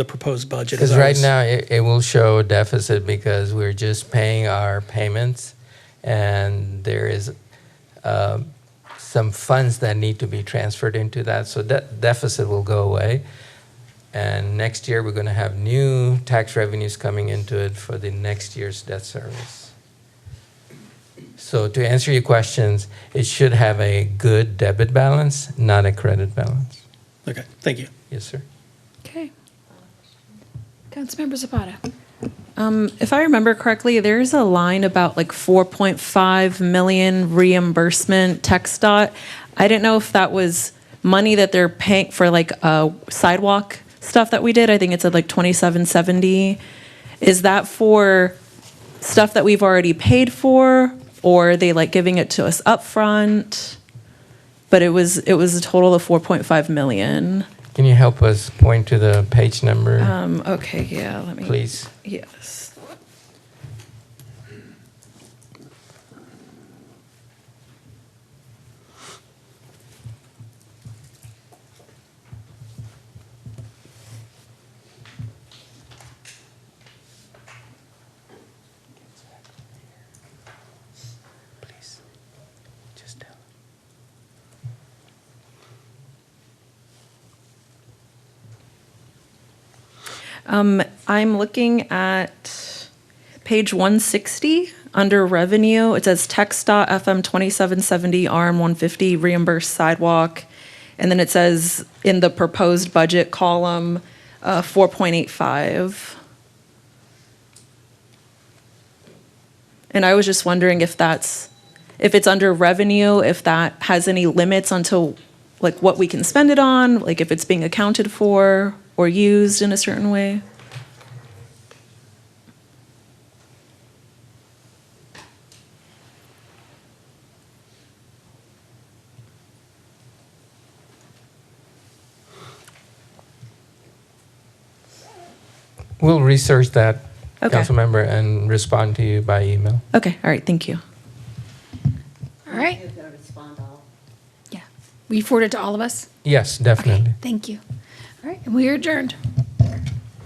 proposed budget. Because right now, it will show a deficit because we're just paying our payments, and there is some funds that need to be transferred into that, so that deficit will go away. And next year, we're going to have new tax revenues coming into it for the next year's debt service. So to answer your questions, it should have a good debit balance, not a credit balance. Okay, thank you. Yes, sir. Okay. Councilmember Zapata? If I remember correctly, there's a line about like 4.5 million reimbursement TxDOT. I didn't know if that was money that they're paying for like sidewalk stuff that we did. I think it's at like 2770. Is that for stuff that we've already paid for, or are they like giving it to us upfront? But it was a total of 4.5 million. Can you help us point to the page number? Okay, yeah, let me. Please. Yes. Please, just tell. I'm looking at page 160 under revenue. It says TxDOT FM 2770 RM 150 reimbursed sidewalk. And then it says in the proposed budget column, 4.85. And I was just wondering if it's under revenue, if that has any limits until like what we can spend it on, like if it's being accounted for or used in a certain way. We'll research that, Okay. Councilmember, and respond to you by email. Okay, all right, thank you. All right. Yeah. Will you forward it to all of us? Yes, definitely. Thank you. All right, and we are adjourned.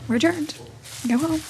We're adjourned. Go home.